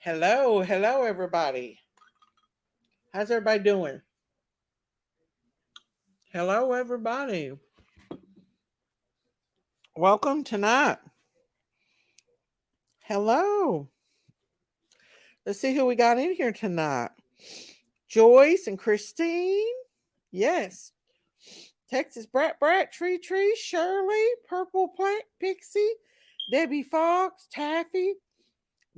Hello, hello, everybody. How's everybody doing? Hello, everybody. Welcome tonight. Hello. Let's see who we got in here tonight. Joyce and Christine. Yes. Texas Brat Brat, Tree, Shirley, Purple Plant, Pixie, Debbie Fox, Taffy,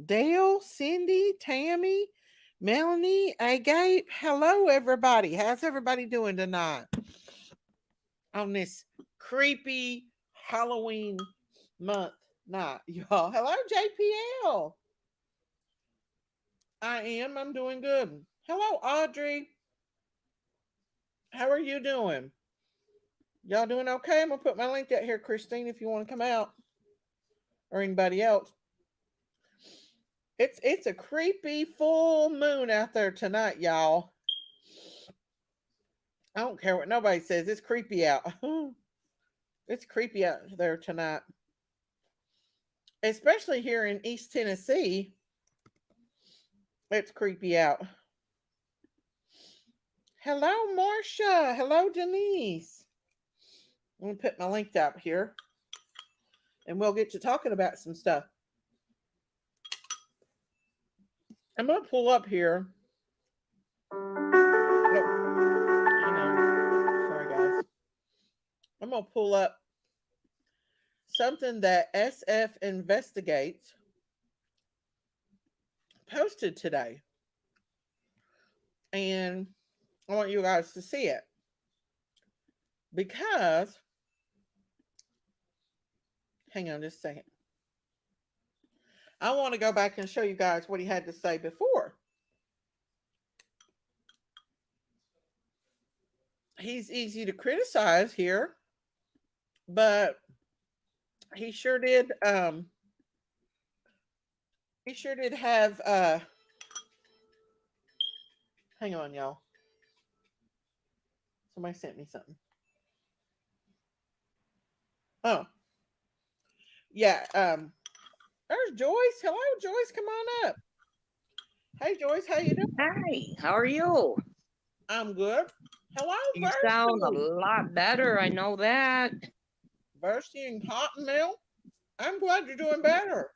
Dale, Cindy, Tammy, Melanie, Agape. Hello, everybody. How's everybody doing tonight on this creepy Halloween month night, y'all? Hello, JPL. I am. I'm doing good. Hello, Audrey. How are you doing? Y'all doing okay? I'm gonna put my link out here, Christine, if you want to come out or anybody else. It's a creepy full moon out there tonight, y'all. I don't care what nobody says. It's creepy out. It's creepy out there tonight, especially here in East Tennessee. It's creepy out. Hello, Marcia. Hello, Denise. I'm gonna put my link up here, and we'll get to talking about some stuff. I'm gonna pull up here. Sorry, guys. I'm gonna pull up something that SF Investigates posted today, and I want you guys to see it because. Hang on just a second. I want to go back and show you guys what he had to say before. He's easy to criticize here, but he sure did have hang on, y'all. Somebody sent me something. Oh, yeah, there's Joyce. Hello, Joyce, come on up. Hey, Joyce, how you doing? Hi, how are you? I'm good. Hello, You sound a Versi. lot better. I know that. Versi and Cottonmouth. I'm glad you're doing better.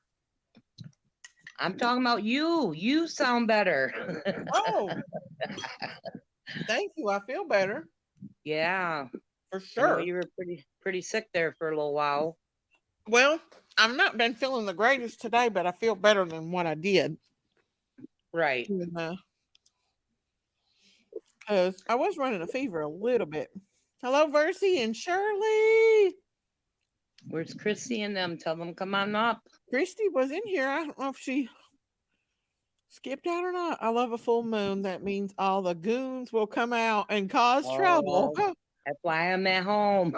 I'm talking about you. You sound better. Oh, thank you. I feel better Yeah, for I know sure. you were pretty sick there for a little while. Well, I've not been feeling the greatest today, but I feel better than what I did. Right. Because I was running a fever a little bit. Hello, Versi and Shirley. Where's Chrissy and them? Tell them come on up. Christy was in here. I don't know if she skipped out or not. I love a full moon. That means all the goons will come out and cause trouble. Oh, that's why I'm at home.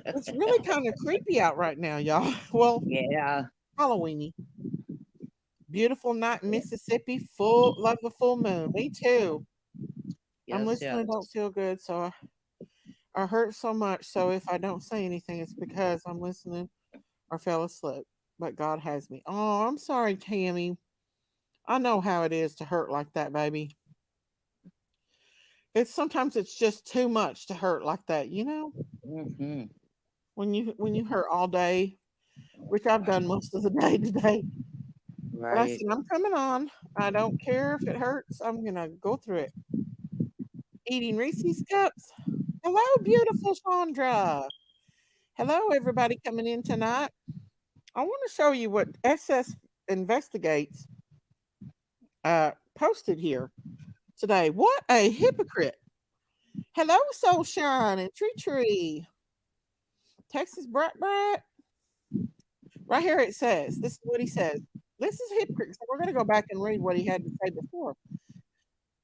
It's really kind of creepy out right now, y'all. Well, Yeah. Halloweeny. Beautiful night in Mississippi. Full love the full moon. Me too. I'm Yes, listening. I don't yes. feel good, so I hurt so much. So if I don't say anything, it's because I'm listening or fell asleep. But God has me. Oh, I'm sorry, Tammy. I know how it is to hurt like that, baby. It's sometimes it's just too much to hurt like that, you know? Hmm. When you hurt all day, which I've done most of the day today. But I Right. said, I'm coming on. I don't care if it hurts. I'm gonna go through it. Eating Reese's cups. Hello, beautiful Chandra. Hello, everybody coming in tonight. I want to show you what SS Investigates posted here today. What a hypocrite. Hello, Soulshine and Tree. Texas Brat Brat. Right here it says, this is what he says. This is hypocrite. So we're going to go back and read what he had to say before.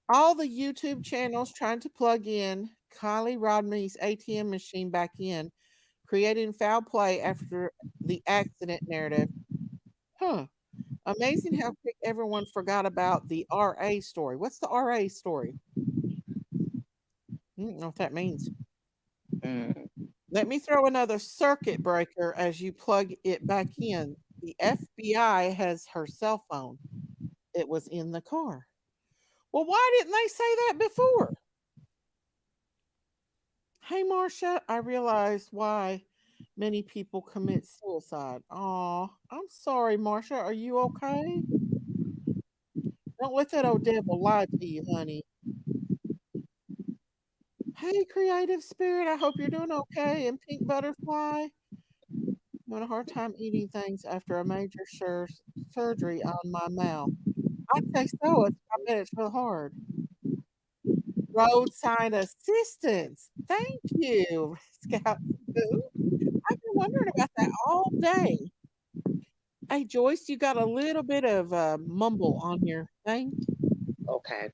All the YouTube channels trying to plug in Kiely Rodni's ATM machine back in, creating foul play after the accident narrative. Huh. Amazing how quick everyone forgot about the RA story. What's the RA story? I don't know what that means. Mm. Let me throw another circuit breaker as you plug it back in. The FBI has her cell phone. It was in the car. Well, why didn't they say that before? Hey, Marcia, I realized why many people commit suicide. Aw, I'm sorry, Marcia. Are you okay? Don't let that old devil lie to you, honey. Hey, creative spirit, I hope you're doing okay. And pink butterfly, having a hard time eating things after a major surgery on my mouth. I'd say so. I bet it's real hard. Roadside assistance. Thank you, Scout Boo. I've been wondering about that all day. Hey, Joyce, you got a little bit of mumble on your thing. Okay.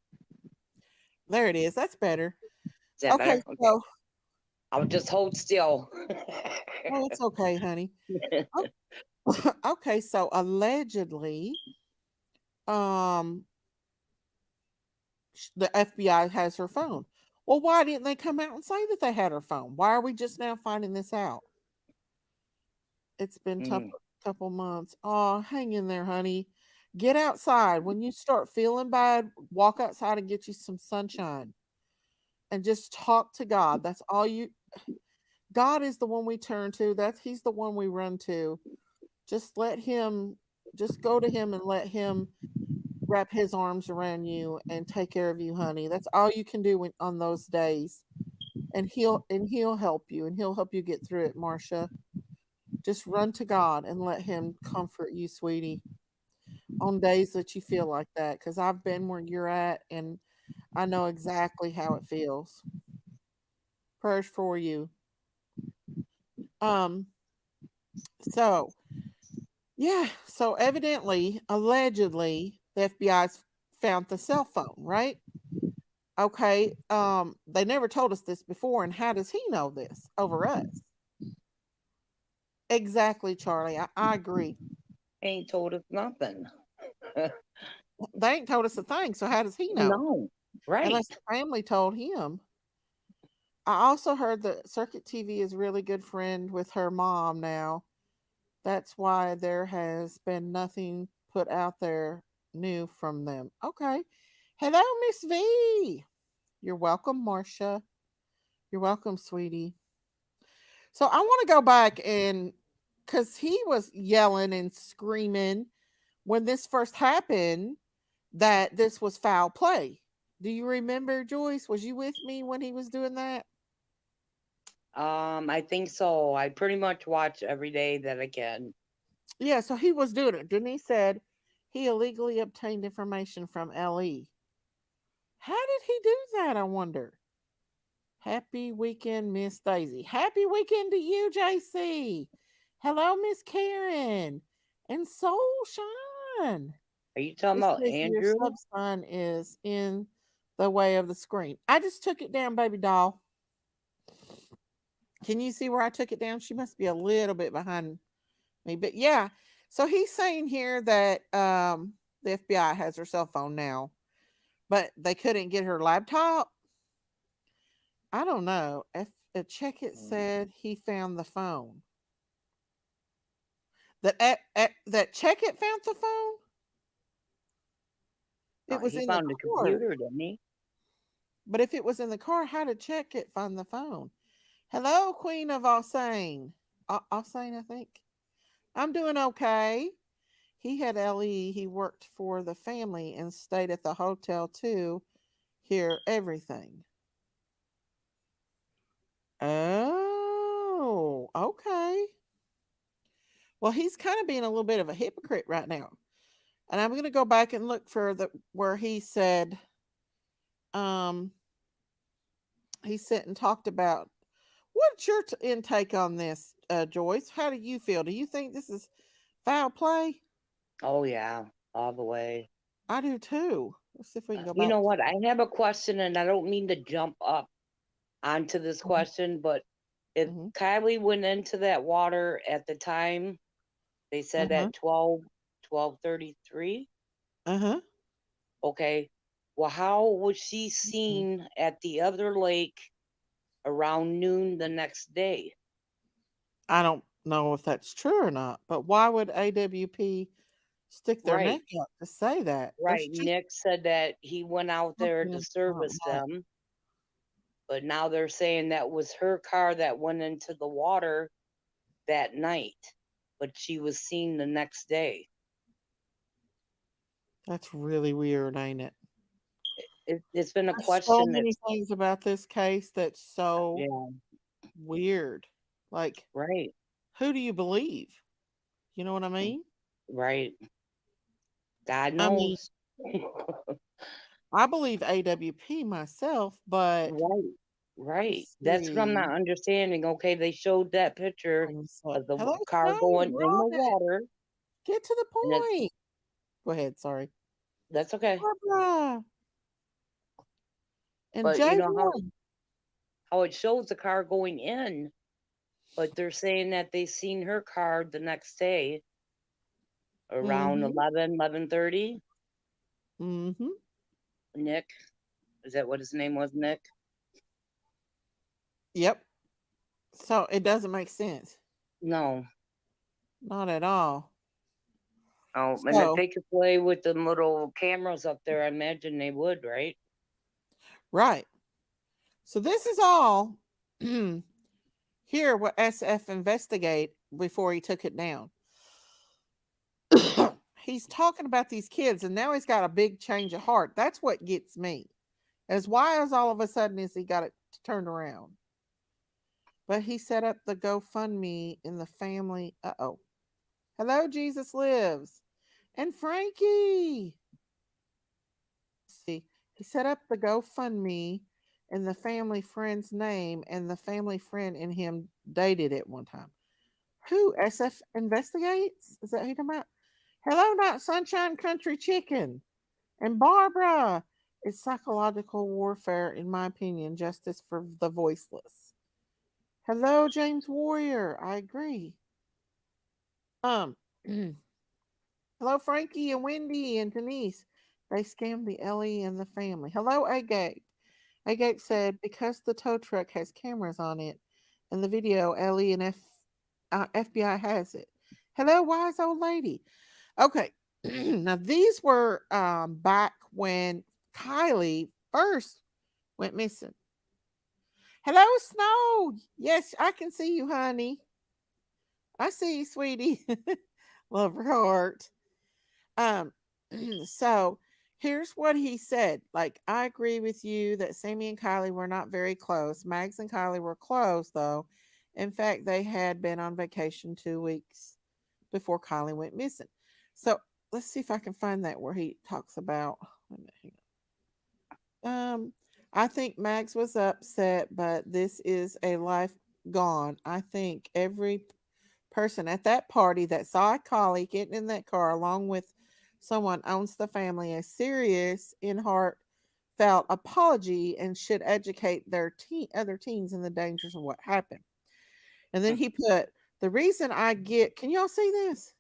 There it is. That's better. Is that Okay, better? Okay. so, I'll just hold still. oh, it's okay, honey. Oh, okay, so allegedly, um, the FBI has her phone. Well, why didn't they come out and say that they had her phone? Why are we just now finding this out? It's been Mm. couple months. Oh, hang in there, honey. Get outside. When you start feeling bad, walk outside and get you some sunshine and just talk to God. That's all you God is the one we turn to. That's He's the one we run to. Just let him just go to him and let him wrap his arms around you and take care of you, honey. That's all you can do on those days. And he'll help you and he'll help you get through it, Marcia. Just run to God and let him comfort you, sweetie, on days that you feel like that cuz I've been where you're at and I know exactly how it feels. Prayers for you. Um so, yeah, so evidently, allegedly, the FBI's found the cell phone, right? Okay, they never told us this before, and how does he know this over us? Exactly, Charlie. I agree. Ain't told us nothing. They ain't told us a thing, so how does he know? No. Right. Unless the family told him. I also heard that Circuit TV is really good friend with her mom now. That's why there has been nothing put out there new from them. Okay. Hello, Miss V. You're welcome, Marcia. You're welcome, sweetie. So I want to go back and because he was yelling and screaming when this first happened that this was foul play. Do you remember, Joyce? Was you with me when he was doing that? I think so. I pretty much watch every day that I can. Yeah, so he was doing it. Denise said he illegally obtained information from LE. How did he do that, I wonder? Happy weekend, Miss Daisy. Happy weekend to you, JC. Hello, Miss Karen. And Soul Shine. Are you talking It about says your Andrew? sub sign is in the way of the screen. I just took it down, baby doll. Can you see where I took it down? She must be a little bit behind me. But yeah. So he's saying here that the FBI has her cell phone now, but they couldn't get her laptop. I don't know. If a check it Mm. said he found the phone. That check it found the phone. It was He in the found the car. computer, didn't he? But if it was in the car, how did check it find the phone? Hello, Queen of Alsane. Alsane, I think. I'm doing okay. He had LE. He worked for the family and stayed at the hotel to hear everything. Oh, okay. Well, he's kind of being a little bit of a hypocrite right now. And I'm going to go back and look for the where um he said and talked about what's your intake on this, Joyce? How do you feel? Do you think this is foul play? Oh yeah, all the way. I do too. Let's see if we can go You back. know what? I have a question, and I don't mean to jump up onto this question, but if Mm-hmm. Kylie went into that water at the time, they said Uh-huh. at 12:33. Uh-huh. Okay. Well, how was she Mhm. seen at the other lake around noon the next day? I don't know if that's true or not, but why would AWP stick their Right, neck out to say that. There's right. just Nick said that he went out there something to I don't service like. them, but now they're saying that was her car that went into the water that night, but she was seen the next day. That's really weird, ain't it? It's been a There's so question many that's, things about this case that's so yeah, weird. Like, right, who do you believe? You know what I mean? right. God I mean, knows. I believe AWP myself, but Right, right. let's That's what I'm see. not understanding. Okay, they showed that picture Hold on a sec. of the Hello, car Snow. going in the Run it. water, Get to the and it, point. Go ahead. Sorry. that's okay. Barbara and But you know J1. how it shows the car going in, but they're saying that they seen her car the next day around Mm-hmm. 11:30. Mm-hmm. Nick, is that what his name was? Nick? Yep. So it doesn't make sense. No. Not at all. Oh, and if So, they could play with the little cameras up there, I imagine they would, right? right. So this is all here what SF investigate before he took it down. He's talking about these kids and now he's got a big change of heart. That's what gets me. As why is all of a sudden is he got it turned around? But he set up the GoFundMe in the family. Uh-oh. Hello, Jesus lives. And Frankie. See, he set up the GoFundMe in the family friend's name, and the family friend and him dated at one time. Who? SF investigates? Is that who you're talking about? Hello, not Sunshine Country Chicken. And Barbara. It's psychological warfare, in my opinion, justice for the voiceless. Hello, James Warrior. I agree. Um, hello, Frankie and Wendy and Denise. They scammed the Ellie and the family. Hello, Agate. Agate said because the tow truck has cameras on it, and the video Ellie and FBI has it. Hello, wise old lady. Okay, now these were back when Kylie first went missing. Hello, Snow. Yes, I can see you, honey. I see you, sweetie. Love her heart. Um, so here's what he said. Like, I agree with you that Sammy and Kylie were not very close. Mags and Kylie were close, though. In fact, they had been on vacation 2 weeks before Kylie went missing. So let's see if I can find that where he talks about. Wait a minute, hang on. I think Mags was upset, but this is a life gone. I think every person at that party that saw a collie getting in that car along with someone owns the family a serious in heartfelt apology and should educate their other teens in the dangers of what happened. And then he put the reason I get, can y'all see this?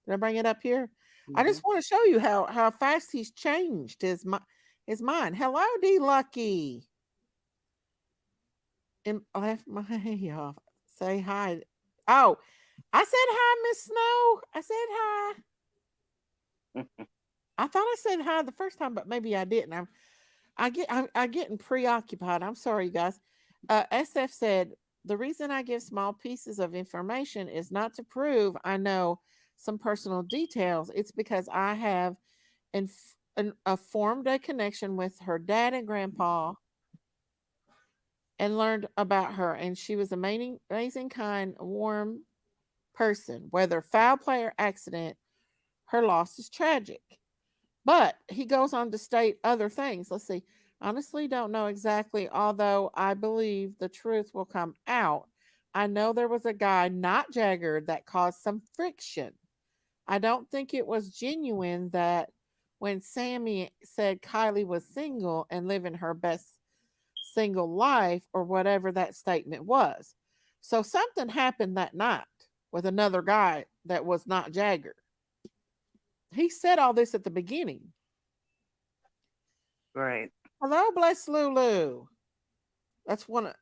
Did I bring it up here? I Mm-hmm. just want to show you how fast he's changed his mind. Hello, D Lucky. And left my off. Say hi. Oh, I said hi, Miss Snow. I said hi. I thought I said hi the first time, but maybe I didn't. I getting preoccupied. I'm sorry, you guys. SF said the reason I give small pieces of information is not to prove I know some personal details. It's because I have formed a connection with her dad and grandpa and learned about her. And she was amazing, kind, warm person. Whether foul play or accident, her loss is tragic. But he goes on to state other things. Let's see. Honestly, don't know exactly, although I believe the truth will come out. I know there was a guy, not Jagger, that caused some friction. I don't think it was genuine that when Sammy said Kylie was single and living her best single life or whatever that statement was. So something happened that night with another guy that was not Jagger. He said all this at the beginning. Right. Hello, bless Lulu. That's one.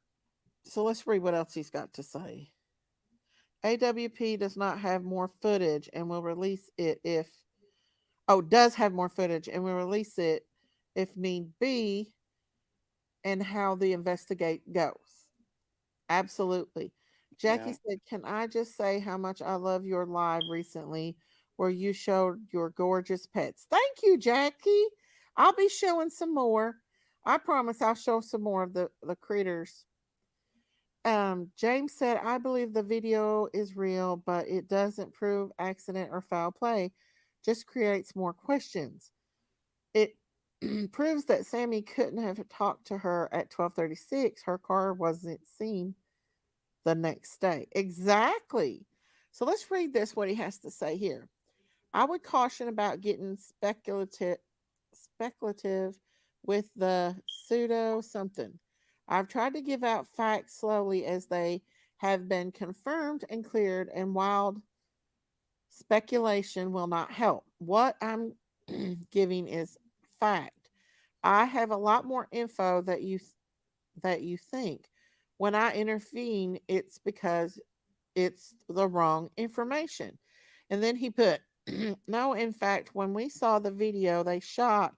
So let's read what else he's got to say. AWP does not have more footage and will release it if does have more footage and will release it if need be and how the investigate goes. Absolutely. Jackie Yeah. said, "Can I just say how much I love your live recently where you showed your gorgeous pets?" Thank you, Jackie. I'll be showing some more. I promise I'll show some more of the critters. James said, "I believe the video is real, but it doesn't prove accident or foul play, just creates more questions. It proves that Sammy couldn't have talked to her at 12:36. Her car wasn't seen the next day." Exactly. So let's read this what he has to say here. "I would caution about getting speculative with the pseudo something. I've tried to give out facts slowly as they have been confirmed and cleared, and wild speculation will not help. What I'm giving is fact. I have a lot more info that you think. When I intervene, it's because it's the wrong information." And then he put, "No, in fact, when we saw the video they shot,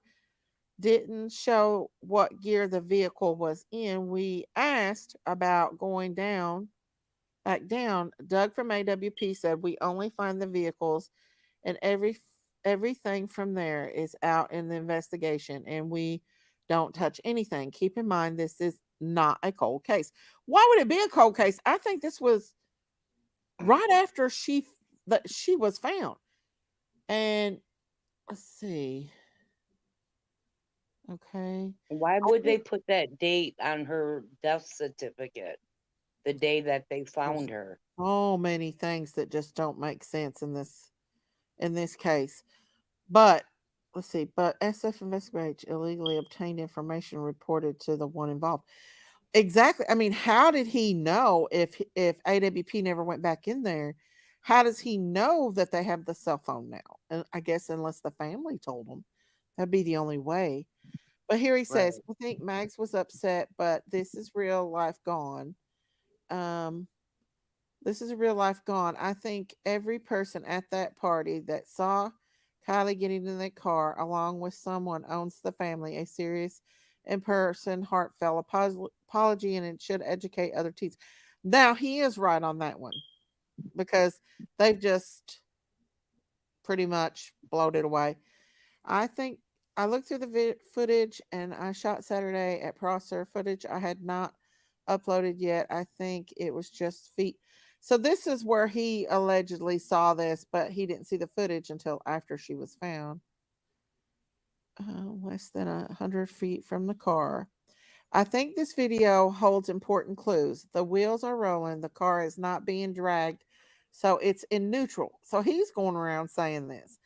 didn't show what gear the vehicle was in. We asked about going back down. Doug from AWP said we only find the vehicles and everything from there is out in the investigation and we don't touch anything. Keep in mind this is not a cold case." Why would it be a cold case? I think this was right after that she was found. And let's see. Okay. Why I would they think put that date on her death certificate? The day that they there's found her. so many things that just don't make sense in this case. But let's see. But SF investigates illegally obtained information reported to the one involved. Exactly. I mean, how did he know if AWP never went back in there? How does he know that they have the cell phone now? And I guess unless the family told him, that'd be the only way. But here he says, Right. "I think Max was upset, but this is real life gone. Um, this is real life gone. I think every person at that party that saw Kylie getting in that car, along with someone, owns the family a serious in person, heartfelt apology, and it should educate other teens." Now, he is right on that one because they've just pretty much blowed it away. I think I looked through the footage and I shot Saturday at Prosser footage I had not uploaded yet. I think it was just feet. So this is where he allegedly saw this, but he didn't see the footage until after she was found. Less than 100 feet from the car. "I think this video holds important clues. The wheels are rolling, the car is not being dragged, so it's in neutral." So he's going around saying this.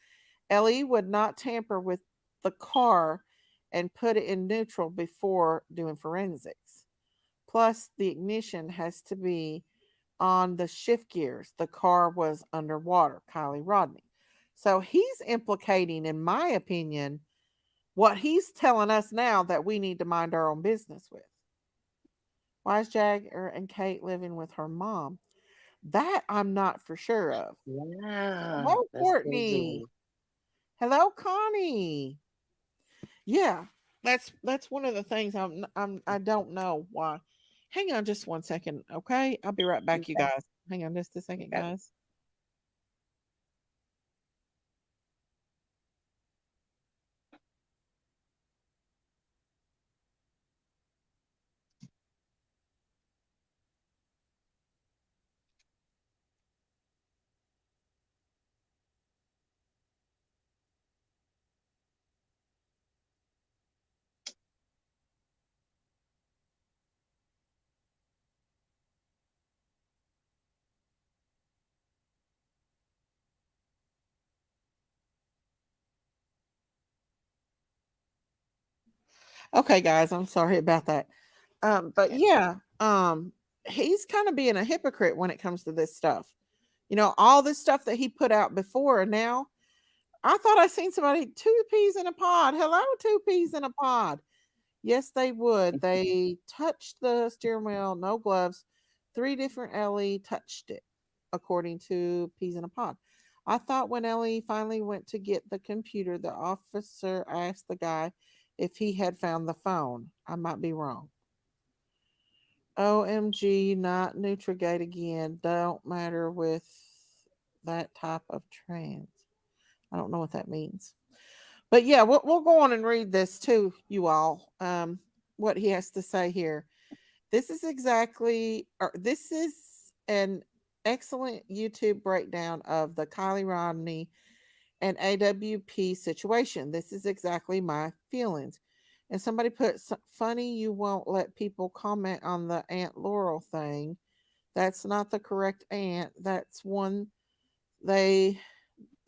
"LE would not tamper with the car and put it in neutral before doing forensics. Plus, the ignition has to be on the shift gears. The car was underwater." Kiely Rodni. So he's implicating, in my opinion, what he's telling us now that we need to mind our own business with. Why is Jagger and Kate living with her mom? That I'm not for sure of. Yeah, Hello, that's Courtney. crazy. Hello, Connie. Yeah, that's one of the things I don't know why. Hang on just one second, okay? I'll be right back, you Okay. guys. Hang on just a second, Okay. guys. Okay, guys, I'm sorry about that. But Okay. yeah, he's kind of being a hypocrite when it comes to this stuff. You know, all this stuff that he put out before, and now I thought I seen somebody two peas in a pod. Hello, two peas in a pod. Yes, they would. They touched the steering wheel, no gloves. Three different LE touched it. according to Peas in a Pod. I thought when Ellie finally went to get the computer, the officer asked the guy if he had found the phone. I might be wrong. OMG, not Nutrigate again. Don't matter with that type of trans. I don't know what that means. But yeah, we'll go on and read this too, you all. What he has to say here. This is an excellent YouTube breakdown of the Kiely Rodni and AWP situation. This is exactly my feelings. And somebody put funny you won't let people comment on the Aunt Laurel thing. That's not the correct aunt. That's one they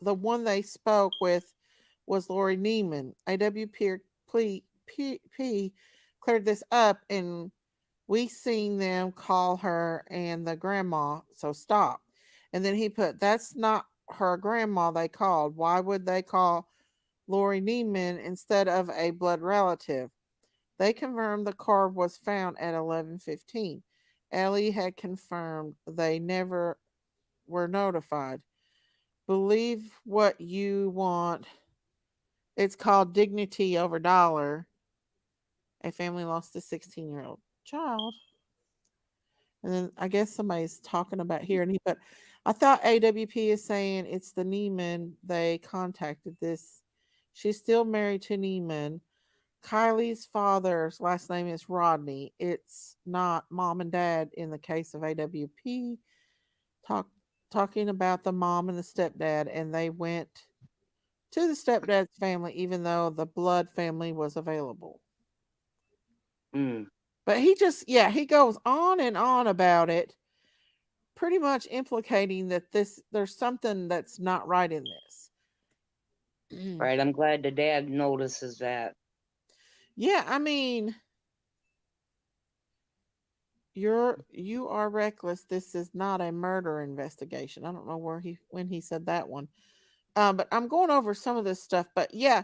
the one they spoke with was Lori Neiman. AWP cleared this up and we seen them call her and the grandma, so stop. And then he put, that's not her grandma they called. Why would they call Lori Neiman instead of a blood relative? They confirmed the card was found at 11:15. Ellie had confirmed they never were notified. Believe what you want. It's called dignity over dollar. A family lost a 16-year-old child. And then I guess somebody's talking about here, and he but I thought AWP is saying it's the Neiman they contacted this. She's still married to Neiman. Kylie's father's last name is Rodney. It's not mom and dad in the case of AWP. Talk talking about the mom and the stepdad, and they went to the stepdad's family even though the blood family was available. Mm. But he just he goes on and on about it, pretty much implicating that there's something that's not right in this. Right. I'm glad the dad notices that. Yeah, I mean, you are reckless. This is not a murder investigation. I don't know where he when he said that one. But I'm going over some of this stuff. But yeah,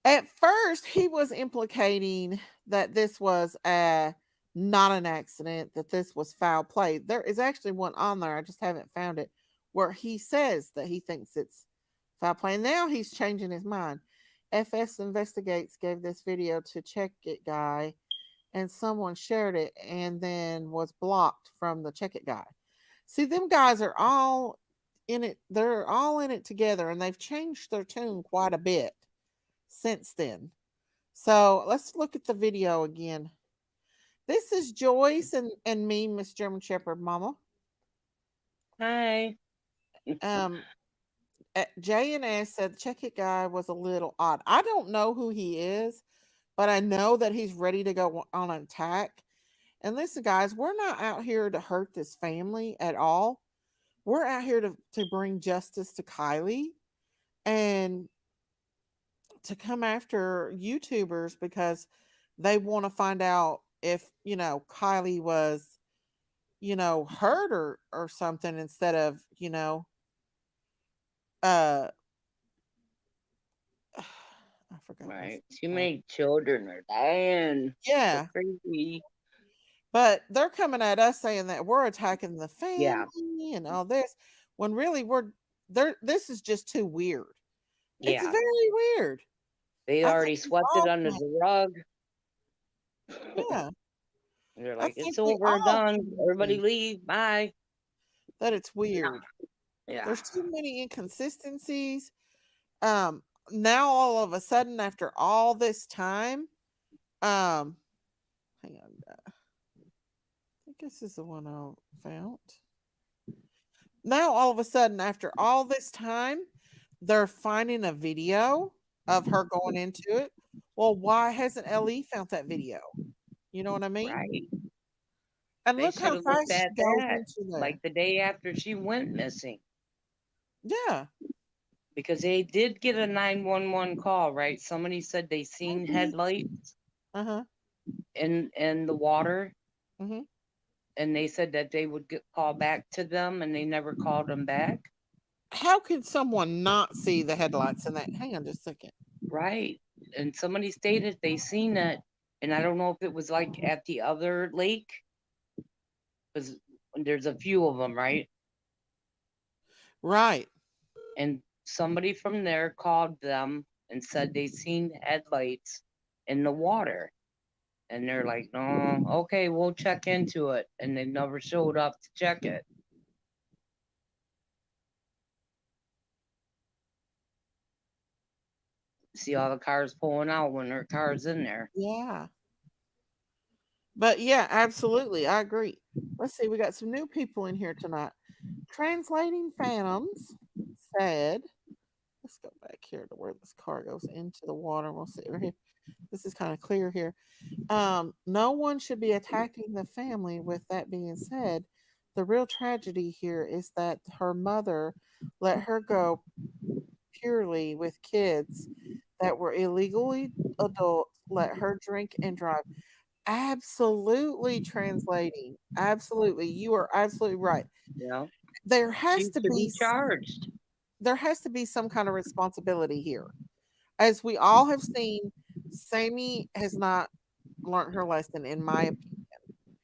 at first he was implicating that this was not an accident, that this was foul play. There is actually one on there. I just haven't found it where he says that he thinks it's foul play. And now he's changing his mind. FS Investigates gave this video to Check It guy, and someone shared it and then was blocked from the Check It guy. See, them guys are all in it. They're all in it together, and they've changed their tune quite a bit since then. So let's look at the video again. This is Joyce and me, Miss German Shepherd Mama. Hi. Um, J and S said the Check It guy was a little odd. I don't know who he is, but I know that he's ready to go on an attack. And listen, guys, we're not out here to hurt this family at all. We're out here to bring justice to Kiely and to come after YouTubers because they want to find out if, Kiely was, hurt or something instead of, uh I forgot what I was Right. Too gonna say. many children are dying. So Yeah. crazy. But they're coming at us saying that we're attacking the Yeah. family and all this when really we're there. This is just too weird. It's Yeah. very weird. They I think already we swept it all under can. the rug. Yeah. They're I like, think it's we over, all done. can Everybody agree leave. Bye. that it's Yeah. weird. Yeah. There's too many inconsistencies. Um, Now all of a sudden, after all this time, um, hang on, I think this is the one I found. Now all of a sudden, after all this time, they're finding a video of her going into it. Well, why hasn't LE found that video? You know what I mean? Right. And They look should how have looked fast she at goes that into like there. the day after she went missing. Yeah. Because they did get a 911 call, right? Somebody said they Hi, seen Beach. headlights Uh huh. in the water, Mm-hmm. and they said that they would get call back to them, and they never called them back. How could someone not see the headlights in that? Hang on just a second. Right. And somebody stated they seen it, and I don't know if it was like at the other lake, because there's a few of them, right? Right. And somebody from there called them and said they seen headlights in the water. And they're like, "No, okay, we'll check into it." And they never showed up to check it. See all the cars pulling out when their car's in there. Yeah. But yeah, absolutely. I agree. Let's see. We got some new people in here tonight. Translating Phantoms said, let's go back here to where this car goes into the water. We'll see right here. This is kind of clear here. No one should be attacking the family. With that being said, the real tragedy here is that her mother let her go purely with kids that were illegally adults, let her drink and drive. Absolutely translating. Absolutely. You are absolutely right. You know, There she has to should be be charged. there has to be some kind of responsibility here. As we all have seen, Sammy has not learned her lesson, in my opinion.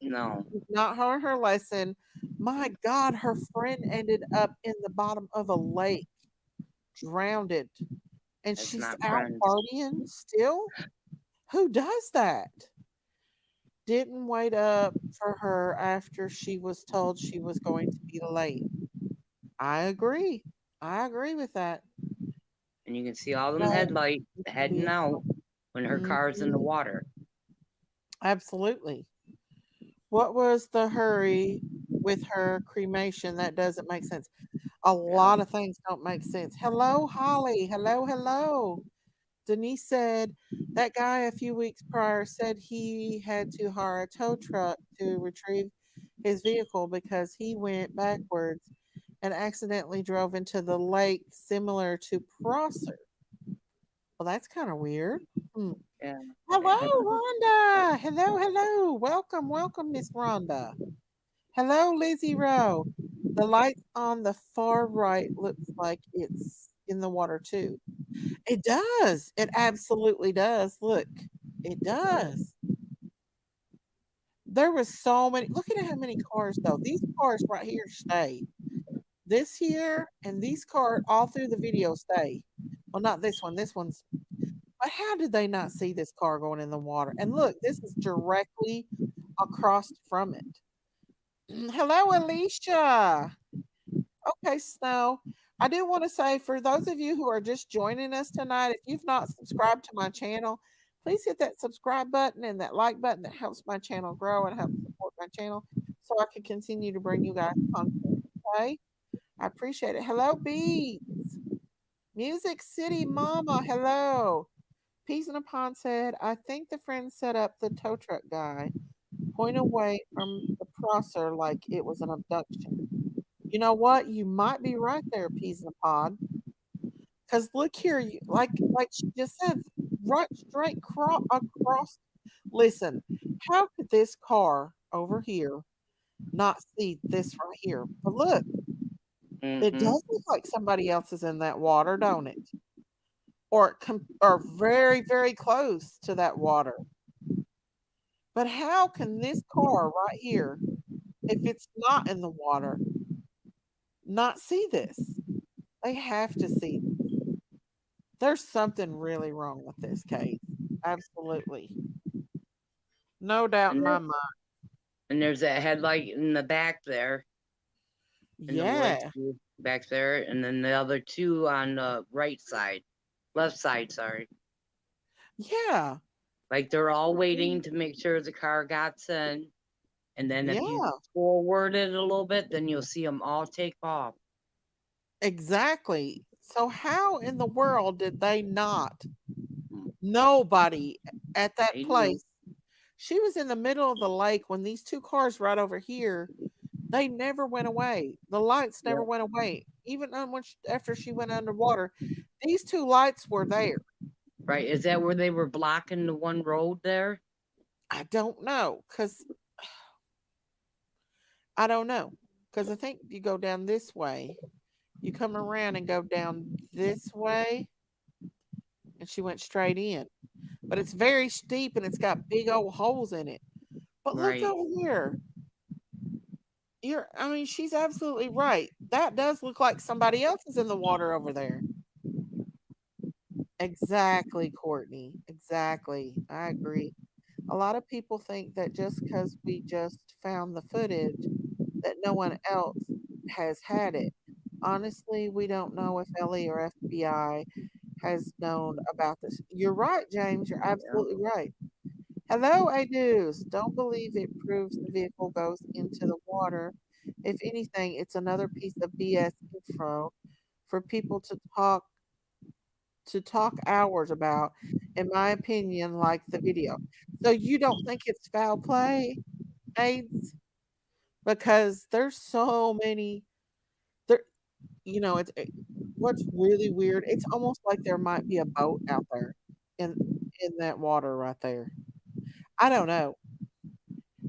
No, She's not learned her lesson. My God, her friend ended up in the bottom of a lake, drowned, and it's she's not out friends. partying still. Who does that? Didn't wait up for her after she was told she was going to be late. I agree. I agree with that. And you can see all them That headlight needs to be heading a out when her car's in the mhm, water. absolutely. What was the hurry with her cremation? That doesn't make sense. A Yeah. lot of things don't make sense. Hello, Holly. Hello, hello. Denise said that guy a few weeks prior said he had to hire a tow truck to retrieve his vehicle because he went backwards and accidentally drove into the lake, similar to Prosser. Well, that's kind of weird. Hmm. Yeah. Hello, Rhonda. Hello, hello. Welcome, welcome, Miss Rhonda. Hello, Lizzie Rowe. The light on the far right looks like it's in the water too. It does. It absolutely does. Look, it does. There was so many. Look at how many cars though. These cars right here stay. This here and these cars all through the video stay. Well, not this one. This one's. But how did they not see this car going in the water? And look, this is directly across from it. Hello, Alicia. Okay, Snow. I do want to say for those of you who are just joining us tonight, if you've not subscribed to my channel, please hit that subscribe button and that like button. That helps my channel grow and helps support my channel so I can continue to bring you guys content. Okay? I appreciate it. Hello, Beats. Music City Mama. Hello. Peas in a Pond said, I think the friend set up the tow truck guy, point away from the prosser like it was an abduction. You know what? You might be right there, Peas in a Pod. Because look here, like she just said, right straight across. Listen, how could this car over here not see this right here? But look, it Mm-hmm. does look like somebody else is in that water, don't it? Or very, very close to that water. But how can this car right here, if it's not in the water, not see this? They have to see. There's something really wrong with this case. Absolutely. No doubt in And there, my mind. and there's that headlight in the back there, in the woods Yeah. back there, and then the other two on the right side, left side. Sorry. Yeah. Like they're all waiting to make sure the car got in, and then if you Yeah. forward it a little bit, then you'll see them all take off. Exactly. So how in the world did they not? Mm, Nobody at that they knew. place. She was in the middle of the lake when these two cars right over here, they never went away. The lights never Yep. went away. Even after she went underwater, these two lights were there. Right. Is that where they were blocking the one road there? I don't know because I don't know because I think you go down this way, you come around and go down this way, and she went straight in. But it's very steep and it's got big old holes in it. But look Right. over here. I mean, she's absolutely right. That does look like somebody else is in the water over there. Exactly, Courtney. Exactly. I agree. A lot of people think that just because we just found the footage, that no one else has had it. Honestly, we don't know if Ellie or FBI has known about this. You're right, James. You're Yeah. absolutely right. Hello, Adus. Don't believe it proves the vehicle goes into the water. If anything, it's another piece of BS info for people to talk hours about, in my opinion, like the video. So you don't think it's foul play, AIDS? Because there's so many there it's what's really weird, it's almost like there might be a boat out there in that water right there. I don't know.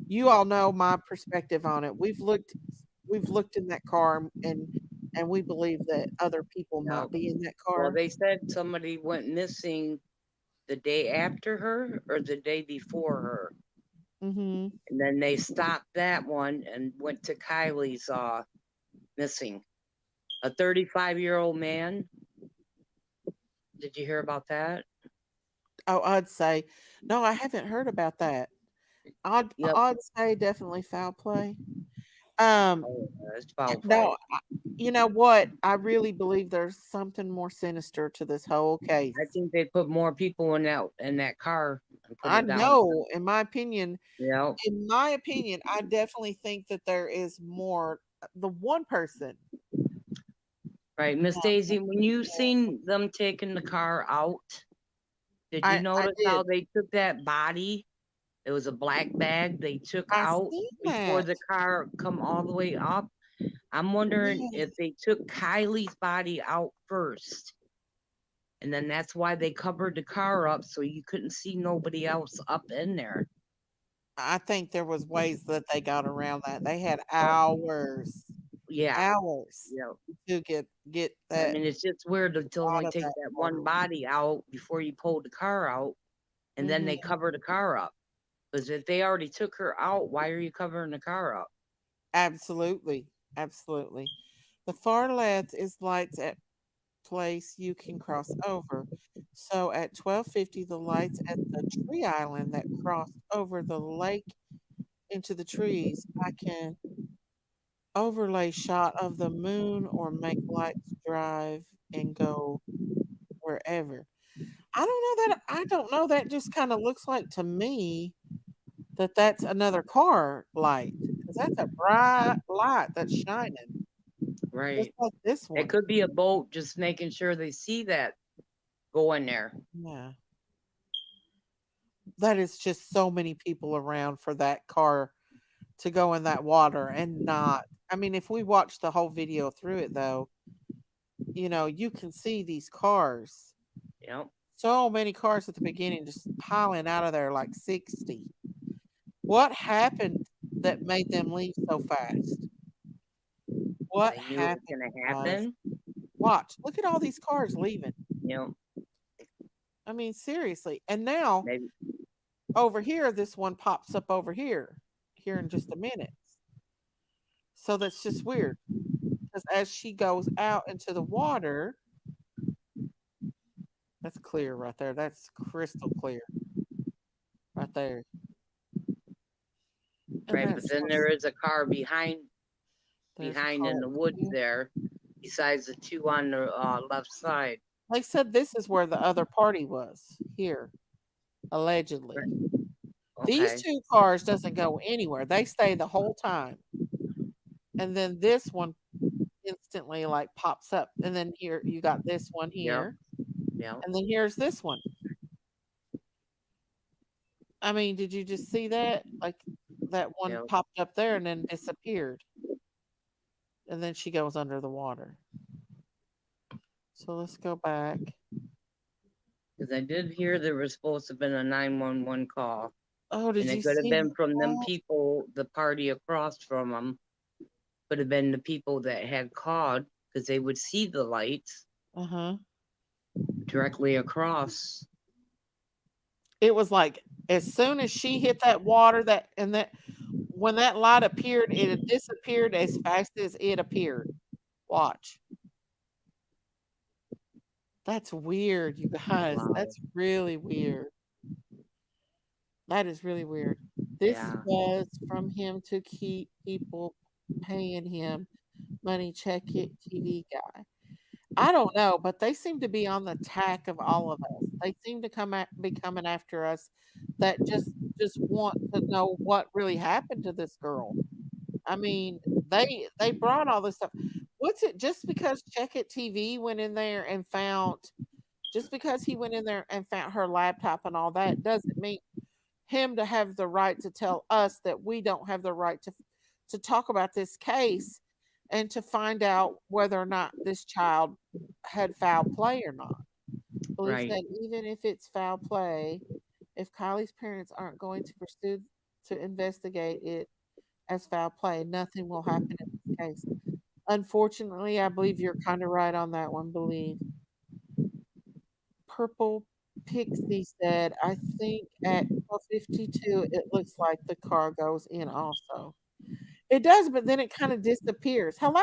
You all know my perspective on it. We've looked in that car and we believe that other people Yeah. might be in that Well, car. they said somebody went missing the day after her or the day before her. Mhm. And then they stopped that one and went to Kylie's missing. A 35-year-old man. Did you hear about that? Oh, I'd say no, I haven't heard about that. I'd Yep. I'd say definitely foul play. Um, Oh, it's foul no, play. you know what? I really believe there's something more sinister to this whole case. I think they put more people in that car and put I it down. know, Yep. I definitely think that there is more. The one person, Right, Miss Daisy, when you yeah, seen them taking the car out, did you I notice how did. they took that body? It was a black bag they took I out seen before that. the car come all the way up. I'm wondering Yeah, if they took Kylie's body out first, and then that's why they covered the car up so you couldn't see nobody else up in there. I think there was ways that they got around that. They had Yep. Yeah, hours yeah. to get I that mean, it's just weird to out only of take that that water. one body out before you pull the car out, and then they Mhm. cover the car up. Because if they already took her out, why are you covering the car up? Absolutely. Absolutely. The far left is lights at place you can cross over. So at 12:50 the lights at the tree island that cross over the lake into the trees, I can overlay shot of the moon or make lights drive and go wherever. I don't know that just kind of looks like to me that that's another car light because that's a bright light that's shining just Right. like this It one. could be a boat just making sure they see that go in there. Yeah. That is just so many people around for that car to go in that water and not. I mean, if we watch the whole video through it though, you can see these cars. Yep. So many cars at the beginning just piling out of there like 60. What happened that made them leave so fast? What They knew it was happened, gonna guys? happen. Watch. Look at all these cars leaving. Yep. I mean, seriously. And now Maybe. over here, this one pops up over here in just a minute. So that's just weird because as she goes out into the water, that's clear right there. That's crystal clear right there. And Right, but that's then there is a car behind there's a behind car in the up woods here. there, besides the two on the left side. They said this is where the other party was here, allegedly. Right. These Okay. two cars doesn't go anywhere. They stay the whole time. And then this one instantly like pops up. And then here you got this one Yep. here. Yep. And then here's this one. I mean, did you just see that? Like that one Yep. popped up there and then disappeared. And then she goes under the water. So let's go back. Because I did hear there was supposed to have been a 911 call, Oh, did and you it could have see been from them that? people, the party across from them. Could have been the people that had called because they would see the lights Uh-huh. directly across. It was like as soon as she hit that water that and that when that light appeared, it had disappeared as fast as it appeared. Watch. That's weird, you guys. Wow. That's really weird. That is really weird. This Yeah. was from him to keep people paying him money. Check it, TV guy. I don't know, but they seem to be on the tack of all of us. They seem to be coming after us that just want to know what really happened to this girl. I mean, they brought all this stuff. What's it just because Check It TV went in there and found just because he went in there and found her laptop and all that doesn't mean him to have the right to tell us that we don't have the right to talk about this case and to find out whether or not this child had foul play or not. Police Right. said even if it's foul play, if Kylie's parents aren't going to pursue to investigate it as foul play, nothing will happen in this case. Unfortunately, I believe you're kind of right on that one. Believe Purple Pixie said, I think at 12:52 it looks like the car goes in also. It does, but then it kind of disappears. Hello,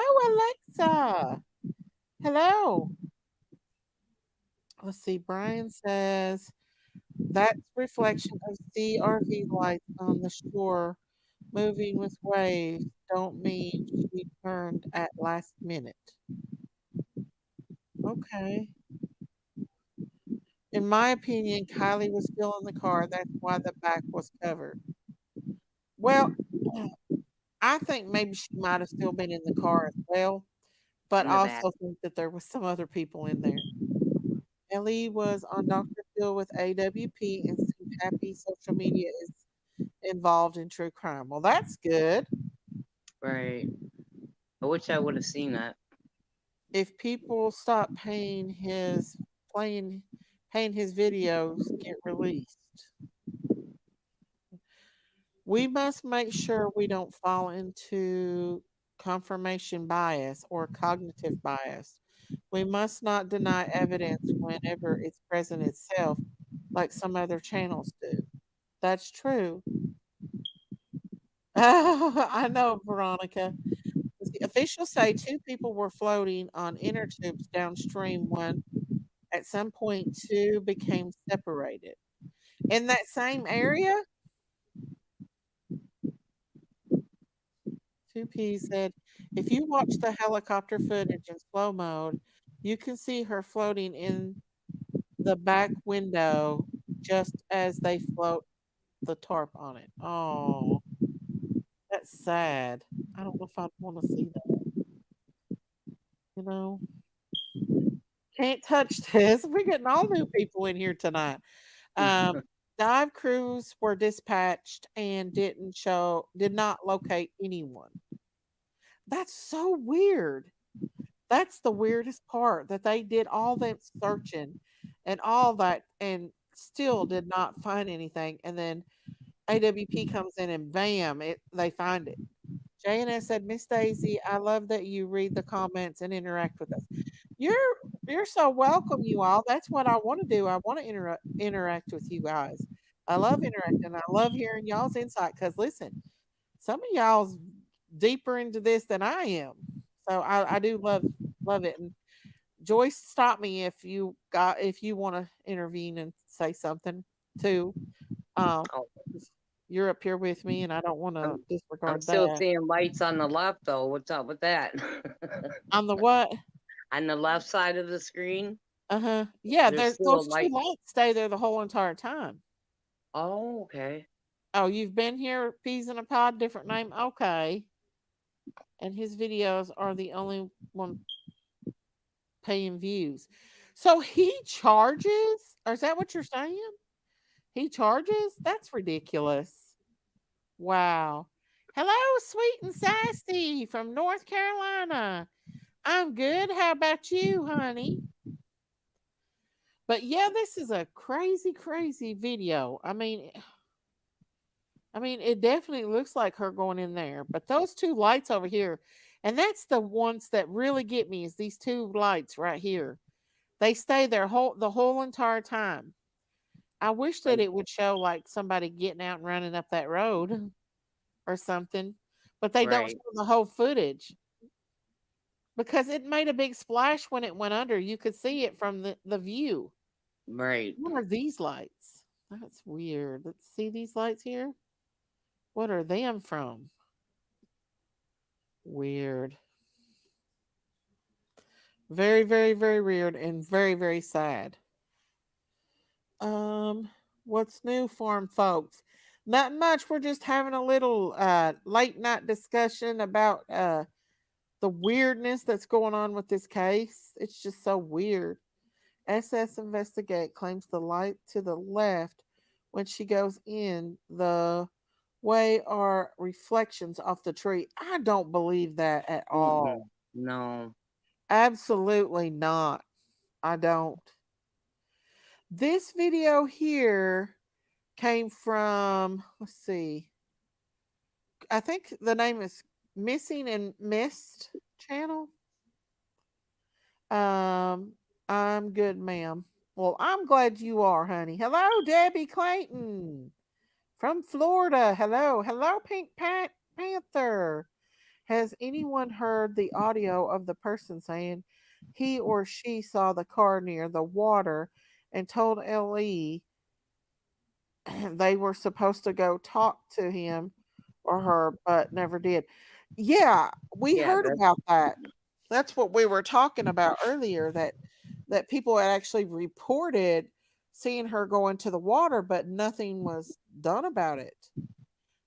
Alexa. Hello. Let's see. Brian says that's reflection of CRV lights on the shore moving with waves. Don't mean she turned at last minute. Okay. In my opinion, Kylie was still in the car. That's why the back was covered. Well, I think maybe she might have still been in the car as well, but In I the back. also think that there was some other people in there. Ellie was on Dr. Phil with AWP and seemed happy social media is involved in true crime. Well, that's good. Right. I wish I would have seen that. If people stop playing paying his videos get released. We must make sure we don't fall into confirmation bias or cognitive bias. We must not deny evidence whenever it's present itself, like some other channels do. That's true. I know, Veronica. The officials say two people were floating on inner tubes downstream when at some point two became separated. In that same area, 2P said, if you watch the helicopter footage in slow mode, you can see her floating in the back window just as they float the tarp on it. Oh, that's sad. I don't know if I want to see that. You know, can't touch this. We're getting all new people in here tonight. Um, dive crews were dispatched and did not locate anyone. That's so weird. That's the weirdest part that they did all that searching and all that and still did not find anything. And then AWP comes in and bam, they find it. JNS said, Miss Daisy, I love that you read the comments and interact with us. You're you're so welcome, you all. That's what I want to do. I want to interact with you guys. I love interacting. I love hearing y'all's insight because listen, some of y'all's deeper into this than I am. So I do love it. And Joyce, stop me if you want to intervene and say something too. Um, Oh, 'Cause you're up here with me, and I don't want to I'm I'm disregard still that. seeing lights on the left though. What's up with that? On the what? On the left side of the screen, Uh huh. Yeah, there's there's still a those two light. lights stay there the whole entire time. Oh, okay. Oh, you've been here, peas in a pod, different name. Okay, and his videos are the only one paying views. So he charges, or is that what you're saying? He charges? That's ridiculous. Wow. Hello, sweet and sassy from North Carolina. I'm good. How about you, honey? But yeah, this is a crazy, crazy video. I mean, it definitely looks like her going in there. But those two lights over here, and that's the ones that really get me is these two lights right here. They stay there the whole entire time. I wish that Right. it would show like somebody getting out and running up that road or something, but they don't Right. show the whole footage. because it made a big splash when it went under. You could see it from the view. Right. What are these lights? That's weird. Let's see these lights here. What are them from? Weird. Very, very, very weird and very, very sad. Um, what's new, farm folks? Not much. We're just having a little late night discussion about the weirdness that's going on with this case. It's just so weird. SS Investigate claims the light to the left when she goes in the way are reflections off the tree. I don't believe that at all. Mm-mm. No. Absolutely not. I don't. This video here came from, let's see, I think the name is Missing and Missed channel. Um, I'm good, ma'am. Well, I'm glad you are, honey. Hello, Debbie Clayton from Florida. Hello, hello, Panther. Has anyone heard the audio of the person saying he or she saw the car near the water and told LE they were supposed to go talk to him or her, but never did? Yeah, we Yeah, heard that's about that. That's what we were talking about earlier, that people had actually reported seeing her go into the water, but nothing was done about it.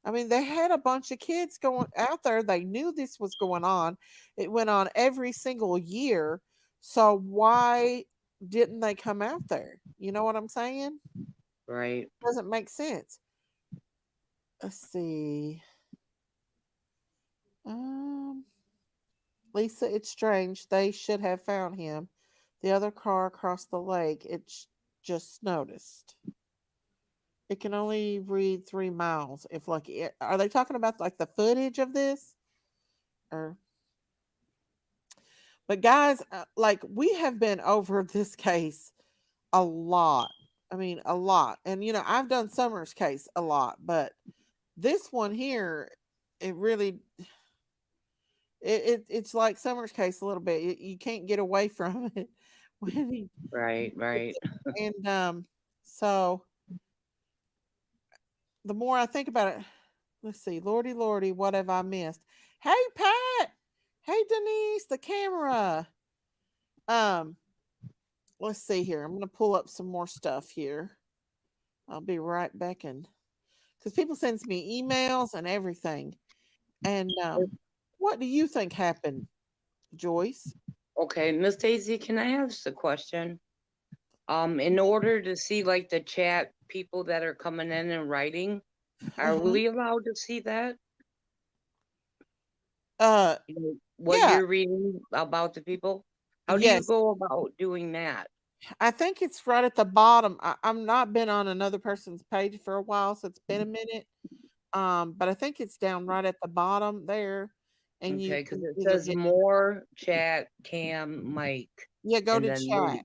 I mean, they had a bunch of kids going out there. They knew this was going on. It went on every single year. So why didn't they come out there? You know what I'm saying? right. Doesn't make sense. Let's see. Um, Lisa, it's strange. They should have found him. The other car across the lake, it's just noticed. It can only read 3 miles. If like, are they talking about like the footage of this? Or, but guys, like we have been over this case a lot. I mean, a lot. And I've done Summer's case a lot, but this one here, it really, it's like Summer's case a little bit. You can't get away from it when he Right. Right. and so the more I think about it, let's see, Lordy Lordy, what have I missed? Hey Pat, hey Denise, the camera. Um, let's see here. I'm gonna pull up some more stuff here. I'll be right back in because people sends me emails and everything. And what do you think happened, Joyce? Okay, Miss Daisy, can I ask a question? In order to see like the chat people that are coming in and writing, are Uh-huh. we allowed to see that? Uh, You know, what yeah, you're reading about the people? How do you yes. go about doing that? I think it's right at the bottom. I'm not been on another person's page for a while, so it's been a minute. But I think it's down right at the bottom there, and you Okay, because can it either says get more chat cam mic yeah, go and to then chat. read.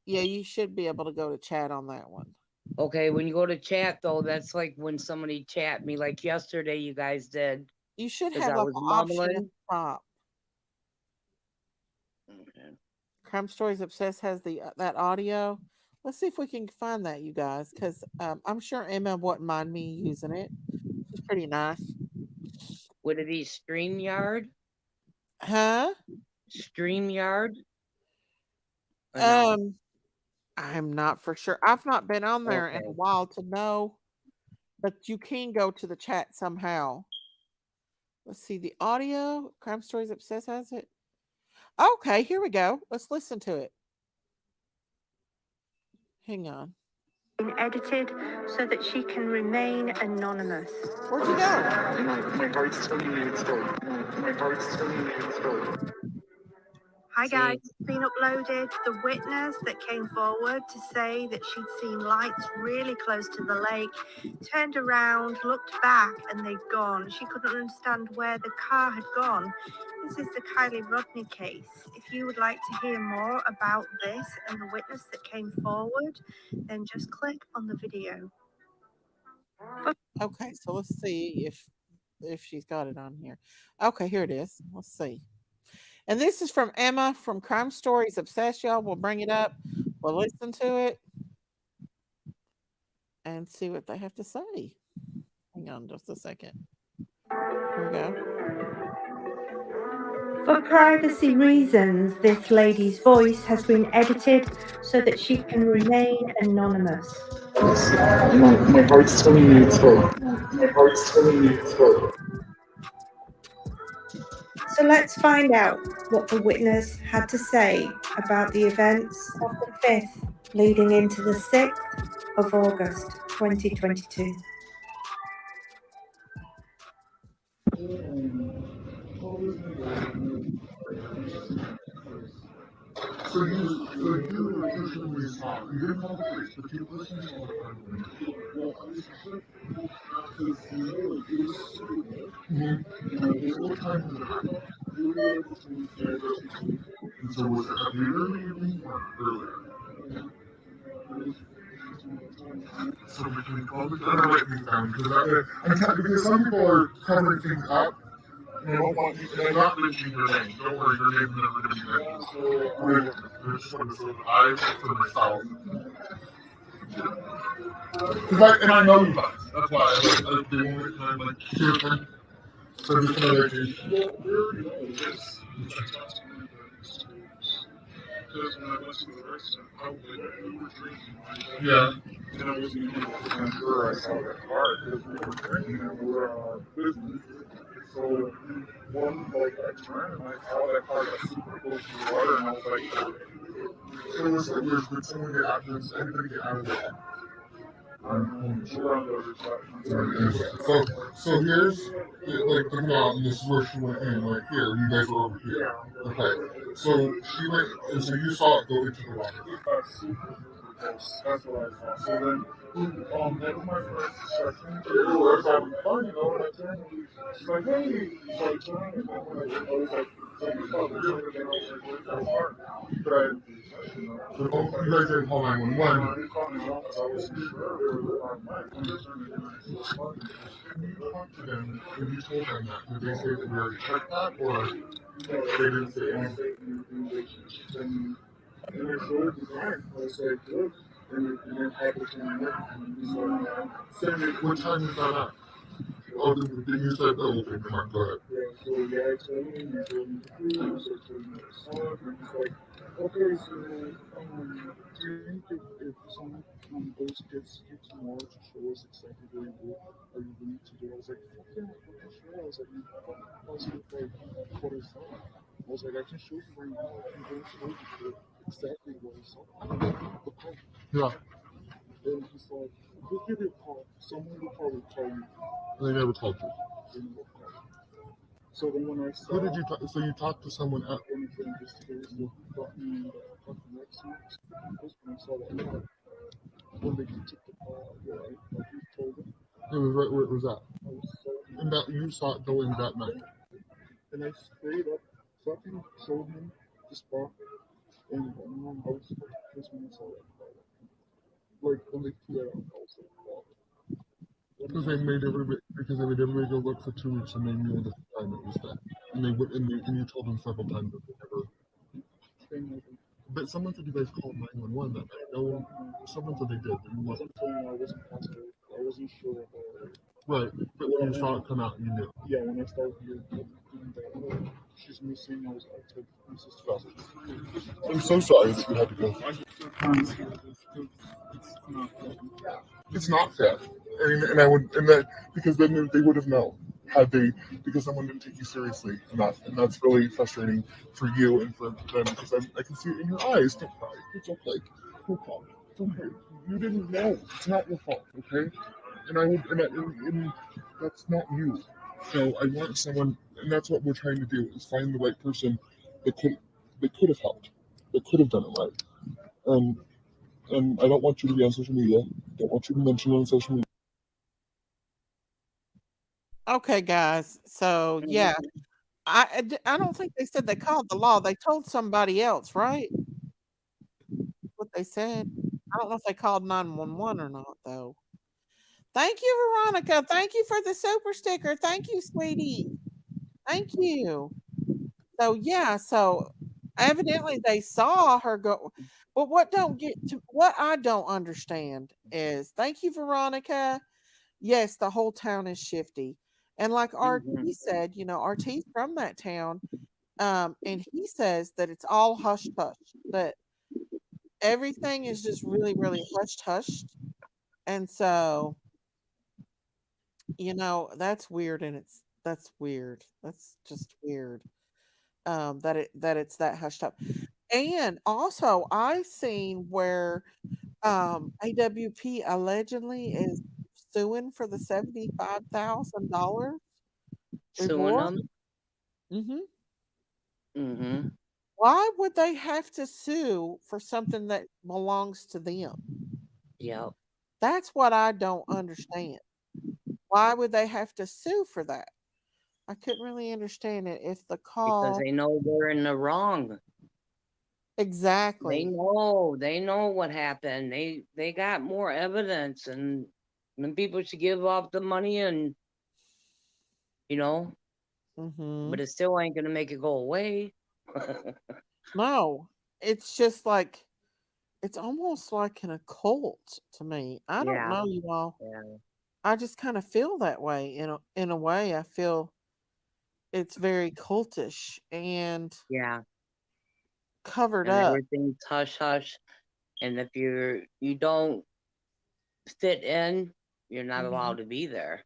Yeah, you should be able to go to chat on that one. Okay, when you go to chat though, that's like when somebody chat me, like yesterday you guys did, You should because have I like was an option at mumbling. the top. Okay. Crime Stories Obsessed has the that audio. Let's see if we can find that, you guys, because I'm sure Emma wouldn't mind me using it. It's pretty nice. Would it be StreamYard? Huh? StreamYard or no? Um, I'm not for sure. I've not been on there in a Okay. while to know, but you can go to the chat somehow. Let's see the audio. Crime Stories Obsessed has it. Okay, here we go. Let's listen to it. Hang on. Been edited so that she can remain anonymous. Where'd you go? My heart's telling me it's good. My heart's telling me it's good. Hi guys, See, it's been uploaded. The witness that came forward to say that she'd seen lights really close to the lake turned around, looked back, and they'd gone. She couldn't understand where the car had gone. This is the Kiely Rodni case. If you would like to hear more about this and the witness that came forward, then just click on the video. Okay, so let's see if she's got it on here. Okay, here it is. Let's see. And this is from Emma from Crime Stories Obsessed. Y'all, we'll bring it up. We'll listen to it and see what they have to say. Hang on just a second. Here we go. For privacy reasons, this lady's voice has been edited so that she can remain anonymous. My heart's telling me it's her. My heart's telling me it's her. So let's find out what the witness had to say about the events of the 5th leading into the 6th of August 2022. So you officially saw. You didn't call the police, but you listened to all the time. Well, because it was super late. What time did it happen? And so was it at the early evening or earlier? So between 12 and I'm gonna write these down because some people are covering things up. And I don't want you, and I'm not mentioning your name. Don't worry, your name's never going to be mentioned. I just wanted to say that I, for myself, and I know you guys. That's why I didn't want to, I'm like, seriously. So I'm just going to let you. Because when I went to the restaurant, we were drinking. Yeah. And I wasn't even sure I saw that car because we were drinking and we were on our business. So like I turned and I saw that car got super close to the water and I was like, so it was like, did someone get out? Does anybody get out of the car? We're on the other side. So here's like the mom, and this is where she went in, like here, you guys were over here. Okay. So she went, and so you saw it go into the water. That's what I saw. So then, that was my first session. It was having fun, and I turned and she's like, hey. So I turned and I was like, oh, there's somebody else where's that car? But I didn't do the session. So you guys didn't call 911. I didn't call 911 because I wasn't sure they were on my phone. And you talked to them and you told them that. Did they say that we already checked that, or they didn't say anything? And I showed the guy. I was like, look. And then Papa came in and he's like, send it. What time is that at? Oh, then you said, oh, okay, come on, go ahead. Yeah, so yeah, I told him, he told me the cruise, I told him the song, and he's like, okay, so, do you think if some those kids here tomorrow to show us exactly what you do, are you willing to do? I was like, fuck yeah, fucking sure. I was like, you fucking positive, like, what I saw. I was like, I can show you right now. I can go show you exactly what I saw. Okay. Yeah. And he's like, we'll give you a call. Someone will probably call you. They never called you. They never called you. So then when I saw... Who did you talk... So you talked to someone at... One of the investigators who got me talking next to me. Because when I saw that car, when they took the car out, right? Like you told them. It was right where it was at. I was so... And that you saw it going that night. And I straight up fucking showed him the spot. And I was so pissed when I saw that car. Like when they threw it out, I was like, wow. Because they made everybody go look for 2 weeks and they knew the time it was there. And they would and you told them several times that they never. But someone said you guys called 911 that night. No, someone said they did. But you wasn't. I wasn't positive. I wasn't sure about it. Right, but when you saw it come out, you knew. Yeah, when I started hearing that she's missing, I was like, my sister. I'm so sorry that you had to go. It's not fair. And I would, and that, because then they would have known had they, because someone didn't take you seriously enough, and that's really frustrating for you and for them because I can see it in your eyes. Don't cry. It's okay. Don't cry. It's okay. You didn't know. It's not your fault. Okay. And I would, and that's not you. So I want someone, and that's what we're trying to do is find the right person that could have helped, that could have done it right. Um, and I don't want you to be on social media. I don't want you to mention it on social media. Okay, guys. So yeah, I don't think they said they called the law. They told somebody else, right? What they said. I don't know if they called 911 or not, though. Thank you, Veronica. Thank you for the super sticker. Thank you, sweetie. Thank you. So yeah, so evidently they saw her go. But what I don't understand is, thank you, Veronica. Yes, the whole town is shifty. And like Hmm. RT said, RT's from that town. And he says that it's all hush hush, that everything is just really, really hushed hushed. And so, that's weird, and that's weird. That's just weird. That it's that hushed up. And also I seen where AWP allegedly is suing for the $75,000 Suing reward. them. Hmm. Hmm. Why would they have to sue for something that belongs to them? Yep. That's what I don't understand. Why would they have to sue for that? I couldn't really understand it if the Because call. they know they're in the wrong. They Exactly. know. They know what happened. They got more evidence, and then people should give up the money, and you know, Hmm. but it still ain't gonna make it go away. No, it's just like, it's almost like an occult to me. I don't Yeah. know, you all. Yeah. I just kind of feel that way. In a way, I feel it's very cultish and Yeah. covered And up. everything's hush hush. And if you don't fit in, you're not Hmm. allowed to be there.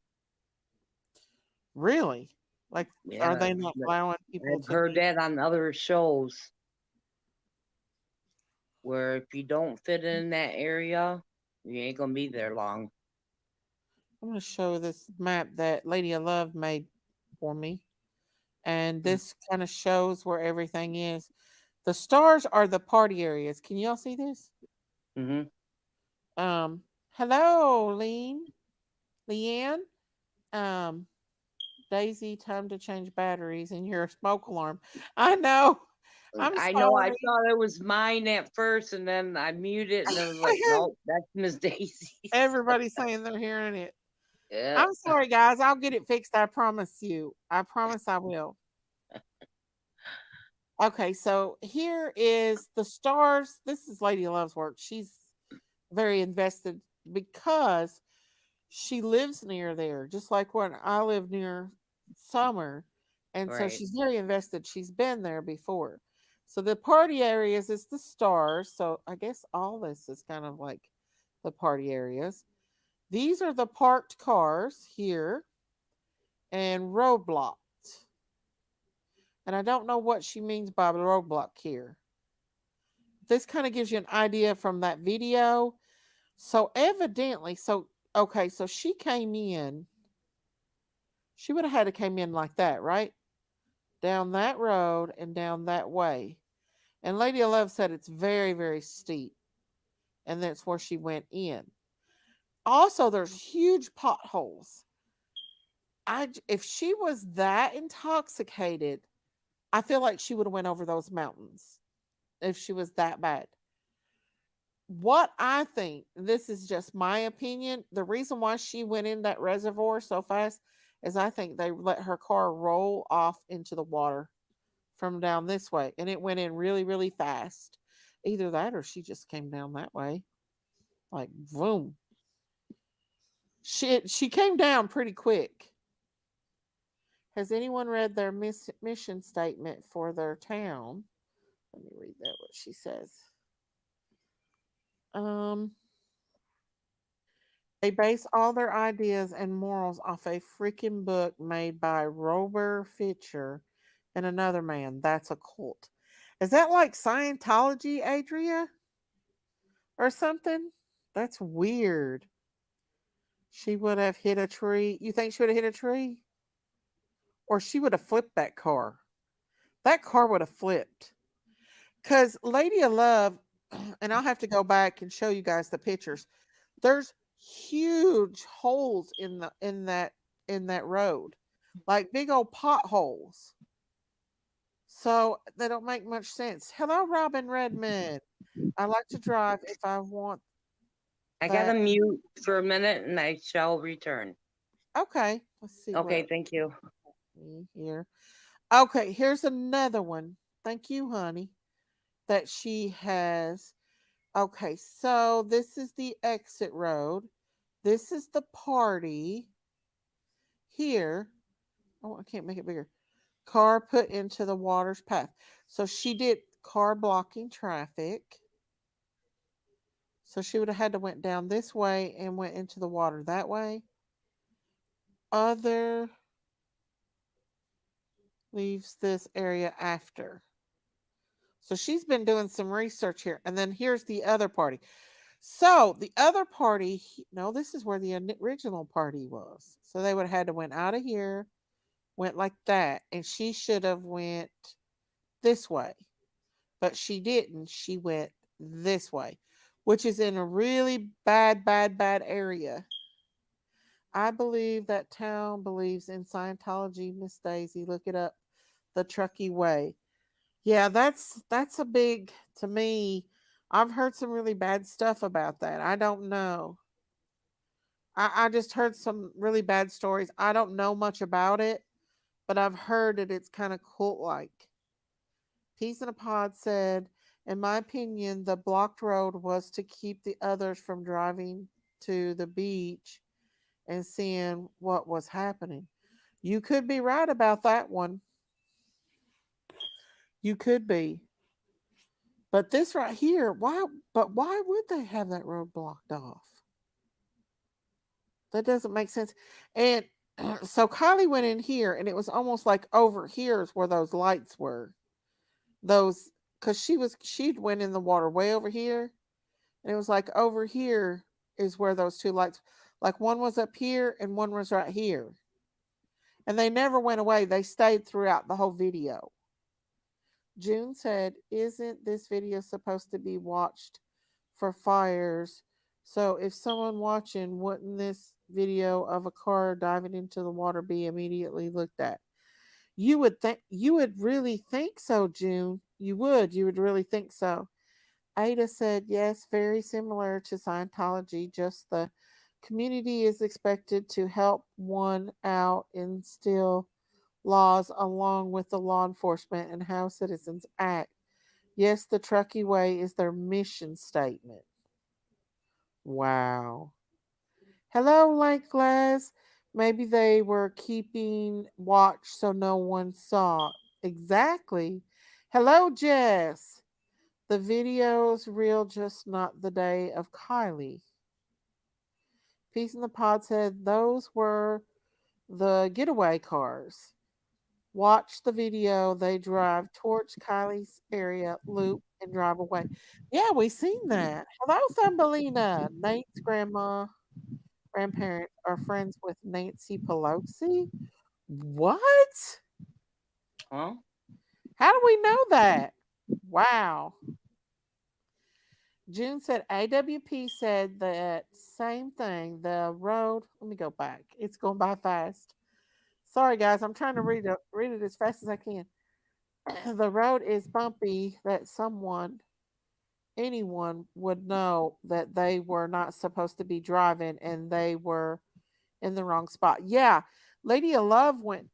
Really? Like, are Yeah. they not allowing people I've to heard be? that on other shows where if you don't fit in that area, you ain't gonna be there long. I'm going to show this map that Lady of Love made for me. And this kind of shows where everything is. The stars are the party areas. Can y'all see this? Mm-hmm. Um, Hello, Leanne. Um, Daisy, time to change batteries in your smoke alarm. I know. I'm I know. I sorry. thought it was mine at first, and then I muted, and I was like, "Nope, that's Miss Daisy's." Everybody's saying they're hearing it. Yeah. I'm sorry, guys. I'll get it fixed. I promise you. I promise I will. Okay, so here is the stars. This is Lady Love's work. She's very invested because she lives near there, just like when I live near Summer. And so Right. she's very invested. She's been there before. So the party areas is the stars. So I guess all this is kind of like the party areas. These are the parked cars here and roadblocked. And I don't know what she means by roadblock here. This kind of gives you an idea from that video. So evidently, okay, so she came in. She would have had to came in like that, right? Down that road and down that way. And Lady of Love said it's very, very steep. And that's where she went in. Also, there's huge potholes. If she was that intoxicated, I feel like she would have went over those mountains if she was that bad. What I think, this is just my opinion, the reason why she went in that reservoir so fast is I think they let her car roll off into the water from down this way, and it went in really, really fast. Either that or she just came down that way. Like boom. She came down pretty quick. Has anyone read their mission statement for their town? Let me read that what she says. Um They base all their ideas and morals off a freaking book made by Robert Fisher and another man. That's a cult. Is that like Scientology, Adria? Or something? That's weird. She would have hit a tree. You think she would have hit a tree? Or she would have flipped that car. That car would have flipped. Because Lady of Love, and I'll have to go back and show you guys the pictures. There's huge holes in that road, like big old potholes. So they don't make much sense. Hello, Robin Redmond. I like to drive if I want I gotta that. mute for a minute, and I shall return. Okay, let's see Okay. what Thank you. here. Okay, here's another one. Thank you, honey, that she has. Okay, so this is the exit road. This is the party here. Oh, I can't make it bigger. Car put into the water's path. So she did car blocking traffic. So she would have had to went down this way and went into the water that way. Other leaves this area after. So she's been doing some research here. And then here's the other party. So the other party, no, this is where the original party was. So they would have had to went out of here, went like that, and she should have went this way. But she didn't. She went this way, which is in a really bad, bad, bad area. I believe that town believes in Scientology, Miss Daisy. Look it up. The Truckee Way. Yeah, that's a big to me. I've heard some really bad stuff about that. I don't know. I just heard some really bad stories. I don't know much about it, but I've heard that it's kind of cult like. Peace in a Pod said, in my opinion, the blocked road was to keep the others from driving to the beach and seeing what was happening. You could be right about that one. You could be. But this right here, why would they have that road blocked off? That doesn't make sense. And so Kylie went in here and it was almost like over here is where those lights were. Those cuz she'd went in the water way over here and it was like over here is where those two lights, like one was up here and one was right here. And they never went away. They stayed throughout the whole video. June said, isn't this video supposed to be watched for fires? So if someone watching, wouldn't this video of a car diving into the water be immediately looked at? You would really think so, June. You would really think so. Ada said, yes, very similar to Scientology, just the community is expected to help one out, instill laws along with the law enforcement and how citizens act. Yes, the Truckee Way is their mission statement. Wow. Hello, Lake Glass. Maybe they were keeping watch so no one saw. Exactly. Hello, Jess. The video's real, just not the day of Kylie. Peace in the Pod said those were the getaway cars. Watch the video. They drive towards Kylie's area, loop, and drive away. Yeah, we seen that. Hello, Thumbelina. Nate's grandparents are friends with Nancy Pelosi. What? Huh? How do we know that? Wow. June said AWP said that same thing. The road, let me go back. It's going by fast. Sorry, guys. I'm trying to read it as fast as I can. The road is bumpy that anyone would know that they were not supposed to be driving and they were in the wrong spot. Yeah, Lady of Love went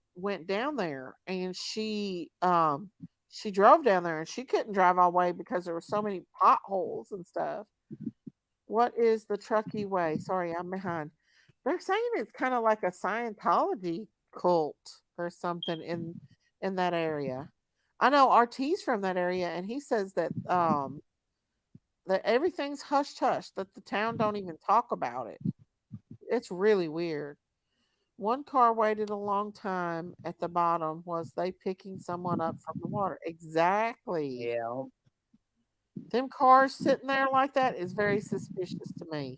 down there and she drove down there and she couldn't drive all the way because there were so many potholes and stuff. What is the Truckee Way? Sorry, I'm behind. They're saying it's kind of like a Scientology cult or something in that area. I know RT's from that area, and he says that everything's hush hush, that the town don't even talk about it. It's really weird. One car waited a long time at the bottom. Was they picking someone up from the water? Exactly. Yeah. Them cars sitting there like that is very suspicious to me.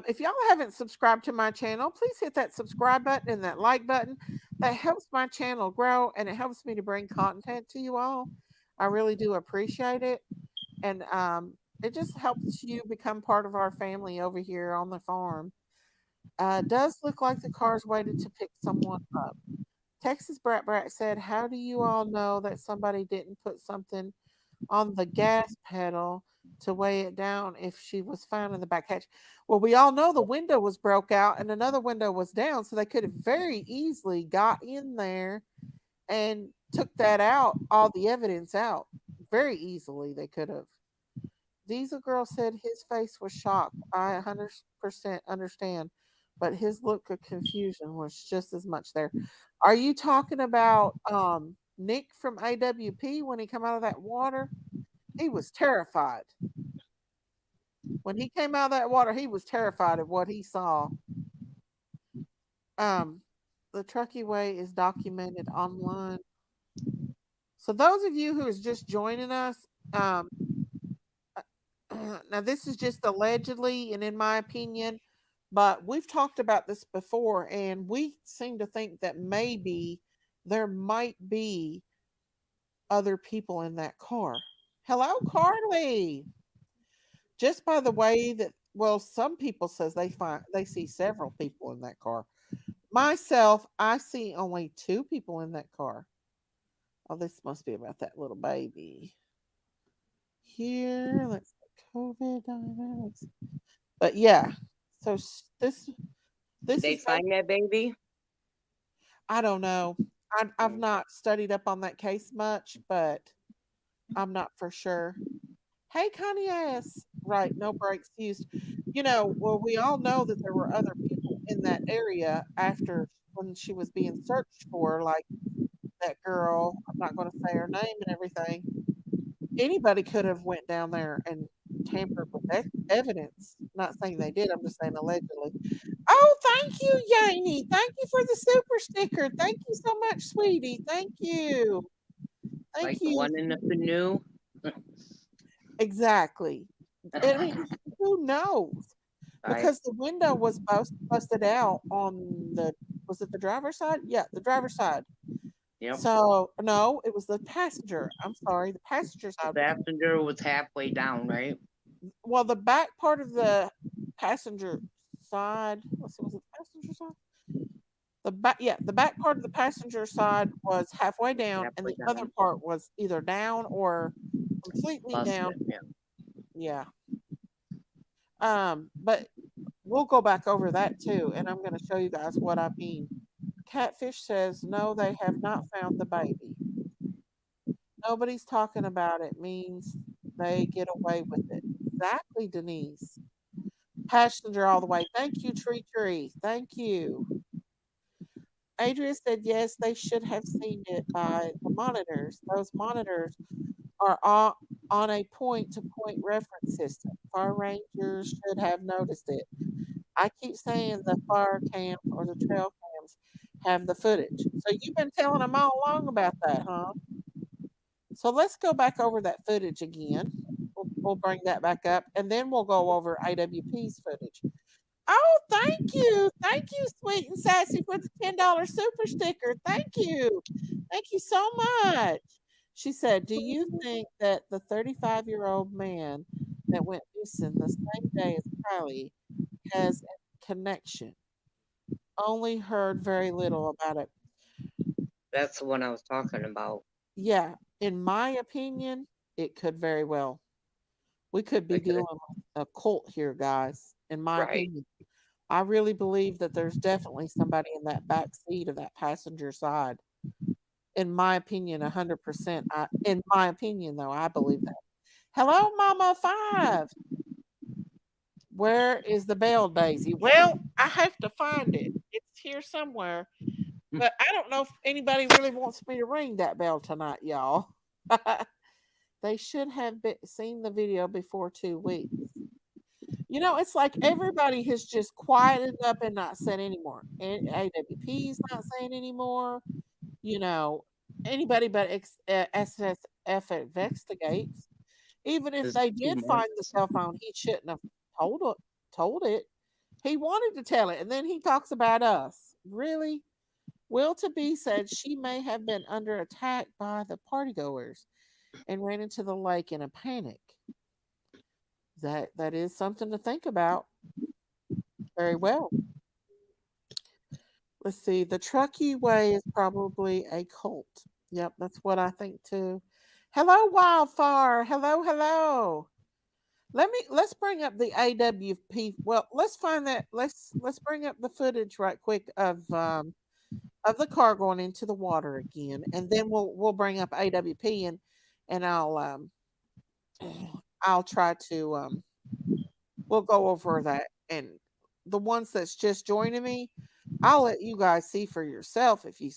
If y'all haven't subscribed to my channel, please hit that subscribe button and that like button. That helps my channel grow and it helps me to bring content to you all. I really do appreciate it. And it just helps you become part of our family over here on the farm. Does look like the cars waited to pick someone up. Texas Brat Brat said, how do you all know that somebody didn't put something on the gas pedal to weigh it down if she was found in the back hatch. Well, we all know the window was broke out and another window was down, so they could have very easily got in there and took that out, all the evidence out. Very easily they could have. Diesel Girl said his face was shocked. I 100% understand, but his look of confusion was just as much there. Are you talking about Nick from AWP when he come out of that water? He was terrified. When he came out of that water, he was terrified of what he saw. Um, the Truckee Way is documented online. So those of you who is just joining us, now this is just allegedly and in my opinion, but we've talked about this before, and we seem to think that maybe there might be other people in that car. Hello, Carly. Just by the way that, well, some people says they see several people in that car. Myself, I see only two people in that car. Oh, this must be about that little baby. Here, let's COVID dynamics. But yeah, so this Did they is ba- find that baby? I don't know. I've Mm. not studied up on that case much, but I'm not for sure. Hey, Connie ass. Right, no brakes used. Well, we all know that there were other people in that area after when she was being searched for, like that girl. I'm not going to say her name and everything. Anybody could have went down there and tampered with evidence. Not saying they did. I'm just saying allegedly. Oh, thank you, Yaney. Thank you for the super sticker. Thank you so much, sweetie. Thank you. Thank Like the you. one in the canoe? Exactly. I mean, who knows? I Because the window was busted out on the, was it the driver's side? Yeah, the driver's side. Yep. So no, it was the passenger. I'm sorry, the passenger The side. passenger was halfway down, right? Well, the back part of the passenger side. Let's see, was it the passenger side? The back, yeah, the back part of the passenger side was halfway down, and Halfway the other down. part was either down or completely down. Busted. Yeah. Yeah. But we'll go back over that too, and I'm going to show you guys what I mean. Catfish says no, they have not found the baby. Nobody's talking about it means they get away with it. Exactly, Denise. Passenger all the way. Thank you, Tree Tree. Thank you. Adria said yes, they should have seen it by the monitors. Those monitors are all on a point to point reference system. Fire rangers should have noticed it. I keep saying the fire cams or the trail cams have the footage. So you've been telling them all along about that, huh? So let's go back over that footage again. We'll bring that back up, and then we'll go over AWP's footage. Oh, thank you. Thank you, Sweet and Sassy, for the $10 super sticker. Thank you. Thank you so much. She said, do you think that the 35-year-old man that went missing the same day as Kylie has a connection? Only heard very little about it. That's the one I was talking about. Yeah, in my opinion, it could very well. We could be Okay. dealing with a cult here, guys, in my Right. opinion. I really believe that there's definitely somebody in that back seat of that passenger side. In my opinion, 100%. In my opinion, though, I believe that. Hello, Mama Five. Where is the bell, Daisy? Well, I have to find it. It's here somewhere. But I don't know if anybody really wants me to ring that bell tonight, y'all. They should have seen the video before 2 weeks. It's like everybody has just quieted up and not said anymore. And AWP's not saying anymore. You know, anybody but SSF investigates. Even if It's they too did find the much. cell phone, he shouldn't have told it. Told it. He wanted to tell it, and then he talks about us. Really? Will to be said she may have been under attack by the partygoers and ran into the lake in a panic. That is something to think about. Very well. Let's see. The Truckee Way is probably a cult. Yep, that's what I think too. Hello, Wildfire. Hello, hello. Let's bring up the AWP. Well, let's find that. Let's bring up the footage right quick of the car going into the water again, and then we'll bring up AWP and I'll try to we'll go over that, and the ones that's just joining me, I'll let you guys see for yourself if you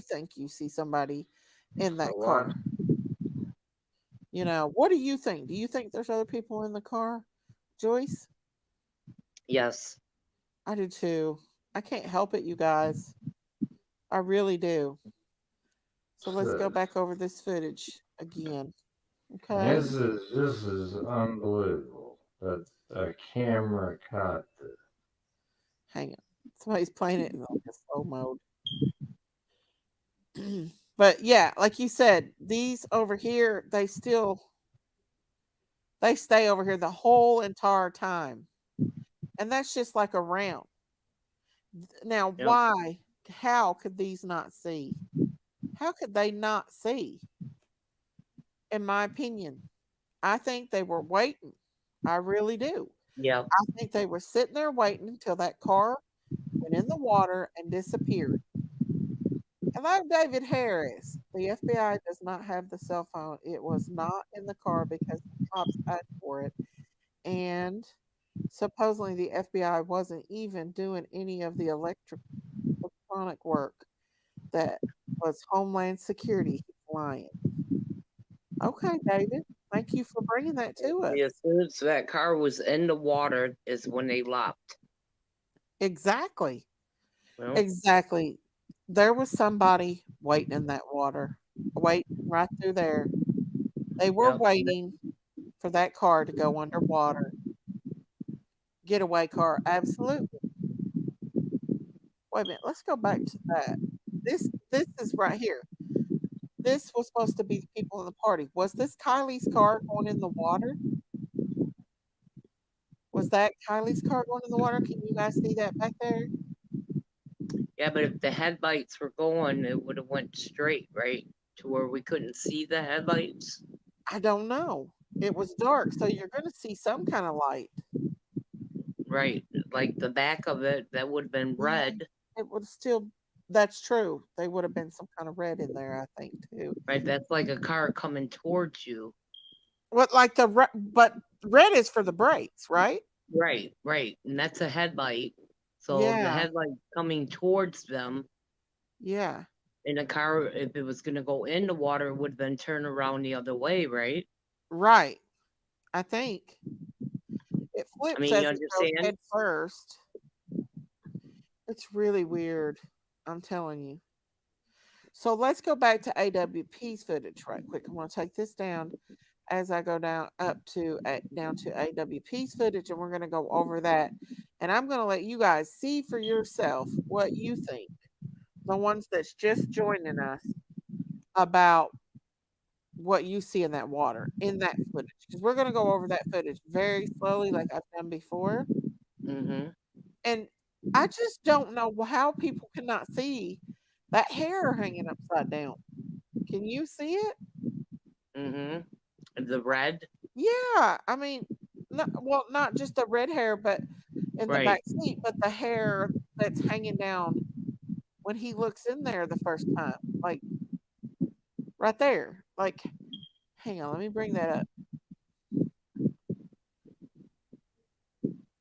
think you see somebody in that For what? car. What do you think? Do you think there's other people in the car, Joyce? Yes. I do too. I can't help it, you guys. I really do. So let's go Sis. back over this footage again. Okay. This is unbelievable that a camera caught this. Hang on. Somebody's playing it in like a slow mode. But yeah, like you said, these over here, they stay over here the whole entire time. And that's just like a round. Now, Yep. why? How could these not see? How could they not see? In my opinion, I think they were waiting. I really do. Yep. I think they were sitting there waiting until that car went in the water and disappeared. Hello, David Harris. The FBI does not have the cell phone. It was not in the car because the cops asked for it. And supposedly the FBI wasn't even doing any of the electronic work that was Homeland Security. He's lying. Okay, David. Thank you for bringing that to us. As soon as that car was in the water is when they left. Exactly. Well, Exactly. There was somebody waiting in that water, waiting right through there. They were yep. waiting for that car to go underwater. Getaway car, absolutely. Wait a minute, let's go back to that. This is right here. This was supposed to be the people in the party. Was this Kylie's car going in the water? Was that Kylie's car going in the water? Can you guys see that back there? Yeah, but if the headlights were going, it would have went straight, right? To where we couldn't see the headlights. I don't know. It was dark, so you're going to see some kind of light. Right. Like the back of it, that would have been Yeah, red. it would still. That's true. They would have been some kind of red in there, I think, too. Right. That's like a car coming towards you. What like but red is for the brakes, right? Right. Right. And that's a headlight. So the Yeah, headlight coming towards them yeah, in a car, if it was going to go in the water, would have been turned around the other way, right? right. I think it I flips mean, as you it goes understand? head first. It's really weird. I'm telling you. So let's go back to AWP's footage right quick. I'm going to take this down as I go down to AWP's footage, and we're going to go over that. And I'm going to let you guys see for yourself what you think. The ones that's just joining us about what you see in that water, in that footage, because we're going to go over that footage very slowly, like I've done before. Mm And I just don't know how people cannot see that hair hanging upside down. Can you see it? hmm. Mm hmm. The red? Yeah, I mean, not just the red hair, but in the Right. back seat, but the hair that's hanging down when he looks in there the first time, like right there. Like, hang on, let me bring that up.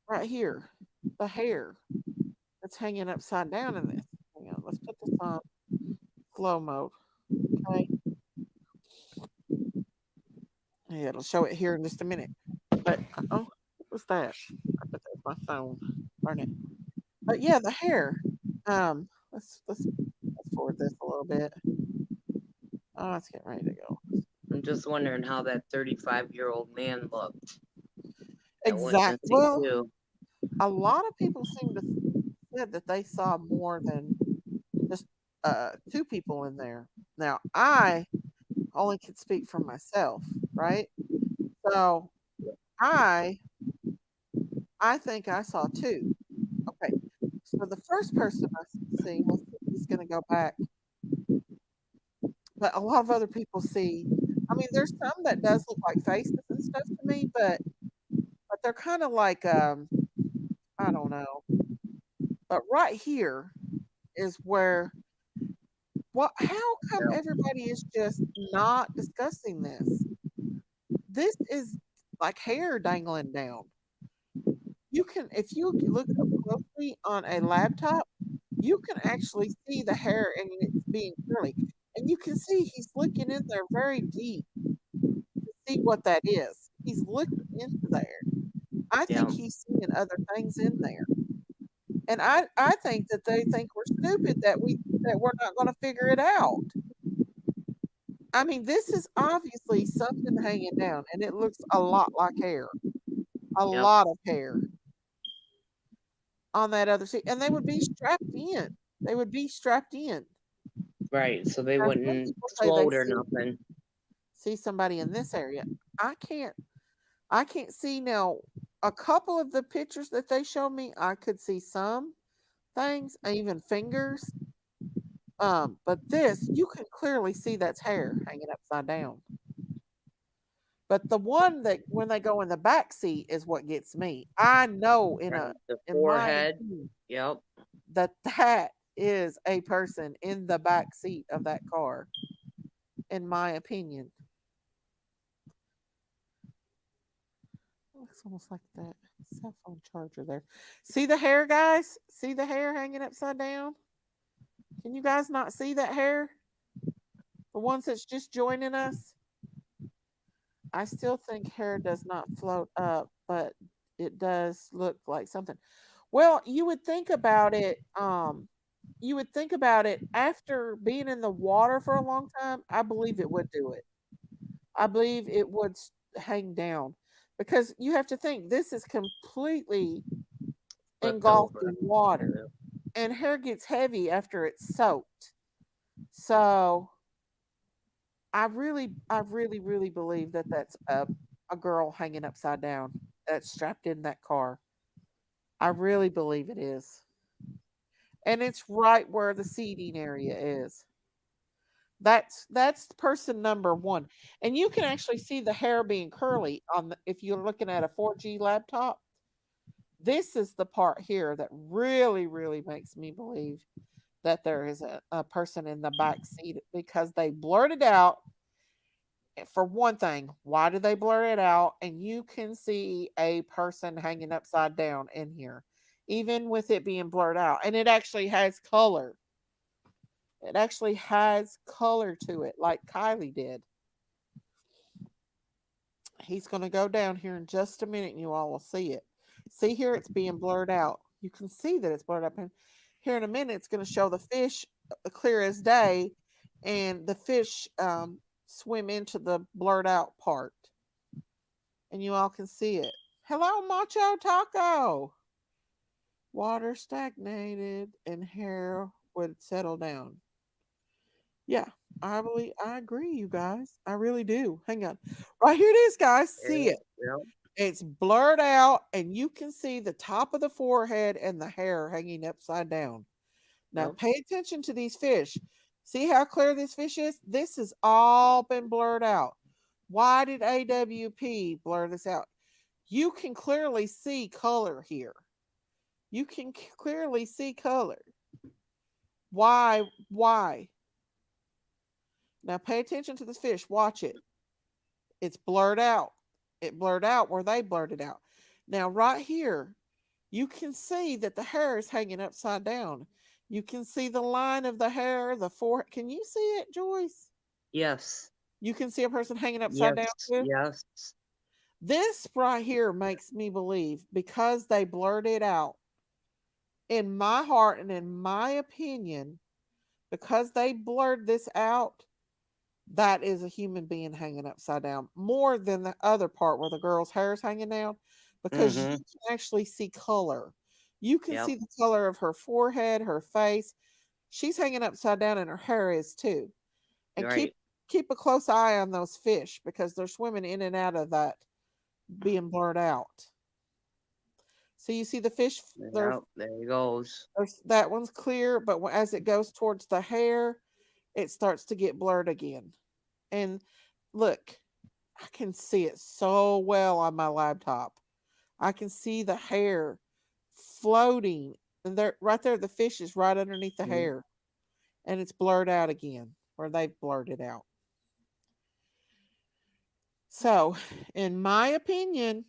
Right here, the hair that's hanging upside down in this. Hang on, let's put this on slow mode. Okay, yeah, it'll show it here in just a minute. But oh, what was that? I bet that was my phone. Darn it. But yeah, the hair. Let's forward this a little bit. Oh, it's getting ready to go. I'm just wondering how that 35-year-old man looked that went Exact. missing, Well, too. a lot of people seem to said that they saw more than just two people in there. Now, I only can speak for myself, right? So I I think I saw two. Okay. So the first person I see, let's see if he's going to go back. but a lot of other people see. I mean, there's some that does look like faces and stuff to me, but they're kind of like I don't know. But right here is where what? How come Yep. everybody is just not discussing this? This is like hair dangling down. You can, if you look up closely on a laptop, you can actually see the hair and it's being curly. And you can see he's looking in there very deep to see what that is. He's looking into there. I think Yep. he's seeing other things in there. And I think that they think we're stupid that we're not going to figure it out. I mean, this is obviously something hanging down, and it looks a lot like hair, a Yep. lot of hair on that other seat, and they would be strapped in. They would be strapped in. Right. So they Now, some wouldn't people say they float or nothing. see somebody in this area. I can't I can't see now. A couple of the pictures that they showed me, I could see some things, even fingers. But this, you can clearly see that's hair hanging upside down. But the one that when they go in the back seat is what gets me. I know Right. The in my forehead. opinion Yep. that is a person in the back seat of that car. In my opinion, looks almost like that cell phone charger there. See the hair, guys? See the hair hanging upside down? Can you guys not see that hair? The ones that's just joining us? I still think hair does not float up, but it does look like something. Well, you would think about it. You would think about it after being in the water for a long time. I believe it would do it. I believe it would hang down because you have to think this is completely Flipped engulfed over. in water, Yep. and hair gets heavy after it's soaked. So I really believe that that's a girl hanging upside down that's strapped in that car. I really believe it is. And it's right where the seating area is. That's person number one. And you can actually see the hair being curly on if you're looking at a 4G laptop. This is the part here that really makes me believe that there is a person in the back seat because they blurted out. For one thing, why did they blur it out? And you can see a person hanging upside down in here, even with it being blurred out. And it actually has color. It actually has color to it, like Kiely did. He's going to go down here in just a minute and you all will see it. See here, it's being blurred out. You can see that it's blurred up. And here in a minute, it's going to show the fish clear as day, and the fish swim into the blurred out part. And you all can see it. Hello, Macho Taco. Water stagnated and hair would settle down. Yeah, I agree, you guys. I really do. Hang on. Right here it is, guys. See Yep. it. Yep. It's blurred out, and you can see the top of the forehead and the hair hanging upside down. Now, Yep. pay attention to these fish. See how clear this fish is? This has all been blurred out. Why did AWP blur this out? You can clearly see color here. You can clearly see color. Why? Why? Now, pay attention to this fish. Watch it. It's blurred out. It blurred out where they blurred it out. Now, right here, you can see that the hair is hanging upside down. You can see the line of the hair, the forehead. Can you see it, Joyce? Yes. You can see a person hanging upside down Yes. too. Yes. This right here makes me believe because they blurred it out. In my heart and in my opinion, because they blurred this out, that is a human being hanging upside down more than the other part where the girl's hair is hanging down because you Mm-hmm. can actually see color. You can Yep. see the color of her forehead, her face. She's hanging upside down and her hair is too. And Right. keep a close eye on those fish because they're swimming in and out of that being blurred out. So you see the fish, Yep. There he goes. that one's clear, but as it goes towards the hair, it starts to get blurred again. And look, I can see it so well on my laptop. I can see the hair floating. And there, right there, the fish is right underneath the Mm. hair. And it's blurred out again, or they've blurred it out. So, in my opinion,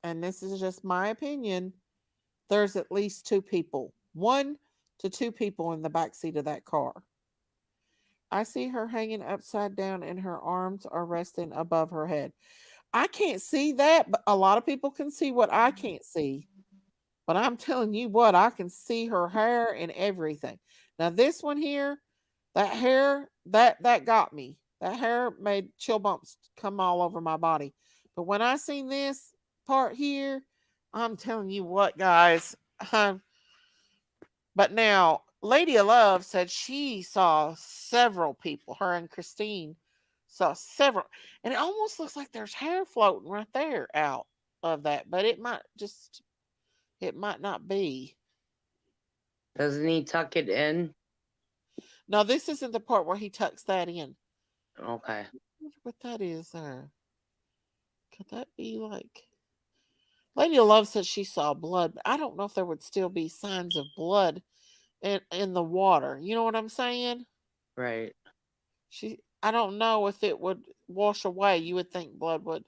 and this is just my opinion, there's at least two people, one to two people in the back seat of that car. I see her hanging upside down and her arms are resting above her head. I can't see that, but a lot of people can see what I can't see. But I'm telling you what, I can see her hair and everything. Now this one here, that hair, that got me. That hair made chill bumps come all over my body. But when I seen this part here, I'm telling you what, guys. But now, Lady of Love said she saw several people. Her and Christine saw several, and it almost looks like there's hair floating right there out of that. But it might not be. Doesn't he tuck it in? No, this isn't the part where he tucks that in. Okay. I wonder what that is there. Could that be like Lady of Love said she saw blood, but I don't know if there would still be signs of blood in the water. You know what I'm saying? Right. I don't know if it would wash away. You would think blood would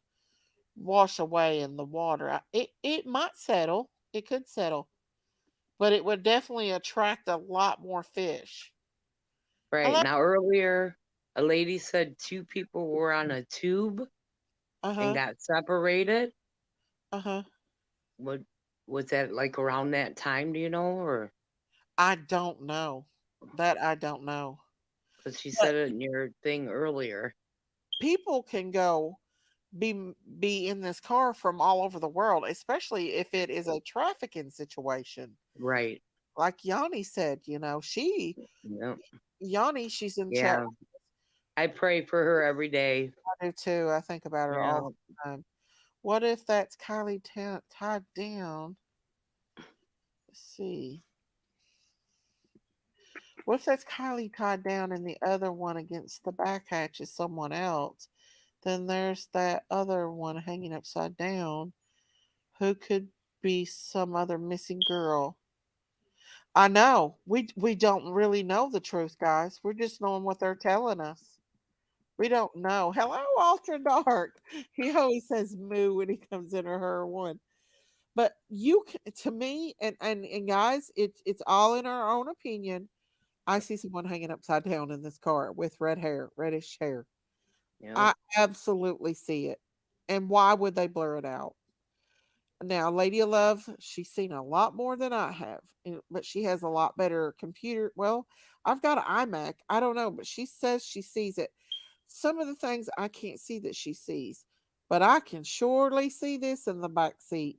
wash away in the water. It might settle. It could settle, but it would definitely attract a lot more fish. Right. Hello. Now, earlier, a lady said two people were on a tube Uh and huh. got separated. Uh huh. What was that like around that time? Do you know, or I don't know. That I don't know. because she But said it in your thing earlier? people can go be in this car from all over the world, especially if it is a trafficking situation. Right. Like Yanni said, you know, Yep. Yanni, she's in chat. Yeah. I pray for her every day. I do too. I think about her all Yeah. the time. What if that's Kylie tied down? Let's see. What if that's Kylie tied down and the other one against the back hatch is someone else? Then there's that other one hanging upside down who could be some other missing girl. I know. We don't really know the truth, guys. We're just knowing what they're telling us. We don't know. Hello, Ultra Dark. He always says moo when he comes in her one. But to me, and guys, it's all in our own opinion. I see someone hanging upside down in this car with red hair, reddish hair. Yep. I absolutely see it. And why would they blur it out? Now, Lady of Love, she's seen a lot more than I have, but she has a lot better computer. Well, I've got an iMac. I don't know, but she says she sees it. Some of the things I can't see that she sees, but I can surely see this in the back seat.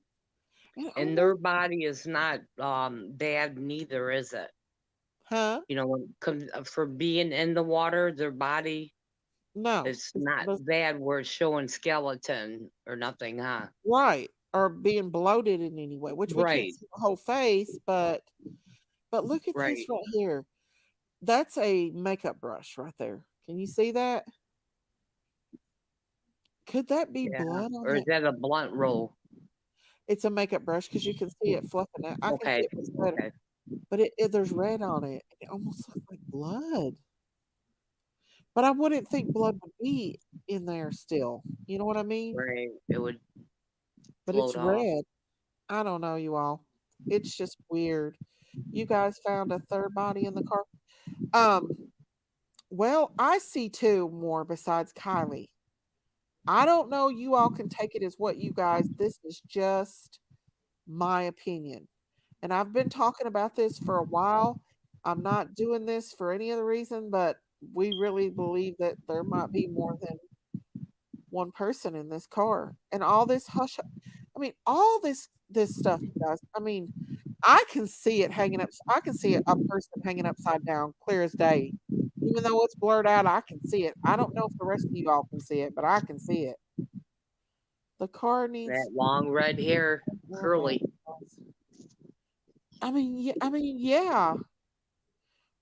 And And their body is not bad neither, is it? huh? You know, when it comes for being in the water, their body No, is not bad where it's showing skeleton or nothing, huh? right, or being bloated in any way, which we can't Right. see the whole face, but look at this Right. right here. That's a makeup brush right there. Can you see that? Could that be Yeah. blood on Or is that? that a blunt roll? It's a makeup brush because you can see it fluffing out. I can see Okay. it much better, Okay. but there's red on it. It almost looks like blood. But I wouldn't think blood would be in there still. You know what I mean? Right. It would But it's float off. red. I don't know, you all. It's just weird. You guys found a third body in the car. Um, well, I see two more besides Kylie. I don't know. You all can take it as what you guys. This is just my opinion. And I've been talking about this for a while. I'm not doing this for any other reason, but we really believe that there might be more than one person in this car. And all this hush, I mean, all this stuff, you guys. I mean, I can see it hanging up. I can see a person hanging upside down, clear as day. Even though it's blurred out, I can see it. I don't know if the rest of you all can see it, but I can see it. The car needs. That long red hair, Oh my curly. gosh. I mean, yeah.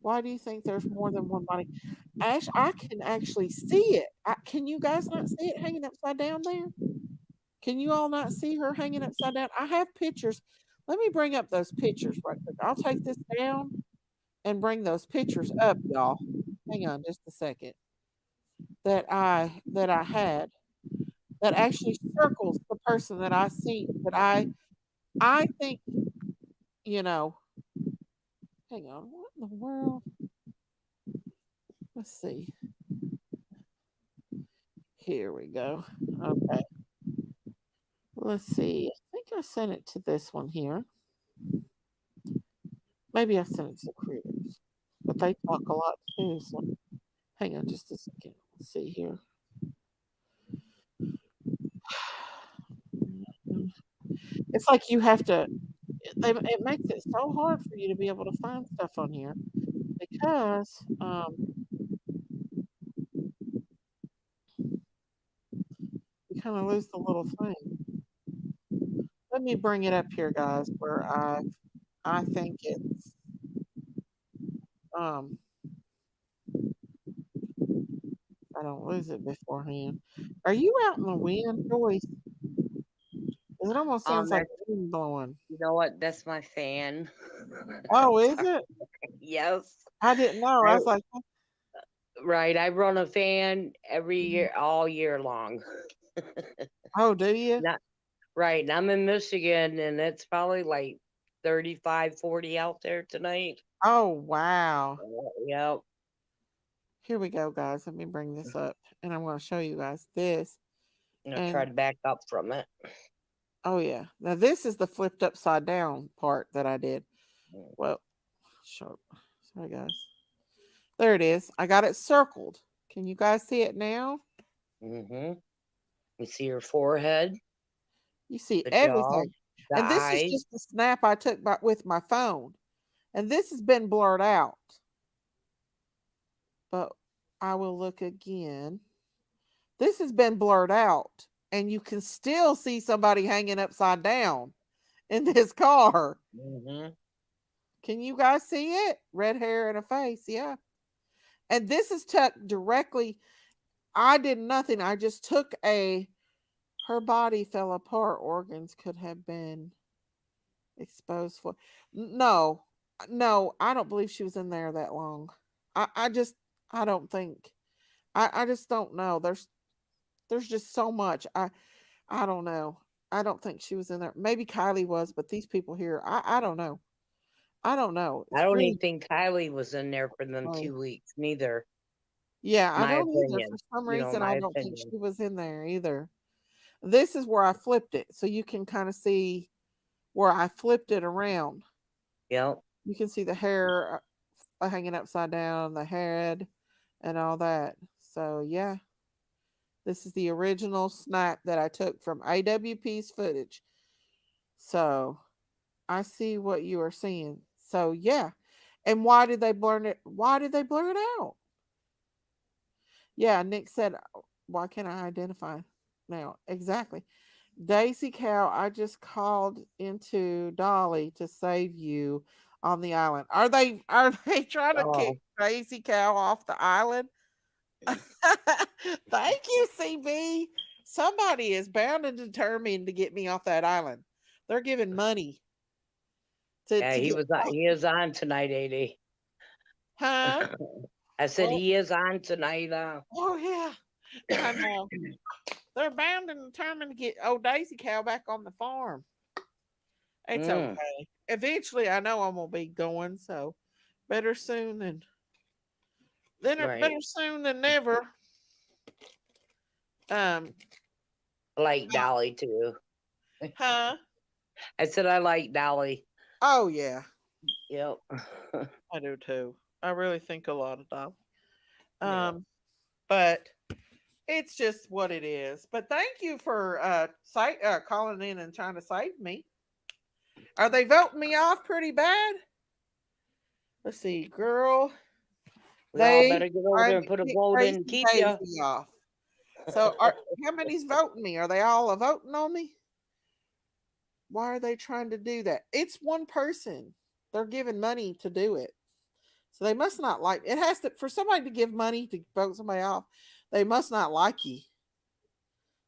Why do you think there's more than one body? Ash, I can actually see it. Can you guys not see it hanging upside down there? Can you all not see her hanging upside down? I have pictures. Let me bring up those pictures right quick. I'll take this down and bring those pictures up, y'all. Hang on just a second. That I had that actually circles the person that I see that I think, you know, hang on, what in the world? Let's see. Here we go. Okay. Let's see. I think I sent it to this one here. Maybe I sent it to Critters. But they talk a lot too, so hang on just a second. Let's see here. It's like you have to it makes it so hard for you to be able to find stuff on here because you kind of lose the little thing. Let me bring it up here, guys, where I think it's um I don't lose it beforehand. Are you out in the wind, Joyce? 'Cause it almost sounds like That's, wind blowing. you know what? That's my fan. Oh, is it? Yes. I didn't know. I I was like, right. I run a fan every year, all year long. oh, do you? Not right. And I'm in Michigan, and it's probably like 35, 40 out there tonight. Oh, wow. Yep. Here we go, guys. Let me bring this up, and I'm going to show you guys this. I'm gonna try And to back up from it. oh yeah, now this is the flipped upside down part that I did. Well, show. Sorry, guys. There it is. I got it circled. Can you guys see it now? Mm-hmm. You see your forehead, You see the jaw, everything. the And this is eyes. just the snap I took with my phone. And this has been blurred out. But I will look again. This has been blurred out. And you can still see somebody hanging upside down in this car. Mm-hmm. Can you guys see it? Red hair and a face. Yeah. And this is tucked directly. I did nothing. I just took her body fell apart. Organs could have been exposed for. No, no, I don't believe she was in there that long. I just, I don't think. I just don't know. There's just so much. I don't know. I don't think she was in there. Maybe Kylie was, but these people here, I don't know. I don't know. I It's don't even really think Kylie was in there for them funny. 2 weeks, neither. Yeah, I My don't either. For opinion. some You know, reason, my I don't think opinion. she was in there either. This is where I flipped it. So you can kind of see where I flipped it around. Yep. You can see the hair hanging upside down, the head, and all that. So, yeah, this is the original snap that I took from AWP's footage. So, I see what you are seeing. So, yeah. And why did they blur it? Why did they blur it out? Yeah, Nick said, why can't I identify now? Exactly. Daisy Cow, I just called into Dolly to save you on the island. Are they trying to kick Oh, Daisy Cow off the island? Thank you, CB. Somebody is bound and determined to get me off that island. They're giving money yeah. to get He is on tonight, 80. huh? I said Oh, he is on tonight. oh yeah. I know. They're bound and determined to get old Daisy Cow back on the farm. It's Mm, okay. Eventually, I know I'm gonna be going, so better soon right. better soon than never. Um, I like Dolly too. huh? I said I like Dolly. Oh yeah, Yep. I do too. I really think a lot of them. Yep. But it's just what it is. But thank you for calling in and trying to save me. Are they voting me off pretty bad? Let's see, girl. We all They better get over trying there to and put a kick vote in and Crazy keep you. Daisy off. So, how many's voting me? Are they all voting on me? Why are they trying to do that? It's one person. They're giving money to do it. So they must not like it. Has to for somebody to give money to vote somebody off. They must not like you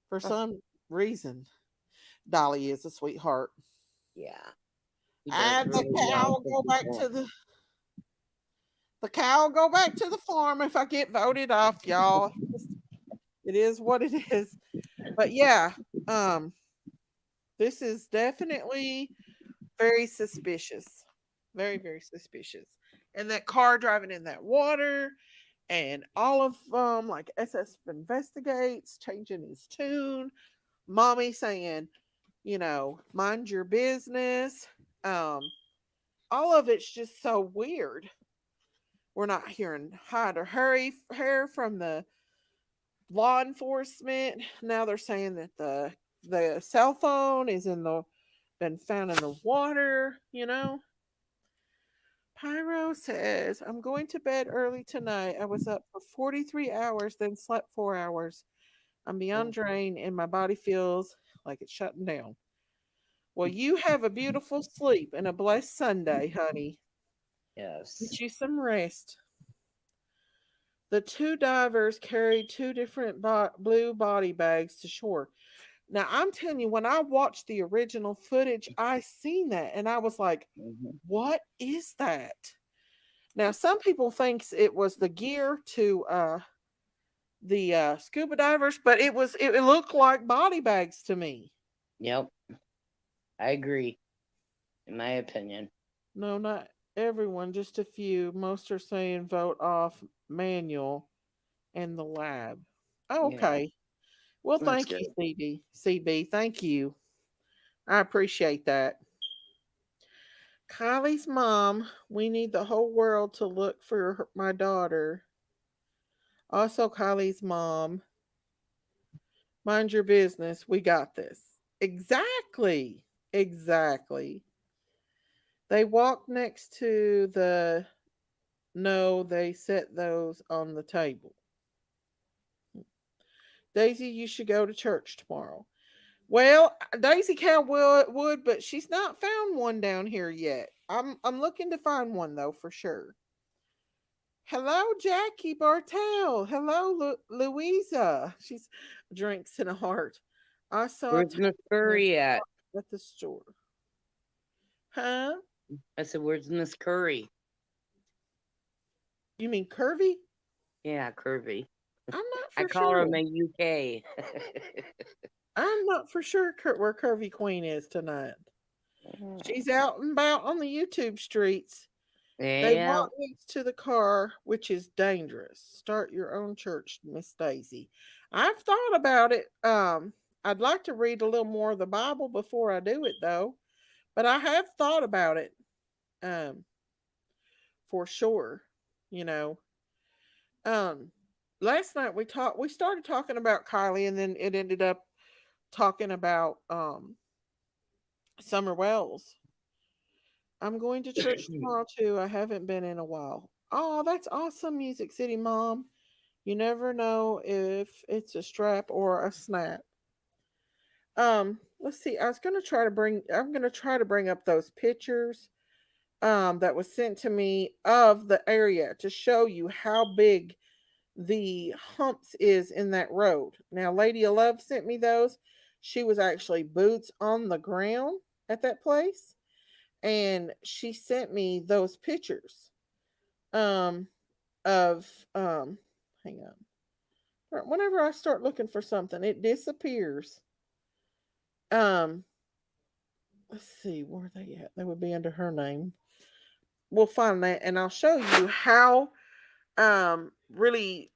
for some reason. Dolly is a sweetheart. Yeah. He does And the really well cow for go back people. to the cow go back to the farm if I get voted off, y'all. It is what it is. But yeah, um, this is definitely very suspicious. Very, very suspicious. And that car driving in that water and all of like SS investigates, changing his tune, mommy saying, mind your business. Um, all of it's just so weird. We're not hearing hide or hurry hair from the law enforcement. Now they're saying that the cell phone is in the been found in the water. Pyro says, I'm going to bed early tonight. I was up for 43 hours, then slept 4 hours. I'm beyond drained and my body feels like it's shutting down. Well, you have a beautiful sleep and a blessed Sunday, honey. Yes. Get you some rest. The two divers carried two different blue body bags to shore. Now, I'm telling you, when I watched the original footage, I seen that and I was like, Hmm. what is that? Now, some people thinks it was the gear to the scuba divers, but it looked like body bags to me. Yep. I agree. In my opinion. No, not everyone, just a few. Most are saying vote off manual and the lab. Oh, Yeah. okay. Well, That's thank good. you, CB. Thank you. I appreciate that. Kylie's mom, we need the whole world to look for my daughter. Also, Kylie's mom, mind your business. We got this. Exactly. Exactly. They walked next to the no, they set those on the table. Daisy, you should go to church tomorrow. Well, Daisy Cow would, but she's not found one down here yet. I'm looking to find one though for sure. Hello, Jackie Bartell. Hello, Louisa. She's drinks in a heart. I saw Where's Miss Curry at? at the store. Huh? I said, where's Miss Curry? You mean curvy? Yeah, Curvy. I'm not I for call her sure. my UK. I'm not for sure where Curvy Queen is tonight. She's out and about on the YouTube streets. They Yeah. walk next to the car, which is dangerous. Start your own church, Miss Daisy. I've thought about it. I'd like to read a little more of the Bible before I do it, though. But I have thought about it, um, for sure. You know, um, last night we started talking about Kylie, and then it ended up talking about Summer Wells. I'm going to church tomorrow too. I haven't been in a while. Oh, that's awesome, Music City Mom. You never know if it's a strap or a snap. Let's see. I'm gonna try to bring up those pictures that was sent to me of the area to show you how big the humps is in that road. Now, Lady of Love sent me those. She was actually boots on the ground at that place, and she sent me those pictures um of hang on. Whenever I start looking for something, it disappears. Um, let's see where they at. They would be under her name. We'll find that, and I'll show you really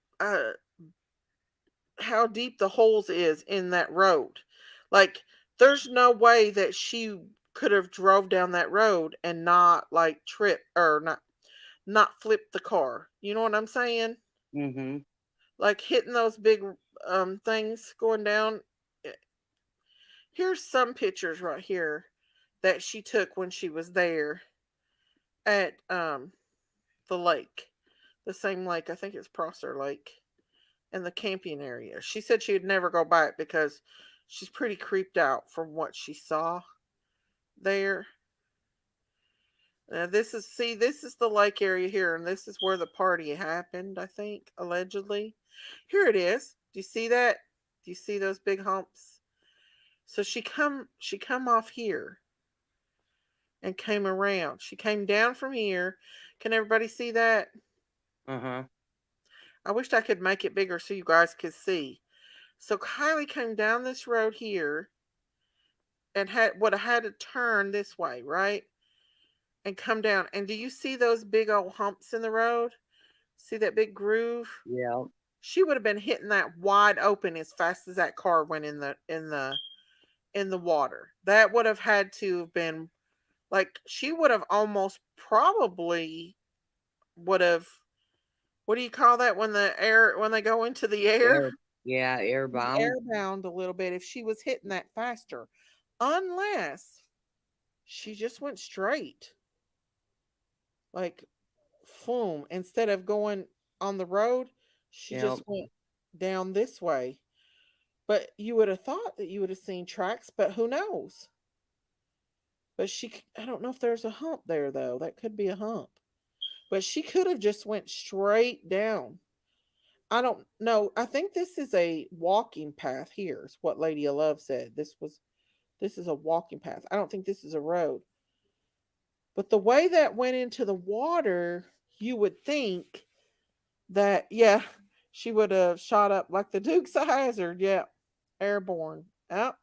how deep the holes is in that road. Like, there's no way that she could have drove down that road and not like trip or not flip the car. You know what I'm saying? Mm-hmm. Like hitting those big things going down. Here's some pictures right here that she took when she was there at the lake. The same lake, I think it's Prosser Lake, and the camping area. She said she'd never go back because she's pretty creeped out from what she saw there. This is the lake area here, and this is where the party happened, I think, allegedly. Here it is. Do you see that? Do you see those big humps? So she come off here and came around. She came down from here. Can everybody see that? Uh-huh. I wished I could make it bigger so you guys could see. So Kylie came down this road here and would have had to turn this way, right? And come down. And do you see those big old humps in the road? See that big groove? Yeah. She would have been hitting that wide open as fast as that car went in the water. That would have had to have been like she would have almost probably would have, what do you call that when they go into the air? Air. Yeah, Be airbound. airbound a little bit if she was hitting that faster. Unless she just went straight. Like boom. Instead of going on the road, she Yep. just went down this way. But you would have thought that you would have seen tracks, but who knows? But I don't know if there's a hump there though. That could be a hump. But she could have just went straight down. I don't know. I think this is a walking path here. Is what Lady of Love said. This is a walking path. I don't think this is a road. But the way that went into the water, you would think that yeah, she would have shot up like the Dukes of Hazzard. Yeah, airborne. Yep.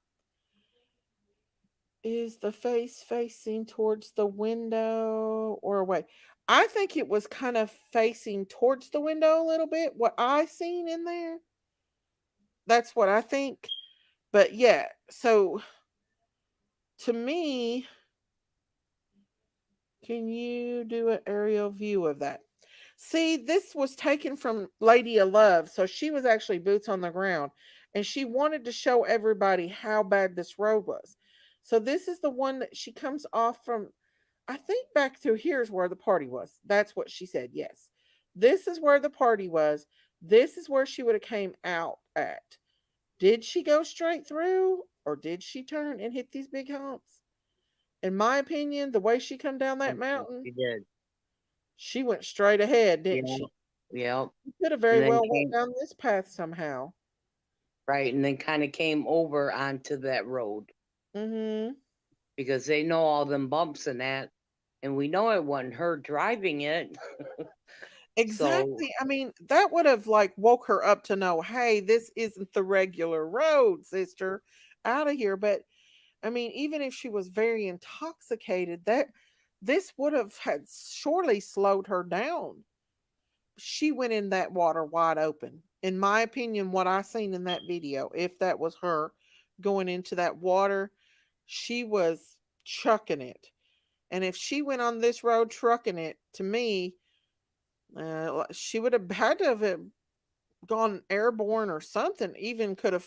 Is the face facing towards the window or away? I think it was kind of facing towards the window a little bit. What I seen in there, that's what I think. But yeah, so to me, can you do an aerial view of that? See, this was taken from Lady of Love, so she was actually boots on the ground, and she wanted to show everybody how bad this road was. So this is the one that she comes off from. I think back through here is where the party was. That's what she said. Yes, this is where the party was. This is where she would have came out at. Did she go straight through, or did she turn and hit these big humps? In my opinion, the way she come down that mountain, She did. she went straight ahead, didn't Yeah. she? Yep. She could have very And then well went came down this path somehow. right, and then kind of came over onto that road Mm-hmm. because they know all them bumps and that, and we know it wasn't her driving it. So Exactly. I mean, that would have like woke her up to know, hey, this isn't the regular road, sister. Out of here. But I mean, even if she was very intoxicated, that this would have had surely slowed her down. She went in that water wide open. In my opinion, what I seen in that video, if that was her going into that water, she was chucking it. And if she went on this road trucking it, to me, she would have had to have gone airborne or something. Even could have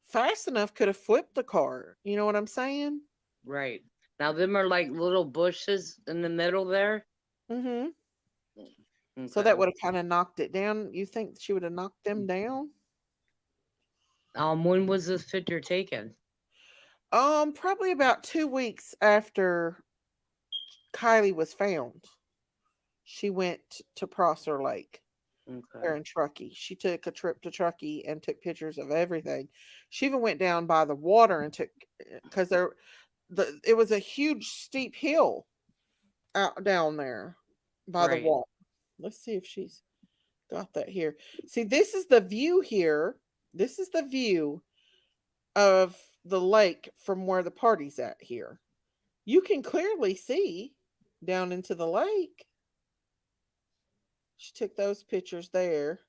fast enough could have flipped the car. You know what I'm saying? right now, them are like little bushes in the middle there. Mm-hmm. So that Okay. would have kind of knocked it down. You think she would have knocked them down? When was this picture taken? Probably about 2 weeks after Kylie was found. She went to Prosser Lake there Okay. in Truckee. She took a trip to Truckee and took pictures of everything. She even went down by the water and took because it was a huge steep hill out down there by the Right. water. Let's see if she's got that here. See, this is the view here. This is the view of the lake from where the party's at here. You can clearly see down into the lake. She took those pictures there.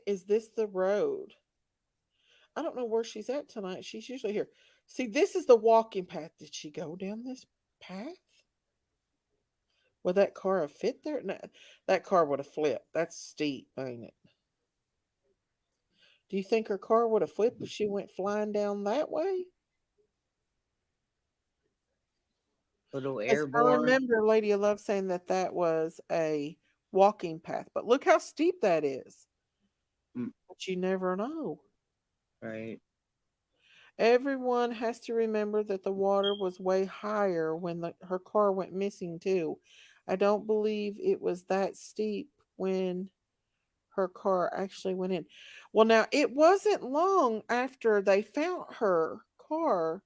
Is this the road? I don't know where she's at tonight. She's usually here. See, this is the walking path. Did she go down this path? Would that car have fit there? No, that car would have flipped. That's steep, ain't it? Do you think her car would have flipped if she went flying down that way? Little Because I airborne. remember Lady of Love saying that that was a walking path. But look how steep that is. Mm, But you never know. right. Everyone has to remember that the water was way higher when her car went missing, too. I don't believe it was that steep when her car actually went in. Well, now, it wasn't long after they found her car.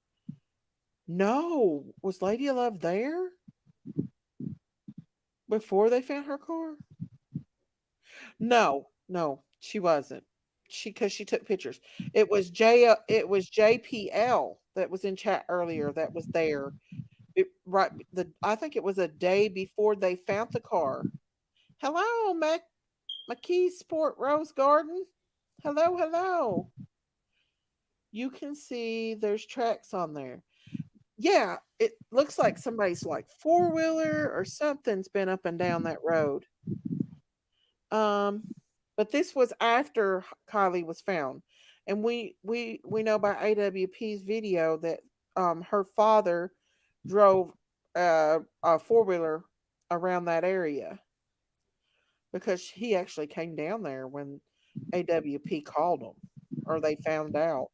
No. Was Lady Love there before they found her car? No, no, she wasn't. Because she took pictures. It was JPL that was in chat earlier that was there. Right, I think it was a day before they found the car. Hello, McKee Sport Rose Garden. Hello, hello. You can see there's tracks on there. Yeah, it looks like somebody's like four-wheeler or something's been up and down that road. Um, but this was after Kylie was found, and we know by AWP's video that her father drove a four-wheeler around that area because he actually came down there when AWP called him or they found out.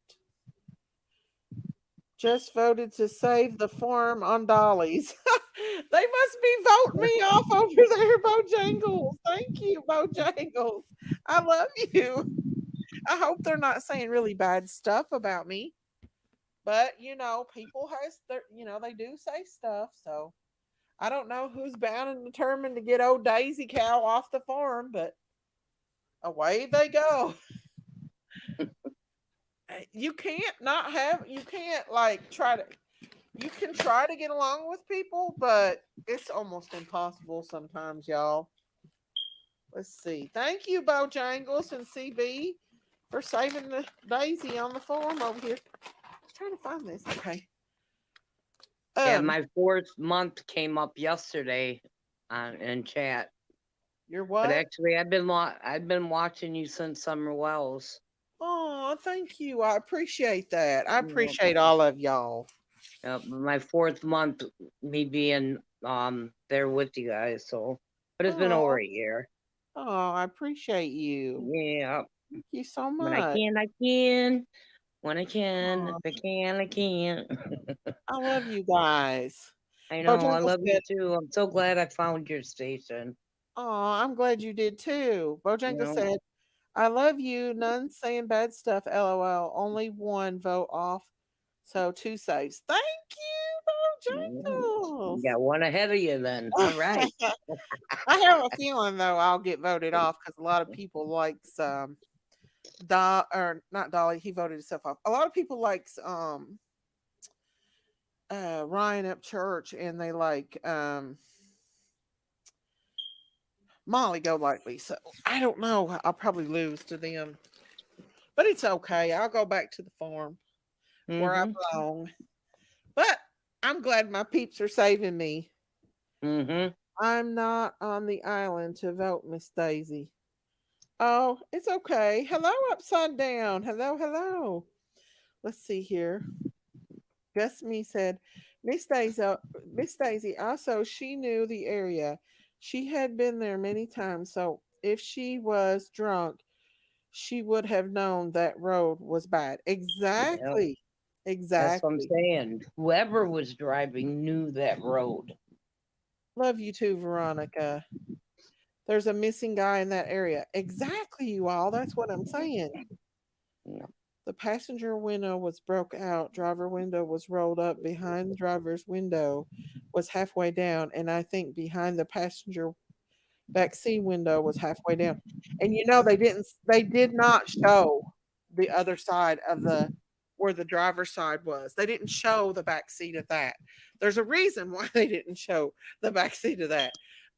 Just voted to save the farm on dollies. They must be voting me off over there, Bojangles. Thank you, Bojangles. I love you. I hope they're not saying really bad stuff about me. But people has their they do say stuff, so I don't know who's bound and determined to get old Daisy Cow off the farm, but away they go. You can't like try to you can try to get along with people, but it's almost impossible sometimes, y'all. Let's see. Thank you, Bojangles and CB, for saving the Daisy on the farm over here. I was trying to find this. Okay. Yeah, my 4th month came up yesterday in chat. You're But what? actually, I've been watching you since Summer Wells. Oh, thank you. I appreciate that. I Yep. appreciate all of y'all. My 4th month, me being there with you guys. So, but it's been over Oh, a year. I appreciate you. Yeah, Thank you so when I much. can, I can. When I can, if Aw, I can, I can. I love you guys. I know, I Bojangles love you said, too. I'm so glad I found your station. "Oh, I'm glad you did too." You Bojangles know, said, "I love you. None saying bad stuff. LOL. Only one vote off, so two saves." Thank mm, you, you got one ahead of you then. All right. Bojangles. I have a feeling though I'll get voted off because a lot of people likes or not Dolly. He voted himself off. A lot of people likes Ryan Upchurch and they like Molly Golightly. So I don't know. I'll probably lose to them, but it's okay. I'll go back to the farm where I Mm-hmm. belong. But I'm glad my peeps are saving me. Mm-hmm. I'm not on the island to vote, Miss Daisy. Oh, it's okay. Hello, upside down. Hello, hello. Let's see here. Guess me said, Miss Daisy also she knew the area. She had been there many times, so if she was drunk, she would have known that road was bad. Yep. Exactly. That's what I'm Exactly. saying. Whoever was driving knew that road. Love you too, Veronica. There's a missing guy in that area. Exactly, you all. That's what I'm saying. Yep. The passenger window was broke out. Driver window was rolled up. Behind the driver's window was halfway down, and I think behind the passenger back seat window was halfway down. And they did not show the other side of the where the driver's side was. They didn't show the back seat of that. There's a reason why they didn't show the back seat of that.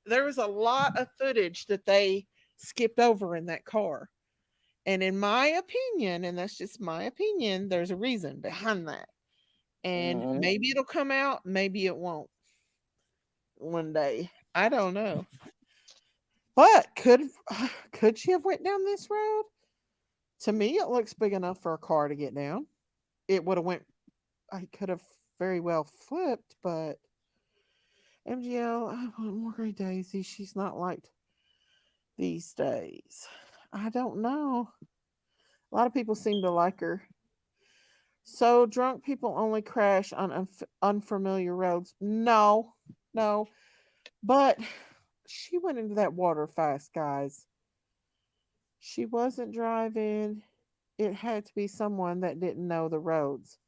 There was a lot of footage that they skipped over in that car. And in my opinion, and that's just my opinion, there's a reason behind that. And Mm-hmm. maybe it'll come out, maybe it won't one day. I don't know. But could she have went down this road? To me, it looks big enough for a car to get down. It would have went. I could have very well flipped, but MGL, I want more Grey Daisy. She's not liked these days. I don't know. A lot of people seem to like her. So drunk people only crash on unfamiliar roads. No, no. But she went into that water fast, guys. She wasn't driving. It had to be someone that didn't know the roads.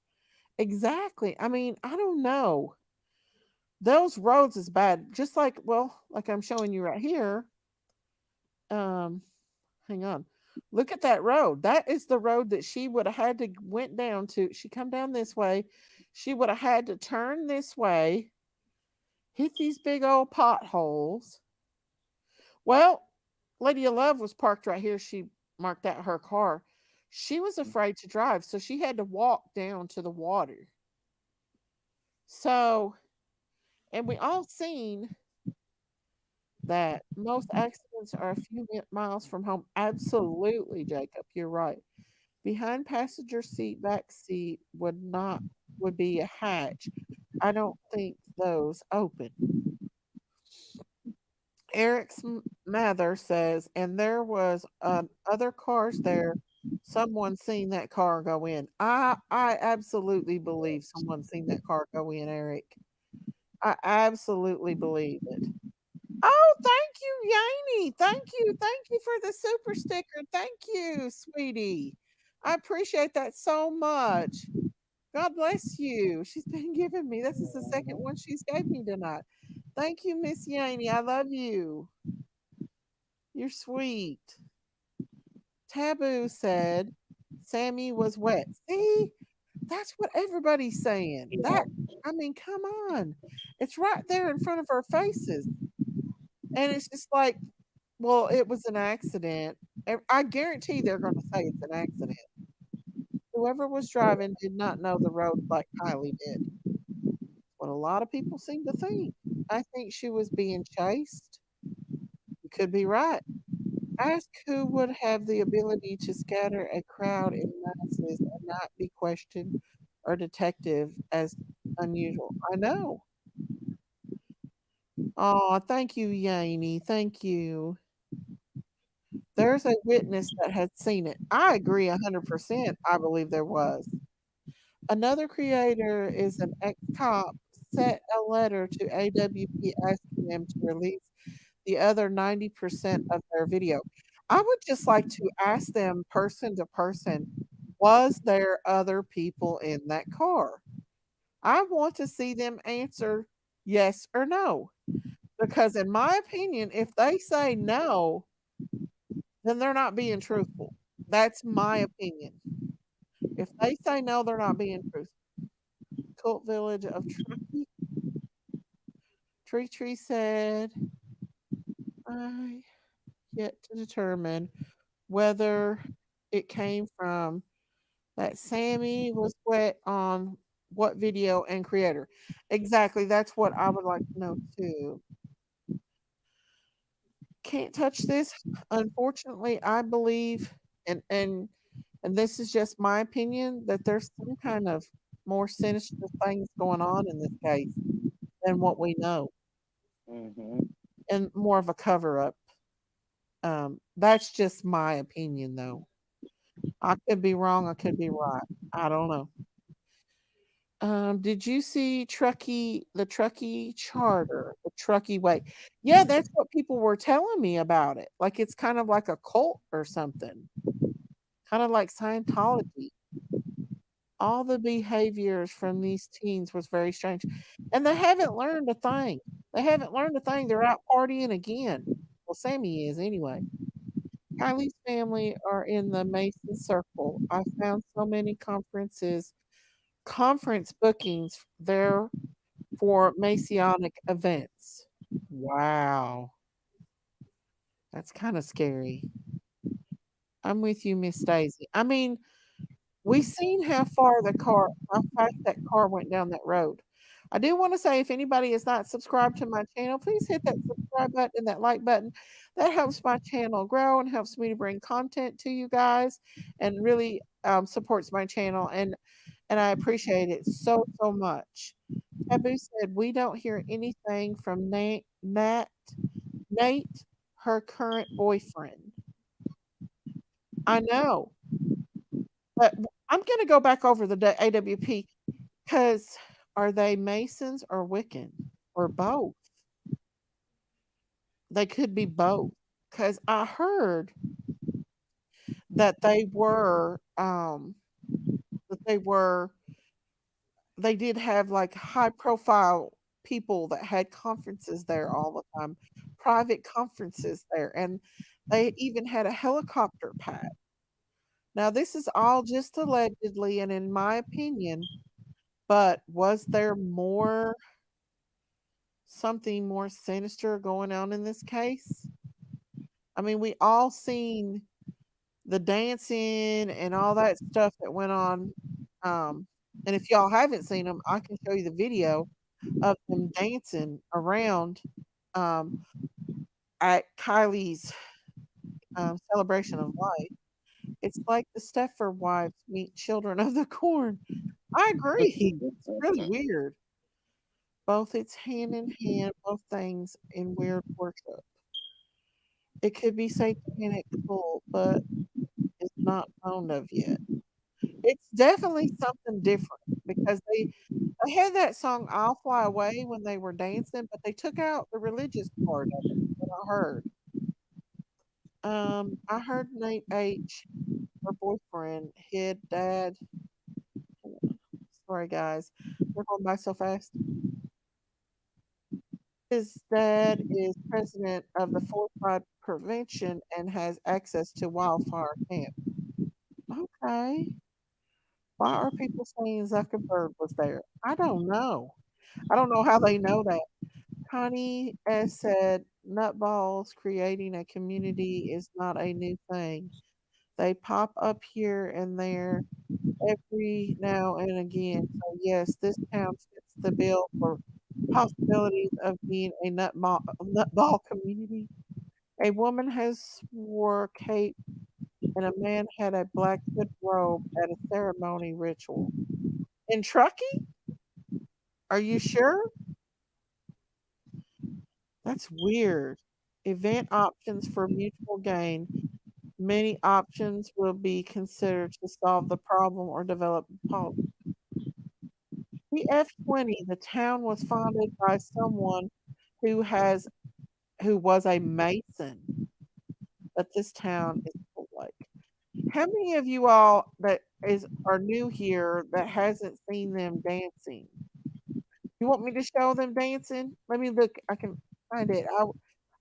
Exactly. I mean, I don't know. Those roads is bad. Just like, well, like I'm showing you right here. Um, hang on. Look at that road. That is the road that she would have had to went down to. She come down this way. She would have had to turn this way, hit these big old potholes. Well, Lady of Love was parked right here. She marked out her car. She was afraid to drive, so she had to walk down to the water. So, and we all seen that most accidents are a few miles from home. Absolutely, Jacob, you're right. Behind passenger seat, back seat would be a hatch. I don't think those open. Eric's mother says, and there was other cars there. Someone seen that car go in. I absolutely believe someone seen that car go in, Eric. I absolutely believe it. Oh, thank you, Yanni. Thank you for the super sticker. Thank you, sweetie. I appreciate that so much. God bless you. She's been giving me. This is the second one she's gave me tonight. Thank you, Miss Yanni. I love you. You're sweet. Taboo said Sammy was wet. See, that's what everybody's saying. Yeah. That I mean, come on. It's right there in front of our faces. And it's just like, well, it was an accident. I guarantee they're going to say it's an accident. Whoever was driving did not know the road like Kylie did. What a lot of people seem to think. I think she was being chased. You could be right. Ask who would have the ability to scatter a crowd in masses and not be questioned or detective as unusual. I know. Oh, thank you, Yaney. Thank you. There's a witness that had seen it. I agree 100%. I believe there was. Another creator is an ex cop sent a letter to AWP asking them to release the other 90% of their video. I would just like to ask them person to person, was there other people in that car? I want to see them answer yes or no. Because, in my opinion, if they say no, then they're not being truthful. That's my opinion. If they say no, they're not being truthful. Cult Village of Truckee. Tree said, I yet to determine whether it came from that Sammy was wet on what video and creator. Exactly. That's what I would like to know too. Can't touch this. Unfortunately, I believe and this is just my opinion that there's some kind of more sinister things going on in this case than what we know Hmm. and more of a cover up. That's just my opinion though. I could be wrong, I could be right. I don't know. Did you see the Truckee Charter, the Truckee Way? Yeah, that's what people were telling me about it. Like it's kind of like a cult or something, kind of like Scientology. All the behaviors from these teens was very strange, and they haven't learned a thing. They haven't learned a thing. They're out partying again. Well, Sammy is anyway. Kylie's family are in the Mason circle. I found so many conference bookings there for Masonic events. Wow. That's kind of scary. I'm with you, Miss Daisy. I mean, we seen how fast that car went down that road. I do want to say, if anybody is not subscribed to my channel, please hit that subscribe button and that like button. That helps my channel grow and helps me to bring content to you guys, and really supports my channel. And I appreciate it so much. Taboo said we don't hear anything from Nate, her current boyfriend. I know. But I'm going to go back over the AWP because are they Masons or Wiccan or both? They could be both because I heard that that they did have like high profile people that had conferences there all the time, private conferences there, and they even had a helicopter pad. Now, this is all just allegedly and in my opinion, but was there something more sinister going on in this case? I mean, we all seen the dancing and all that stuff that went on. Um, and if y'all haven't seen them, I can show you the video of them dancing around um, at Kylie's celebration of life. It's like the Stepford wives meet children of the corn. I agree. It's really weird. Both it's hand in hand, both things in weird worship. It could be satanic cult, but it's not known of yet. It's definitely something different because they had that song "I'll Fly Away" when they were dancing, but they took out the religious part of it. What I heard. I heard Nate H, her boyfriend, hid dad. Sorry, guys, they're going by so fast. His dad is president of the Fortified Prevention and has access to wildfire camp. Okay. Why are people saying Zuckerberg was there? I don't know. I don't know how they know that. Connie S. said, Nutballs creating a community is not a new thing. They pop up here and there every now and again. So, yes, this town fits the bill for possibilities of being a nutball community. A woman has wore cape and a man had a black hood robe at a ceremony ritual. In Truckee? Are you sure? That's weird. Event options for mutual gain. Many options will be considered to solve the problem or develop policy. The F-20, the town was founded by someone who has who was a mason, but this town is like. How many of you all that is are new here that hasn't seen them dancing? You want me to show them dancing? Let me look. I can find it.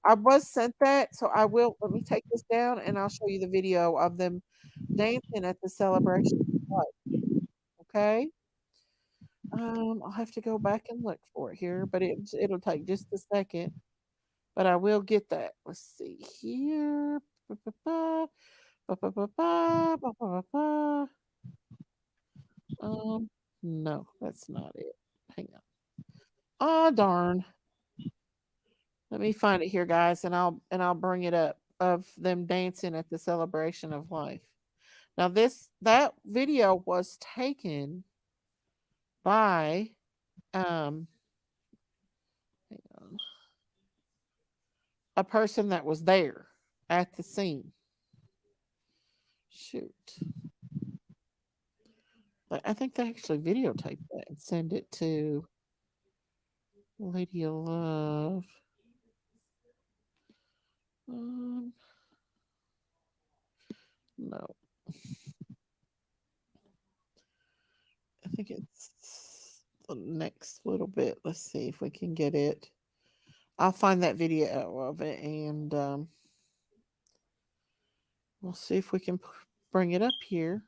I was sent that, so I will. Let me take this down, and I'll show you the video of them dancing at the celebration. Okay. I'll have to go back and look for it here, but it'll take just a second. But I will get that. Let's see here. Ba-ba-ba, ba-ba-ba-ba, ba-ba-ba-ba. Um, no, that's not it. Hang on. Oh darn. Let me find it here, guys, and I'll bring it up of them dancing at the celebration of life. Now that video was taken by um hang on, a person that was there at the scene. Shoot. I think they actually videotaped that and send it to Lady of Love. Um, no, I think it's the next little bit. Let's see if we can get it. I'll find that video of it and we'll see if we can bring it up here.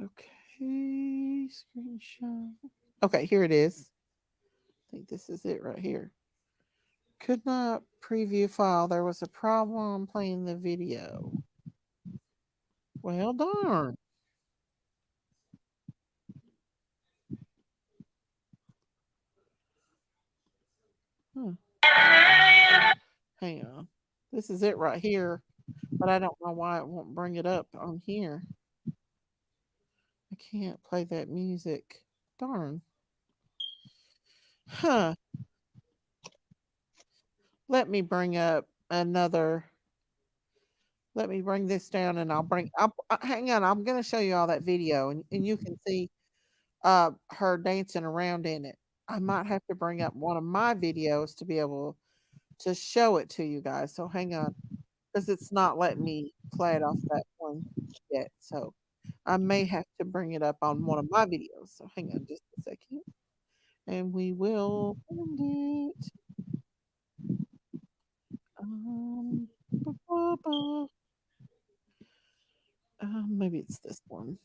Okay, screenshot. Okay, here it is. I think this is it right here. Could not preview file. There was a problem playing the video. Well, darn. Huh. Hang on. This is it right here, but I don't know why it won't bring it up on here. I can't play that music. Darn. Huh. Let me bring up another Let me bring this down, and hang on. I'm going to show you all that video, and you can see her dancing around in it. I might have to bring up one of my videos to be able to show it to you guys. So hang on, because it's not letting me play it off that one yet. So I may have to bring it up on one of my videos. So hang on just a second, and we will find it. Um, ba, ba, ba. Maybe it's this one.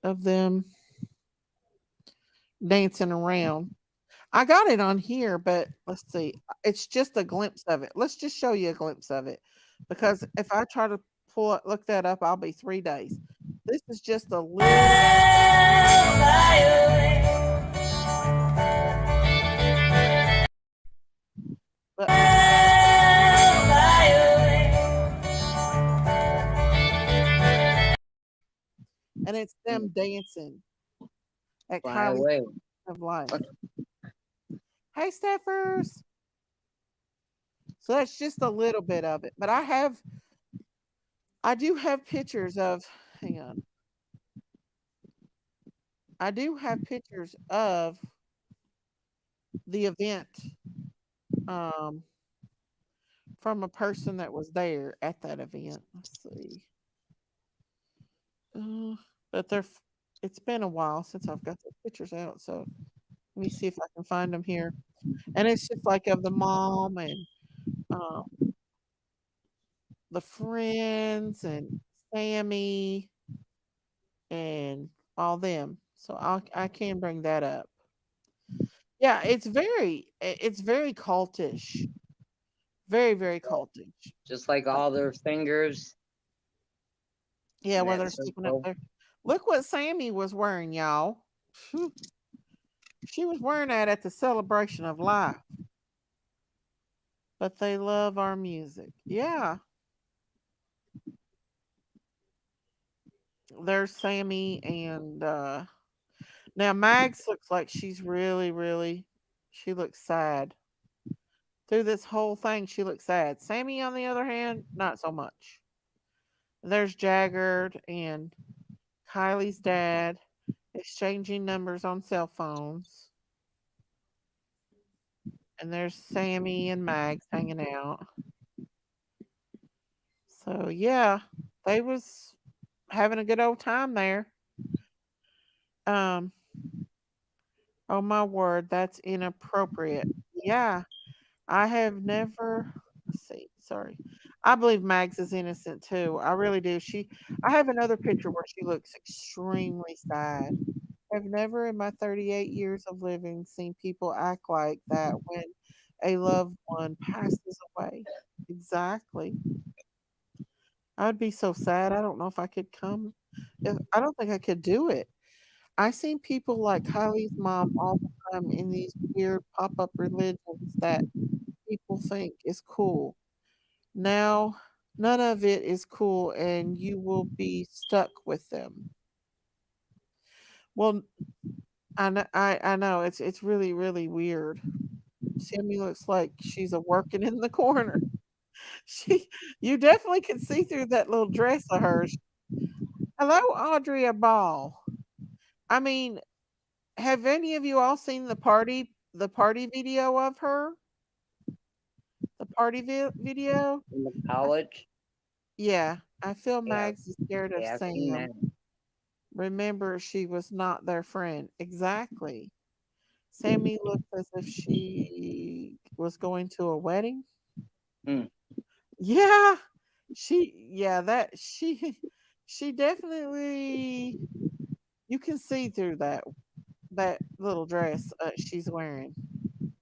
Of them dancing around. I got it on here, but let's see. It's just a glimpse of it. Let's just show you a glimpse of it, because if I try to look that up, I'll be 3 days. This is just a little. But, and it's them dancing at Fly Kylie's away. of Life. Hey, Steffers. So that's just a little bit of it. But I do have pictures of, hang on. I do have pictures of the event um, from a person that was there at that event. Let's see. Uh, but it's been a while since I've got the pictures out. So let me see if I can find them here. And it's just like of the mom and um, the friends and Sammy and all them. So I can bring that up. Yeah, it's very cultish. Very, very cultish. Just like all their fingers Yeah, in where that they're sticking up circle. there. Look what Sammy was wearing, y'all. Phew. She was wearing that at the celebration of life. But they love our music. Yeah. There's Sammy and now Mags looks like she's really, really she looks sad. Through this whole thing, she looks sad. Sammy, on the other hand, not so much. There's Jaggard and Kylie's dad exchanging numbers on cell phones. And there's Sammy and Mags hanging out. So yeah, they was having a good old time there. Um, oh my word, that's inappropriate. Yeah, I have never. Let's see. Sorry, I believe Mags is innocent too. I really do. I have another picture where she looks extremely sad. I've never in my 38 years of living seen people act like that when a loved one passes away. Exactly. I'd be so sad. I don't know if I could come. I don't think I could do it. I seen people like Kylie's mom all the time in these weird pop-up religions that people think is cool. Now, none of it is cool, and you will be stuck with them. Well, I know it's really really weird. Sammy looks like she's a working in the corner. She, you definitely can see through that little dress of hers. Hello, Audrey Ball. I mean, have any of you all seen the party video of her? The party video? In the I, college. yeah, I feel Yeah, Mags is scared of yeah, I've seen Sam. that. Remember, she was not their friend. Exactly. Sammy looked as if she was going to a wedding. Hmm. Yeah, she definitely, you can see through that little dress she's wearing.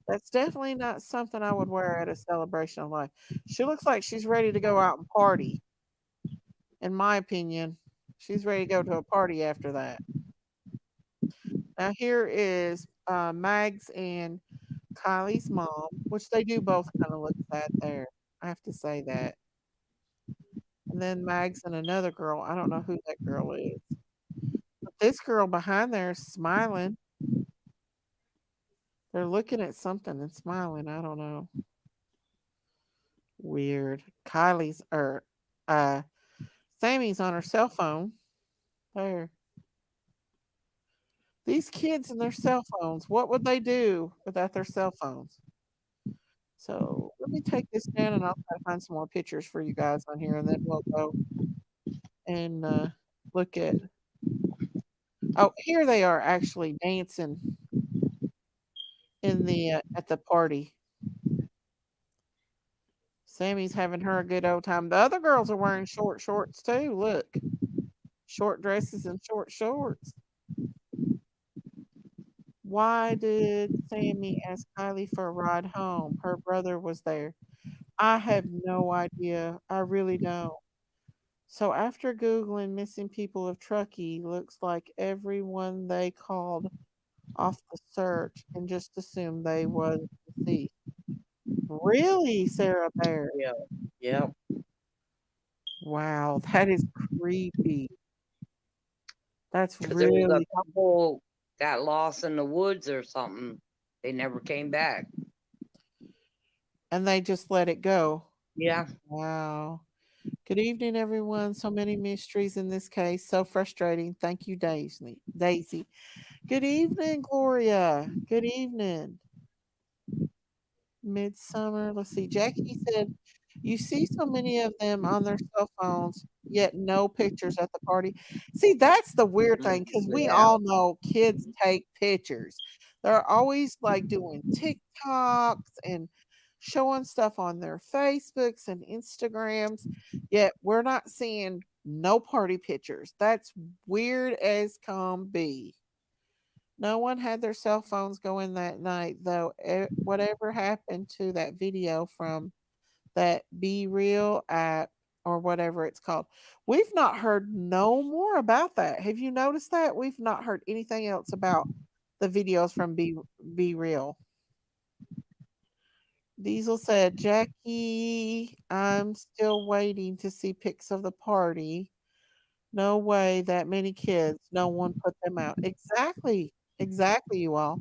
That's definitely not something I would wear at a celebration of life. She looks like she's ready to go out and party. In my opinion, she's ready to go to a party after that. Now here is Mags and Kylie's mom, which they do both kind of look sad there. I have to say that. And then Mags and another girl. I don't know who that girl is. But this girl behind there is smiling. They're looking at something and smiling. I don't know. Weird. Kylie's or uh Sammy's on her cell phone. There. These kids and their cell phones, what would they do without their cell phones? So let me take this down and I'll try to find some more pictures for you guys on here and then we'll go and look at. Oh, here they are actually dancing in the at the party. Sammy's having her a good old time. The other girls are wearing short shorts too. Look, short dresses and short shorts. Why did Sammy ask Kylie for a ride home? Her brother was there. I have no idea. I really don't. So after Googling missing people of Truckee, looks like everyone they called off the search and just assumed they was deceased. Really, Sarah Bear? Yeah. Yeah. Wow, that is creepy. That's Because there was a really, couple got lost in the woods or something. They never came back. and they just let it go. Yeah. Wow. Good evening, everyone. So many mysteries in this case. So frustrating. Thank you, Daisy. Daisy. Good evening, Gloria. Good evening. Midsummer. Let's see. Jackie said, "You see so many of them on their cell phones, yet no pictures at the party." See, that's the weird thing because we Yeah. all know kids take pictures. They're always like doing TikToks and showing stuff on their Facebooks and Instagrams, yet we're not seeing no party pictures. That's weird as can be. No one had their cell phones going that night, though. Whatever happened to that video from that Be Real app or whatever it's called? We've not heard no more about that. Have you noticed that? We've not heard anything else about the videos from Be Real. Diesel said, Jackie, I'm still waiting to see pics of the party. No way that many kids. No one put them out. Exactly. Exactly, you all.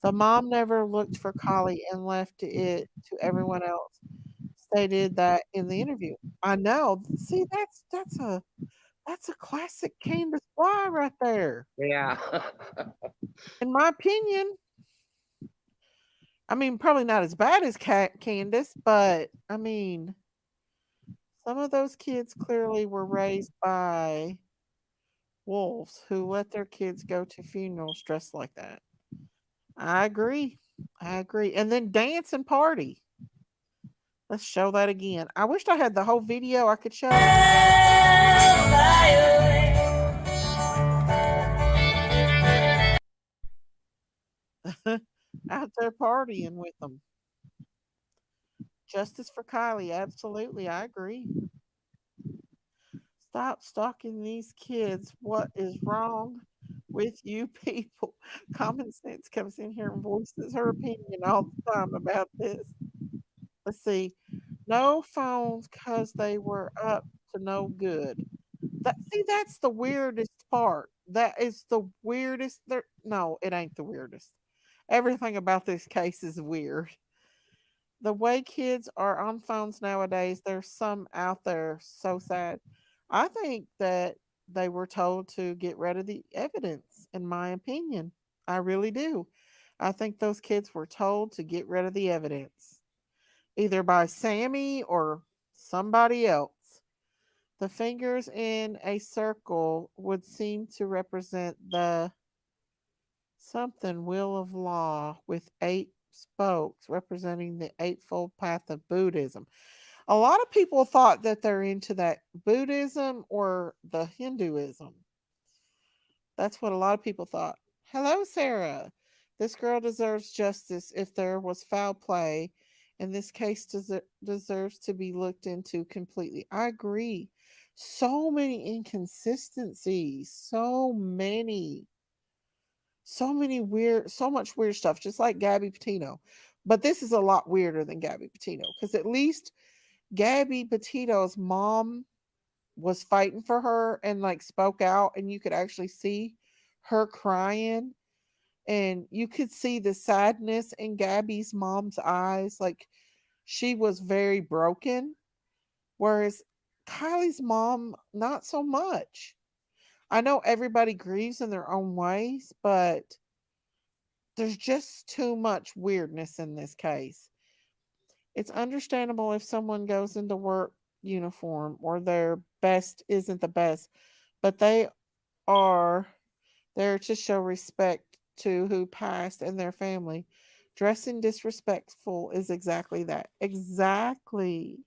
The mom never looked for Collie and left it to everyone else. Stated that in the interview. I know. See, that's a classic Candace Bly right there. Yeah. In my opinion. I mean, probably not as bad as Candace, but I mean, some of those kids clearly were raised by wolves who let their kids go to funerals dressed like that. I agree. I agree. And then dance and party. Let's show that again. I wished I had the whole video I could show. Out there partying with them. Justice for Kylie. Absolutely. I agree. Stop stalking these kids. What is wrong with you people? Common sense comes in here and voices her opinion all the time about this. Let's see. No phones because they were up to no good. That's the weirdest part. That is the weirdest. No, it ain't the weirdest. Everything about this case is weird. The way kids are on phones nowadays, there's some out there so sad. I think that they were told to get rid of the evidence, in my opinion. I really do. I think those kids were told to get rid of the evidence, either by Sammy or somebody else. The fingers in a circle would seem to represent the something wheel of law with eight spokes representing the eightfold path of Buddhism. A lot of people thought that they're into that Buddhism or the Hinduism. That's what a lot of people thought. Hello, Sarah. This girl deserves justice if there was foul play, and this case deserves to be looked into completely. I agree. So many inconsistencies, so many weird, so much weird stuff, just like Gabby Petito. But this is a lot weirder than Gabby Petito because at least Gabby Petito's mom was fighting for her and like spoke out, and you could actually see her crying, and you could see the sadness in Gabby's mom's eyes. Like She was very broken, whereas Kylie's mom, not so much. I know everybody grieves in their own ways, but there's just too much weirdness in this case. It's understandable if someone goes into work uniform or their best isn't the best, but they are there to show respect to who passed and their family. Dressing disrespectful is exactly that. Exactly.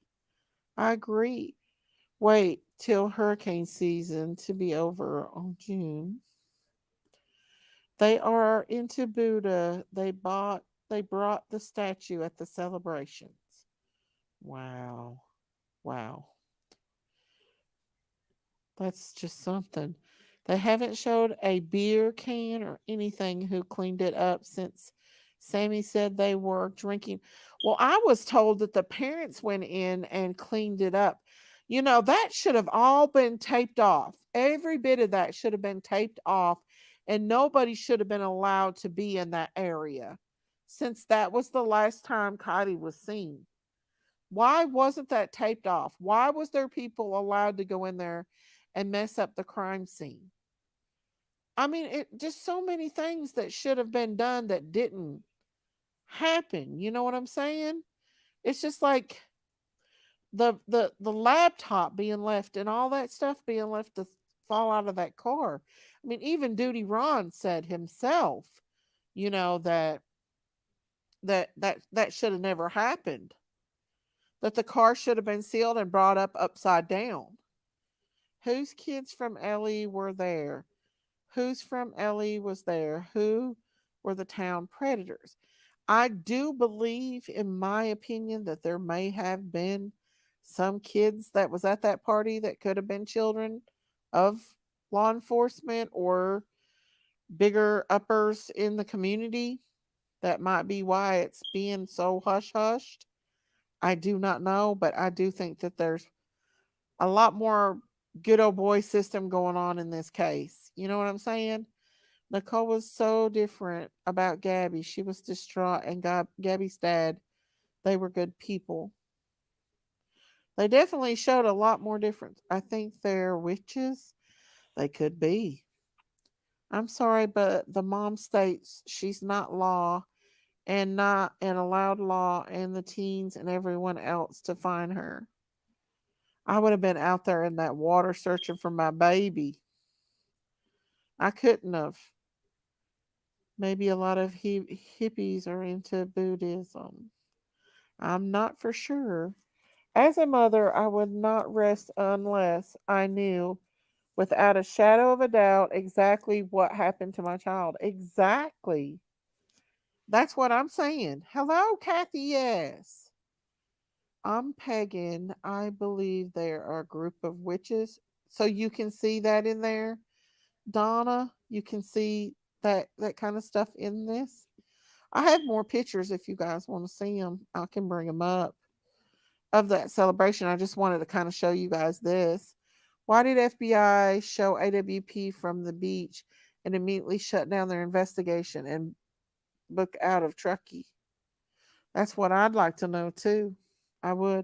I agree. Wait till hurricane season to be over on June. They are into Buddha. They brought the statue at the celebrations. Wow. Wow. That's just something. They haven't showed a beer can or anything who cleaned it up since Sammy said they were drinking. Well, I was told that the parents went in and cleaned it up. That should have all been taped off. Every bit of that should have been taped off, and nobody should have been allowed to be in that area since that was the last time Kylie was seen. Why wasn't that taped off? Why was there people allowed to go in there and mess up the crime scene? I mean, it just so many things that should have been done that didn't happen. You know what I'm saying? It's just like the laptop being left and all that stuff being left to fall out of that car. I mean, even Duty Ron said himself, that that should have never happened. That the car should have been sealed and brought up upside down. Whose kids from Ellie were there? Who's from Ellie was there? Who were the town predators? I do believe, in my opinion, that there may have been some kids that was at that party that could have been children of law enforcement or bigger uppers in the community. That might be why it's being so hush hushed. I do not know, but I do think that there's a lot more good old boy system going on in this case. You know what I'm saying? Nicole was so different about Gabby. She was distraught, and Gabby's dad, they were good people. They definitely showed a lot more difference. I think they're witches. They could be. I'm sorry, but the mom states she's not law and allowed law and the teens and everyone else to find her. I would have been out there in that water searching for my baby. I couldn't have. Maybe a lot of hippies are into Buddhism. I'm not for sure. As a mother, I would not rest unless I knew without a shadow of a doubt exactly what happened to my child. Exactly. That's what I'm saying. Hello, Kathy. Yes. I'm pagan. I believe there are a group of witches. So you can see that in there. Donna, you can see that kind of stuff in this. I have more pictures if you guys want to see them. I can bring them up of that celebration. I just wanted to kind of show you guys this. Why did FBI show AWP from the beach and immediately shut down their investigation and book out of Truckee? That's what I'd like to know too. I would.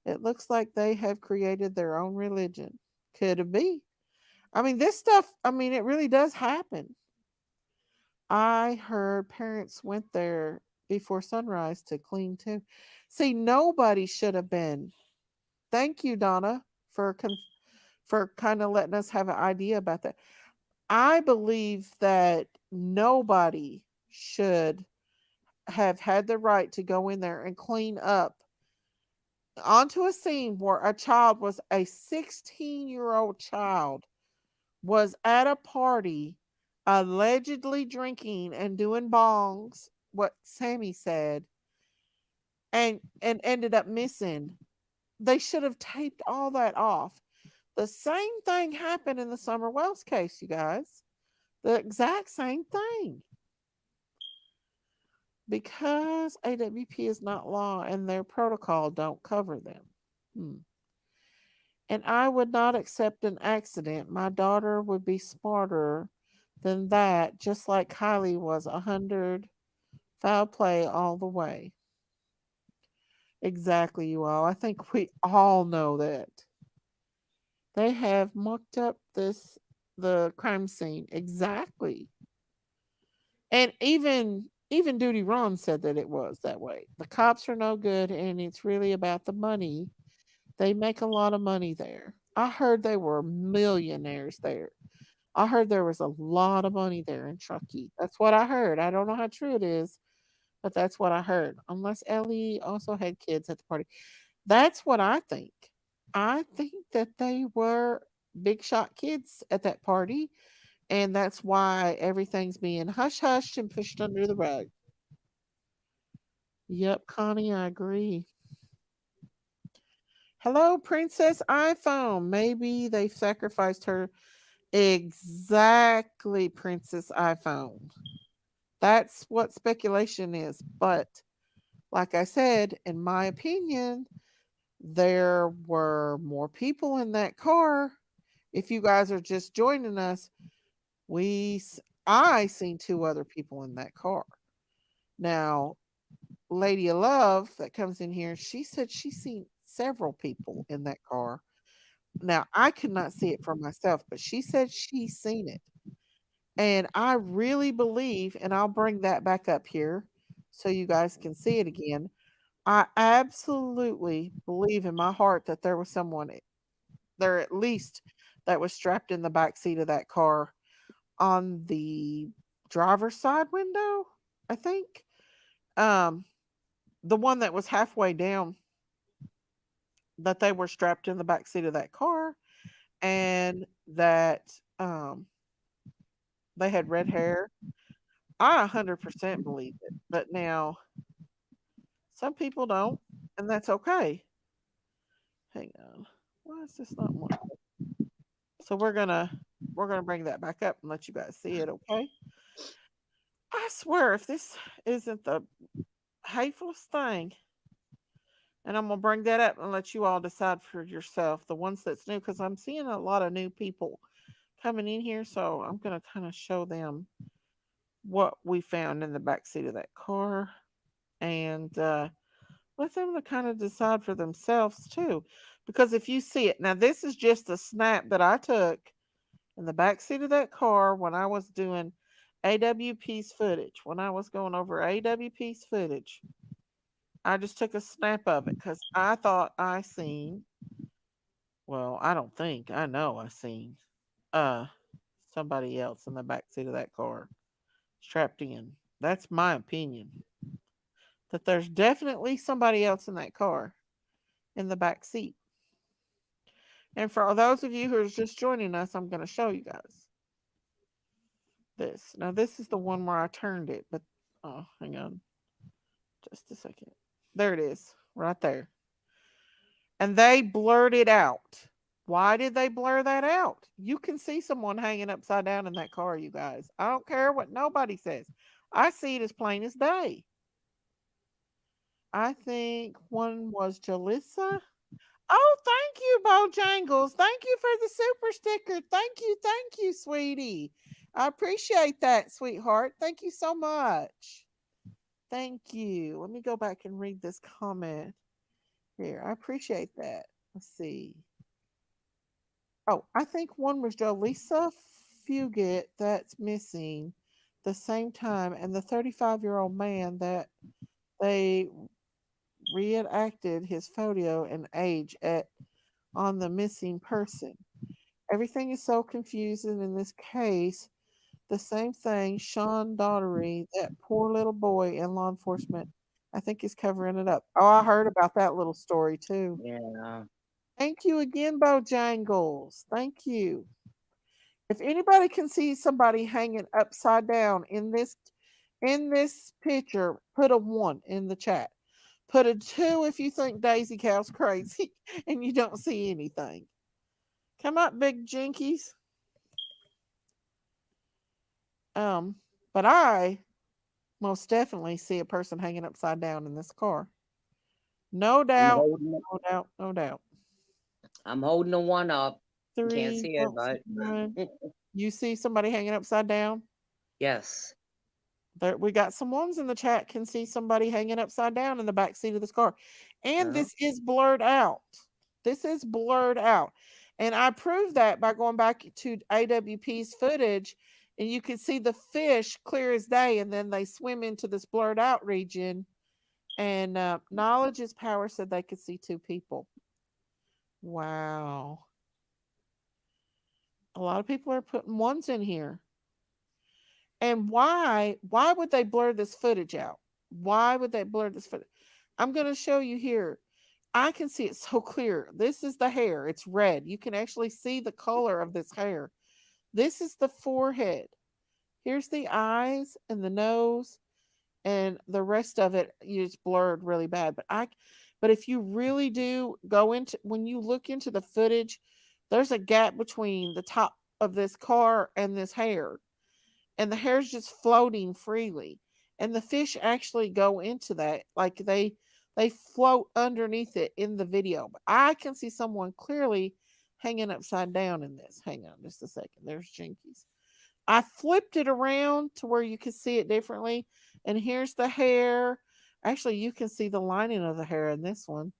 It looks like they have created their own religion. Could it be? I mean, this stuff, I mean, it really does happen. I heard parents went there before sunrise to clean too. See, nobody should have been. Thank you, Donna, for kind of letting us have an idea about that. I believe that nobody should have had the right to go in there and clean up onto a scene where a 16-year-old child was at a party allegedly drinking and doing bongs, what Sammy said, and ended up missing. They should have taped all that off. The same thing happened in the Summer Wells case, you guys. The exact same thing. Because AWP is not law and their protocol don't cover them. Hmm. And I would not accept an accident. My daughter would be smarter than that, just like Kylie was 100 foul play all the way. Exactly, you all. I think we all know that. They have mucked up the crime scene. Exactly. And even Duty Ron said that it was that way. The cops are no good and it's really about the money. They make a lot of money there. I heard they were millionaires there. I heard there was a lot of money there in Truckee. That's what I heard. I don't know how true it is, but that's what I heard. Unless Ellie also had kids at the party. That's what I think. I think that they were big shot kids at that party, and that's why everything's being hush hushed and pushed under the rug. Yep, Connie, I agree. Hello, Princess iPhone. Maybe they sacrificed her. Exactly, Princess iPhone. That's what speculation is. But like I said, in my opinion, there were more people in that car. If you guys are just joining us, we I seen two other people in that car. Now, Lady of Love that comes in here, she said she seen several people in that car. Now, I could not see it for myself, but she said she seen it. And I really believe, and I'll bring that back up here so you guys can see it again. I absolutely believe in my heart that there was someone there at least that was strapped in the back seat of that car on the driver's side window, I think. Um, the one that was halfway down, that they were strapped in the back seat of that car, and that they had red hair. I 100% believe it. But now, some people don't, and that's okay. Hang on. Why is this not one? So we're gonna bring that back up and let you guys see it, okay? I swear, if this isn't the hatefulest thing, and I'm gonna bring that up and let you all decide for yourself, the ones that's new, because I'm seeing a lot of new people coming in here, so I'm gonna kind of show them what we found in the back seat of that car, and let them to kind of decide for themselves too. Because if you see it, now this is just a snap that I took in the back seat of that car when I was doing AWP's footage. When I was going over AWP's footage, I just took a snap of it because I thought I seen. Well, I don't think I know I seen uh somebody else in the back seat of that car strapped in. That's my opinion. That there's definitely somebody else in that car in the back seat. And for those of you who are just joining us, I'm going to show you guys this. Now, this is the one where I turned it, but oh, hang on just a second. There it is, right there. And they blurred it out. Why did they blur that out? You can see someone hanging upside down in that car, you guys. I don't care what nobody says. I see it as plain as day. I think one was Jalissa. Oh, thank you, Bojangles. Thank you for the super sticker. Thank you, sweetie. I appreciate that, sweetheart. Thank you so much. Thank you. Let me go back and read this comment here. I appreciate that. Let's see. Oh, I think one was Jolisa Fugit that's missing the same time, and the 35-year-old man that they reenacted his photo and age at on the missing person. Everything is so confusing in this case. The same thing, Sean Daughtery, that poor little boy in law enforcement, I think is covering it up. Oh, I heard about that little story too. Yeah. Thank you again, Bojangles. Thank you. If anybody can see somebody hanging upside down in this picture, put a one in the chat. Put a two if you think Daisy Cow's crazy and you don't see anything. Come up, big jinkies. Um, but I most definitely see a person hanging upside down in this car. No I'm doubt, holding no doubt, no doubt. I'm holding the one up. You can't Three, see it, don't but see one. You see somebody hanging upside down? yes. There, we got some ones in the chat can see somebody hanging upside down in the back seat of this car. And Yeah. this is blurred out. This is blurred out. And I proved that by going back to AWP's footage, and you can see the fish clear as day, and then they swim into this blurred out region. And knowledge is power said they could see two people. Wow. A lot of people are putting ones in here. And why would they blur this footage out? Why would they blur this footage? I'm going to show you here. I can see it so clear. This is the hair. It's red. You can actually see the color of this hair. This is the forehead. Here's the eyes and the nose, and the rest of it is blurred really bad. But if you really do go into, when you look into the footage, there's a gap between the top of this car and this hair, and the hair's just floating freely, and the fish actually go into that, like they float underneath it in the video. But I can see someone clearly hanging upside down in this. Hang on just a second. There's Jinkies. I flipped it around to where you can see it differently, and here's the hair. Actually, you can see the lining of the hair in this one,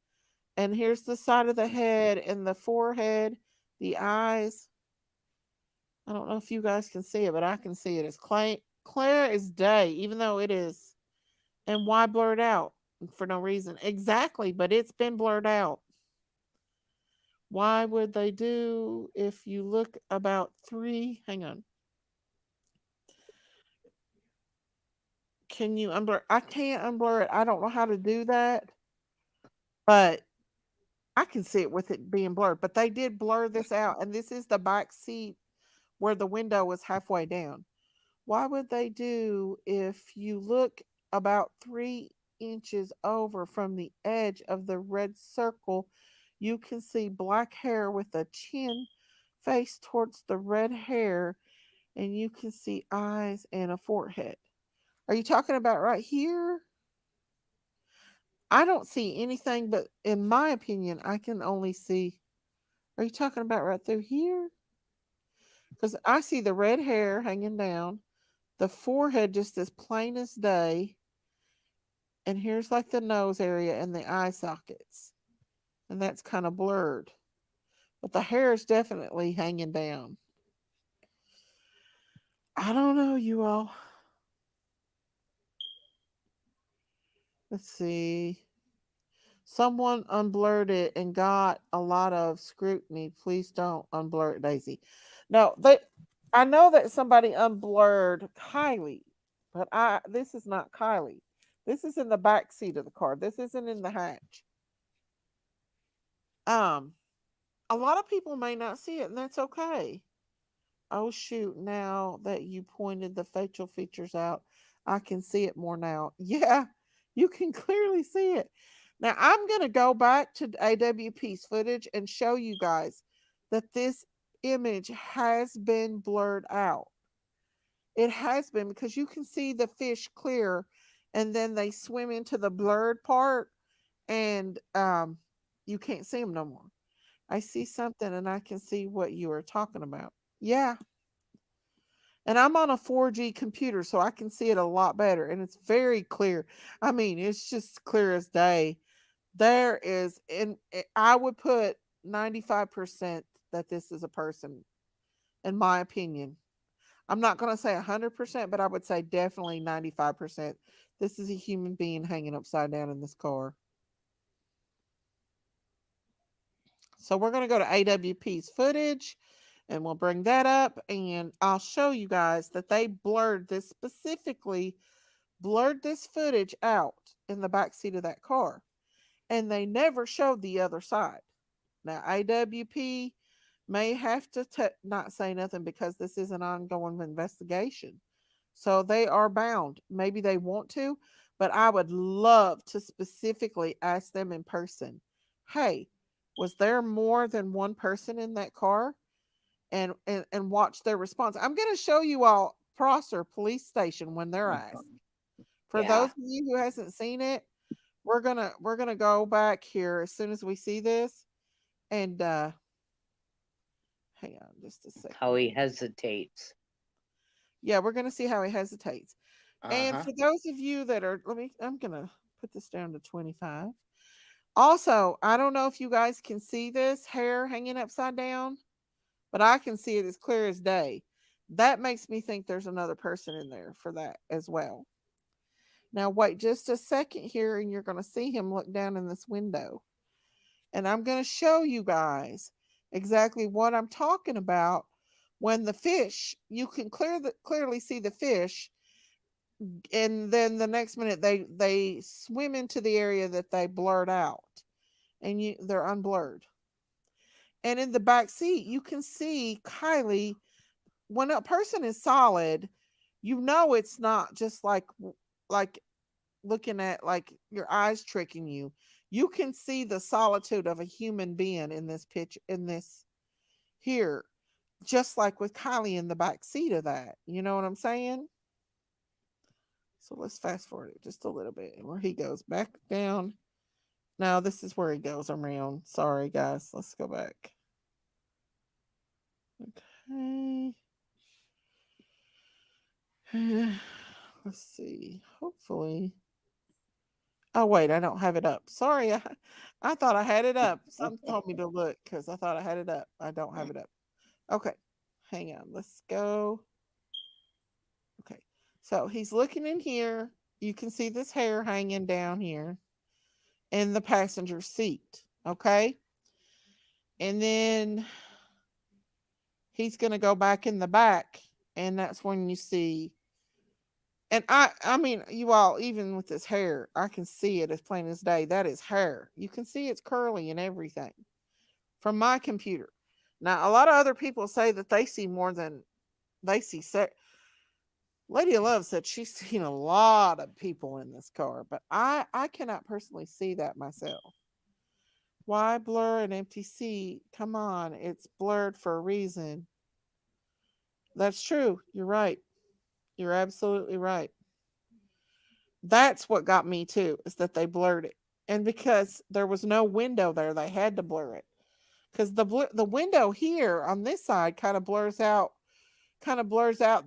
and here's the side of the head and the forehead, the eyes. I don't know if you guys can see it, but I can see it. It's clear as day, even though it is. And why blur it out? For no reason. Exactly, but it's been blurred out. Why would they do, if you look about three? Hang on. Can you unblur? I can't unblur it. I don't know how to do that, but I can see it with it being blurred. But they did blur this out, and this is the back seat where the window was halfway down. Why would they do, if you look about 3 inches over from the edge of the red circle, you can see black hair with a chin face towards the red hair, and you can see eyes and a forehead. Are you talking about right here? I don't see anything, but in my opinion, I can only see. Are you talking about right through here? Because I see the red hair hanging down, the forehead just as plain as day, and here's like the nose area and the eye sockets, and that's kind of blurred. But the hair is definitely hanging down. I don't know, you all. Let's see. Someone unblurred it and got a lot of scrutiny. Please don't unblur it, Daisy. No, I know that somebody unblurred Kylie, but this is not Kylie. This is in the back seat of the car. This isn't in the hatch. Um, a lot of people may not see it, and that's okay. Oh shoot, now that you pointed the facial features out, I can see it more now. Yeah, you can clearly see it. Now I'm going to go back to AWP's footage and show you guys that this image has been blurred out. It has been, because you can see the fish clear, and then they swim into the blurred part, and you can't see them no more. I see something, and I can see what you are talking about. Yeah, and I'm on a 4G computer, so I can see it a lot better, and it's very clear. I mean, it's just clear as day. There is, and I would put 95% that this is a person, in my opinion. I'm not going to say 100%, but I would say definitely 95%. This is a human being hanging upside down in this car. So we're going to go to AWP's footage, and we'll bring that up, and I'll show you guys that they blurred this, specifically blurred this footage out in the back seat of that car, and they never showed the other side. Now AWP may have to not say nothing, because this is an ongoing investigation, so they are bound. Maybe they want to, but I would love to specifically ask them in person, hey, was there more than one person in that car? And watch their response. I'm going to show you all Prosser Police Station when they're asked. For those Yeah. of you who hasn't seen it, we're gonna go back here as soon as we see this, and hang on just a How second. he hesitates. Yeah, we're gonna see how he hesitates. Uh And huh. for those of you that are, I'm gonna put this down to 25. Also, I don't know if you guys can see this hair hanging upside down, but I can see it as clear as day. That makes me think there's another person in there for that as well. Now, wait just a second here, and you're going to see him look down in this window. And I'm going to show you guys exactly what I'm talking about when the fish, you can clearly see the fish, and then the next minute they swim into the area that they blurred out, and they're unblurred. And in the back seat, you can see Kiely. When a person is solid, you know it's not just like looking at like your eyes tricking you. You can see the solitude of a human being in this pitch in this here, just like with Kylie in the back seat of that. You know what I'm saying? So let's fast forward it just a little bit where he goes back down. Now this is where he goes around. Sorry guys, let's go back. Okay. Let's see. Hopefully. Oh wait, I don't have it up. Sorry, I thought I had it up. Something told me to look because I thought I had it up. I don't have it up. Okay, hang on. Let's go. Okay, so he's looking in here. You can see this hair hanging down here in the passenger seat. Okay, and then he's gonna go back in the back, and that's when you see. And I mean, you all, even with this hair, I can see it as plain as day. That is hair. You can see it's curly and everything from my computer. Now, a lot of other people say that they see more than they see. Lady of Love said she's seen a lot of people in this car, but I cannot personally see that myself. Why blur an empty seat? Come on, it's blurred for a reason. That's true. You're right. You're absolutely right. That's what got me too, is that they blurred it. And because there was no window there, they had to blur it. Because the window here on this side kind of blurs out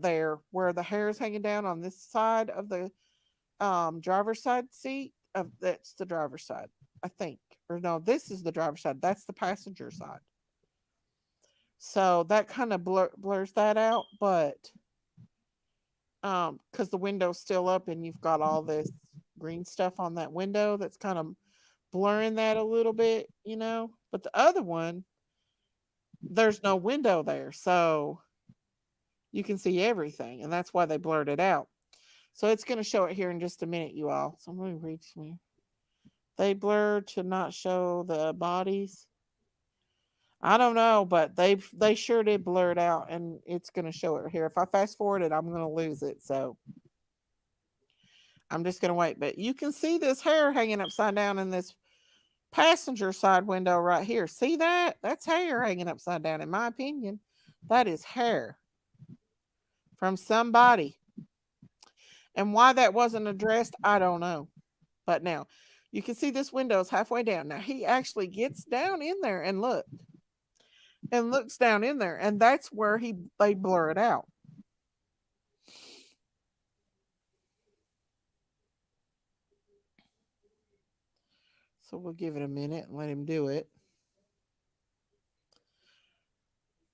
there where the hair is hanging down on this side of the driver's side seat. Of That's the driver's side, I think. Or no, this is the driver's side. That's the passenger side. So that kind of blurs that out, but because the window's still up and you've got all this green stuff on that window that's kind of blurring that a little bit, you know. But the other one, there's no window there, so you can see everything, and that's why they blurred it out. So it's going to show it here in just a minute, you all. So let me read me. They blurred to not show the bodies. I don't know, but they sure did blur it out, and it's going to show it here. If I fast forward it, I'm going to lose it. So I'm just going to wait. But you can see this hair hanging upside down in this passenger side window right here. See that? That's hair hanging upside down. In my opinion, that is hair from somebody. And why that wasn't addressed, I don't know. But now you can see this window is halfway down. Now he actually gets down in there and looks down in there, and that's where they blur it out. So we'll give it a minute and let him do it.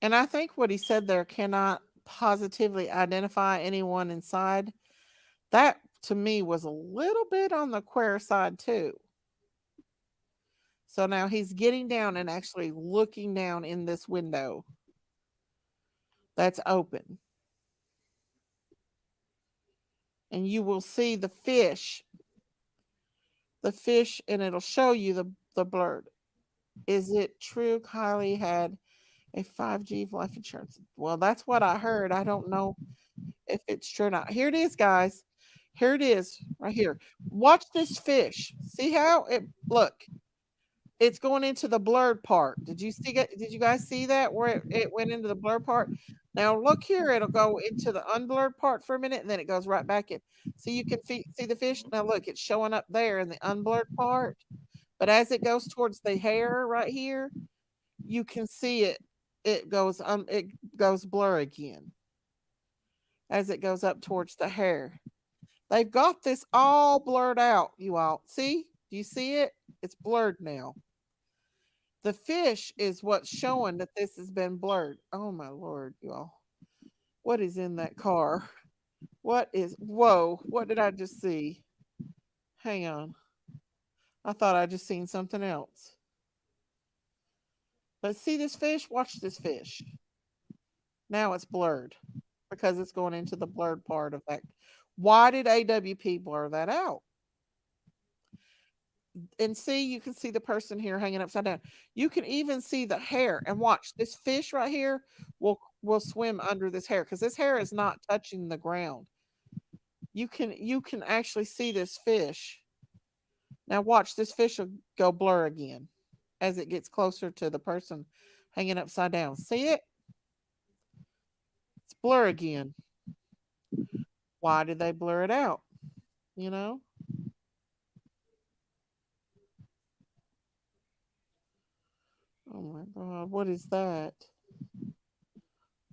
And I think what he said there, cannot positively identify anyone inside. That to me was a little bit on the queer side too. So now he's getting down and actually looking down in this window that's open. And you will see the fish, and it'll show you the bird. Is it true Kylie had a 5G life insurance? Well, that's what I heard. I don't know if it's true or not. Here it is, guys. Here it is, right here. Watch this fish. See how it look? It's going into the blurred part. Did you guys see that where it went into the blurred part? Now look here, it'll go into the unblurred part for a minute, and then it goes right back in. So you can see the fish. Now look, it's showing up there in the unblurred part, but as it goes towards the hair right here, you can see it. It goes blur again as it goes up towards the hair. They've got this all blurred out, you all. See? Do you see it? It's blurred now. The fish is what's showing that this has been blurred. Oh my lord, y'all. What is in that car? What is, whoa, what did I just see? Hang on. I thought I just seen something else. But see this fish? Watch this fish. Now it's blurred because it's going into the blurred part of that. Why did AWP blur that out? And see, you can see the person here hanging upside down. You can even see the hair. And watch, this fish right here will swim under this hair because this hair is not touching the ground. You can actually see this fish. Now watch, this fish will go blur again as it gets closer to the person hanging upside down. See it? It's blur again. Why did they blur it out? You know? Oh my god, what is that?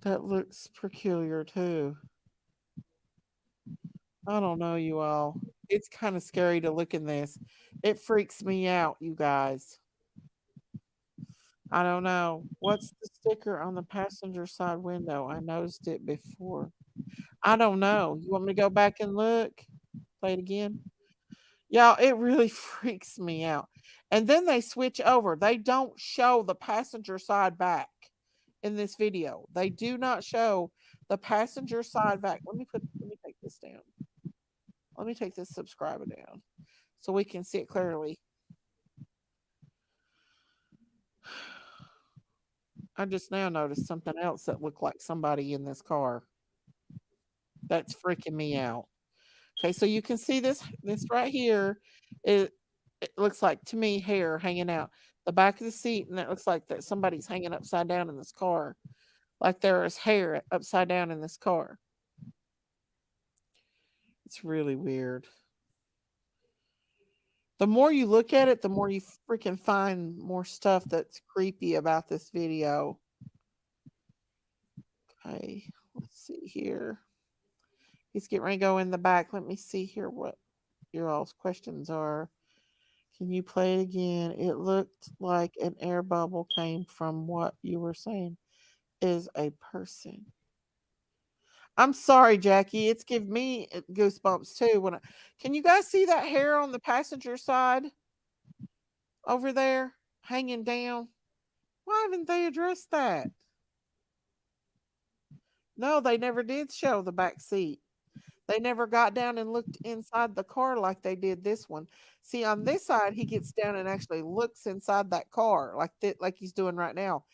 That looks peculiar too. I don't know, you all. It's kind of scary to look in this. It freaks me out, you guys. I don't know. What's the sticker on the passenger side window? I noticed it before. I don't know. You want me to go back and look? Play it again? Y'all, it really freaks me out. And then they switch over. They don't show the passenger side back in this video. They do not show the passenger side back. Let me take this down. Let me take this subscriber down so we can see it clearly. I just now noticed something else that looked like somebody in this car. That's freaking me out. Okay, so you can see this right here. It looks like to me hair hanging out the back of the seat, and it looks like that somebody's hanging upside down in this car. Like there is hair upside down in this car. It's really weird. The more you look at it, the more you freaking find more stuff that's creepy about this video. Okay, let's see here. He's getting ready to go in the back. Let me see here what your all's questions are. Can you play it again? It looked like an air bubble came from what you were saying is a person. I'm sorry, Jackie. It's giving me goosebumps too. Can you guys see that hair on the passenger side over there hanging down? Why haven't they addressed that? No, they never did show the back seat. They never got down and looked inside the car like they did this one. See, on this side, he gets down and actually looks inside that car like he's doing right now.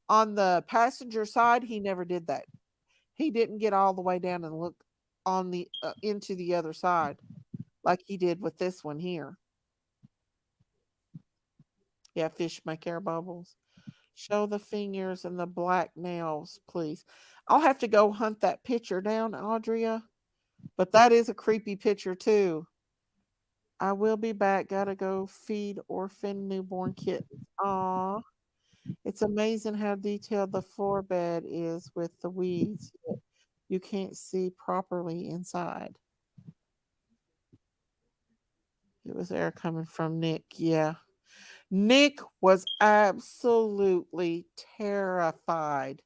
On the passenger side, he never did that. He didn't get all the way down and look on the into the other side like he did with this one here. Yeah, fish make air bubbles. Show the fingers and the black nails, please. I'll have to go hunt that picture down, Audria. But that is a creepy picture too. I will be back. Gotta go feed orphan newborn kittens. Aw. It's amazing how detailed the floor bed is with the weeds. Yet you can't see properly inside. It was air coming from Nick. Yeah. Nick was absolutely terrified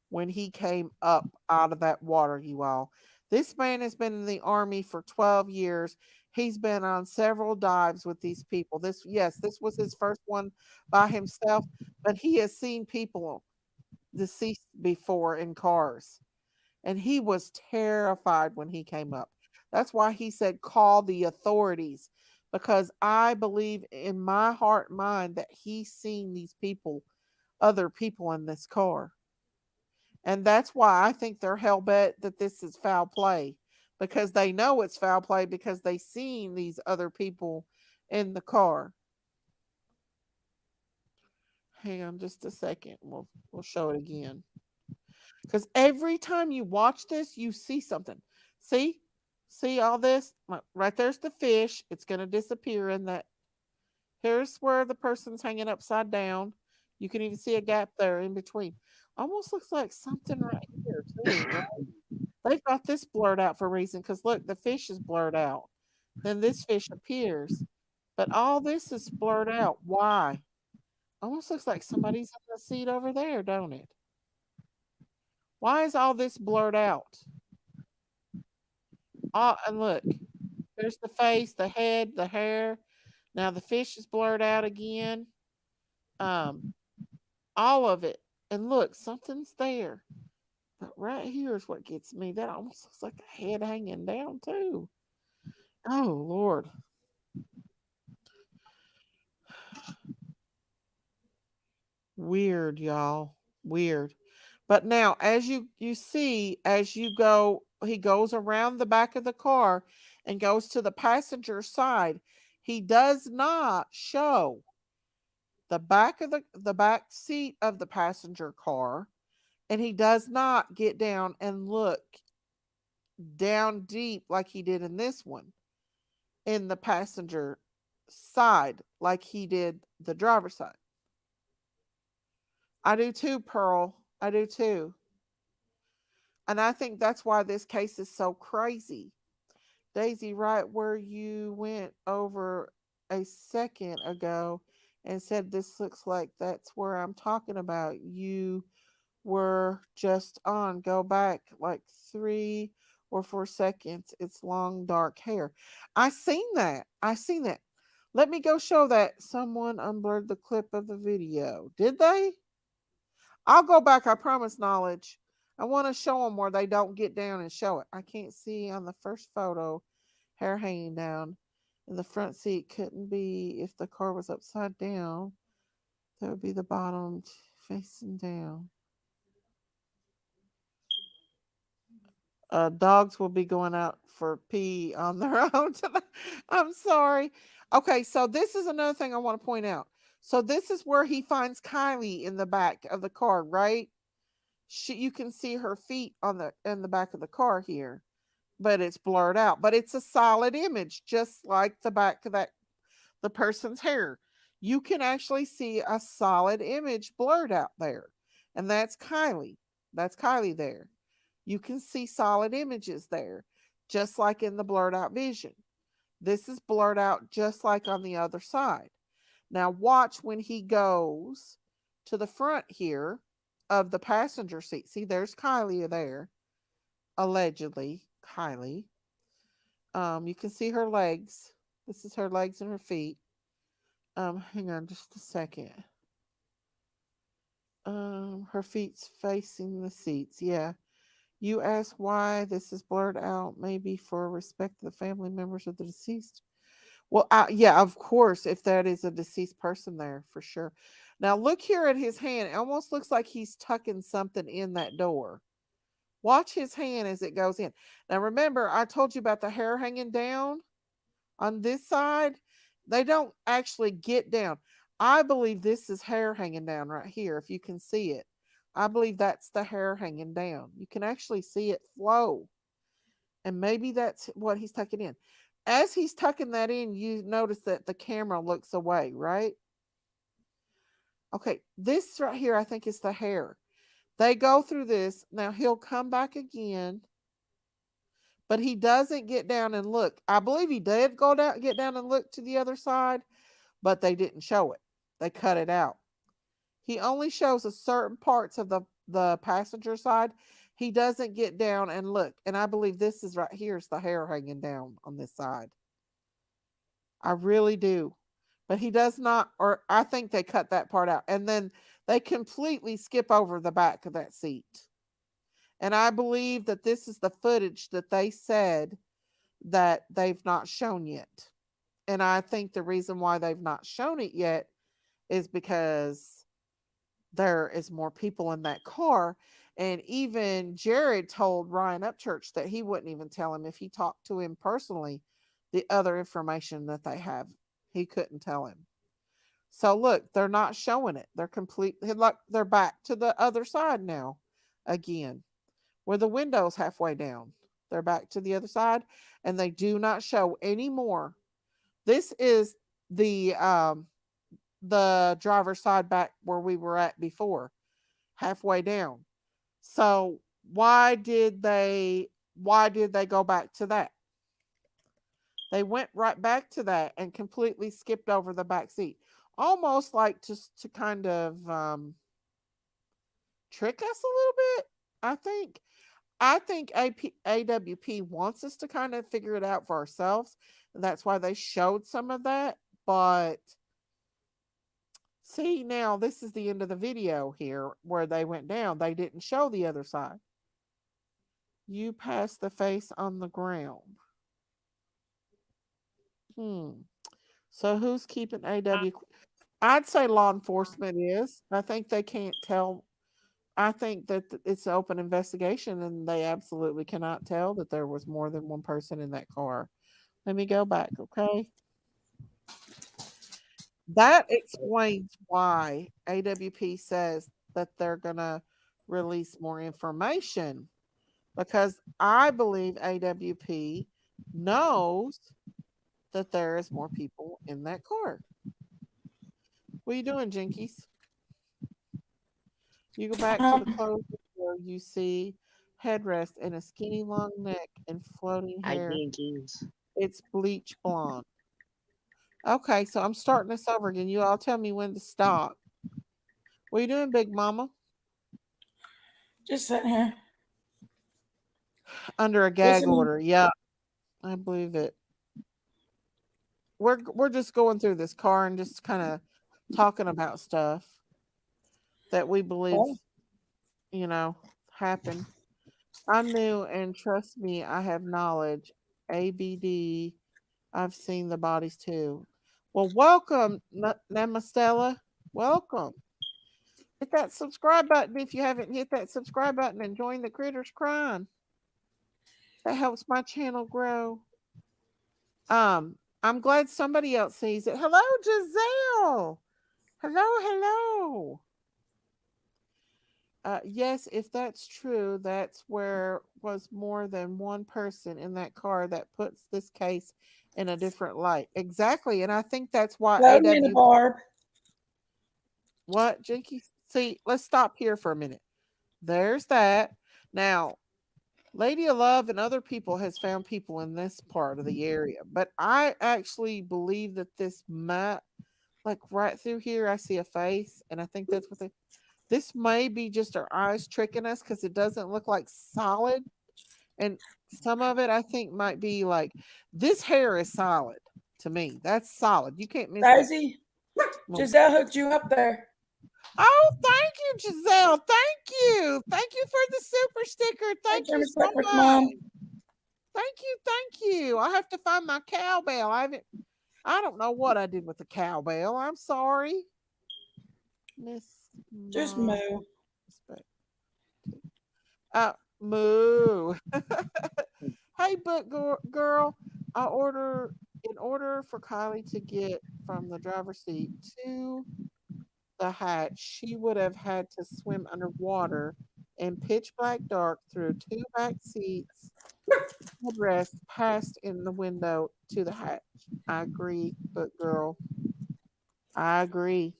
when he came up out of that water, you all. This man has been in the army for 12 years. He's been on several dives with these people. This was his first one by himself, but he has seen people deceased before in cars. And he was terrified when he came up. That's why he said, call the authorities, because I believe in my heart and mind that he's seen these people, other people in this car. And that's why I think they're hell bent that this is foul play, because they know it's foul play because they seen these other people in the car. Hang on just a second. We'll show it again. Because every time you watch this, you see something. See? See all this? Right there's the fish. It's going to disappear in that. Here's where the person's hanging upside down. You can even see a gap there in between. Almost looks like something right here, too. Right? They've got this blurred out for a reason because look, the fish is blurred out. Then this fish appears. But all this is blurred out. Why? Almost looks like somebody's in the seat over there, don't it? Why is all this blurred out? And look, there's the face, the head, the hair. Now the fish is blurred out again. Um, all of it. And look, something's there. But right here is what gets me. That almost looks like a head hanging down too. Oh Lord. Weird, y'all. Weird. But now as you see, as you go, he goes around the back of the car and goes to the passenger side. He does not show the back of the back seat of the passenger car, and he does not get down and look down deep like he did in this one in the passenger side like he did the driver's side. I do too, Pearl. I do too. And I think that's why this case is so crazy. Daisy, right where you went over a second ago and said this looks like that's where I'm talking about. You were just on. Go back like 3 or 4 seconds. It's long dark hair. I seen that. I seen that. Let me go show that. Someone unblurred the clip of the video. Did they? I'll go back. I promise, Knowledge. I want to show them where they don't get down and show it. I can't see on the first photo. Hair hanging down in the front seat couldn't be if the car was upside down. That would be the bottom facing down. Dogs will be going out for pee on their own tonight. I'm sorry. Okay, so this is another thing I want to point out. So this is where he finds Kiely in the back of the car, right? You can see her feet on the in the back of the car here, but it's blurred out. But it's a solid image, just like the back of the person's hair. You can actually see a solid image blurred out there, and that's Kiely. That's Kiely there. You can see solid images there, just like in the blurred out vision. This is blurred out just like on the other side. Now, watch when he goes to the front here of the passenger seat. See, there's Kiely there, allegedly, Kiely. You can see her legs. This is her legs and her feet. Hang on just a second. Her feet's facing the seats. Yeah. You ask why this is blurred out, maybe for respect to the family members of the deceased. Well, yeah, of course, if that is a deceased person there, for sure. Now, look here at his hand. It almost looks like he's tucking something in that door. Watch his hand as it goes in. Now, remember, I told you about the hair hanging down on this side. They don't actually get down. I believe this is hair hanging down right here, if you can see it. I believe that's the hair hanging down. You can actually see it flow. And maybe that's what he's tucking in. As he's tucking that in, you notice that the camera looks away, right? Okay, this right here, I think is the hair. They go through this. Now he'll come back again, but he doesn't get down and look. I believe he did get down and look to the other side, but they didn't show it. They cut it out. He only shows a certain parts of the passenger side. He doesn't get down and look. And I believe this is right here is the hair hanging down on this side. I really do. But he does not, or I think they cut that part out. And then they completely skip over the back of that seat. And I believe that this is the footage that they said that they've not shown yet. And I think the reason why they've not shown it yet is because there is more people in that car. And even Jared told Ryan Upchurch that he wouldn't even tell him if he talked to him personally the other information that they have. He couldn't tell him. So look, they're not showing it. They're completely like they're back to the other side now again, where the window's halfway down. They're back to the other side and they do not show any more. This is the driver's side back where we were at before, halfway down. So why did they go back to that? They went right back to that and completely skipped over the back seat, almost like just to kind of trick us a little bit. I think. I think AWP wants us to kind of figure it out for ourselves. And that's why they showed some of that. But see, now this is the end of the video here where they went down. They didn't show the other side. You passed the face on the ground. Hmm. So who's keeping AW? I'd say law enforcement is. I think they can't tell. I think that it's an open investigation and they absolutely cannot tell that there was more than one person in that car. Let me go back, okay? That explains why AWP says that they're going to release more information because I believe AWP knows that there is more people in that car. What are you doing, Jinkies? You go back to the clothes where you see headrest and a skinny long neck and floating I hair. think he's. It's bleach blonde. Okay, so I'm starting this over again. You all tell me when to stop. What are you doing, Big Mama? Just sitting here. Under a gag order. Yeah, I believe it. We're just going through this car and just kind of talking about stuff that we believe, Oh, you know, happened. I'm new and trust me, I have knowledge. ABD, I've seen the bodies too. Well, welcome, Namastella. Welcome. Hit that subscribe button if you haven't hit that subscribe button and join the Critters Crime. That helps my channel grow. I'm glad somebody else sees it. Hello, Giselle. Hello. Yes, if that's true, that's where was more than one person in that car that puts this case in a different light. Exactly, and I think that's why load me the AW. barb. What, Jinky? See, let's stop here for a minute. There's that. Now, Lady of Love and other people has found people in this part of the area, but I actually believe that this might, like right through here, I see a face, and I think that's what they. This may be just our eyes tricking us because it doesn't look like solid, and some of it I think might be like this hair is solid to me. That's solid. You can't miss that. Daisy, Well, Giselle hooked you up there. oh, thank you, Giselle. Thank you. Thank you for the super sticker. Hey, Thank you Jimmy so Breakfast much. Mom. Thank you. Thank you. I have to find my cowbell. I don't know what I did with the cowbell. I'm sorry. Miss Just Mom. moo. Moo. Hey, book girl. In order for Kylie to get from the driver's seat to the hatch, she would have had to swim underwater in pitch black dark through two back seats, headrest passed in the window to the hatch. I agree, book girl. I agree.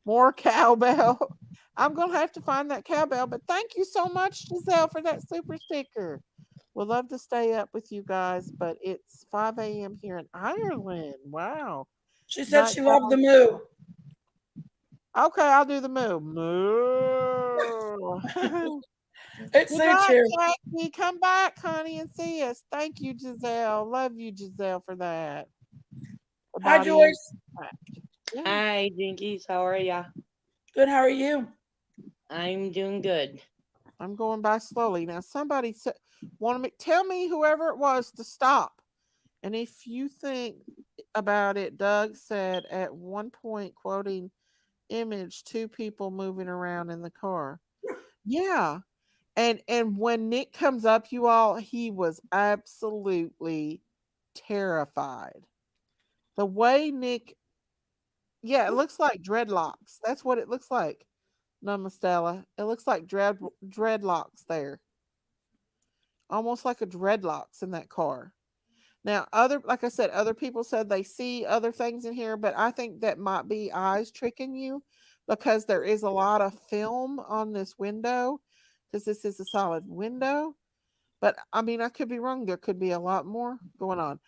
More cowbell. I'm gonna have to find that cowbell, but thank you so much, Giselle, for that super sticker. We'll love to stay up with you guys, but it's 5 a.m. here in Ireland. Wow. She said Night she loved the moo. Okay, I'll do the moo. Moo. It Good suits night, you. Jackie. Come back, honey, and see us. Thank you, Giselle. Love you, Giselle, for that. The Hi, body is Joyce. yeah. Hi, Jinkies. How are ya? Good. How are you? I'm doing good. I'm going by slowly. Now, somebody wanted me tell me whoever it was to stop. And if you think about it, Doug said at one point, quoting image, two people moving around in the car. Yeah. And when Nick comes up, you all, he was absolutely terrified. The way Nick, yeah, it looks like dreadlocks. That's what it looks like. Namastella. It looks like dreadlocks there. Almost like a dreadlocks in that car. Now, like I said, other people said they see other things in here, but I think that might be eyes tricking you because there is a lot of film on this window because this is a solid window. But I mean, I could be wrong. There could be a lot more going on.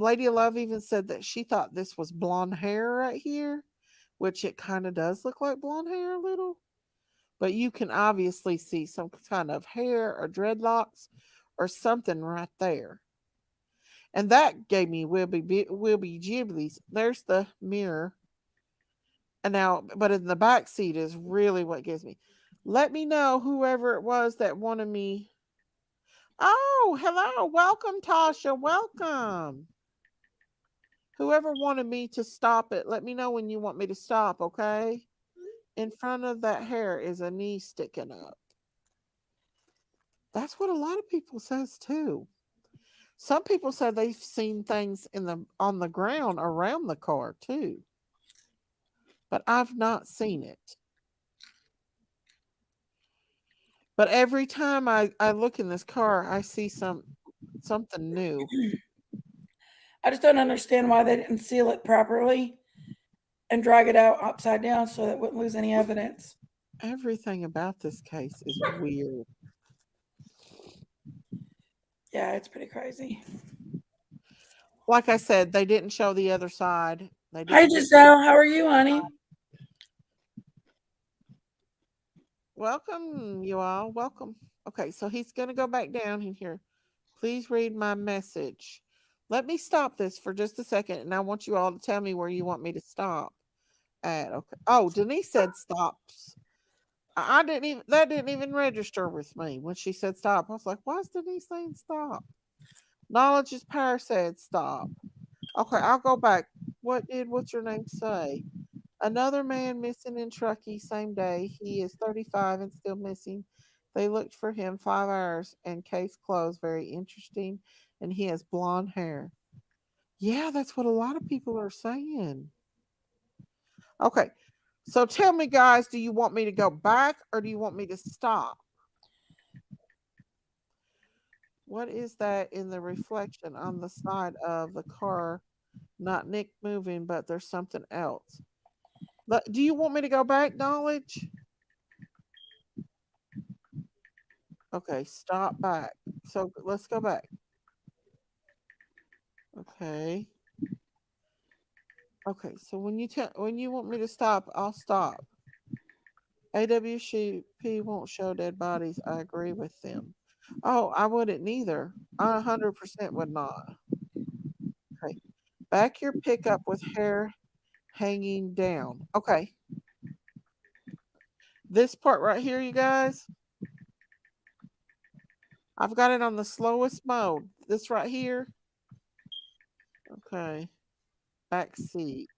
Lady Love even said that she thought this was blonde hair right here, which it kind of does look like blonde hair a little. But you can obviously see some kind of hair or dreadlocks or something right there. And that gave me Wilby Gibblies. There's the mirror. And now, but in the back seat is really what gives me. Let me know whoever it was that wanted me. Oh, hello. Welcome, Tasha. Welcome. Whoever wanted me to stop it, let me know when you want me to stop, okay? In front of that hair is a knee sticking up. That's what a lot of people says too. Some people said they've seen things in the on the ground around the car too. But I've not seen it. But every time I look in this car, I see something new. I just don't understand why they didn't seal it properly and drag it out upside down so that it wouldn't lose any evidence. Everything about this case is weird. Yeah, it's pretty crazy. Like I said, they didn't show the other side. They Hi, didn't. Giselle. How are you, honey? Welcome, you all. Welcome. Okay, so he's going to go back down in here. Please read my message. Let me stop this for just a second, and I want you all to tell me where you want me to stop at. Okay. Oh, Denise said stops. I didn't even that didn't even register with me when she said stop. I was like, why is Denise saying stop? Knowledge is power said stop. Okay, I'll go back. What's your name say? Another man missing in Truckee same day. He is 35 and still missing. They looked for him 5 hours and case closed. Very interesting. And he has blonde hair. Yeah, that's what a lot of people are saying. Okay. So tell me, guys, do you want me to go back or do you want me to stop? What is that in the reflection on the side of the car? Not Nick moving, but there's something else. Do you want me to go back, Knowledge? Okay, stop back. So let's go back. Okay. Okay, so when you want me to stop, I'll stop. AWCP won't show dead bodies. I agree with them. Oh, I wouldn't neither. I 100% would not. Okay. Back your pickup with hair hanging down. Okay. This part right here, you guys, I've got it on the slowest mode. This right here. Okay. Back seat.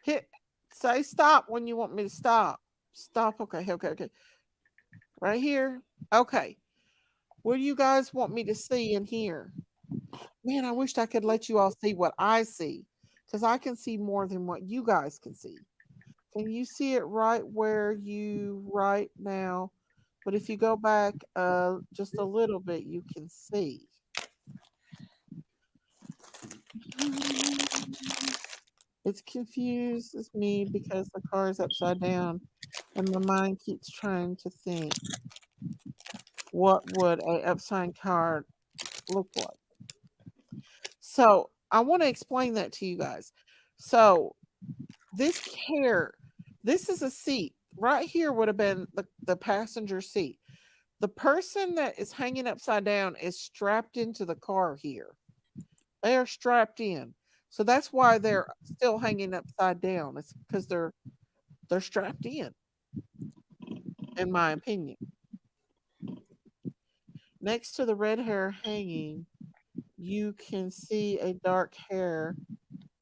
Hit say stop when you want me to stop. Stop. Okay, okay, okay. Right here. Okay. What do you guys want me to see in here? Man, I wished I could let you all see what I see. Because I can see more than what you guys can see. Can you see it right where you right now? But if you go back just a little bit, you can see. It confuses me because the car is upside down and my mind keeps trying to think what would a upside car look like. So I want to explain that to you guys. So this hair, this is a seat. Right here would have been the passenger seat. The person that is hanging upside down is strapped into the car here. They are strapped in. So that's why they're still hanging upside down. It's because they're strapped in my opinion. Next to the red hair hanging, you can see a dark hair.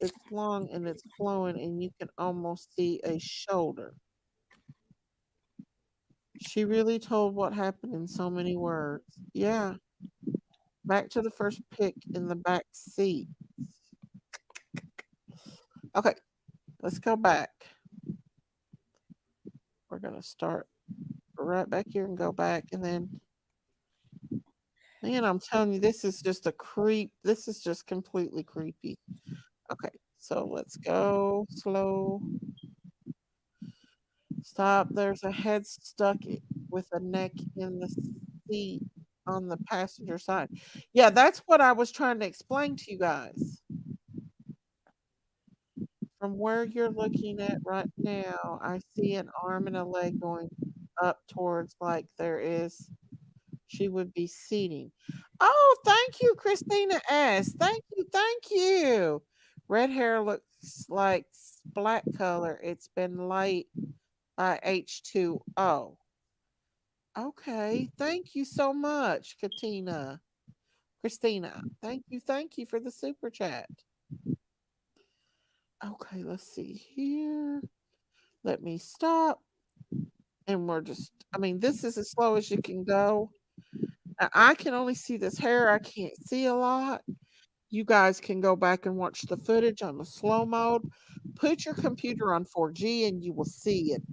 It's long and it's flowing, and you can almost see a shoulder. She really told what happened in so many words. Yeah. Back to the first pick in the back seat. Okay, let's go back. We're going to start right back here and go back. And then, man, I'm telling you, this is just a creep. This is just completely creepy. Okay, so let's go slow. Stop. There's a head stuck with a neck in the seat on the passenger side. Yeah, that's what I was trying to explain to you guys. From where you're looking at right now, I see an arm and a leg going up towards like there is she would be seating. Oh, thank you, Christina S. Thank you, thank you. Red hair looks like black color. It's been light H2O. Okay, thank you so much, Katina. Christina, thank you for the super chat. Okay, let's see here. Let me stop. And we're just, I mean, this is as slow as you can go. I can only see this hair. I can't see a lot. You guys can go back and watch the footage on the slow mode. Put your computer on 4G and you will see it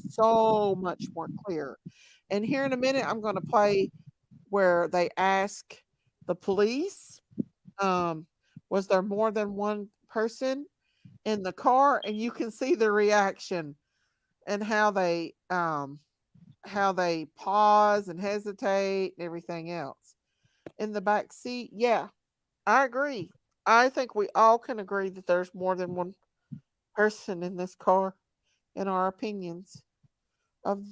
so much more clear. And here in a minute, I'm going to play where they ask the police, was there more than one person in the car? And you can see the reaction and how they pause and hesitate and everything else. In the back seat, yeah, I agree. I think we all can agree that there's more than one person in this car, in our opinions of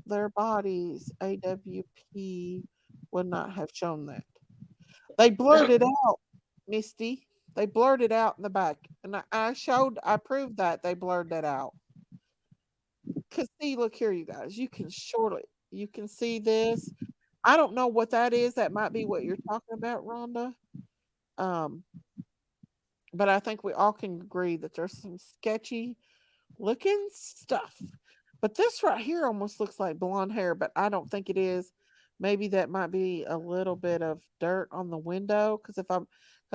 their bodies. AWP would not have shown that. They blurred it out, Misty. They blurred it out in the back. And I proved that they blurred that out. Because see, look here, you guys. You can see this. I don't know what that is. That might be what you're talking about, Rhonda. Um, but I think we all can agree that there's some sketchy looking stuff. But this right here almost looks like blonde hair, but I don't think it is. Maybe that might be a little bit of dirt on the window because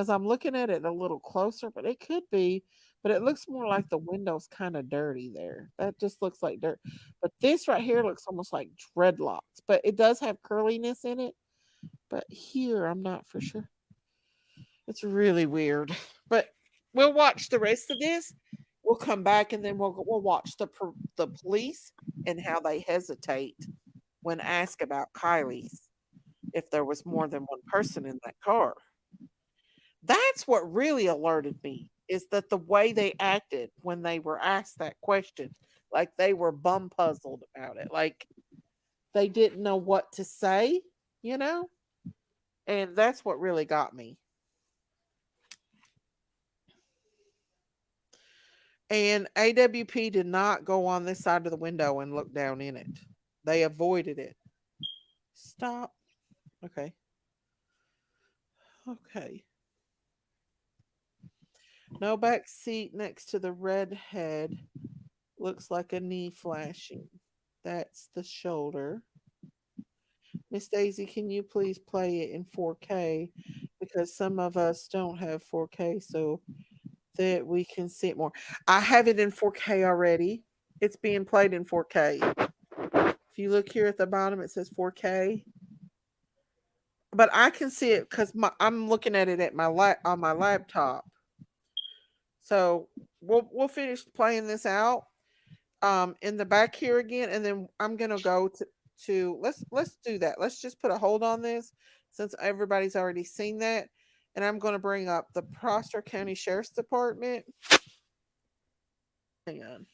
I'm looking at it a little closer, but it could be. But it looks more like the window's kind of dirty there. That just looks like dirt. But this right here looks almost like dreadlocks, but it does have curliness in it. But here, I'm not for sure. It's really weird. But we'll watch the rest of this. We'll come back and then we'll watch the police and how they hesitate when asked about Kylie's, if there was more than one person in that car. That's what really alerted me, is that the way they acted when they were asked that question, like they were bum puzzled about it, like they didn't know what to say, you know? And that's what really got me. And AWP did not go on this side of the window and look down in it. They avoided it. Stop. Okay. Okay. No back seat next to the red head. Looks like a knee flashing. That's the shoulder. Miss Daisy, can you please play it in 4K? Because some of us don't have 4K, so that we can see it more. I have it in 4K already. It's being played in 4K. If you look here at the bottom, it says 4K. But I can see it because I'm looking at it at on my laptop. So we'll finish playing this out in the back here again, and then I'm gonna go to let's do that. Let's just put a hold on this since everybody's already seen that, and I'm gonna bring up the Prosser County Sheriff's Department. Hang on.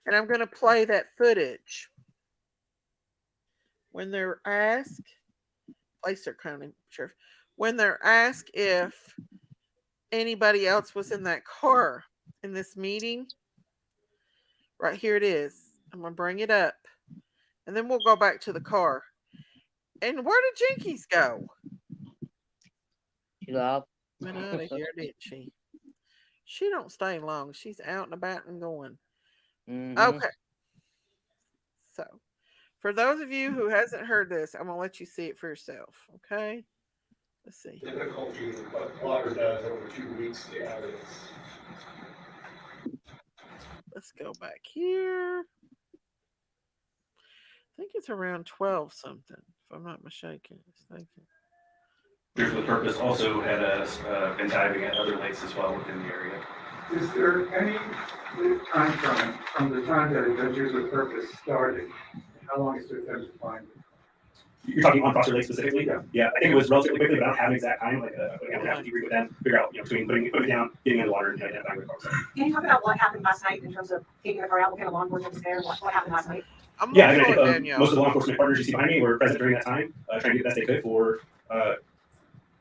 And I'm gonna play that footage when they're asked, Placer County Sheriff, when they're asked if anybody else was in that car in this meeting. Right here it is. I'm gonna bring it up, and then we'll go back to the car. And where did Jinkies go? She left. Went out of here, didn't she? She don't stay long. She's out and about and going. Mm-hmm. Okay. So, for those of you who hasn't heard this, I'm gonna let you see it for yourself. Okay. Let's see. Difficulty, but Blocker does over 2 weeks to get evidence. Let's go back here. I think it's around 12 something, if I'm not mistaken. Here's the Purpose also had been diving at other lakes as well within the area. Is there any time from the time that Adventures with Purpose started? How long is it for them to find it? You're talking on Foster Lake specifically? Yeah. I think it was relatively quickly, but I don't have an exact time. Like, again, we have to debrief with them, figure out, between putting it down, getting in the water, and identifying where the car was. Can you talk about what happened last night in terms of taking the car out? What kind of law enforcement was there? What happened last night? I'm Yeah, gonna I slow think it down, most of the y'all. law enforcement partners you see behind me were present during that time, trying to do the best they could for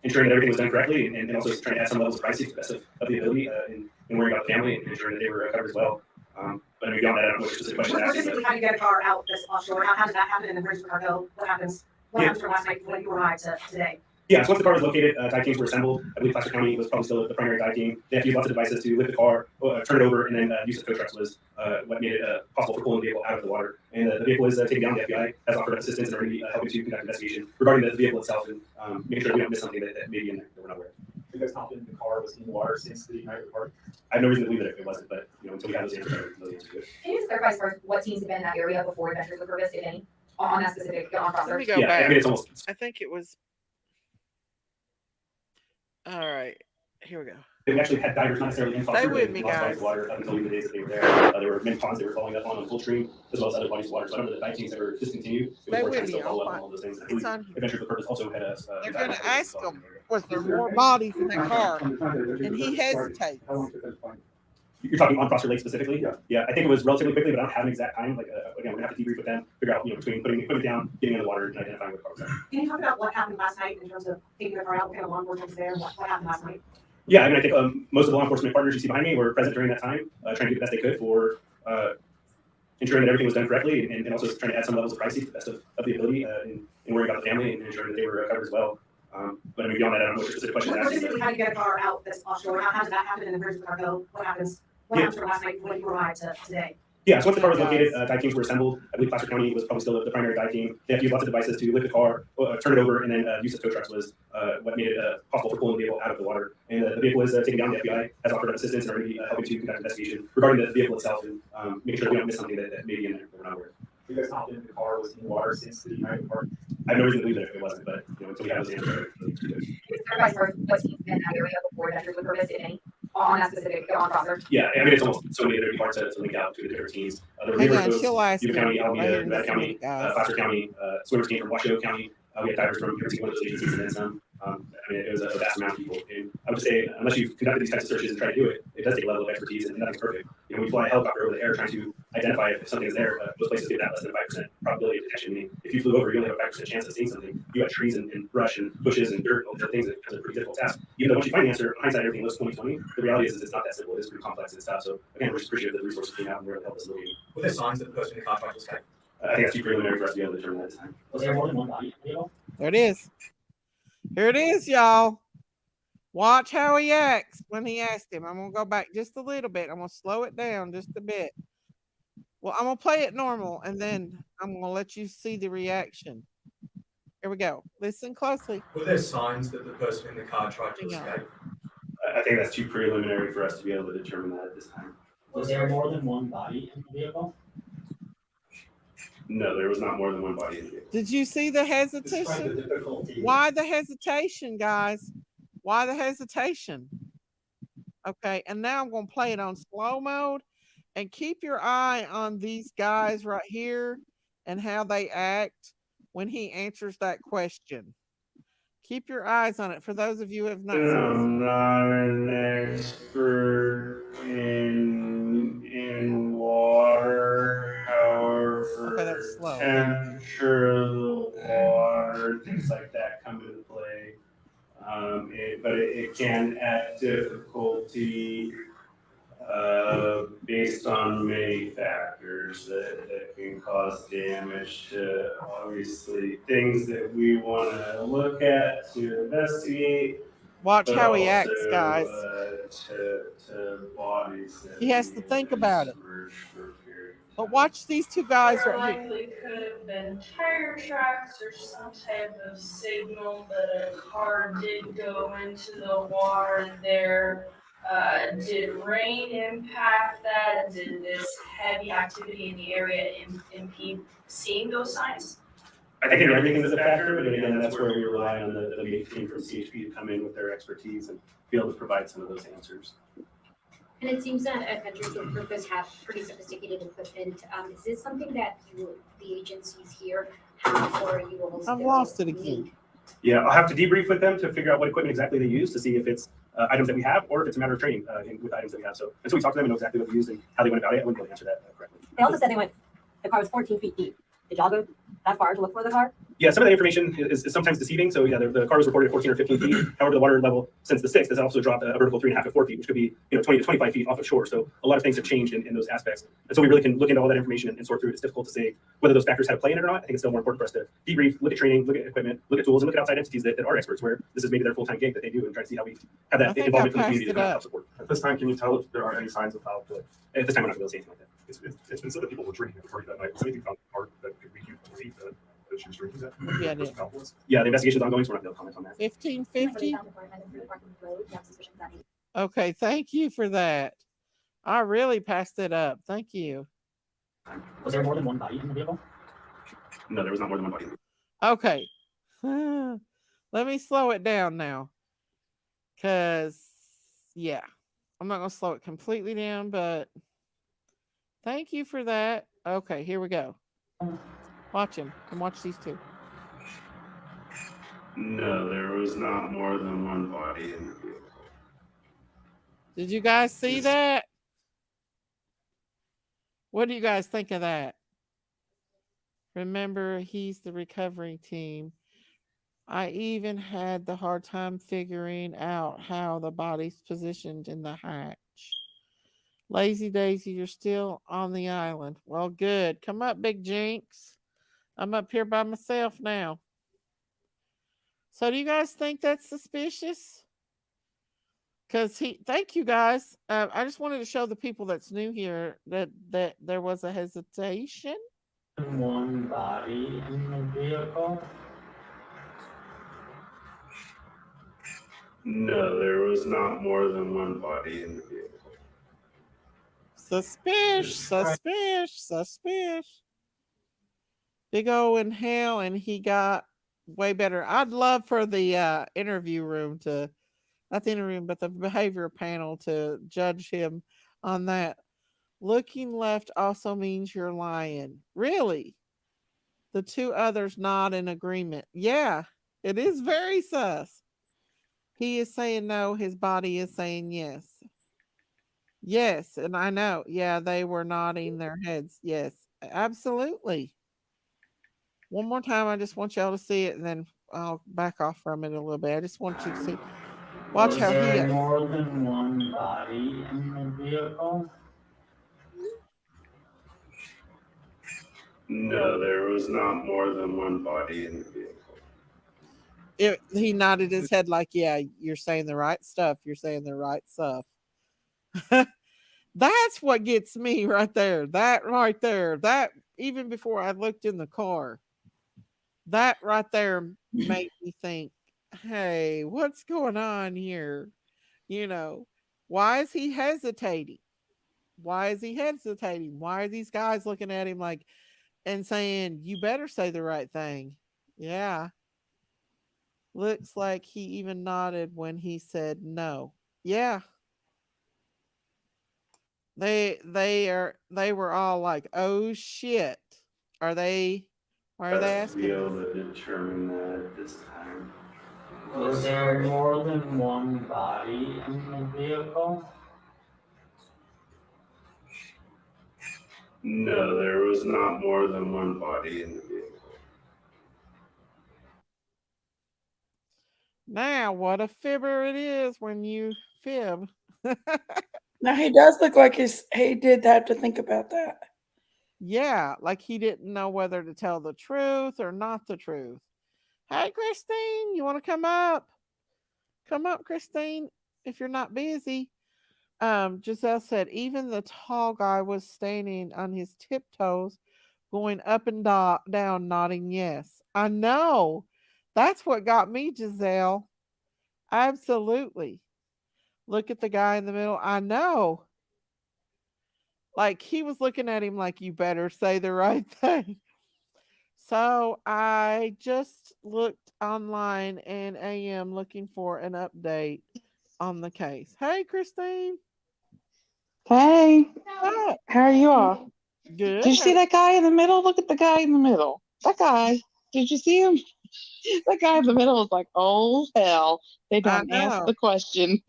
ensuring that everything was done correctly, and also trying to add some levels of privacy to the best of the ability, and worrying about the family and ensuring that they were covered as well. But I mean, beyond that, I don't know what your specific question is. Specifically, how do you get a car out that's offshore? How did that happen? And then where's the car go? What happens? What happens from last night when you arrived to today? Yeah, so once the car was located, dive teams were assembled. I believe Placer County was probably still the primary dive team. They have to use lots of devices to lift the car, turn it over, and then use of tow trucks was what made it possible for pulling the vehicle out of the water. And the vehicle is taken down. The FBI has offered assistance and already helping to conduct investigation regarding the vehicle itself and making sure that we don't miss something that may be in there that we're not aware of. You guys confident the car was in the water since the night of the party? I have no reason to believe that it wasn't, but until we have those answers, I don't know the answer to it. Can you just clarify as far as what teams have been in that area before Adventures with Purpose, if any, on that specific on Let Foster? me go Yeah, back. I mean, it's almost. I think it was. All right, here we go. They actually had divers not necessarily in Foster, Stay but with in me, lots of bodies guys. of water up until the days that they were there. There were many ponds they were following up on full stream, as well as other bodies of water. So I don't know that dive teams ever discontinued. It was Stay more with trying to me, still follow I'll up on find- all those things. And I It's believe on here. Adventure for Purpose also had a. They're gonna ask him, was there more bodies in that car? And he hesitates. How long did that find? You're talking on Foster Lake specifically? Yeah. I think it was relatively quickly, but I don't have an exact time. Like, again, we're gonna have to debrief with them, figure out, between putting it down, getting in the water, and identifying where the car was at. Can you talk about what happened last night in terms of taking the car out? What kind of law enforcement was there? What happened last night? Yeah, I mean, I think most of the law enforcement partners you see behind me were present during that time, trying to do the best they could for ensuring that everything was done correctly, and also trying to add some levels of privacy to the best of the ability, and worrying about the family and ensuring that they were covered as well. But I mean, beyond that, I don't know what your specific question is. Specifically, how do you get a car out that's offshore? How does that happen? And then where's the car go? What happens? What happens from last night when you arrived to today? Yeah, so once the car was located, dive teams were assembled. I believe Placer County was probably still the primary dive team. They have to use lots of devices to lift the car, turn it over, and then use of tow trucks was what made it possible for pulling the vehicle out of the water. And the vehicle is taken down. The FBI has offered assistance and already helping to conduct investigation regarding the vehicle itself and making sure that we don't miss something that may be in there that we're not aware of. You guys confident the car was in the water since the night of the party? I have no reason to believe that it wasn't, but until we have those answers, I don't know the answer to it. Can you just clarify as far as what teams have been in that area before Adventures with Purpose, if any, on that specific on Foster? Yeah, I mean, it's almost so many, it'd be hard to link out to the different teams. There were Hang numerous on, boats, she'll ask Yuba him. County, Right Alameda, here in Nevada this County, minute, guys. Placer County, swimmers came from Washoe County. We had divers from every single one of those agencies and then some. I mean, it was a vast amount of people. And I would say, unless you've conducted these types of searches and tried to do it, it does take a level of expertise, and nothing's perfect. We fly a helicopter over the air trying to identify if something is there. Those places get that less than 5% probability of detection. Meaning, if you flew over, you only have a 5% chance of seeing something. You got trees and brush and bushes and dirt, all these other things that is a pretty difficult task. Even though once you find the answer, hindsight, everything looks 20/20. The reality is it's not that simple. It is pretty complex and stuff. So again, we're just appreciative that the resources came out and were able to help us locate. Were there signs that the person in the contract was taken? I think that's too preliminary for us to be able to determine that at this time. Was there more than one body? There it is. Here it is, y'all. Watch how he acts when he asked him. I'm going to go back just a little bit. I'm going to slow it down just a bit. Well, I'm going to play it normal, and then I'm going to let you see the reaction. Here we go. Listen closely. Were there signs that the person in the car tried to Hang on. escape? I think that's too preliminary for us to be able to determine that at this time. Was there more than one body in the vehicle? No, there was not more than one body in the vehicle. Did you see the Describe hesitation? the difficulty. Why the hesitation, guys? Why the hesitation? Okay, and now I'm going to play it on slow mode, and keep your eye on these guys right here and how they act when he answers that question. Keep your eyes on it for those of you who have not seen I'm not an expert in water, however, Okay, that's slow. temperature of the water, Things like that come into play. But it can add difficulty based on many factors that can cause damage to, obviously, things that we want to look at to investigate. Watch but how he acts, also, guys. to bodies that He has we to think have about it. submerged for a period of But time. watch these two guys There right here. likely could have been tire tracks or some type of signal that a car did go into the water there. Did rain impact that? Did this heavy activity in the area impede seeing those signs? I think everything is a factor, but again, that's where we rely on the lead team from CHP to come in with their expertise and be able to provide some of those answers. And it seems that Adventures with Purpose have pretty sophisticated equipment. Is this something that the agencies here Or you will I've still lost it again. need. Yeah, I'll have to debrief with them to figure out what equipment exactly they use to see if it's items that we have or if it's a matter of training with items that we have. So until we talk to them and know exactly what we use and how they went about it, I wouldn't be able to answer that correctly. They also said the car was 14 feet deep. Did y'all go that far to look for the car? Yeah, some of that information is sometimes deceiving. So yeah, the car was reported at 14 or 15 feet. However, the water level since the 6th has also dropped a vertical 3.5 to 4 feet, which could be 20 to 25 feet off of shore. So a lot of things have changed in those aspects. And so we really can look into all that information and sort through it. It's difficult to say whether those factors had a play in it or not. I think it's still more important for us to debrief, look at training, look at equipment, look at tools, and look at outside entities that are experts, where this is maybe their full-time gig that they do, and try to see how we have that involvement from the community to help support. At this time, can you tell if there are any signs of foul play? At this time, we're not going to be able to say anything like that. It's been said that people were drinking at the party that night. Was anything found in the car that could lead you to believe that she was drinking that? Yeah, it is. Yeah, the investigation's ongoing, so we're not going to comment on that. 1550. Okay, thank you for that. I really passed it up. Thank you. Was there more than one body in the vehicle? No, there was not more than one body. Okay. Let me slow it down now. Because, yeah, I'm not going to slow it completely down, but thank you for that. Okay, here we go. Watch him. Come watch these two. No, there was not more than one body in the vehicle. Did you guys see that? What do you guys think of that? Remember, he's the recovery team. I even had the hard time figuring out how the body's positioned in the hatch. Lazy Daisy, you're still on the island. Well, good. Come up, Big Jinx. I'm up here by myself now. So do you guys think that's suspicious? Because thank you guys. I just wanted to show the people that's new here that there was a hesitation. One body in the vehicle? No, there was not more than one body in the vehicle. Suspicious. Big O inhale, and he got way better. I'd love for the interview room to, not the interview room, but the behavior panel to judge him on that. Looking left also means you're lying. Really? The two others nod in agreement. Yeah, it is very sus. He is saying no, his body is saying yes. Yes, and I know. Yeah, they were nodding their heads. Yes, absolutely. One more time, I just want y'all to see it, and then I'll back off from it a little bit. I just want you to see. Watch how he. Was there more than one body in the vehicle? No, there was not more than one body in the vehicle. He nodded his head like, yeah, you're saying the right stuff. You're saying the right stuff. That's what gets me right there. That right there. That, even before I looked in the car, that right there made me think, hey, what's going on here? Why is he hesitating? Why is he hesitating? Why are these guys looking at him like and saying, you better say the right thing? Yeah. Looks like he even nodded when he said no. Yeah. They were all like, oh shit. Are they asking? Be able to determine that at this time. Was there more than one body in the vehicle? No, there was not more than one body in the vehicle. Now, what a fibber it is when you fib. Now, he does look like he did have to think about that. Yeah, like he didn't know whether to tell the truth or not the truth. Hey, Christine, you want to come up? Come up, Christine, if you're not busy. Giselle said, even the tall guy was standing on his tiptoes, going up and down, nodding yes. I know. That's what got me, Giselle. Absolutely. Look at the guy in the middle. I know. Like he was looking at him like, you better say the right thing. So I just looked online and I am looking for an update on the case. Hey, Christine. Hey, What? how are you all? Good. Did you see that guy in the middle? Look at the guy in the middle. That guy, did you see him? That guy in the middle was like, oh hell, they I done asked know. the question.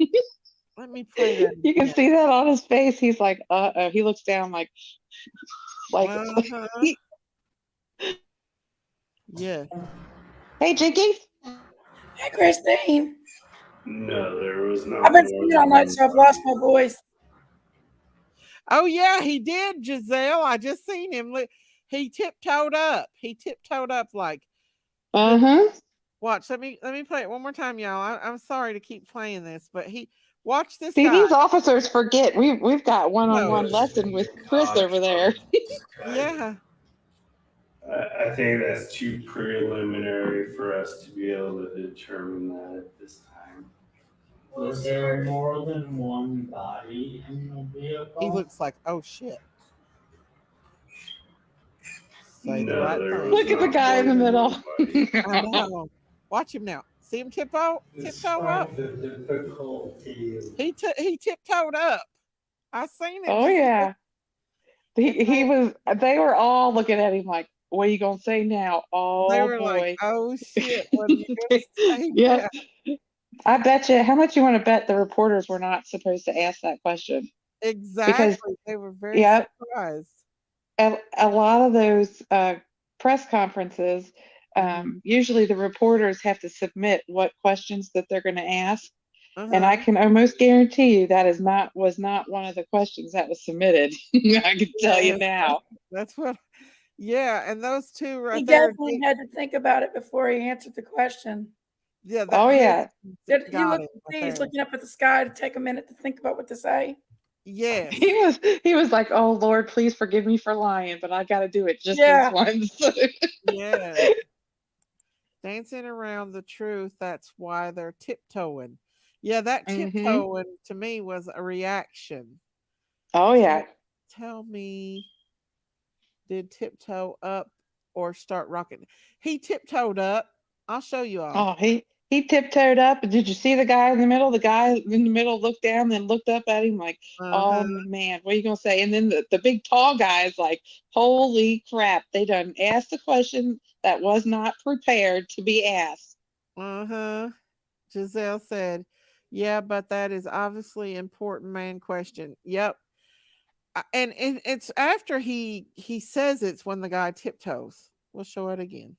Let me play that You can again. see that on his face. He's like, uh-oh. He looks down like Uh-huh. Yeah. hey, Jinky. Hey, Christine. No, there was I've not been more singing all than night, one so I've lost my voice. Oh yeah, he did, Giselle. I just seen him. He tiptoed up. He tiptoed up like. Uh-huh. Watch. Let me play it one more time, y'all. I'm sorry to keep playing this, but watch this See, guy. these officers forget we've got No. one-on-one lesson with Chris over there. Yeah. I think that's too preliminary for us to be able to determine that at this time. Was there more than one body in the vehicle? He looks like, oh shit. Say the No, right there thing. was Look at the not guy more in the than middle. one body. I know. Watch him now. See him tiptoe up. Despite the difficulty of He tiptoed up. I seen it. Oh Just yeah. if They were all looking at him like, what are you gonna say now? they Oh were like, boy. oh shit, what are you gonna say Yep. now? I bet you, how much you want to bet the reporters were not supposed to ask that question? Because, Exactly. They were very yep, surprised. a lot of those press conferences, Mhm. usually the reporters have to submit what questions that they're going to ask. And I Uh-huh. can almost guarantee you that was not one of the questions that was submitted. I can tell you Yes, now. that's what. Yeah, and those two He right there. definitely had to think about it before he answered the question. Yeah, Oh his yeah. You got look, it right see, he's there. looking up at the sky to take a minute to think about what to say. Yes. He was like, "Oh Lord, please forgive me for lying, but I got to do it just this Yeah. once." Yes. Dancing around the truth. That's why they're tiptoeing. Yeah, that Mhm. tiptoeing to me was a reaction. Oh Tell, yeah. tell me, did tiptoe up or start rocking? He tiptoed up. I'll show you all. Oh, he tiptoed up. Did you see the guy in the middle? The guy in the middle looked down, then looked up at him like, Uh-huh. "Oh man, what are you gonna say?" And then the big tall guy is like, "Holy crap! They done asked a question that was not prepared to be asked." Uh-huh. Giselle said, yeah, but that is obviously important man question. Yep. And it's after he says it's when the guy tiptoes. We'll show it again.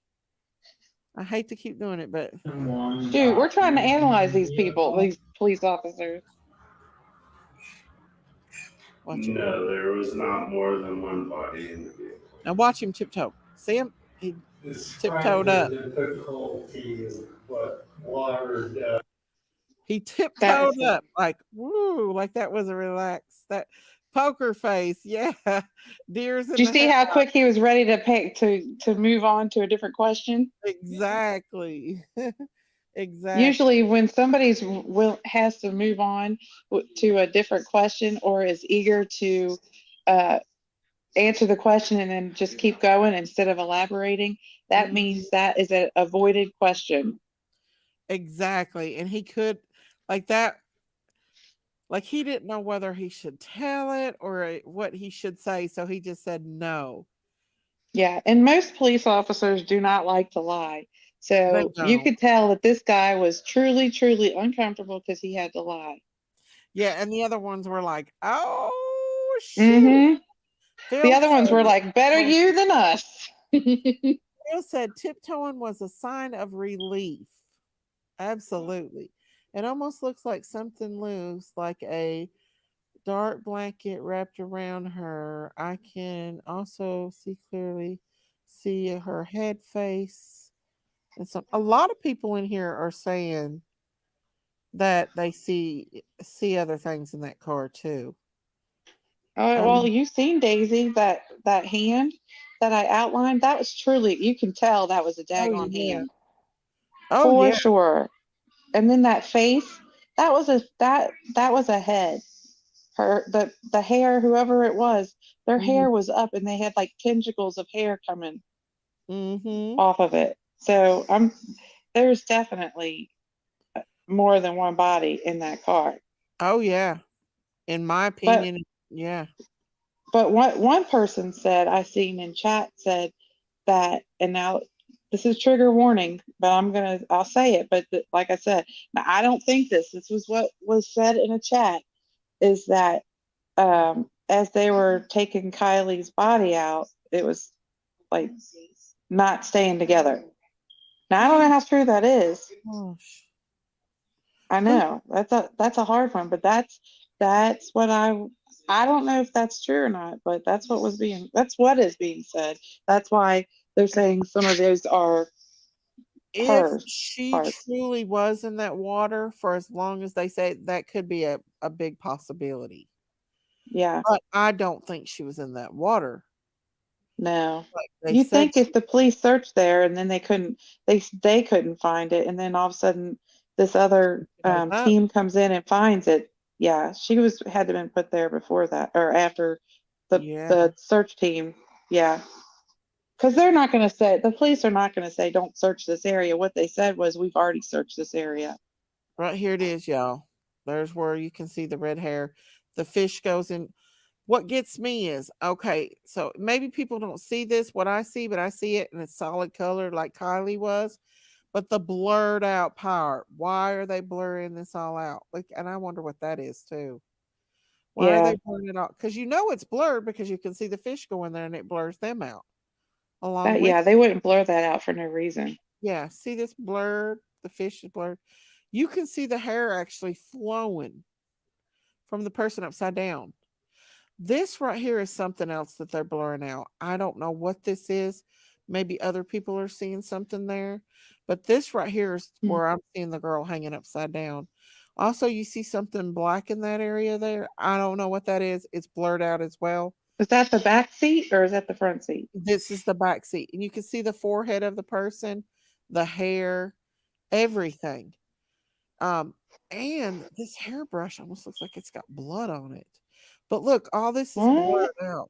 I hate to keep doing it, but one Dude, we're trying to body in analyze the these people, vehicle? these police officers. watch it. No, there was not more than one body in the vehicle. Now watch him tiptoe. See him? He Despite tiptoed the up. difficulty of what water does. He That was tiptoed up like woo, like that was a relax. That poker face, yeah. Deers Do in you the see head. how quick he was ready to pay to move on to a different question? Exactly. Exactly. Usually, when somebody's has to move on to a different question or is eager to uh, answer the question and then just keep going instead of elaborating, that Mhm. means that is an avoided question. Exactly. And he could like that like he didn't know whether he should tell it or what he should say, so he just said no. Yeah, and most police officers do not like to lie. They So you don't. could tell that this guy was truly, truly uncomfortable because he had to lie. Yeah, and the other ones were like, "Oh shoot." Hmm. The Phil other ones were said like, better well, you than us. Phil said tiptoeing was a sign of relief. Absolutely. It almost looks like something loose, like a dark blanket wrapped around her. I can also clearly see her head face. And some a lot of people in here are saying that they see other things in that car too. Oh, well, you've seen Daisy, that hand that I outlined, that was truly, you can tell that was a Oh daggone yeah. hand Oh for yeah. sure. And then that face, that was a head. Her the hair, whoever it was, their Mhm. hair was up and they had like tentacles of hair coming Mhm. off of it. So there's definitely more than one body in that car. Oh yeah. In my But opinion, yeah. but one person said I seen in chat said that, and now this is trigger warning, but I'll say it. But like I said, now I don't think this was what was said in a chat, is that as they were taking Kylie's body out, it was like not staying together. Now I don't know how true that is. Gosh. I know that's a hard one, but that's what I don't know if that's true or not, but that's what is being said. That's why they're saying some of those are If her she parts. truly was in that water for as long as they say, that could be a big possibility. Yeah, But I don't think she was in that water. no. Like they You said, think if the police searched there and then they couldn't find it, and then all of a sudden this other shows up. team comes in and finds it. Yeah, she had to been put there before that or after Yeah. the search team. Yeah. Because the police are not going to say, don't search this area. What they said was, we've already searched this area. Right here it is, y'all. There's where you can see the red hair. The fish goes in. What gets me is, okay, so maybe people don't see this, what I see, but I see it in a solid color like Kylie was. But the blurred out part, why are they blurring this all out? Like, and I wonder what that is too. Why are Yeah. they blurring it out? Because you know it's blurred because you can see the fish go in there and it blurs them out along with. Yeah, they wouldn't blur that out for no reason. Yeah, see this blurred? The fish is blurred. You can see the hair actually flowing from the person upside down. This right here is something else that they're blurring out. I don't know what this is. Maybe other people are seeing something there. But this right here is where I'm seeing the girl hanging upside down. Also, you see something black in that area there. I don't know what that is. It's blurred out as well. Is that the back seat or is that the front seat? This is the back seat. And you can see the forehead of the person, the hair, everything. Um, and this hairbrush almost looks like it's got blood on it. But look, all this is What? blurred out.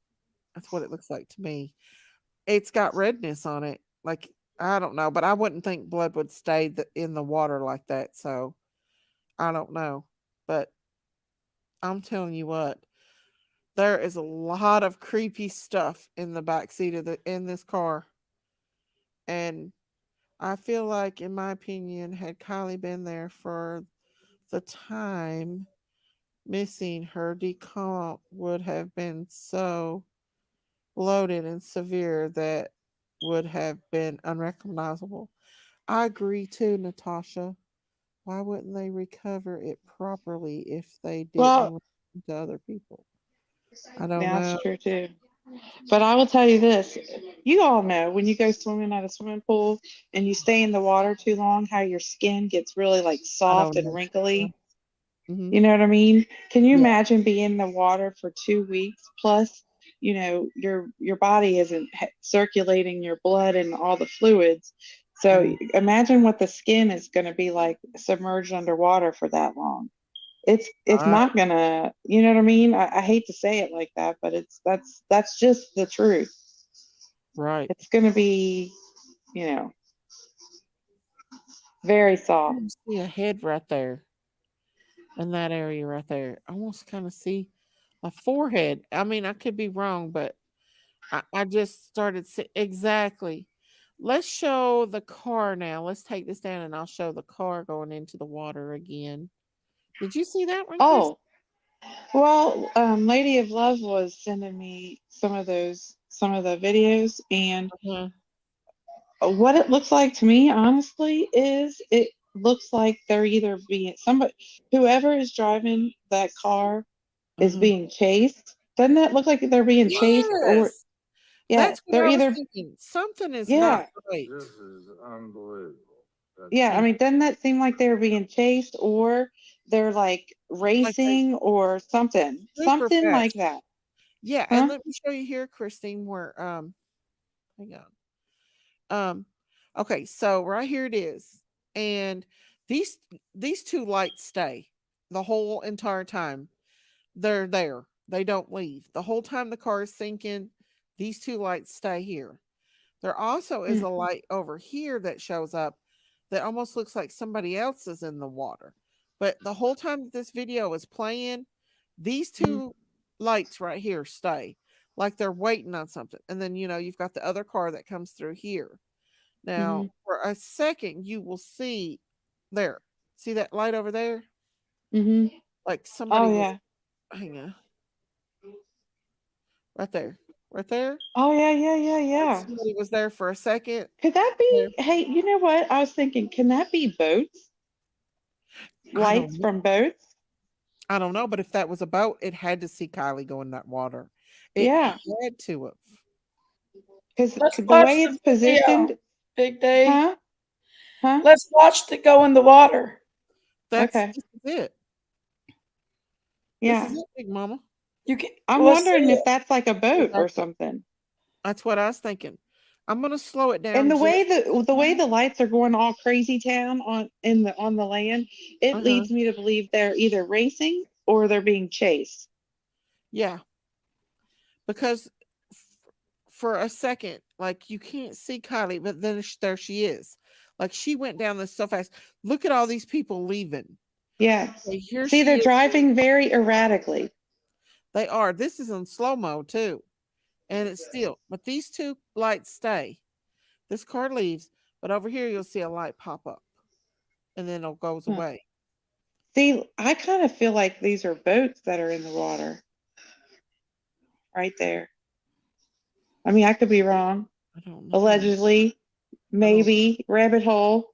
That's what it looks like to me. It's got redness on it. Like, I don't know, but I wouldn't think blood would stay in the water like that. So I don't know. But I'm telling you what, there is a lot of creepy stuff in the back seat of in this car. And I feel like, in my opinion, had Kylie been there for the time missing, her decomp would have been so bloated and severe that would have been unrecognizable. I agree too, Natasha. Why wouldn't they recover it properly if they didn't Well, run into other people? I don't that's know. true too. But I will tell you this, you all know when you go swimming at a swimming pool and you stay in the water too long, how your skin gets really like I soft don't and know. wrinkly. Mm-hmm. You know what I mean? Can you Yeah. imagine being in the water for 2 weeks plus, your body isn't circulating your blood and all the fluids. So imagine what the skin is going to be like submerged underwater for that long. It's I, not gonna, you know what I mean? I hate to say it like that, but that's just the truth. right. It's gonna be, you know, very soft. I see a head right there in that area right there. I almost kind of see a forehead. I mean, I could be wrong, but I just started exactly. Let's show the car now. Let's take this down and I'll show the car going into the water again. Did you see that one, Chris? Oh, well, Lady of Love was sending me some of the videos, and Uh-huh. what it looks like to me, honestly, is it looks like they're either being whoever is driving that car is Uh-huh. being chased. Doesn't that look like they're being chased? Or Yes. yeah, That's what they're I was either thinking. Something is not yeah, right. This is unbelievable. yeah. I And mean, doesn't that seem like they're being chased, or they're like like they racing or something, super something like fast. that? Yeah, and Huh? let me show you here, Christine, where hang on. Um, okay, so right here it is. And these these two lights stay the whole entire time. They're there. They don't leave. The whole time the car is sinking, these two lights stay here. There also is Mm, a light over here that shows up that almost looks like somebody else is in the water. But the whole time that this video is playing, these mm, two lights right here stay. like they're waiting on something. And then, you've got the other car that comes through here. Now, Mhm. for a second, you will see there. See that light over there? Mhm. Like Oh somebody was, yeah. hang on, right there. Right there. Oh yeah, yeah, yeah, Like yeah. somebody was there for a second. Could that There. be? Hey, you know what? I was thinking, can that be boats? I don't Lights know. from boats? I don't know, but if that was a boat, it had to see Kylie go in that water. It Yeah, had to have. because Let's the watch way the it's video, positioned, Big Day. huh? Huh? Let's watch it go in the water. Okay. This is it. This is Yeah. it, Big Mama. You can I'm let's see wondering if it. that's like a boat or That's, something. that's what I was thinking. I'm gonna slow it And down the way just. the lights are going all crazy town on the land, it Uh-huh. leads me to believe they're either racing or they're being chased. Yeah, because for a second, like you can't see Kylie, but then there she is. Like she went down this so fast. Look at all these people leaving. Yeah. Okay, here See, she they're is. driving very erratically. They are. This is in slow mo too, and it's still. But these two lights stay. This car leaves, but over here you'll see a light pop up, and then it goes Huh. away. See, I kind of feel like these are boats that are in the water right there. I mean, I could be wrong. I don't know. Allegedly, I don't. maybe rabbit hole.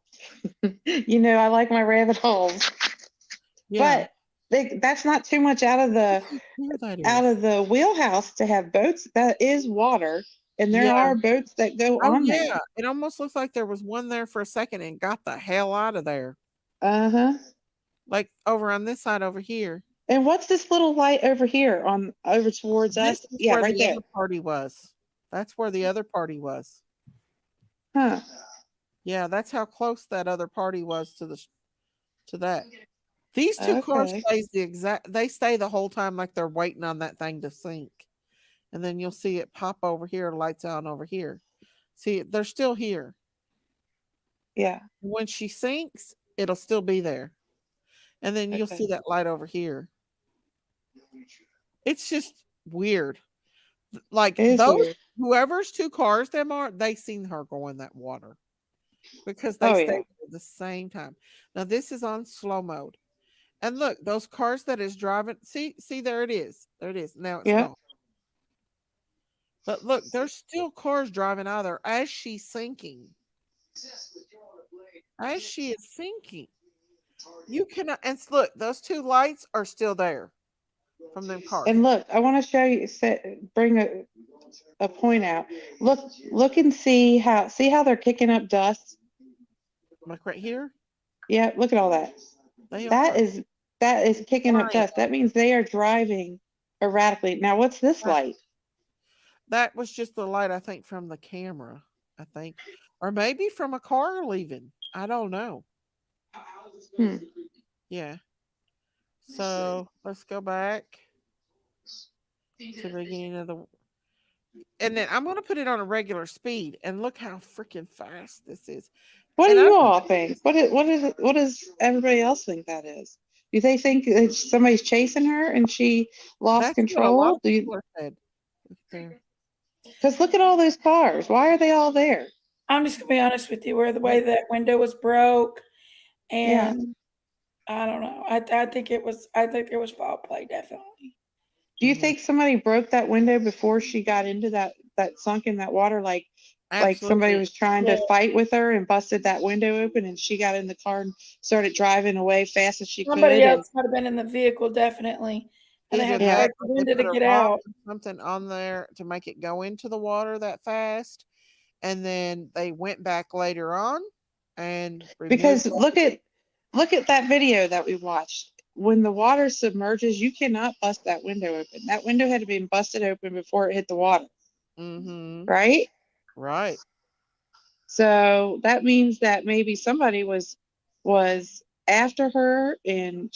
I like my rabbit holes. Yeah. But that's not too much out of Look the how clear that is. wheelhouse to have boats. That is water, and there Yeah. are boats that go Oh on yeah. there. It almost looks like there was one there for a second and got the hell out of there. Uh-huh. Like over on this side over here. And what's this little light over here on over towards This us? is Yeah, where right the there. other party was. That's where the other party was. Huh. Yeah, that's how close that other party was to that. These two cars Okay. they stay the whole time like they're waiting on that thing to sink. And then you'll see it pop over here, lights on over here. See, they're still here. Yeah. When she sinks, it'll still be there. And then you'll see Okay. that light over here. It's just weird. Like It is those weird. whoever's two cars them are, they seen her go in that water because they Oh stayed yeah. at the same time. Now this is on slow mode. And look, those cars that is driving, see there it is. There it is. Now it's Yep. gone. But look, there's still cars driving out of there as she's sinking. As she is sinking. You cannot and look, those two lights are still there from them cars. And look, I want to show you, bring a point out. Look and see how they're kicking up dust. Like right here. Yeah, look at all that. They That are. is kicking up Flying. dust. That means they are driving erratically. Now, what's this light? That was just the light, I think, from the camera, I think. Or maybe from a car leaving. I don't know. Hmm. Yeah. So let's go back to the beginning of the. And then I'm going to put it on a regular speed and look how freaking fast this is. What do And I you all think? What does everybody else think that is? Do they think that somebody's chasing her and she lost that's what a lot control? of people are said. Look there. Because look at all those cars. Why are they all there? I'm just gonna be honest with you, where the way Yep. that window was broke, Yeah. and I don't know. I think it was foul play, definitely. Do you think somebody broke that window before she got into that sunk in that water? Like somebody Absolutely. was trying Yeah. to fight with her and busted that window open and she got in the car and started driving away fast as she Somebody could. And else might have been in the vehicle, definitely, and they Either had to yeah, that break the or they window to put a get rock out. or something on there to make it go into the water that fast. And then they went back later on and removed because all look at that video that we watched. When the water submerges, you cannot bust that window open. That window had to be busted open before it hit the water, Mm-hmm. right? Right. So that means that maybe somebody was after her and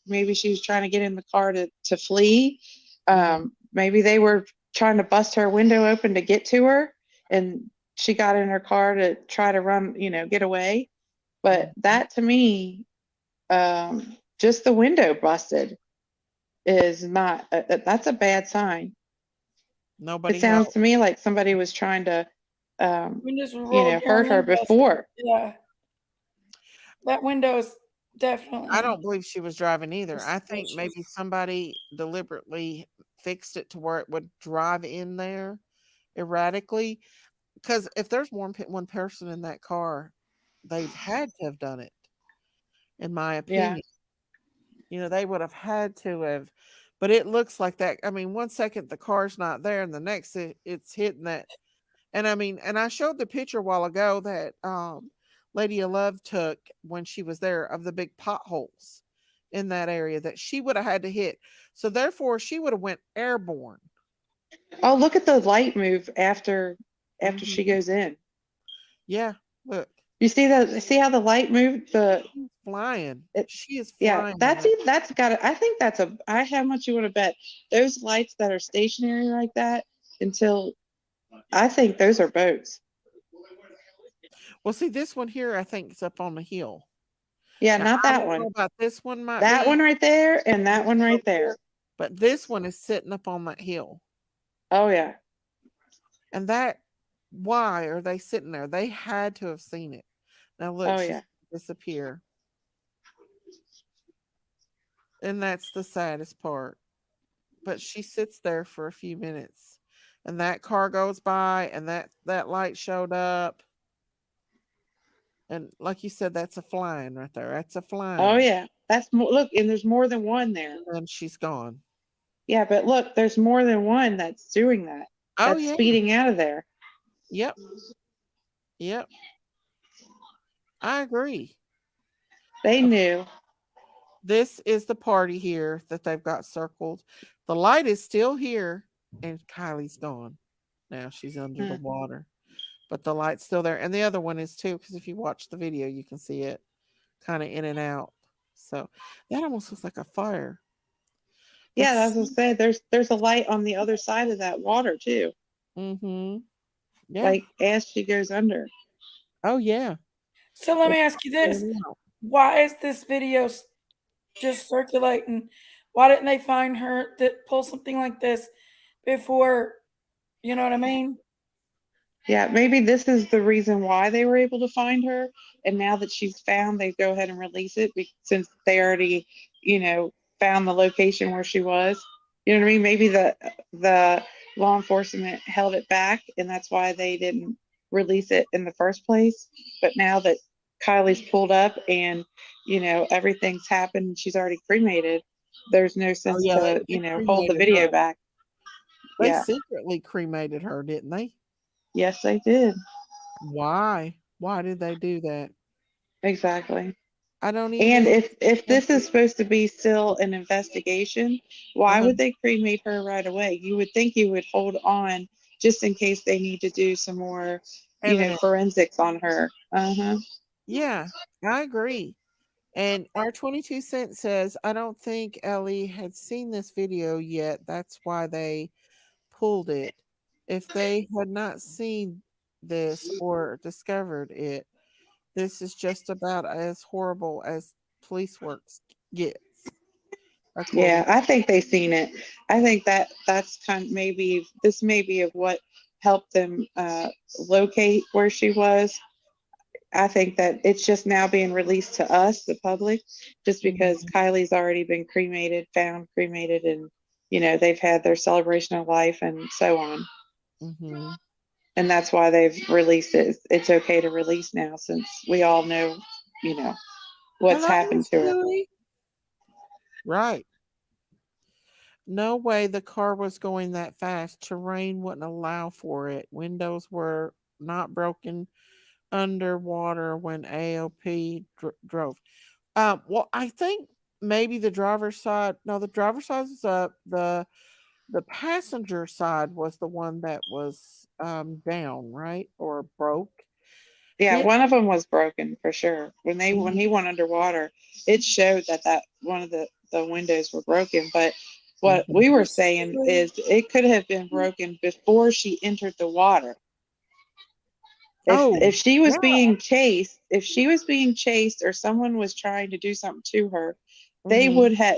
maybe she was trying to get in the car to flee. Mm-hmm. Maybe they were trying to bust her window open to get to her and she got in her car to try to run, get away. But that to me, just the window busted is not that's a bad sign. Nobody It sounds helped. to me like somebody was trying to, Windows were you rolled know, down. hurt her windows. before. Yeah. That window is definitely. I don't believe she was driving either. I think suspicious. maybe somebody deliberately fixed it to where it would drive in there erratically. Because if there's more than one person in that car, they've had to have done it, in my Yeah. opinion. They would have had to have. But it looks like that. I mean, one second the car's not there, and the next it's hitting that. And I mean, and I showed the picture a while ago that Lady of Love took when she was there of the big potholes in that area that she would have had to hit. So therefore, she would have went airborne. Oh, look at the light move after she Mhm. goes in. Yeah, look, You see how the light moved? flying. She is Yeah, flying. that's got to, I think that's how much you want to bet those lights that are stationary like that until, I think those are boats. Well, see, this one here, I think is up on the hill. Yeah, Now, not I that don't know one. about this one might That be, one right there and that one right there. but this one is sitting up on that hill. Oh yeah. And why are they sitting there? They had to have seen it. Now look, Oh she's yeah. disappear. And that's the saddest part. But she sits there for a few minutes. And that car goes by and that light showed up. And like you said, that's a flying right there. That's a flying. Oh yeah. That's more, look, and there's more than one there. And then she's gone. Yeah, but look, there's more than one that's doing that. Oh That's yeah. speeding out of there. Yep. Yep. I agree. They knew. This is the party here that they've got circled. The light is still here, and Kiely's gone. Now she's under the water, but the light's still there. And the other one is too, because if you watch the video, you can see it kind of in and out. So that almost looks like a fire. Yeah, that's what I said. There's a light on the other side of that water too. Mm-hmm. Yeah. Like as she goes under. Oh yeah. So let me ask you this: why is this video just circulating? Why didn't they find her that pull something like this before? You know what I mean? Yeah, maybe this is the reason why they were able to find her. And now that she's found, they go ahead and release it since they already, found the location where she was. You know what I mean? Maybe the law enforcement held it back, and that's why they didn't release it in the first place. But now that Kiely's pulled up and, everything's happened, she's already cremated, there's no sense to, hold the video back. They Yeah. secretly cremated her, didn't they? Yes, they did. Why? Why did they do that? Exactly. I don't even. And if this is supposed to be still an investigation, why would they cremate her right away? You would think you would hold on just in case they need to do some more, forensics on her. Yeah, I agree. And our 22 cent says, I don't think Ellie had seen this video yet. That's why they pulled it. If they had not seen this or discovered it, this is just about as horrible as police work gets. Yeah, I think they've seen it. I think that's maybe of what helped them locate where she was. I think that it's just now being released to us, the public, just because Kiely's already been found cremated, and they've had their celebration of life and so on. Mm-hmm. And that's why they've released it. It's okay to release now since we all know, what's happened to her. Right. No way the car was going that fast. Terrain wouldn't allow for it. Windows were not broken underwater when AOP drove. Well, I think maybe the driver's side. No, the driver's side was up. The passenger side was the one that was down, right, or broke. Yeah, one of them was broken for sure. When he went underwater, it showed that one of the windows were broken. But what we were saying is it could have been broken before she entered the water. If she was being chased, or someone was trying to do something to her,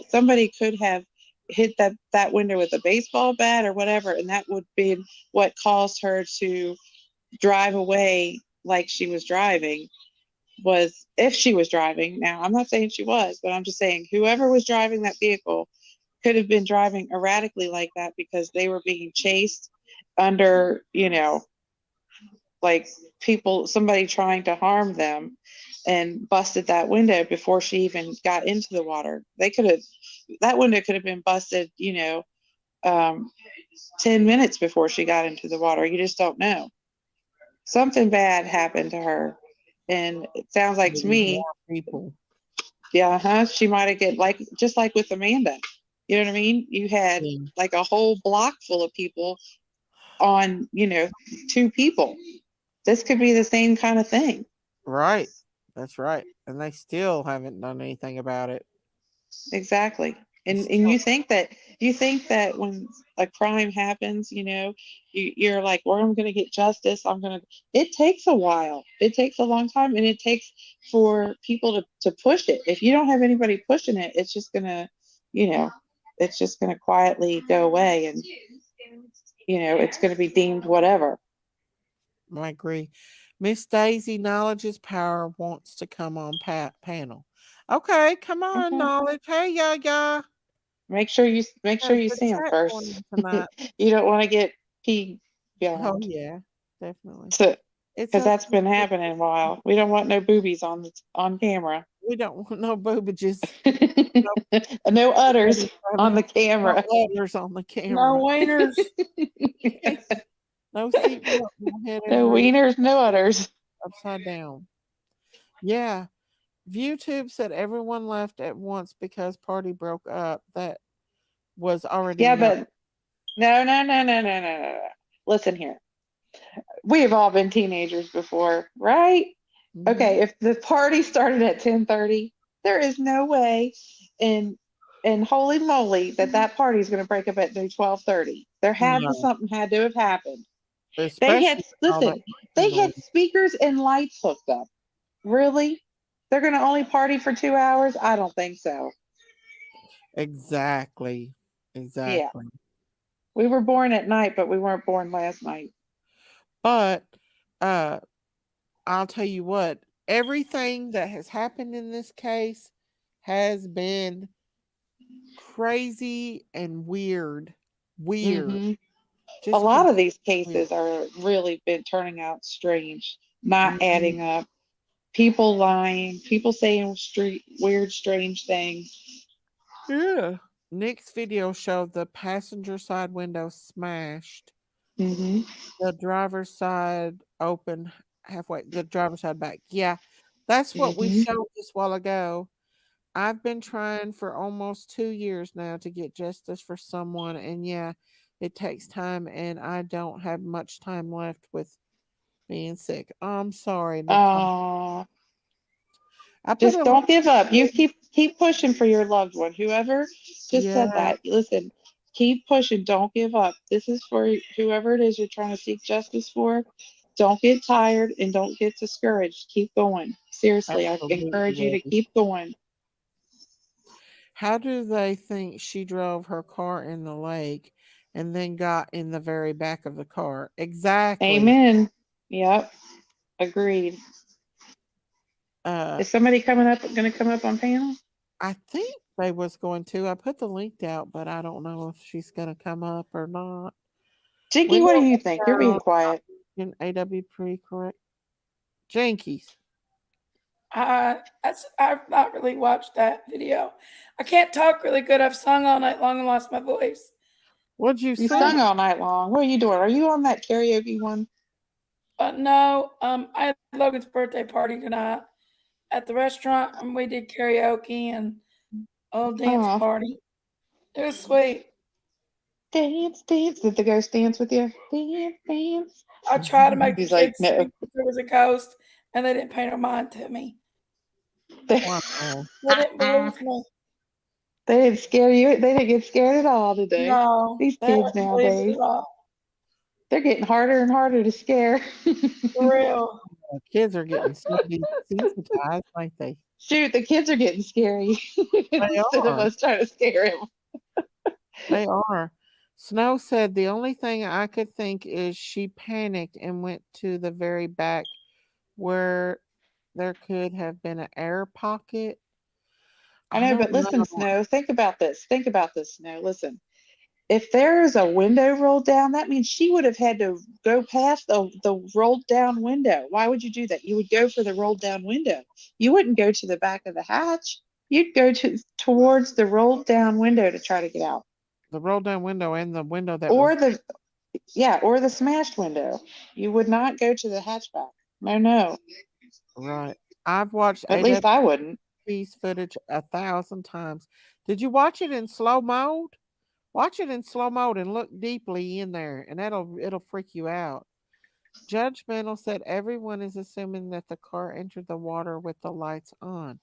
somebody could have hit that window with a baseball bat or whatever, and that would be what caused her to drive away like she was driving. Was if she was driving. Now, I'm not saying she was, but I'm just saying whoever was driving that vehicle could have been driving erratically like that because they were being chased under, like somebody trying to harm them, and busted that window before she even got into the water. That window could have been busted, 10 minutes before she got into the water. You just don't know. Something bad happened to her. And it sounds like to me, people. Yeah, she might have get just like with Amanda. You know what I mean? You had like a whole block full of people on, 2 people. This could be the same kind of thing. Right. That's right. And they still haven't done anything about it. Exactly. And you think that when a crime happens, you're like, well, I'm going to get justice. It takes a while. It takes a long time, and it takes for people to push it. If you don't have anybody pushing it, it's just going to, it's just going to quietly go away, and, it's going to be deemed whatever. I agree. Miss Daisy, Knowledge is Power, wants to come on panel. Okay, come on, Knowledge. Hey, yeah. Make sure you see him first. You don't want to get peed behind. Oh yeah, definitely. Because that's been happening a while. We don't want no boobies on camera. We don't want no boobages. No udders on the camera. No udders on the camera. No wieners. No seatbelt. No wieners, no udders. Upside down. Yeah. ViewTube said everyone left at once because party broke up. That was already but no. Listen here. We have all been teenagers before, right? Mm-hmm. Okay, if the party started at 10:30, there is no way and holy moly that party is going to break up at 12:30. Something had to have happened. They had speakers and lights hooked up. Really? They're going to only party for 2 hours? I don't think so. Exactly. Yeah. We were born at night, but we weren't born last night. But I'll tell you what, everything that has happened in this case has been crazy and weird. Mm-hmm. A lot of these cases are really been turning out strange, not adding up. People lying, people saying weird, strange things. Yeah. Nick's video showed the passenger side window smashed. Mm-hmm. The driver's side open halfway. The driver's side back. Yeah. That's what we showed just a while ago. I've been trying for almost 2 years now to get justice for someone. And yeah, it takes time. And I don't have much time left with being sick. I'm sorry, Nicole. Just don't give up. You keep pushing for your loved one. Whoever just said that, listen, keep pushing. Don't give up. This is for whoever it is you're trying to seek justice for. Don't get tired and don't get discouraged. Keep going. Seriously, I encourage you to keep going. How do they think she drove her car in the lake and then got in the very back of the car? Exactly. Amen. Yep. Agreed. Is somebody going to come up on panel? I think they was going to. I put the link out, but I don't know if she's going to come up or not. Jinky, what do you think? You're being quiet. In AWP, correct? Jinkies. I've not really watched that video. I can't talk really good. I've sung all night long and lost my voice. What'd you sing? You sung all night long. What are you doing? Are you on that karaoke one? No. I had Logan's birthday party tonight at the restaurant, and we did karaoke and a little dance party. It was sweet. Dance. Did the ghost dance with you? Dance. I tried to make the kids no. think there was a ghost, and they didn't pay no mind to me. Wow. They didn't believe me. They didn't scare you. They didn't get scared at all, did they? No. These kids nowadays. They're getting harder and harder to scare. For real. Kids are getting so desensitized, aren't they? Shoot, the kids are getting scary. Instead of us trying to scare them. They are. Snow said the only thing I could think is she panicked and went to the very back where there could have been an air pocket. I I know, don't but listen, know. Snow, think about this. Think about this, Snow. Listen. If there is a window rolled down, that means she would have had to go past the rolled down window. Why would you do that? You would go for the rolled down window. You wouldn't go to the back of the hatch. You'd go towards the rolled down window to try to get out. The roll down window and the window that Or was the or the smashed window. You would not go to the hatchback. No, no. right. I've watched At least I wouldn't. AWP's footage 1,000 times. Did you watch it in slow mode? Watch it in slow mode and look deeply in there, and it'll freak you out. Judge Mendel said everyone is assuming that the car entered the water with the lights on.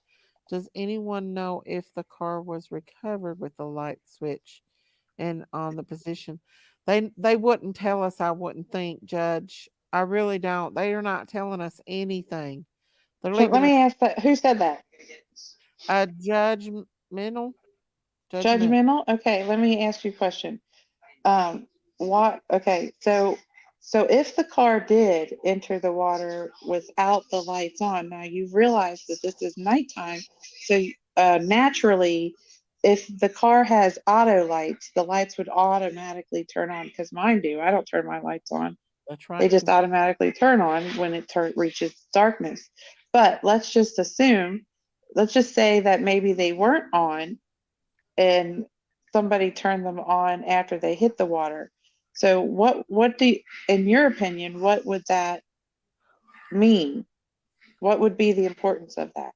Does anyone know if the car was recovered with the light switch and on the position? They wouldn't tell us, I wouldn't think, Judge. I really don't. They are not telling us anything. They're So let leaving us me ask that. Who said that? judgmental. Judgment. Judgmental? Okay, let me ask you a question. What? Okay, so if the car did enter the water without the lights on, now you realize that this is nighttime, so naturally, if the car has auto lights, the lights would automatically turn on because mine do. I don't turn my lights on. That's They right. just automatically turn on when it reaches darkness. But let's just say that maybe they weren't on and somebody turned them on after they hit the water. So what do you, in your opinion, what would that mean? What would be the importance of that?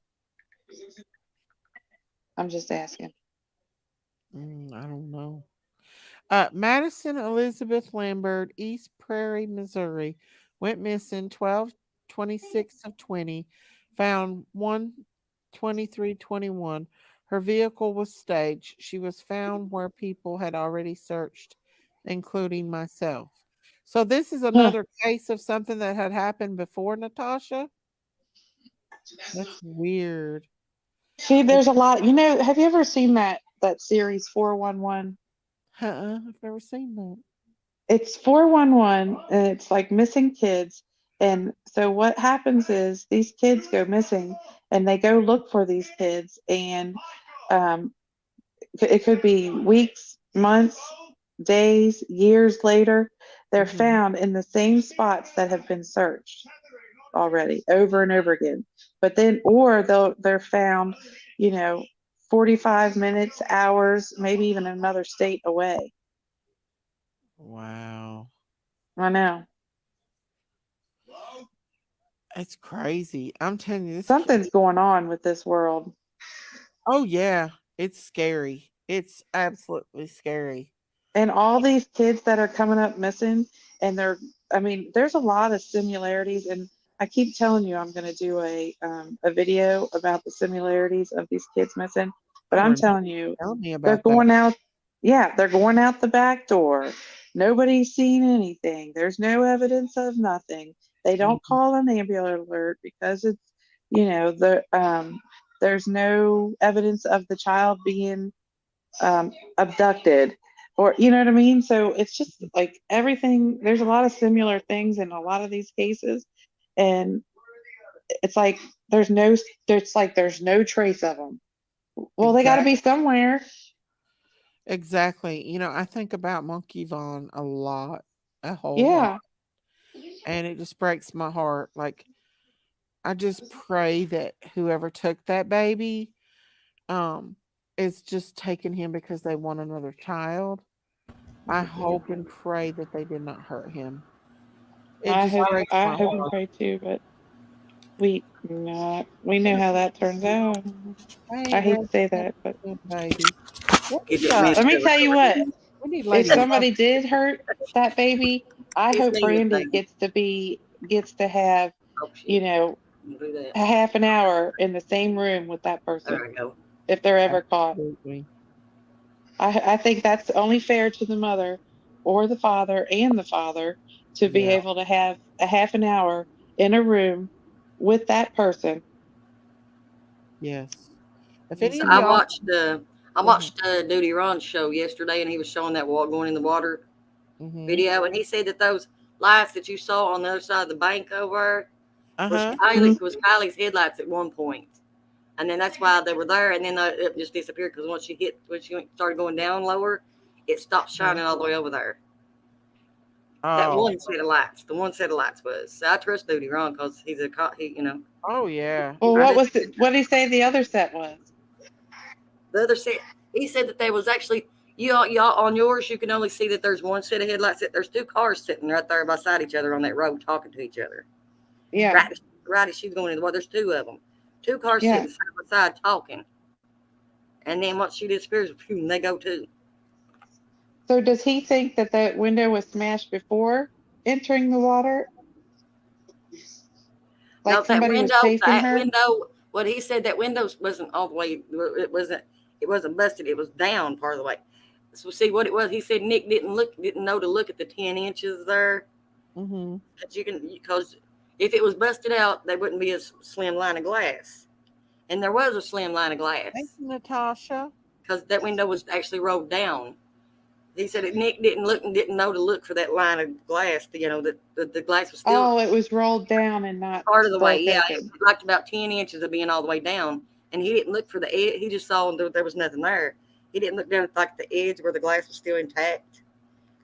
I'm just asking. I don't know. Madison Elizabeth Lambert, East Prairie, Missouri, went missing 12/26 of 20, found 1/23/21. Her vehicle was staged. She was found where people had already searched, including myself. So this is Huh. another case of something that had happened before, Natasha. That's weird. See, there's a lot. Have you ever seen that series 411? I've never seen that. It's 411 and it's like missing kids. And so what happens is these kids go missing and they go look for these kids and um, it could be weeks, months, days, years later, they're found in the same spots that have been searched already over and over again. But then, or they're found, you know, 45 minutes, hours, maybe even another state away. Wow. I know. It's crazy. I'm telling you, Something's going on with this world. oh yeah, it's scary. It's absolutely scary. And all these kids that are coming up missing, and I mean, there's a lot of similarities. And I keep telling you, I'm going to do a video about the similarities of these kids missing. But I I'm remember telling you, telling me they're about that. going out. Yeah, they're going out the back door. Nobody's seen anything. There's no evidence of nothing. They don't call an ambulance alert because it's, there's no evidence of the child being abducted, or you know what I mean. So it's just like everything. There's a lot of similar things in a lot of these cases, and it's like there's no trace of them. Well, they got to be somewhere. Exactly. I think about Monkey Vaughn a lot, a whole lot, Yeah. and it just breaks my heart. Like I just pray that whoever took that baby, is just taking him because they want another child. I hope and pray that they did not hurt him. It I just hope breaks I my hope and heart. pray too, but we know how that turns out. I I ain't hate ready to say to have that, but a baby. What He is didn't mean let me to. tell you what. We need If Lady somebody did hurt that baby, I His hope name is Brandy David. gets to have, Oh, shit. you know, You do that. a half an hour in the same room with that person There we go. if they're ever caught. Absolutely. I think that's only fair to the mother or the father and the father to be Yeah. able to have a half an hour in a room with that person. Yes. If So any of I y'all watched I watched Duty Ron's show yesterday, and he was showing that wall going in the water video, and he said that those lights that you saw on the other side of the bank over was Kylie's headlights at one point, and then that's why they were there, and then it just disappeared because once she started going down lower, it stopped shining all the way over there. That one set of lights, was. So I trust Duty Ron because he's a cop. Oh yeah. Well, what did he say the other set was? The other set, he said that there was actually y'all on yours. You can only see that there's one set of headlights. There's two cars sitting right there beside each other on that road talking to each other. Yeah. Right as she's going in the water, there's two of them. Two cars sitting side by side talking. And then once she disappears, they go too. So does he think that that window was smashed before entering the water? Like no, somebody was chasing her? Window. What he said, that window wasn't all the way. It wasn't busted. It was down part of the way. So see what it was. He said Nick didn't know to look at the 10 inches there. Because if it was busted out, there wouldn't be a slim line of glass. And there was a slim line of glass. Thank you, Natasha. Because that window was actually rolled down. He said that Nick didn't know to look for that line of glass. The glass was still. Oh, it was rolled down and not part of the way. Yeah, open. it was like about 10 inches of being all the way down, and he didn't look for the edge. He just saw there was nothing there. He didn't look down at like the edge where the glass was still intact.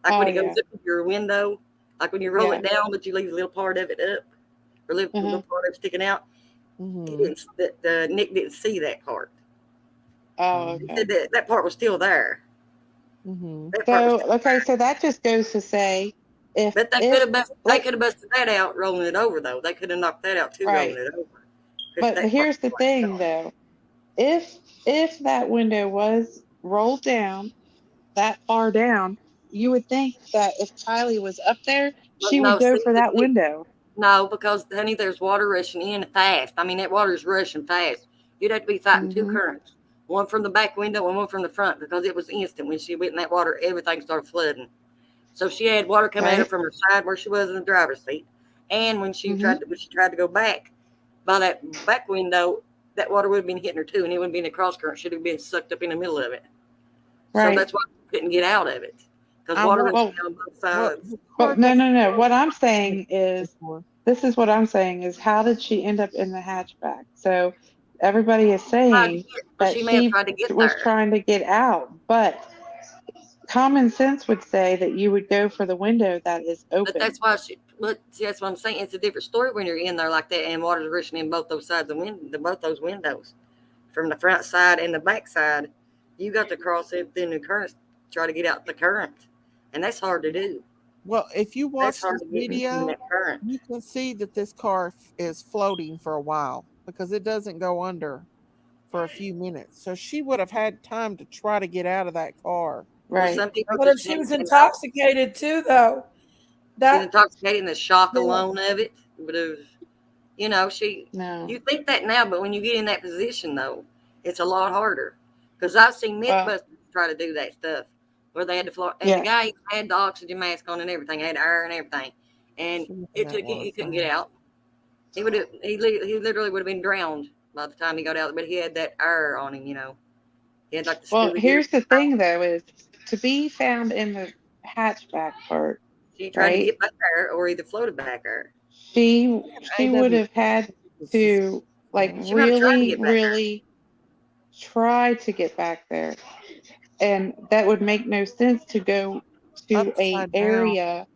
Like when it goes up to your window, like when you roll it down, but you leave a little part of it up, or leave a little part of it sticking out. Nick didn't see that part. Oh, okay. He said that part was still there. So that just goes to say, they could have busted that out rolling it over though. They could have knocked that out too, rolling it over. But here's the thing though, if that window was rolled down that far down, you would think that if Kiely was up there, she would go for that window. No, because honey, there's water rushing in fast. I mean, that water's rushing fast. You'd have to be fighting two currents. One from the back window and one from the front, because it was instant. When she went in that water, everything started flooding. So she had water coming at her from her side where she was in the driver's seat. And when she tried to go back by that back window, that water would have been hitting her too, and it wouldn't be in a cross current. She'd have been sucked up in the middle of it. So that's why she couldn't get out of it. Because water was on both sides. But no. What I'm saying is, how did she end up in the hatchback? So everybody is saying that she was trying to get out, but common sense would say that you would go for the window that is open. But that's why that's what I'm saying. It's a different story when you're in there like that and water's rushing in both those sides of both those windows, from the front side and the back side. You got to cross it in the current, try to get out the current, and that's hard to do. Well, if you watch this video, you can see that this car is floating for a while because it doesn't go under for a few minutes. So she would have had time to try to get out of that car. Right. Well, but if she was intoxicated too, though. She's intoxicated, and the shock alone of it would have, you think that now, but when you get in that position, though, it's a lot harder. Because I've seen Mythbusters try to do that stuff where they had to float, and the guy had the oxygen mask on and everything, had air and everything, and he couldn't get out. He literally would have been drowned by the time he got out, but he had that air on him, He had like the here's the thing, though, is to be found in the hatchback part. She tried to get back there, or either floated back there. She would have had to really try to get back there, and that would make no sense to go to an area,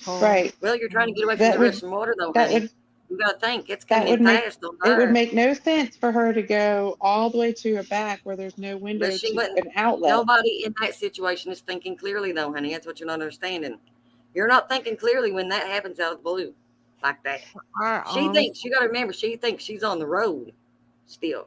right? Well, you're trying to get away from the rushing water, though, honey. You gotta think it's coming in fast on her. It would make no sense for her to go all the way to her back where there's no window to an outlet. Nobody in that situation is thinking clearly, though, honey. That's what you're not understanding. You're not thinking clearly when that happens out of the blue like that. She thinks, you got to remember, she thinks she's on the road still.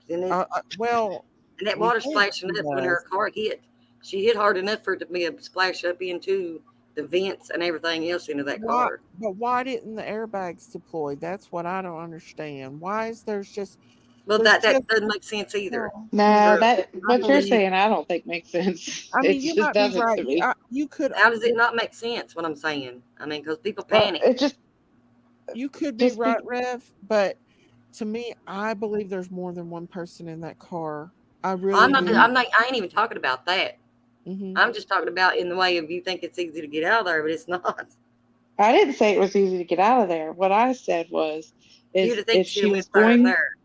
And that water splashing up when her car hit. She hit hard enough for it to be a splash up into the vents and everything else into that car. But why didn't the airbags deploy? That's what I don't understand. Why is there's just... Well, that doesn't make sense either. No, what you're saying, I don't think makes sense. I mean, you might be right. You could. How does it not make sense? What I'm saying. I mean, because people panic. You could be right, Rev. But to me, I believe there's more than one person in that car. I really do. I ain't even talking about that. Mm-hmm. I'm just talking about in the way of you think it's easy to get out of there, but it's not. I didn't say it was easy to get out of there. What I said was, You'd is have think if she'd have she's went there and going, there.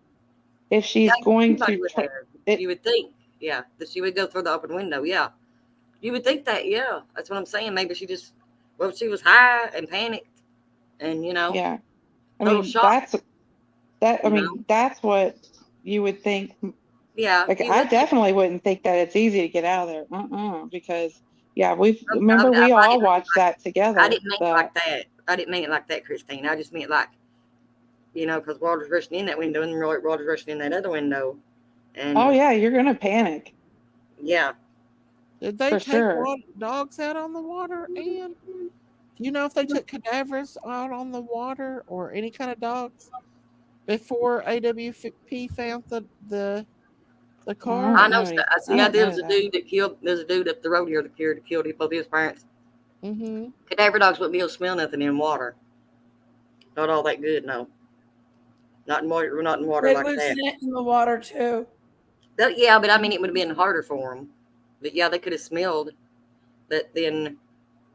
if Yeah, she's going anybody to, would have. it, You would think, yeah, that she would go through the open window. Yeah, you would think that. Yeah, that's what I'm saying. Maybe she just, well, she was high and panicked, and yeah. I total mean, shock. I You know, mean, that's what you would think. yeah, Like, you I would think. definitely wouldn't think that it's easy to get out of there. Because, yeah, remember, I we all didn't mean watched that I together. didn't mean it like that. I didn't mean it like that, Christine. I just meant like, because water's rushing in that window and water's rushing in that other window, Oh, and yeah, you're going to panic. yeah. Did they For take sure. dogs out on the water? And do you know if they took cadavers out on the water or any kind of dogs before AWP found the car? I know. I Yeah, don't there was know a that. dude that killed. There's a dude up the road here that killed both his parents. Mm-hmm. Cadaver dogs wouldn't be able to smell nothing in water. Not all that good, no. Not in water. Not in water They'd like that. loosen it in the water too. Yeah, but I mean, it would have been harder for them. But yeah, they could have smelled. But then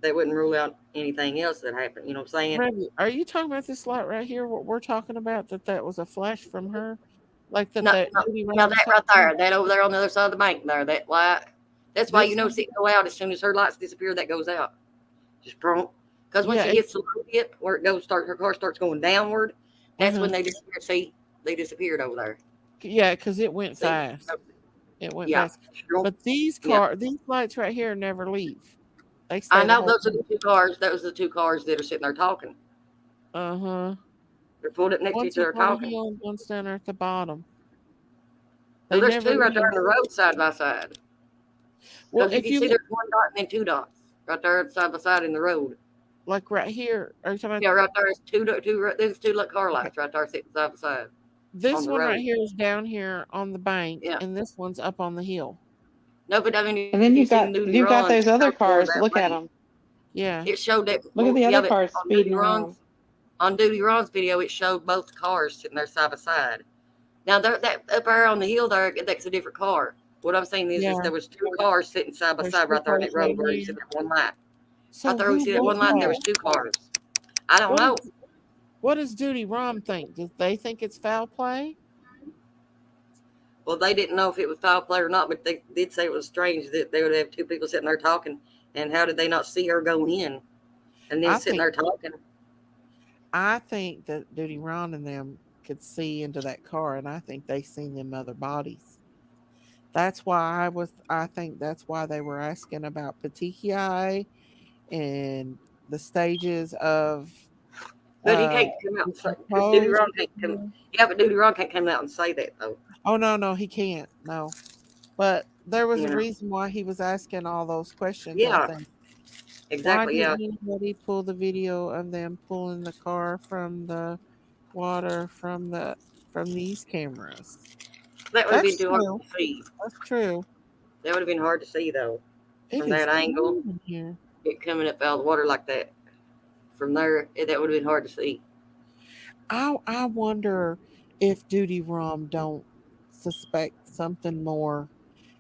they wouldn't rule out anything else that happened. You know what I'm saying? Reggie, are you talking about this light right here? What we're talking about? That was a flash from her, like No, that no, Judy no, Rome that saw? right there, that over there on the other side of the bank there, that light. That's why This you notice one? it go out as soon as her lights disappear. That goes out. Just prompt. Because when Yeah. she hits the low dip where it goes, her car starts going downward. That's when they disappear. See, they disappeared over there. Yeah, because it went See? fast. It went Yeah. fast. But these lights right here never leave. They I stay the know whole those are time. the two cars. Those are the two cars that are sitting there talking. Uh-huh. They're pulled up next to One's each up other on the talking. hill and one's down there at the bottom. No, They there's never two right there leave. on the road side by side. Well, Because you if can you see look, there's one dot and then two dots right there side by side in the road. like right here, are you talking about? Yeah, right there is there's two car lights right there sitting side by side This on the one right road. here is down here on the bank, Yeah. and this one's up on the hill. No, but I mean, And if then you seen Nudie you've got Ron, those other going cars. that Look at way. them. Yeah. It showed that. Look at the Yeah, other but cars on speeding Nudie around. Ron's video, it showed both cars sitting there side by side. Now that up there on the hill there, that's a different car. What I'm saying is Yeah. there was two cars sitting side by There's side two right there on cars that right road where you here. see that one light. So Right there, we who see that one was light. There was that? two cars. I don't know. What does Duty Rom think? Do they think it's foul play? Well, they didn't know if it was foul play or not, but they did say it was strange that they would have two people sitting there talking. And how did they not see her go in and then sitting there talking? I think that Duty Ron and them could see into that car, and I think they seen them other bodies. That's why I think that's why they were asking about petechiae and the stages of But he can't come out and say because decomposed. Yeah, but Duty Ron can't come out and say that though. Oh no, he can't. No. But there was You a know. reason why he was asking all those questions, I Yeah. think. Exactly. Why Yeah. didn't anybody pull the video of them pulling the car from the water from these cameras? That would have been That's too hard true. to see. That's true. That would have been hard to see though. It From is that angle, cold in here. it coming up out of the water like that. From there, that would have been hard to see. I wonder if Duty Rum don't suspect something more,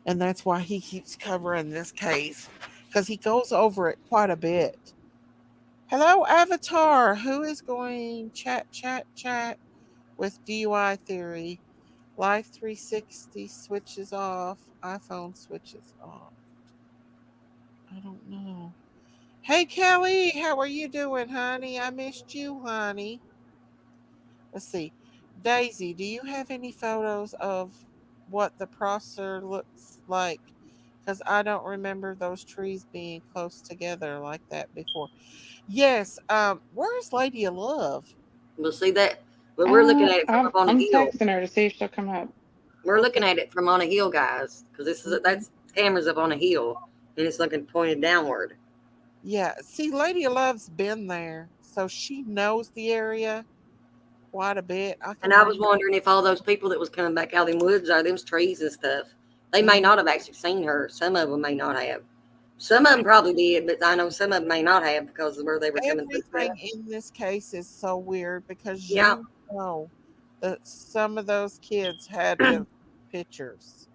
and that's why he keeps covering this case because he goes over it quite a bit. Hello, Avatar. Who is going chat with DUI theory? Life 360 switches off. iPhone switches off. I don't know. Hey, Kelly, how are you doing, honey? I missed you, honey. Let's see. Daisy, do you have any photos of what the processor looks like? Because I don't remember those trees being close together like that before. Yes. Where's Lady of Love? We'll see that. But we're looking at it from up on a I'm hill. texting her to see if she'll come up. We're looking at it from on a hill, guys, because that's cameras up on a hill, and it's looking pointed downward. Yeah. See, Lady of Love's been there, so she knows the area quite a bit. And I was wondering if all those people that was coming back out of them woods or them trees and stuff, they may Mm-hmm. not have actually seen her. Some of them may not have. Some of them probably did, but I know some of them may not have because of where they were coming through. Everything in this case is so weird because Yeah. you know that some of those kids had to pictures.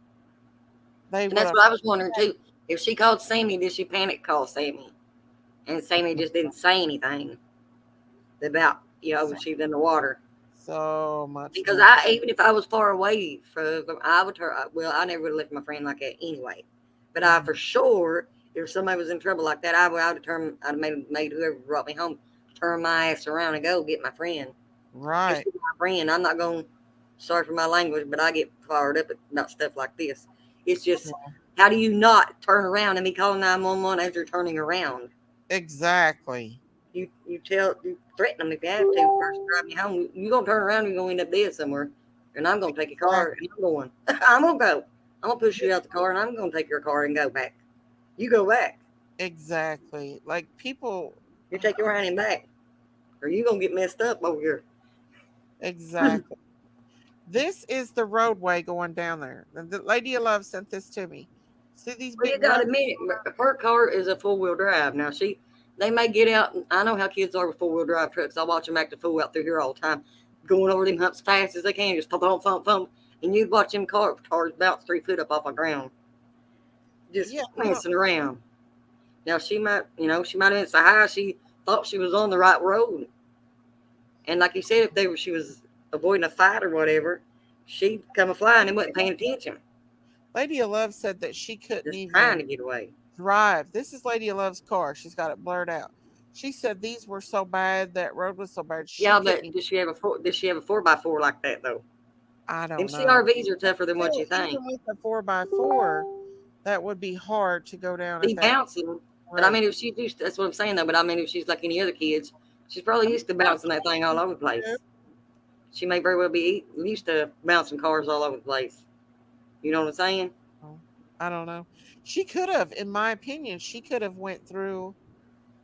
they And would that's have. what I was wondering too. If she called Sammy, did she panic call Sammy? And Sammy just didn't say anything about, she was in the water. So much Because more. even if I was far away from, I would turn. Well, I never would have left my friend like that anyway. But I for sure, if somebody was in trouble like that, I would have turned. I'd have made whoever brought me home turn my ass around and go get my friend. Right. She's my friend. I'm not going. Sorry for my language, but I get fired up about stuff like this. It's just, how do you not turn around and be calling 911 as you're turning around? Exactly. You threaten them if you have to. First drive me home. You gonna turn around, you're gonna end up dead somewhere. And I'm gonna take your car and I'm going. I'm gonna go. I'm gonna push you out the car and I'm gonna take your car and go back. You go back. Exactly. Like people. You take your running back. Or you gonna get messed up over here. Exactly. This is the roadway going down there. The Lady of Love sent this to me. See these Well, you big gotta roads? admit, her car is a four-wheel drive. Now they may get out. I know how kids are with four-wheel drive trucks. I watch them act a fool out through here all the time, going over them humps fast as they can, just thump, thump, thump, and you watch them cars bounce 3 foot up off the ground, just prancing around. Now she might have been so high she thought she was on the right road, and like you said, if she was avoiding a fight or whatever, she'd come a flying and wasn't paying attention. Lady of Love said that she couldn't Just even trying to get away. drive. This is Lady of Love's car. She's got it blurred out. She said these were so bad, that road was so bad. Yeah, but does she have a 4x4 like that though? I don't Them know. CRVs are tougher than what you think. Even with a 4x4, that would be hard to go down Be at that. bouncing. But I mean, if she's used, that's what I'm saying though. But I mean, if she's like any other kids, she's probably used to bouncing that thing all over the place. She may very well be used to bouncing cars all over the place. You know what I'm saying? I don't know. She could have, in my opinion, she could have went through.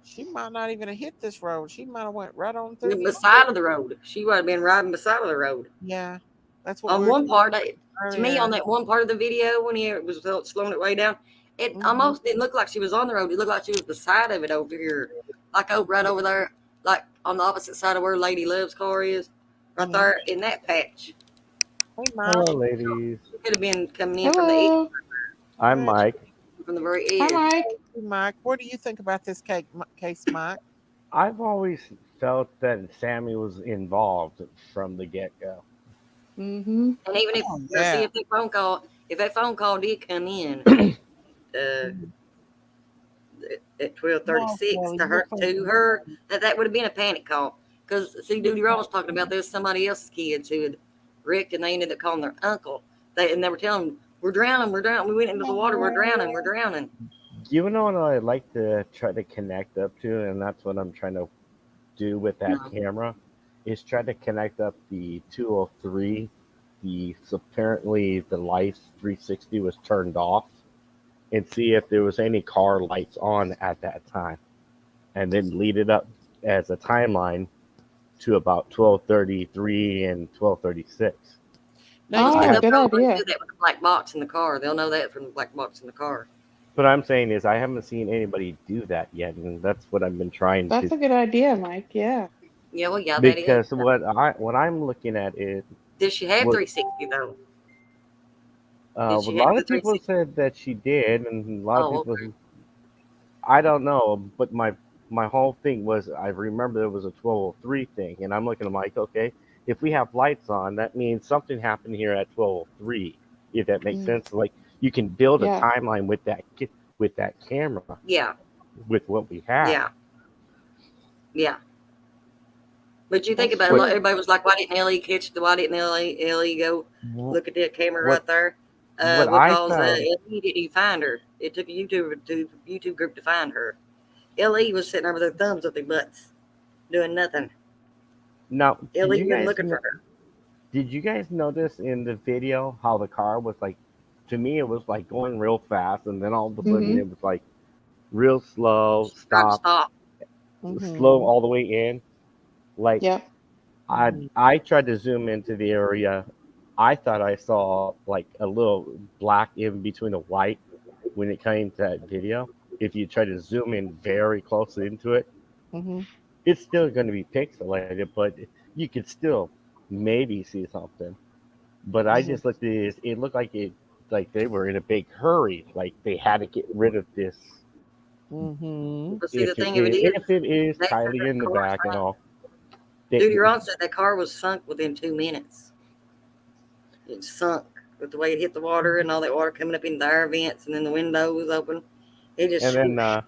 She might not even have hit this road. She might have went right on through The side of the road. She would have been riding beside of the road. Yeah, that's what On we were one part, talking to me, earlier. on that one part of the video when he was slowing it way down, it almost didn't look like she was on the road. It looked like she was beside of it over here, like right over there, like on the opposite side of where Lady Love's car is, right there in that patch. Hey, Hello, ladies. She could have been coming in from the east. I'm Mike. From the very edge. Hi, Mike. Hey, Mike, what do you think about this case, Mike? I've always felt that Sammy was involved from the get-go. Mm-hmm. And even if see if that phone call did come in at 12:36 to her, that would have been a panic call. Because see, Duty Ron was talking about there's somebody else's kids who had wrecked and they ended up calling their uncle. And they were telling them, we're drowning. We went into the water. We're drowning. You know what I like to try to connect up to, and that's what I'm trying to do with that camera, is try to connect up the 203. Apparently the lights 360 was turned off, and see if there was any car lights on at that time, and then lead it up as a timeline to about 12:33 and 12:36. Now, good they'll probably idea. do that with the black box in the car. They'll know that from the black box in the car. What I'm saying is I haven't seen anybody do that yet, and that's what I've been trying That's to. a good idea, Mike. Yeah. Yeah, well, yeah, that is. Because what I'm looking at is. Does she have 360 though? A lot of people said that she did, and a lot of people. Okay. I don't know, but my whole thing was I remember there was a 12:03 thing, and I'm looking at Mike. Okay, if we have lights on, that means something happened here at 12:03. If that makes sense, like you can build a timeline with that camera. Yeah. With what we have. Yeah. Yeah. But you think about it, everybody was like, why didn't Ellie go look at that camera right there? Because Ellie didn't find her. It took a YouTube group to find her. Ellie was sitting there with her thumbs up their butts, doing nothing. Now, Ellie was looking for her. Did you guys notice in the video how the car was like, to me, it was like going real fast, and then all of a sudden it was like real slow, stop. Slow all the way in. Like, I tried to zoom into the area. I thought I saw like a little black in between the white when it came to that video. If you try to zoom in very closely into it, it's still going to be pixelated, but you could still maybe see something. But I just looked at it. It looked like like they were in a big hurry, like they had to get rid of this. Mm-hmm. But see, the thing of it If it is they said Kylie that in the car back and sunk. all, Duty Ron said that car was sunk within 2 minutes. It sunk with the way it hit the water and all that water coming up in the air vents, and then the window was open. It just and then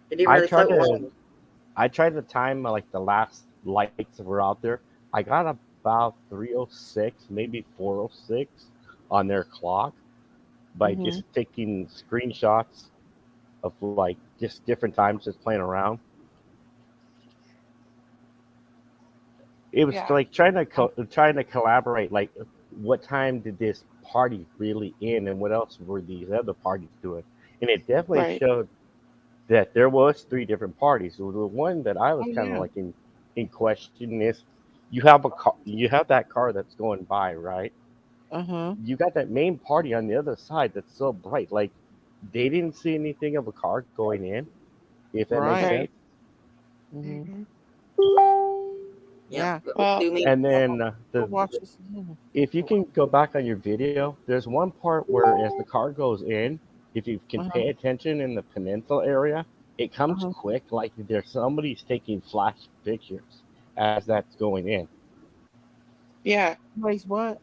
it didn't I really tried float long. to time like the last lights that were out there. I got about 306, maybe 406 on their clock by Mm-hmm. just taking screenshots of like just different times just playing around. It was Yeah. like trying to collaborate. Like, what time did this party really end, and what else were these other parties doing? And it definitely Right. showed that there was three different parties. So the one that I was Oh kind of yeah. like in question is, you have a car, you have that car that's going by, right? Uh-huh. You got that main party on the other side that's so bright. Like, they didn't see anything of a car going in, if that makes Right. sense. Mm-hmm. hmm Yeah. But Well, 2 minutes. And then We'll watch this again. if you can go back on your video, there's one part where as the car goes in, if you can Uh-huh. pay attention in the peninsula area, it comes Uh-huh. quick, like there's somebody's taking flash pictures as that's going in. yeah. Wait, what?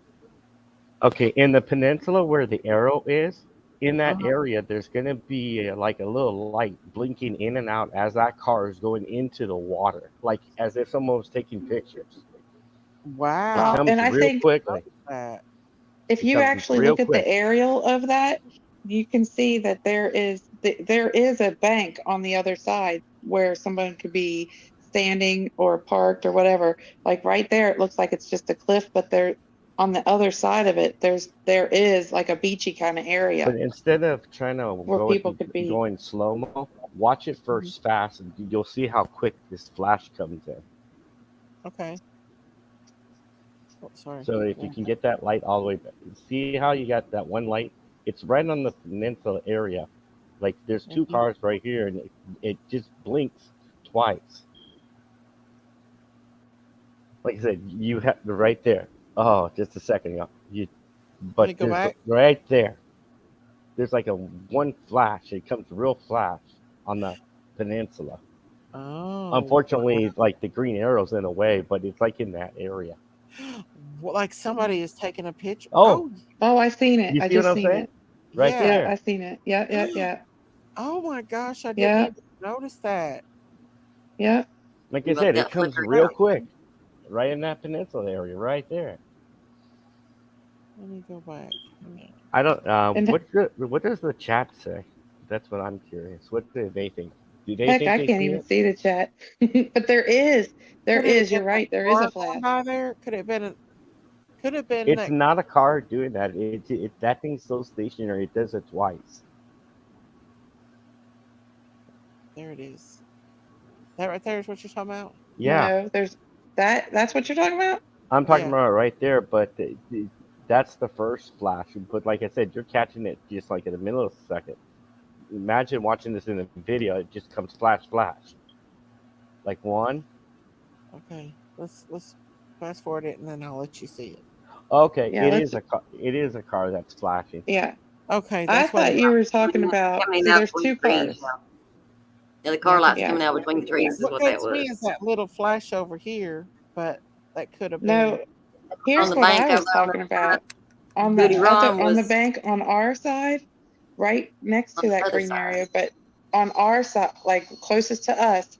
Okay, in the peninsula where the arrow is, in that Uh-huh. area, there's going to be like a little light blinking in and out as that car is going into the water, like as if someone was taking pictures. It Wow. Well, comes and I real think quickly. That. if It you comes actually real look at the quick. aerial of that, you can see that there is a bank on the other side where someone could be standing or parked or whatever. Like right there, it looks like it's just a cliff, but there on the other side of it, there is like a beachy kind of area But instead of trying to where people could be. going slow mo, watch it Mhm. first fast, and you'll see how quick this flash comes in. Okay. Oh, sorry. So if you Yeah. can get that light all the way back, see how you got that one light? It's right on the peninsula area. Like there's two Mhm. cars right here, and it just blinks twice. Like I said, you have right there. Oh, just a second ago. Let me But go there's back. right there. There's like a one flash. It comes real flash on the peninsula. Oh, Unfortunately, like the green arrow's in a way, but it's like in that area. well, like somebody is taking a picture. Oh, Oh, Oh, I seen it. you I see what just I'm seen saying? it. Right yeah. Yeah, there. I seen it. Yeah, yeah, yeah, Oh my gosh, I didn't yeah, even notice that. yeah. Like I You let said, it that comes flicker real out. quick. Right in that peninsula area, right there. Let me go back. Hang on. I don't. And What does the chat say? That's what I'm curious. What do they think? Do they heck, think I they can't see even it? see the chat. But there Could it have is, been you're a right, there is a car going flash. by there? Could have been It's that. not a car doing that. That thing's so stationary. It does it twice. There it is. That right there is what you're talking about? Yeah, No, there's that's what you're talking about? I'm talking Yeah. about it right there. But that's the first flash. But like I said, you're catching it just like in a millisecond. Imagine watching this in a video. It just comes flash, flash, like one. Okay. Let's fast forward it and then I'll let you see it. Okay, Yeah, let's it is a car that's flashing. yeah. Okay, I that's what thought it you were talking about, Coming see, out there's between two the trees. cars. Yeah, the yeah, car because light's Yeah. coming out between the trees is what what that gets me was. is that little flash over here, but that could have been No, On here's the what bank I over was there on talking the about. side, Duty Ron On the was bank on our side, right next on to the that other green side. area, but on our side, like closest to us,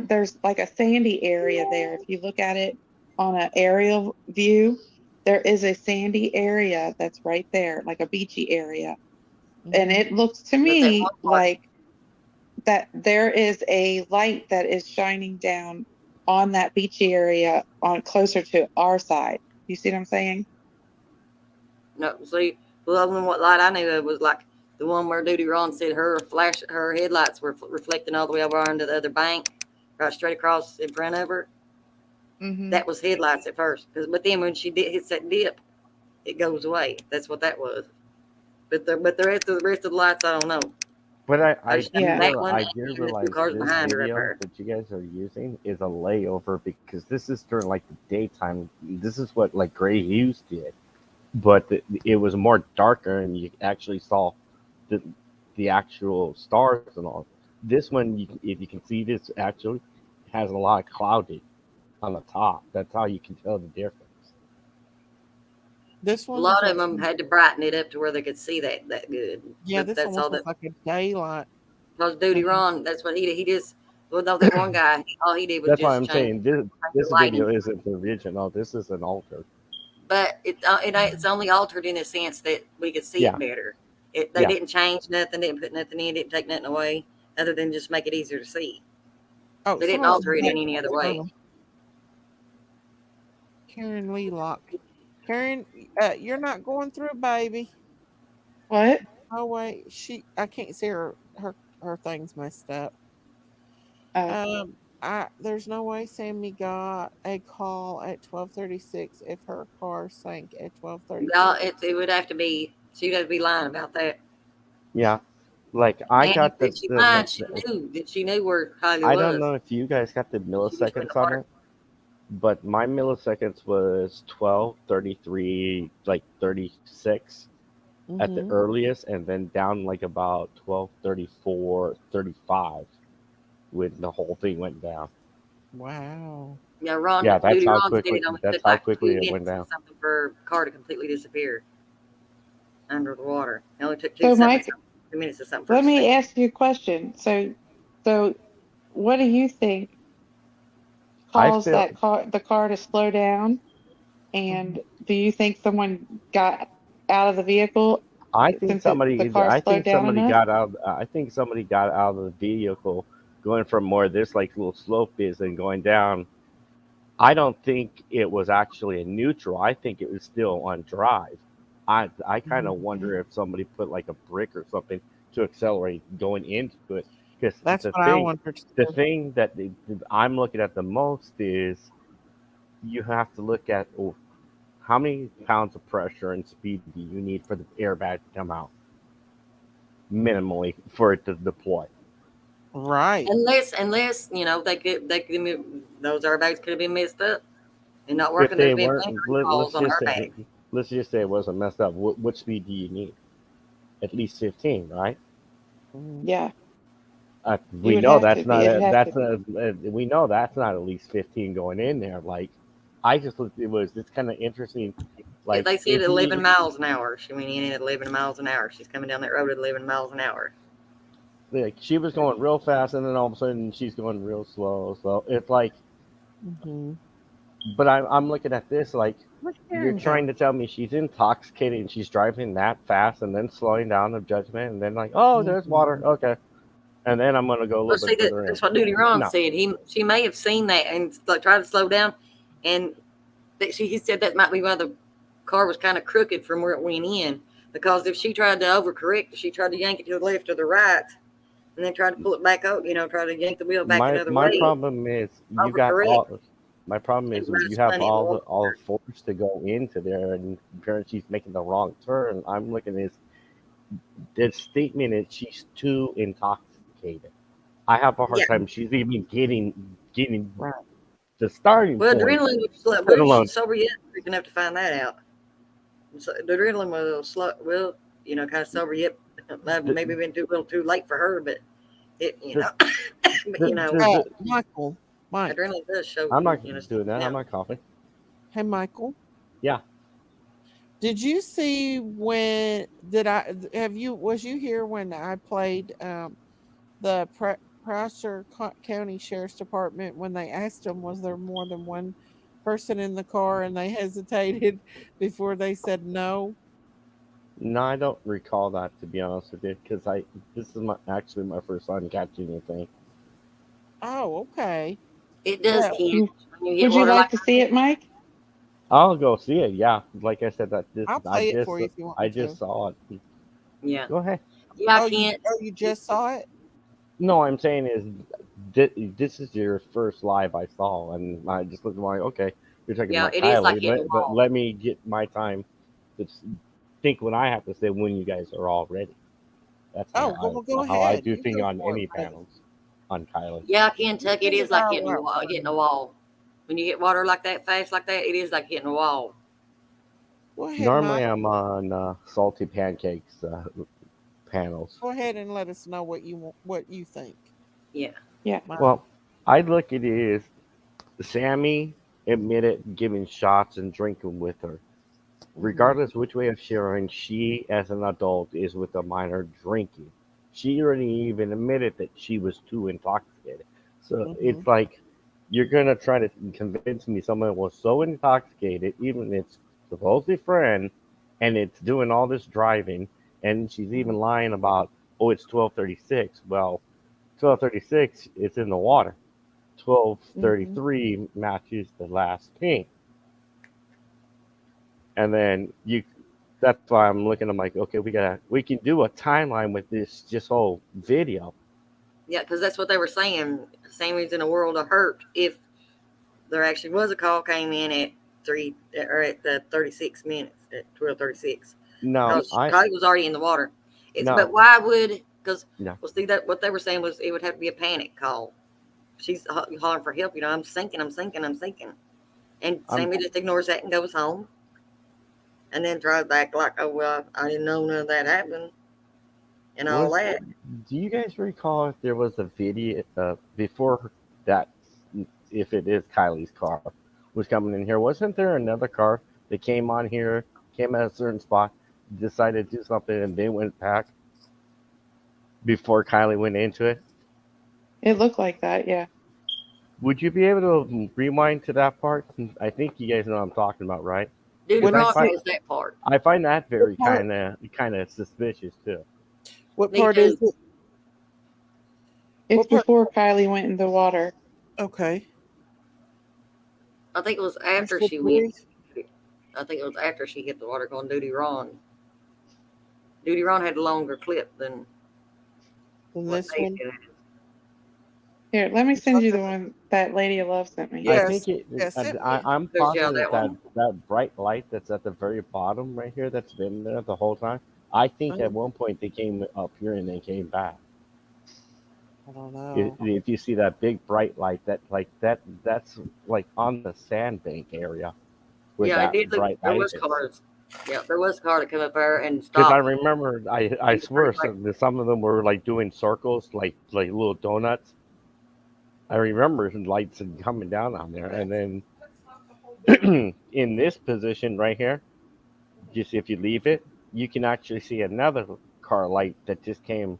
there's like a sandy area there. If you look at it on an aerial view, there is a sandy area that's right there, like a beachy area. And Mhm. it looks to But that me one part, like that there is a light that is shining down on that beachy area on closer to our side. You see what I'm saying? no, see, the other one, what light I knew of was like the one where Duty Ron said her headlights were reflecting all the way over onto the other bank, right straight across in front of her. Mm-hmm. That was headlights at first, but then when she hits that dip, it goes away. That's what that was. But the rest of the lights, I don't know. But I just know Yeah. that one I did and the two realize cars this behind her up video there. that you guys are using is a layover because this is during like the daytime. This is what like Gray Hughes did. but it was more darker, and you actually saw the the actual stars and all. This one, if you can see, this actually has a lot of clouded on the top. That's how you can tell the difference. This A one was lot like, of them had to brighten it up to where they could see that good. yeah, But this one that's all was that. like a daylight. Because Duty Mhm. Ron, that's what he did. He just, well, no, that one guy, all he did was That's why just I'm change saying this the lighting. video isn't the original. This is an alter. But it's only altered in the sense that we could see Yeah, it better. They yeah. didn't change nothing, didn't put nothing in, didn't take nothing away, other than just make it easier to see. Oh, They didn't someone alter it in any other way. Karen Lee Lock. Karen, you're not going through, baby. What? Oh wait, I can't see her thing's messed up. Oh, There's no way Sammy got a call at 12:36 if her car sank at Y'all, 12:34. it would have to be, she'd have to be lying about that. Yeah, like I And got if she lied, she knew where Kylie I don't was. know if you guys got the She went in the milliseconds on water. it, but my milliseconds was 12:33, like 36 at the Mm-hmm. earliest, and then down like about 12:34, 35 when the whole thing went down. Wow. Yeah, Yeah, Duty Ron said it only that's took how like quickly 2 it went minutes or down. something for a car to completely disappear under the water. It only took so Mike, 2 minutes or something for it let to me sink. ask you a question. So what do you think I caused feel the car to slow down? Mm-hmm. And do you think someone got out of the vehicle since the car slowed down enough? I think somebody got out of the vehicle going from where this like little slope is and going down. I don't think it was actually a neutral. I think it was still on drive. I kind of Mm-hmm. wonder if somebody put like a brick or something to accelerate going into it. Because That's what I wondered the too. thing that I'm looking at the most is you have to look at how many pounds of pressure and speed do you need for the airbag to come out minimally for it to deploy. Right. Unless those airbags could have been messed up and not If working. they There's been weren't, plenty of recalls on airbags. let's just say it wasn't messed up. What speed do you need? At least 15, right? Mm-hmm. Yeah, you We would know have that's to be. not It'd a, have to that's be. a, we know that's not at least 15 going in there. Like I just looked, it's kind of interesting. Yeah, Like they said if 11 you miles an hour. She went in at 11 miles an hour. She's coming down that road at 11 miles an hour. like she was going real fast, and then all of a sudden she's going real slow. So it's like, Mm-hmm. but I'm looking at this like Where'd you're Karen go? trying to tell me she's intoxicated and she's driving that fast, and then slowing down of judgment, and then like, oh, there's water, Mm-hmm. okay, and then I'm gonna go a Well, little bit see, further in. that's what Duty Ron No, said. She may have seen that and like tried to slow down, and he said that might be why the car was kind of crooked from where it went in. Because if she tried to overcorrect, she tried to yank it to the left or the right, and then tried to pull it back out, try to yank the wheel back another my way, problem is you got overcorrect, all. My problem and is you burst have plenty of oil. all the force to go into there, and apparently she's making the wrong turn. I'm looking at this statement is she's too intoxicated. I have a hard Yeah. time. She's even getting Right. the starting Well, point, adrenaline was slow. let Where is she alone sober yet? We're gonna have to find that out. So the adrenaline was slow. Well, kind of sober yet. Maybe been a little too late for her, but the, but Michael, Mike. adrenaline does show. I'm not Stuff doing that. I'm down. not coughing. Hey, Michael. Yeah. Did you see when did I have you was you here when I played the Prosser County Sheriff's Department when they asked them was there more than one person in the car and they hesitated before they said no? No, I don't recall that to be honest with you, because this is actually my first time catching anything. Oh, okay. It does Yeah. can when you hit Would you water like like to see it, Mike? I'll go see it. Yeah, like I said, I'll play it for you if you want I me just to. saw it. yeah. Go ahead. Yeah, I can't. You just saw it? No, I'm saying is this is your first live I saw, and I just looked like, okay, you're talking Yeah, about it is like Kylie, hitting a but wall. let me get my time to think what I have to say when you guys are all ready. That's Oh, well go how I ahead. do You thing go on for it, any buddy. panels on Kylie. Yeah, Kentucky, it Send is it like our hitting way. hitting a wall. When you hit water like that fast like that, it is like hitting a wall. Go ahead, Normally, Mike. I'm on salty pancakes panels. Go ahead and let us know what you think. Yeah. Yeah. Mike. Well, I look at it as Sammy admitted giving shots and drinking with her. Regardless which way of sharing, she as an adult is with a minor drinking. She already even admitted that she was too intoxicated. So it's like you're gonna try to convince me someone was so intoxicated, even it's supposedly friend, and it's doing all this driving, and she's even lying about, oh, it's 12:36. Well, 12:36 it's in the water. 12:33 matches the last ping, and then you. That's why I'm looking. I'm like, okay, we can do a timeline with this just whole video. Yeah, because that's what they were saying. Sammy's in a world of hurt if there actually was a call came in at 36 minutes at 12:36. No, Because Kylie was already in the water. No. But why would? Because No. well, see that what they were saying was it would have to be a panic call. She's hollering for help. I'm sinking, I'm sinking, I'm sinking, and Sammy just ignores that and goes home, and then drives back like, oh well, I didn't know none of that happened, and all that. Do you guys recall if there was a video before that? If it is Kylie's car was coming in here, wasn't there another car that came on here, came at a certain spot, decided to do something, and then went back before Kylie went into it? It looked like that, yeah. Would you be able to rewind to that part? I think you guys know what I'm talking about, right? Dude, Ron knows that part. I find that very kind of suspicious too. What part is it? It's before Kylie went in the water. Okay. I think it was after she went. I think it was after she hit the water going Duty Ron. Duty Ron had a longer clip than this one. Here, let me send you the one that Lady of Love sent me. I think I'm positive that bright light that's at the very bottom right here that's been there the whole time. I think at one point they came up here and they came back. I don't know. If you see that big bright light, that's like on the sandbank area. Yeah, I did. There was cars. Yeah, there was a car that came up there and stopped. Because I remember, I swear, some of them were like doing circles, like little donuts. I remember lights coming down on there, and then in this position right here, just if you leave it, you can actually see another car light that just came.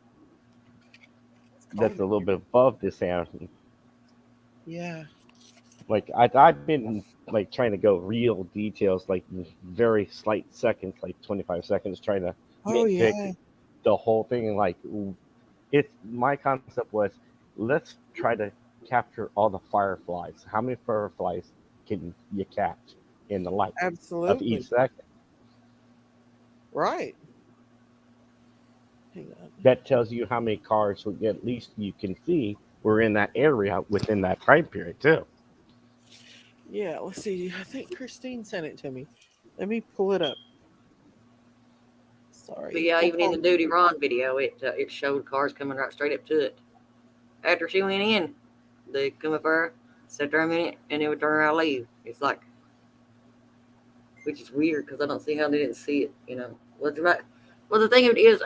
That's a little bit above this sand. Yeah. Like I've been like trying to go real details, like very slight seconds, like 25 seconds, trying to nitpick the whole thing. Like my concept was, let's try to capture all the fireflies. How many fireflies can you catch in the light of each second? Right. Hang on. That tells you how many cars, at least you can see, were in that area within that time period too. Yeah, let's see. I think Christine sent it to me. Let me pull it up. Sorry. But yeah, even in the Duty Ron video, it showed cars coming right straight up to it. After she went in, they come up there, sit there a minute, and they would turn around and leave. It's like, which is weird because I don't see how they didn't see it. Well, the thing of it is,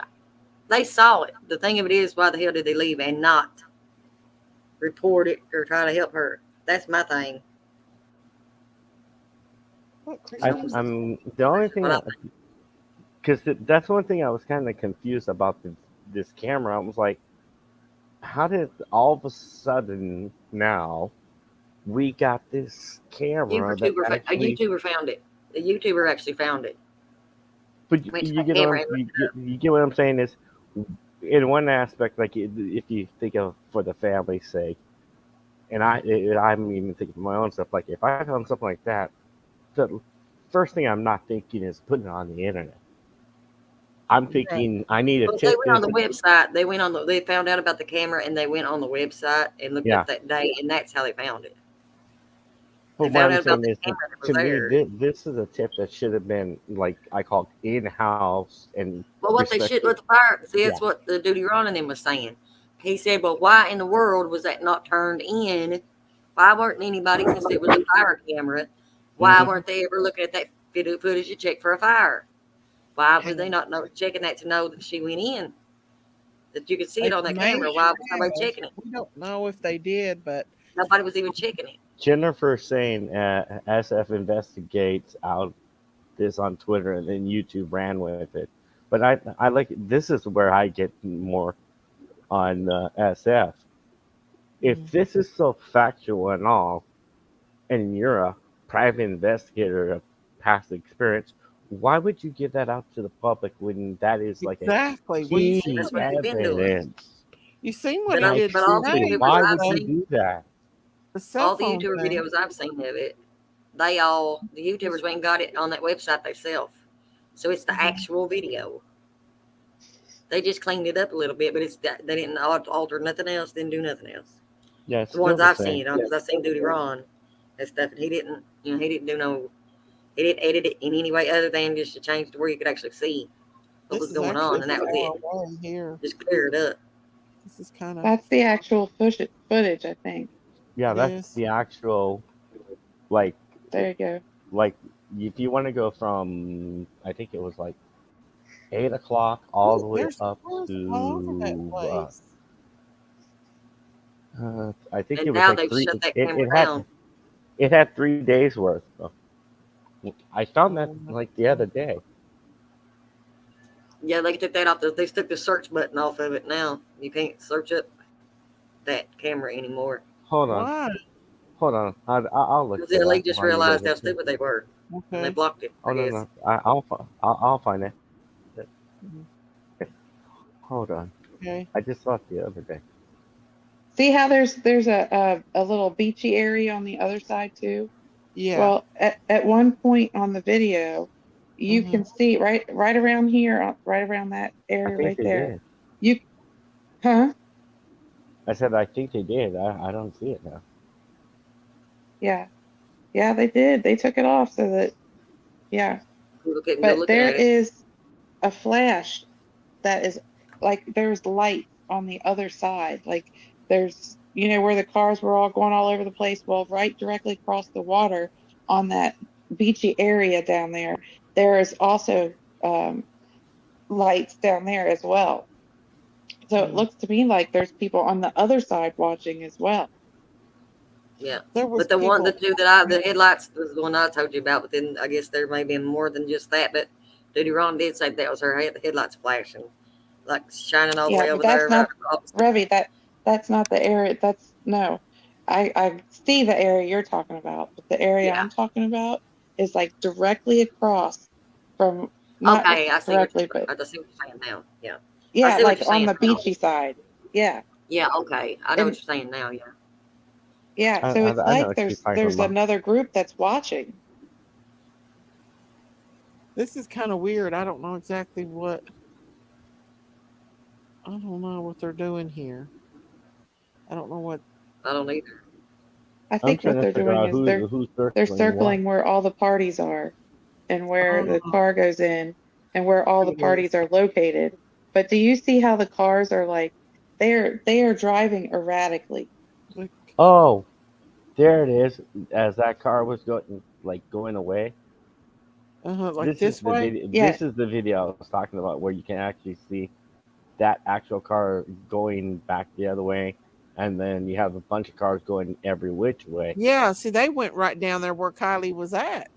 they saw it. The thing of it is, why the hell did they leave and not report it or try to help her? That's my thing. I'm the only thing, because that's one thing I was kind of confused about this camera. I was like, how did all of a sudden now we got this camera? A YouTuber found it. The YouTuber actually found it. But you get what I'm saying is, in one aspect, like if you think of for the family's sake, and I'm even thinking of my own stuff. Like if I found something like that, the first thing I'm not thinking is putting it on the internet. I'm thinking I need a tip. They went on the website. They found out about the camera and they went on the website and looked up that day, and that's how they found it. But what I'm saying is, to me, this is a tip that should have been, like I call in-house and. Well, what they should with the fire. See, that's what the Duty Ron and them was saying. He said, "Well, why in the world was that not turned in? Why weren't anybody, since it was a fire camera? Why weren't they ever looking at that video footage to check for a fire. Why were they not checking that to know that she went in? That you could see it on that camera. Why was nobody checking it? We don't know if they did, but nobody was even checking it. Jennifer saying SF investigates out this on Twitter, and then YouTube ran with it. But I like this is where I get more on SF. If this is so factual and all, and you're a private investigator of past experience, why would you give that out to the public when that is like exactly a well, you key That's what they've been doing. evidence? You seen what But, he did but all the today? YouTubers Why I've would you seen, do that? The cell all the phone YouTuber thing. videos I've seen of it, the YouTubers went and got it on that website themselves. So it's the actual video. They just cleaned it up a little bit, but they didn't alter nothing else, didn't do nothing else. Yeah, the ones I've seen, because I've seen Duty Ron and stuff, and he didn't do he didn't edit it in any way other than just to change to where you could actually see what was going on, and that was it. Here. Just clear it up. This is kind of. That's the actual footage, I think. Yeah, that's the actual, like. There you go. Like, if you want to go from, I think it was like 8 o'clock all the way up to. I think And it was now like they've 3. shut that camera down. It had 3 days worth. I found that like the other day. Yeah, they took that off. They took the search button off of it now. You can't search up that camera anymore. Hold on. Why? Hold on. I'll look. Because they just realized how stupid they were, and they blocked it. Oh no, I'll find it. Hold on. Okay. I just saw it the other day. See how there's a little beachy area on the other side too? Yeah. Well, at one point on the video, you can see right around here, right around that area right there. Did. Huh? I said I think they did. I don't see it now. Yeah. Yeah, they did. They took it off so that, yeah. But there is a flash that is like there's light on the other side. Like there's, where the cars were all going all over the place. Well, right directly across the water on that beachy area down there, there is also lights down there as well. So it looks to me like there's people on the other side watching as well. Yeah, but the headlights was the one I told you about. But then I guess there may have been more than just that. But Duty Ron did say that was her headlights flashing, like shining all the way over there. Revy, that's not the area. No. I see the area you're talking about, but the area I'm talking about is like directly across from Okay, I see directly, but I see what you're saying now. Yeah. Yeah, like on the beachy side. Yeah. Yeah. Okay, I know what you're saying now. Yeah. Yeah. So it's like there's another group that's watching. This is kind of weird. I don't know exactly what. I don't know what they're doing here. I don't know what. I don't either. I think what they're doing is they're circling where all the parties are, and where the car goes in, and where all the parties are located. But do you see how the cars are like they are driving erratically? Oh, there it is. As that car was going away. Like this way. This is the video I was talking about, where you can actually see that actual car going back the other way, and then you have a bunch of cars going every which way. Yeah, see, they went right down there where Kiely was at.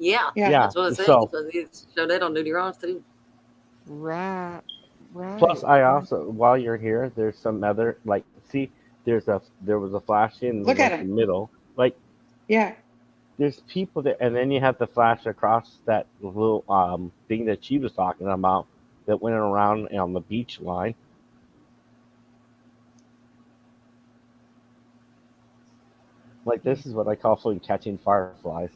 Yeah, that's what I said. So it showed that on Duty Ron's too. Right. Plus, I also, while you're here, there's some other see, there was a flash in the middle, there's people there, and then you have the flash across that little thing that she was talking about that went around on the beach line. This is what I call catching fireflies.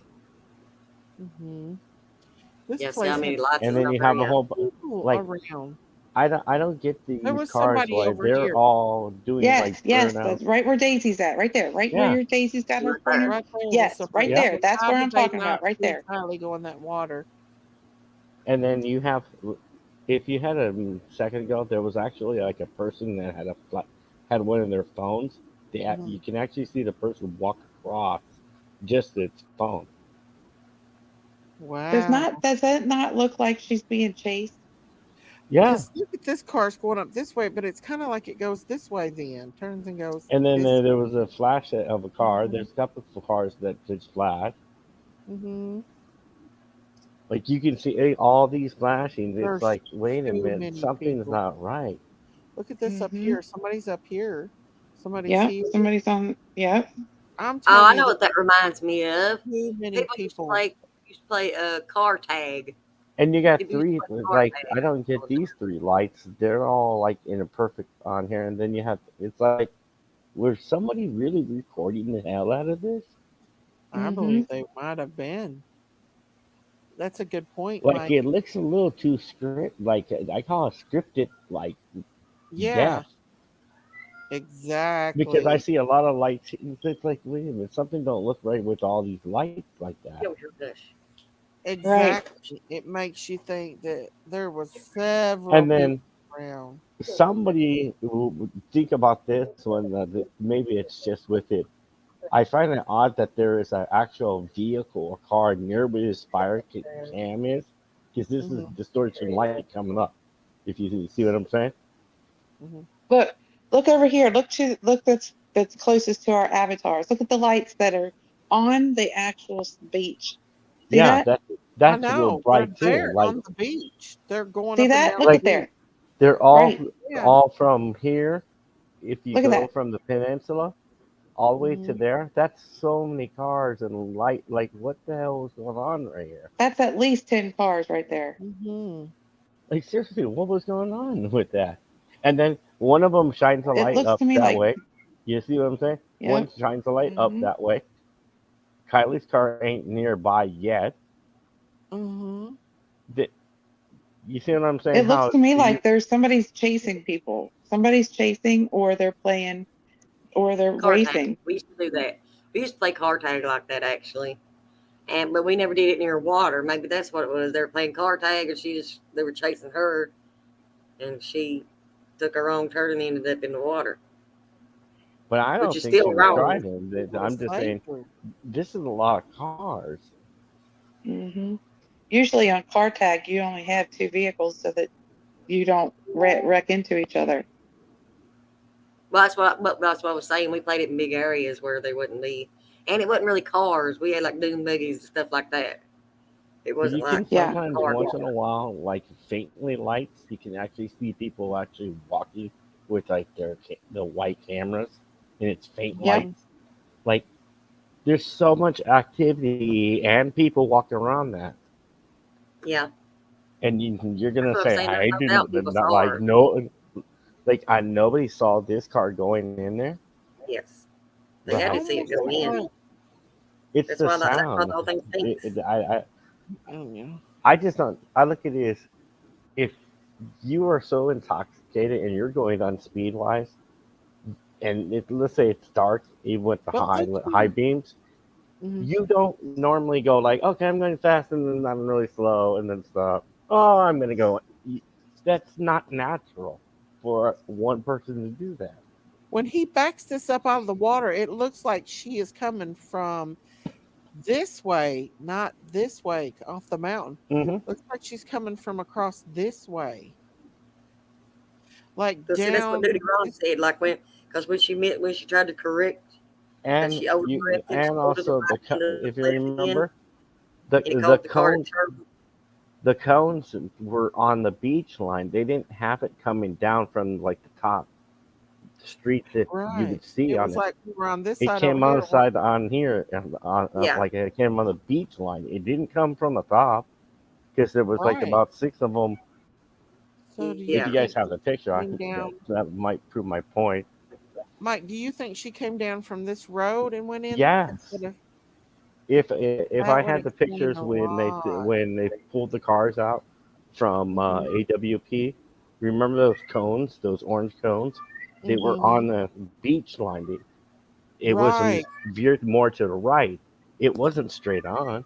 This place lots and then you have a whole around. I don't get these cars they're all doing yes, that's right where Daisy's at, right there, right where your Daisy's got her pointer. Right yes, right there. That's where I'm talking about, right there. Kiely go in that water. And then you have, if you had a second ago, there was actually like a person that had one of their phones. You can actually see the person walk across just its phone. Wow. Does that not look like she's being chased? Yeah. Because look at this car's going up this way, but it's kind of like it goes this way then, turns and goes And then this there was a flash of a car. way. There's a couple of cars that just flash. Mm-hmm. Like you can see all these flashings. It's There's like, wait a too minute, many something's people. not right. Look at this up Mm-hmm. here. Somebody's up here. Somebody's Yep. here. Somebody's on. Yep. I'm Oh, telling I you, know there's what that reminds me of. too many People people. used to play car tag. And you got People used to three. play car Like tag I don't all get the time. these three lights. They're all like in a perfect on here, and then you have. It's like, was somebody really recording the hell out of this? I Mm-hmm. believe they might have been. That's a good point, Like Mike. it looks a little too script. Like I call it scripted. Like Yeah, death. Because I exactly. see a lot of lights. It's like, wait a minute, something don't look right with all these lights like that. Yo, your gush. Right. Exactly. It makes you think that there was several And people then around. somebody think about this one. Maybe it's just with it. I find it odd that there is an actual vehicle or car near where this fire cam is, because this is Hmm. distortion light coming up. If you see what I'm saying. Hmm. Look. Look over here. Look. That's closest to our avatars. Look at the lights that are on the actual beach. See Yeah, that? I that's real know. They're bright too. there Like on the beach. They're going See up and that? down Look the at like beach. there. they're Right. Yeah. all from here. If you Look at go that. from the peninsula all the way to Hmm. there, that's so many cars and light. Like what the hell is going on right here? That's at least 10 cars right there. Hmm. Like seriously, what was going on with that? And then one of them shines a It light looks up to me that like. way. You see what I'm saying? One Yep. shines a light up Hmm. that way. Kylie's car ain't nearby yet. Hmm. The- You see what I'm saying? It looks How to me you like there's somebody's chasing people. Somebody's chasing, or they're playing, or they're Car tag. racing. We used to do that. We used to play car tag like that actually. But we never did it near water. Maybe that's what it was. They were playing car tag and they were chasing her and she took a wrong turn and ended up in the water. but I Which don't is think still she was wrong. driving. It was I'm just saying safer. this is a lot of cars. Hmm. Usually on car tag, you only have two vehicles so that you don't wreck into each other. Well, that's what I was saying. We played it in big areas where they wouldn't be, and it wasn't really cars. We had like dune buggies and stuff like that. It But wasn't you like can Yeah. sometimes cars. once in a while, like faintly lights, you can actually see people actually walking with like the white cameras, and it's faint Yep. Hmm. lights. Like there's so much activity and people walking around that, Yeah, and you're that's gonna what I'm say saying. There's I no doubt didn't people not saw like her. no like I nobody saw this car going in there, Yes, they It's had to right? see it almost go look in. like, It's the That's why the sound. whole thing stinks. yeah. I just don't. I look at it as if you are so intoxicated and you're going on speed wise, and let's say it's dark, even with the But look high here. beams, Hmm. you don't normally go like, okay, I'm going fast and then I'm really slow and then stop. Oh, I'm gonna go. That's not natural for one person to do that. When he backs this up out of the water, it looks like she is coming from this way, not this way off the mountain. Hmm. Looks like she's coming from across this way, like Because see, that's what down Duty Ron this. said. Like because when she tried to correct that And she you overcorrected, she and go to the also right and if you left again, remember and it the caused the car to cones turn. the cones were on the beach line. They didn't have it coming down from like the top street that you Right. would see It on was it. like we were on this It side over came on here. the side on here, Yeah, like it came on the beach line. It didn't come from the top because there was like Right. about six of them. So do you If you yeah. think guys have she the picture, came down? that might prove my point. Mike, do you think she came down from this road and went in Yes. instead of If that I would had the explain pictures a lot. when they pulled the cars out from Hmm. AWP, remember those cones, those orange cones? They were Hmm. on the beach line. It was Right. veered more to the right. It wasn't straight on.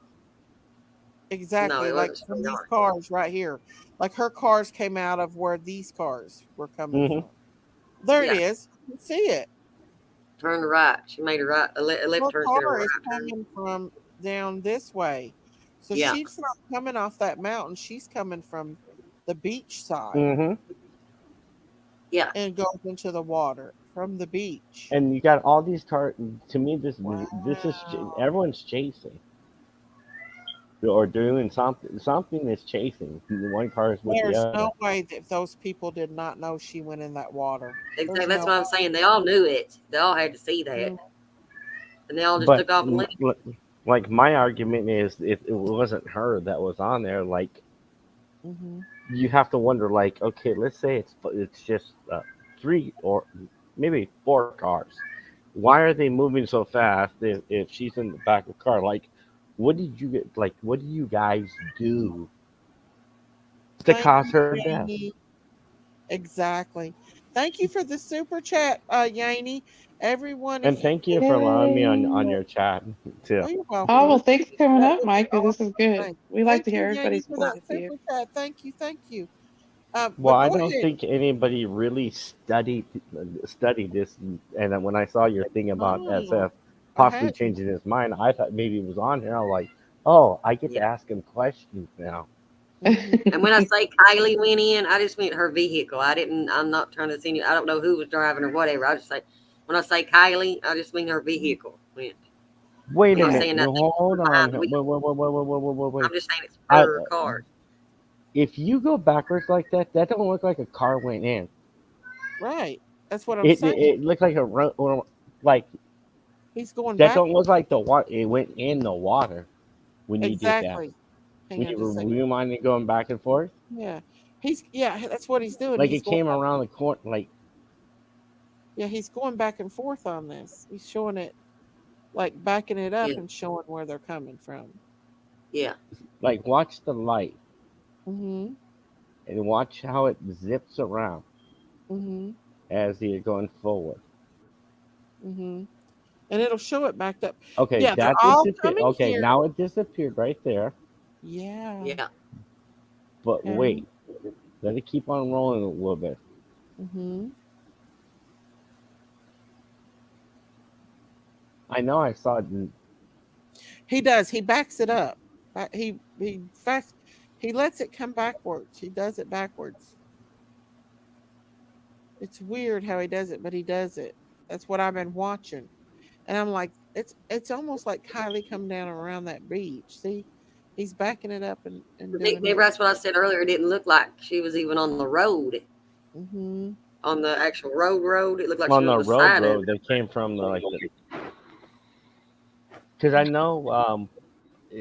No, Exactly. it Like wasn't from straight these on. cars right here. Like her cars came out of where these cars were coming Hmm. from. There it Yeah, is. You can see it. turn to right. She made a right, a left Her turn instead of a car is right turn. coming from down this way. So Yeah. she's not coming off that mountain. She's coming from the beach side Mm-hmm. Yeah. and goes into the water from the beach. And you got all these cars. To me, this is Wow. everyone's chasing or doing something. Something is chasing. One car is with the There's other. no way that those people did not know she went in that water. Exactly. There's That's no what I'm saying. They all knew it. They all had to see that, way. and they all just But took off and left. like my argument is, if it wasn't her that was on there, like Mm-hmm. you have to wonder, like, okay, let's say it's just three or maybe four cars. Why are they moving so fast if she's in the back of the car? Like, what did you get? Like, what do you guys do to Thank cause you, her death? Yaney. Exactly. Thank you for the super chat, Yaney. Everyone, And if you thank could, you for allowing me on Yay. your chat too. oh, you're Oh, welcome. well, thanks for coming That up, was Micah. This is awesome. good. We like Thank to you, hear Yaney, everybody's for point that of view. super chat. Thank you. Thank you. Well, But I go don't ahead. think anybody really studied this, and then when I saw your thing about Oh, SF I possibly hadn't. changing his mind, I thought maybe it was on here. I'm like, oh, I get to Yeah. ask him questions now. Mm-hmm. And when I say Kylie went in, I just meant her vehicle. I didn't. I'm not trying to see. I don't know who was driving or whatever. I just say when I say Kylie, I just mean her vehicle went. Wait I'm a not Yeah. minute, saying nothing hold behind on. the Wait, wheel. wait, wait, wait, wait, wait, wait, wait, wait. I'm just saying it's I, her car. if you go backwards like that, that don't look like a car went in. Right. That's what I'm It saying. it looks like like He's going that don't look backwards. like the water. It went in the water when you did that. Exactly. Hang When on just a you second. mind me going back and forth, Yeah. Yeah, that's what he's doing. like He's it going came back. around the corner, like Yeah, he's going back and forth on this. He's showing it, like backing it up Yeah. and showing where they're coming from. Yeah. watch the light Mm-hmm. and watch how it zips around Mm-hmm. as you're going forward. Mm-hmm. And it'll show it backed up. Okay, Yeah, they're that all disappeared. coming Okay, here. now it disappeared right there. Yeah. Yeah. But Okay. wait, let it keep on rolling a little bit. Mm-hmm. I know I saw it. He does. He backs it up. He fast. He lets it come backwards. He does it backwards. It's weird how he does it, but he does it. That's what I've been watching, and I'm like, it's almost like Kylie come down around that beach. See, he's backing it up and doing Maybe it. that's what I said earlier. It didn't look like she was even on the road, Mm-hmm. on the actual road. It looked like she On was the beside it. road, they came from because I know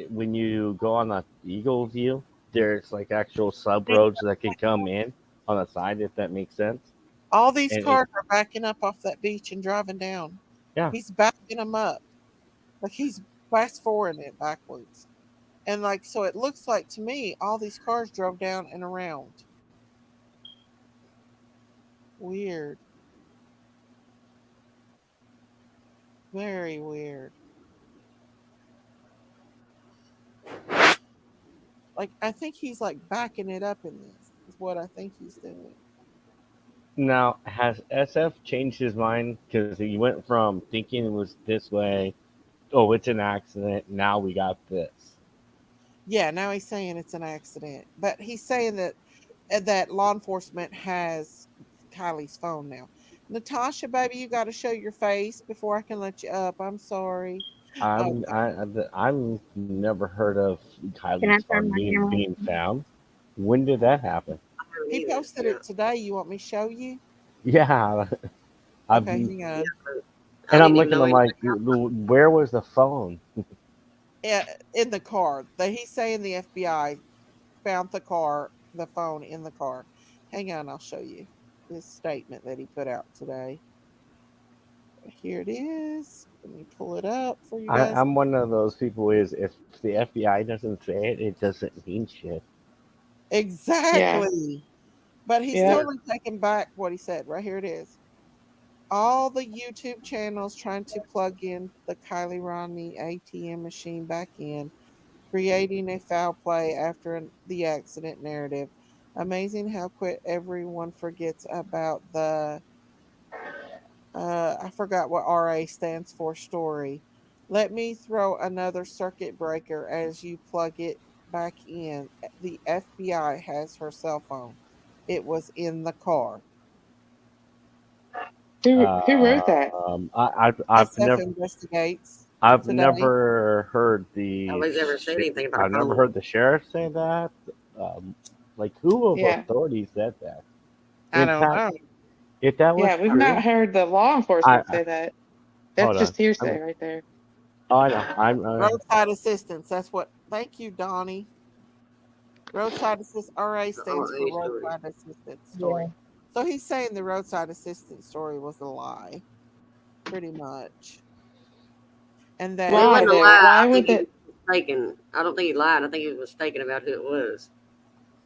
when you go on the Eagle View, there's like actual sub roads that can come in on the side, if that makes sense. All these And it, cars are backing up off that beach and driving down. yeah, He's backing them up, like he's fast forwarding it backwards. And like so it looks like to me all these cars drove down and around. Weird. Very weird. Like I think he's like backing it up in this is what I think he's doing. now, has SF changed his mind? Because he went from thinking it was this way, oh, it's an accident. Now we got this. Yeah, now he's saying it's an accident. But he's saying that law enforcement has Kylie's phone now. Natasha, baby, you got to show your face before I can let you up. I'm sorry. I'm Okay. I'm never heard of Can Kylie's I turn phone my camera being on? found. When did that happen? I don't He either. posted Yeah. it today. You want me to show you? Yeah, I've Okay, hang Yeah. on. I and I'm didn't even looking. know I'm anything. like, where was the phone? Yeah, in the car. He's saying the FBI found the phone in the car. Hang on, I'll show you this statement that he put out today. Here it is. Let me pull it up for you guys. I'm one of those people. Is if the FBI doesn't say it, it doesn't mean shit. Yeah. Exactly. But he's Yep. Yeah. totally taking back what he said. Right here it is. All the YouTube channels trying to plug in the Kiely Rodni ATM machine back in, creating a foul play after the accident narrative. Amazing how quick everyone forgets about the I forgot what RA stands for story. Let me throw another circuit breaker as you plug it back in. The FBI has her cell phone. It was in the car. Who wrote that? I've SF never investigates I've today. never heard Nobody's ever said anything about I've never phone. heard the sheriff say that. Like who of Yeah. authority said that? I In don't fact, know. if that was Yeah, we've true, not heard the law enforcement I say that. That's hold on. just hearsay right there. Oh, I know. Roadside assistance. That's what. Thank you, Donnie. Roadside assist RA stands for roadside assistance story. Yeah. So he's saying the roadside assistance story was a lie, pretty much, and It that Why wasn't a though? lie. Why I think would he that? was mistaken. I don't think he lied. I think he was mistaken about who it was.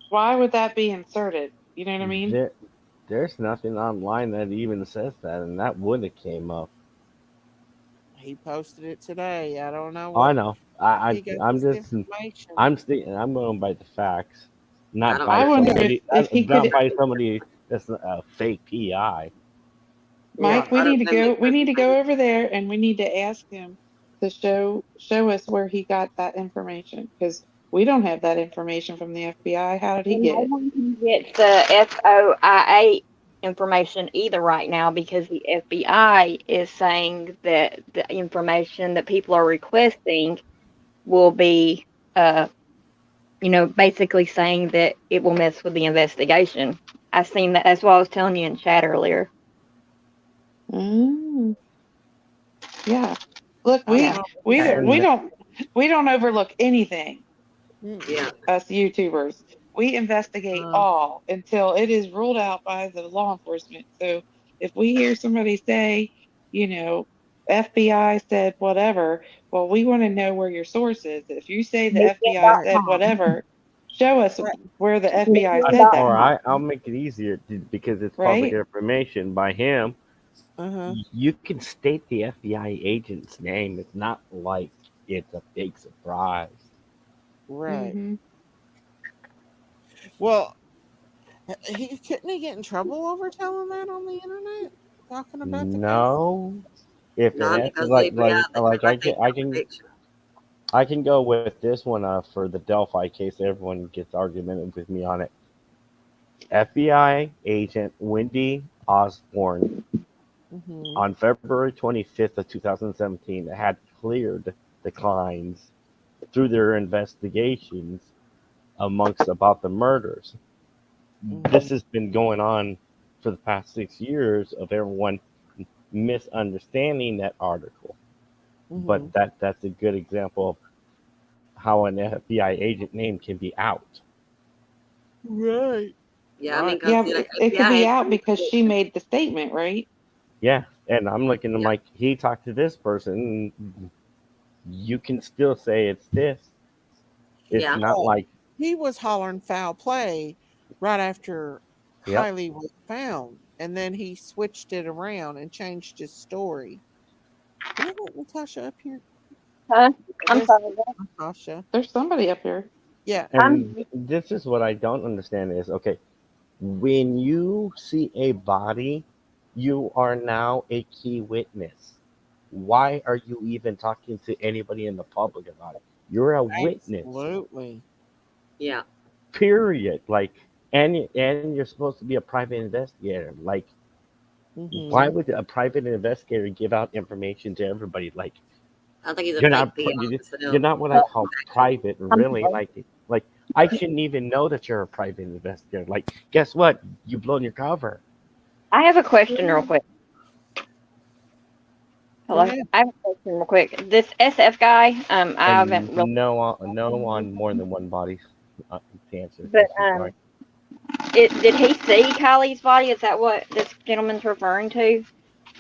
Why would that be inserted? You know what I mean? There's nothing online that even says that, and that would have came up. he posted it today. I don't know Oh, I what know. he got I'm this just information. I'm going by the facts, I not don't by I care. wonder somebody if he not could, by somebody that's a fake PI. Yeah, Mike. We I need don't to have any go. We need to personal. go over there, and we need to ask him to show us where he got that information because we don't have that information from the FBI. How did he And get no it? one can get the FOIA information either right now because the FBI is saying that the information that people are requesting will be, uh, basically saying that it will mess with the investigation. I seen that. That's what I was telling you in chat earlier. Mm, yeah. Look, I we don't know what we he's don't saying. we And don't we don't overlook anything. Yeah, Us YouTubers. We investigate Uh, all until it is ruled out by the law enforcement. So if we hear somebody say, you know, FBI said whatever, well, we want to know where your source is. If you say the FBI right, said Media.com. whatever, show us right. where the FBI said that, Media.com. I'll make it easier because it's public right? information by him. Uh-huh. You can state the FBI agent's name. It's not like it's a big surprise. Right. Mm-hmm. Well, he couldn't he get in trouble over telling that on the internet, talking about the case. No, if it not has because the FBI. I think I that's can fiction. go with this one for the Delphi case. Everyone gets argumentative with me on it. FBI agent Wendy Osborne Mm-hmm. on February 25th of 2017 had cleared the clients through their investigations amongst about the murders. Mm-hmm. This has been going on for the past 6 years of everyone misunderstanding that article. But Mm-hmm. that's a good example of how an FBI agent name can be out. Right. Yeah, I mean, Right. because Yeah, the it could FBI be ain't out doing because she fiction. made the statement, right? Yeah, and I'm looking at Yeah, like he talked to this person. You can still say it's this. It's yeah, not Well, like he was hollering foul play right after yep. Kylie was found, and then he switched it around and changed his story. Can I get Natasha up here? Huh? I'm There's sorry. Natasha. There's somebody up here. Yeah. And this is what I don't understand is okay, when you see a body, you are now a key witness. Why are you even talking to anybody in the public about it? You're a witness. Absolutely. yeah. Period. Like and you're supposed to be a private investigator. Like why Mm-hmm. would a private investigator give out information to everybody? Like I think he's a you're fake not PR you're myself. not what I call Actually, private, I'm really. sorry. Like I shouldn't even know that you're a private investigator. Like, guess what? You blown your cover. I have a question real quick. Go Hello. ahead. I have a question real quick. This SF guy, I haven't And really, no on more than one body to answer the but question. Sorry. did he see Kylie's body? Is that what this gentleman's referring to?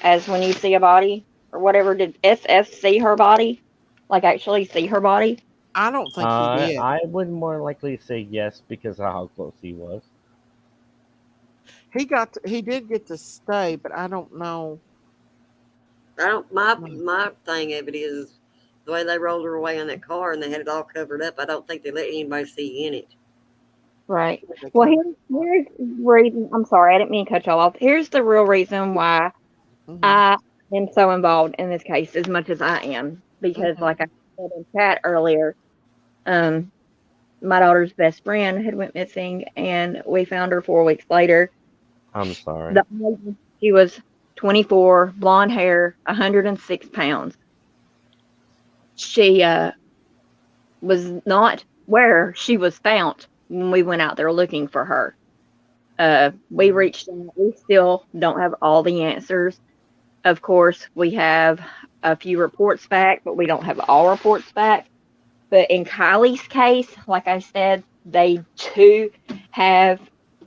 As when you see a body or whatever? Did SF see her body? Like actually see her body? I don't think he did. I would more likely say yes because of how close he was. He did get to stay, but I don't know. I don't. My thing of it is the way they rolled her away in that car and they had it all covered up. I don't think they let anybody see in it. Right. They Well, covered here's the reason. I'm sorry, I didn't mean to cut y'all off. Here's the real reason why Mm-hmm. I am so involved in this case as much as I am. because, like I said in chat earlier, my daughter's best friend had went missing, and we found her 4 weeks later. I'm sorry. She was 24, blonde hair, 106 pounds. She was not where she was found when we went out there looking for her. We reached out. We still don't have all the answers. Of course, we have a few reports back, but we don't have all reports back. But in Kylie's case, like I said, they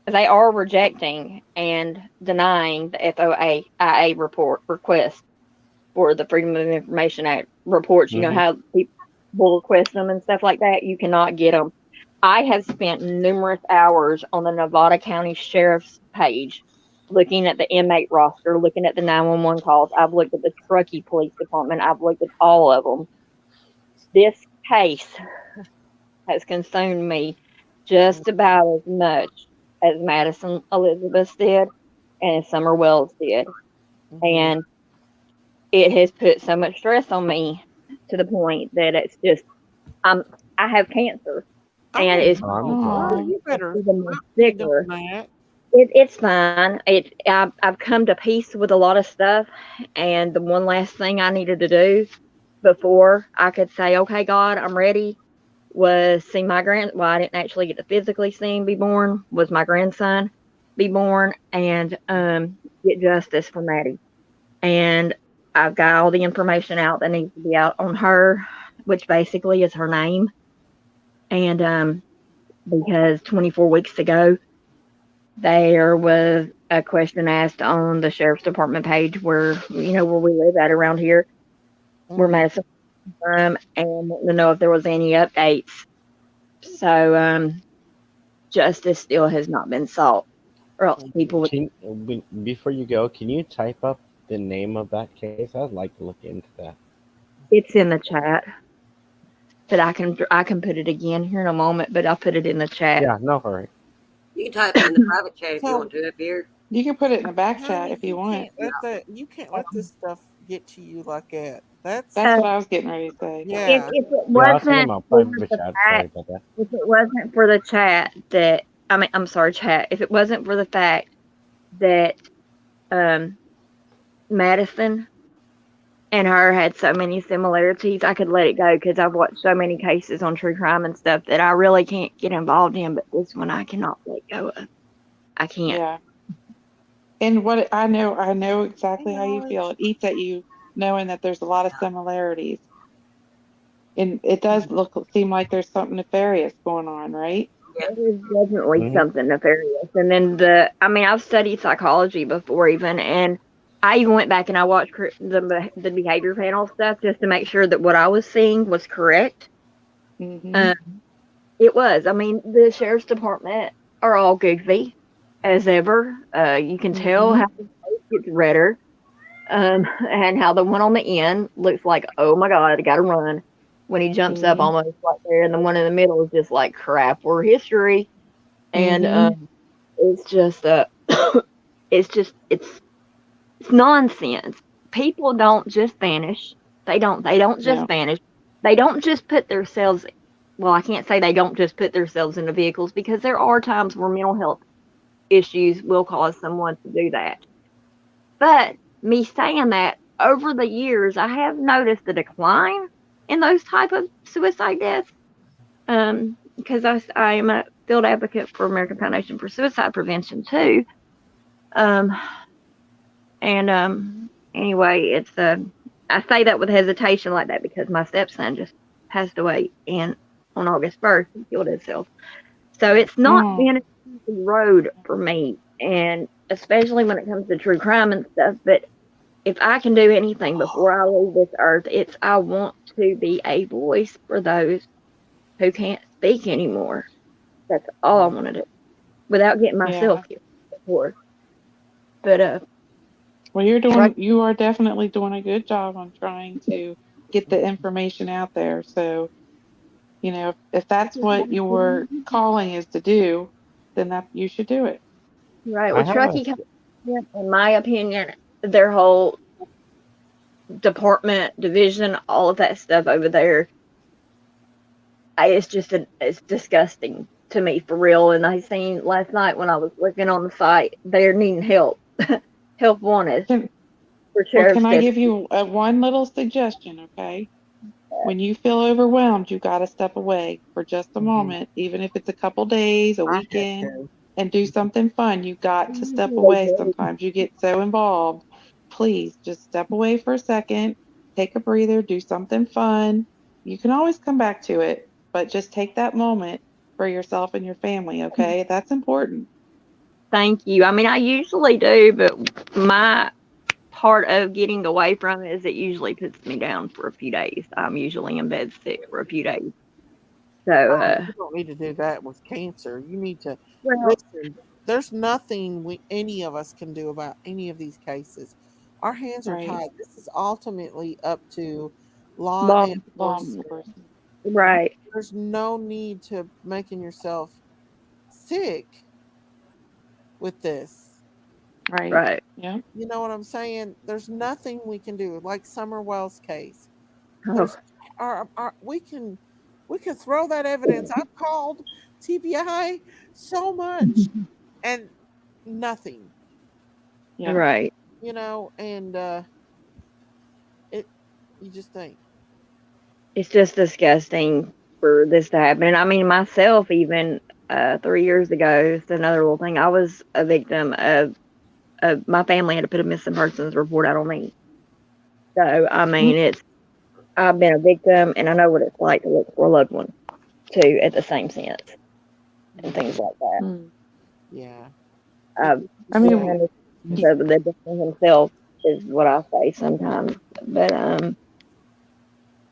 are rejecting and denying the FOIA report request for the Freedom of Information Act reports. You know how people request them and stuff like that? You cannot get them. I have spent numerous hours on the Nevada County Sheriff's page looking at the inmate roster, looking at the 911 calls. I've looked at the Truckee Police Department. I've looked at all of them. This case has consumed me just about as much as Madison Elizabeth did and Summer Wells did. And it has put so much stress on me to the point that it's just, I have cancer. And it's you better sicker. It's fine. I've come to peace with a lot of stuff, and the one last thing I needed to do before I could say, "Okay, God, I'm ready," was see my well, I didn't actually get to physically see him be born. Was my grandson be born and get justice for Maddie? And I've got all the information out that needs to be out on her, which basically is her name. And because 24 weeks ago, there was a question asked on the Sheriff's Department page where we live at around here, where Madison and wanting to know if there was any updates. So justice still has not been sought, or else people would. Before you go, can you type up the name of that case? I'd like to look into that. It's in the chat, but I can put it again here in a moment. But I'll put it in the chat. Yeah, no hurry. You can type it in the private chat if you want to up here. You can put it in the back chat if you want. You can't let this stuff get to you like that. That's what I was getting ready to say. Yeah. If it wasn't for the chat that I'm sorry, chat. If it wasn't for the fact that Madison and her had so many similarities, I could let it go because I've watched so many cases on true crime and stuff that I really can't get involved in. But this one I cannot let go of. I can't. Yeah. And what I know exactly how you feel. It eats at you knowing that there's a lot of similarities. And it does seem like there's something nefarious going on, right? There is definitely something nefarious. And then I've studied psychology before even, and I even went back and I watched the behavior panel stuff just to make sure that what I was seeing was correct. It was. The Sheriff's Department are all goofy as ever. You can tell how the face gets redder, and how the one on the end looks like, oh my God, I gotta run. When he jumps up almost right there, and the one in the middle is just like, crap, we're history. And it's just it's nonsense. People don't just vanish. They don't just vanish. They don't just put themselves, well, I can't say they don't just put themselves into vehicles, because there are times where mental health issues will cause someone to do that. But me saying that, over the years, I have noticed a decline in those type of suicide deaths, because I am a field advocate for American Foundation for Suicide Prevention too. Anyway, it's I say that with hesitation like that because my stepson just passed away on August 1st and killed himself. So it's not been an easy road for me, and especially when it comes to true crime and stuff. But if I can do anything before I leave this earth, I want to be a voice for those who can't speak anymore. That's all I want to do, without getting myself killed before. But well, you are definitely doing a good job on trying to get the information out there. So, if that's what your calling is to do, then you should do it. Right. Well, Truckee, in my opinion, their whole department, division, all of that stuff over there. It's disgusting to me for real. And I seen last night when I was looking on the site, they're needing help, help wanted Can, for well, sheriff's can I give deputy. you one little suggestion, okay? When you feel overwhelmed, you got to step away for just a moment, even if it's a couple days, a I had weekend, to. and do something fun. You got to step away sometimes. You get so involved. Please just step away for a second, take a breather, do something fun. You can always come back to it, but just take that moment for yourself and your family, okay? That's important. Thank you. I mean, I usually do, but my part of getting away from it is it usually puts me down for a few days. I'm usually in bed sick for a few days. So, Oh, you don't need to do that with cancer. You need to well, listen. There's nothing any of us can do about any of these cases. Our hands are Right. tied. This is ultimately up to law law, Law enforcement. enforcement. right, There's no need to making yourself sick with this. Right. right. Yeah. You know what I'm saying? There's nothing we can do. Like Summer Wells' case. Oh, There's we can throw that evidence. I've called TBI so much and nothing, Yeah. right. and it you just think, It's just disgusting for this to happen. And I mean, myself, even 3 years ago, it's another little thing. I was a victim of my family had to put a missing persons report out on me. So, I mean, I've been a victim and I know what it's like to look for a loved one too at the same sense and things like that. Mm. yeah. I've I been mean, in y- the victim himself is what I say sometimes. But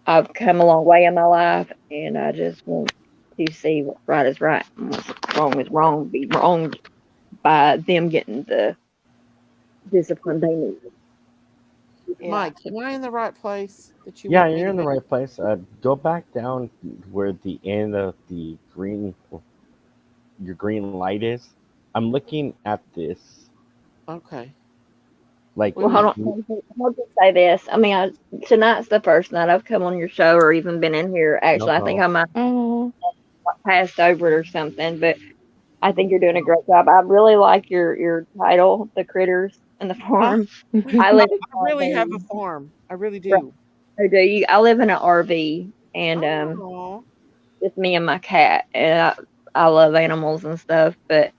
I've come a long way in my life and I just want to see what's right is right and what's wrong is wrong, be wronged by them getting the discipline they need. yeah. Mike, am I in the right place that you Yeah, want me you're to in the be? right place. Go back down where the end of the your green light is. I'm looking at this Okay. like We Well, need. if hold on. I'll just say this. I mean, tonight's the first night I've come on your show or even been in here. no Actually, I think problem. I might Oh, have passed over it or something, but I think you're doing a great job. I really like your title, The Critters and the I, Farm. I I live in an really have a RV. farm. I really Right. do. So do you? I live in an RV, and Oh. it's me and my cat, and I love animals and stuff. But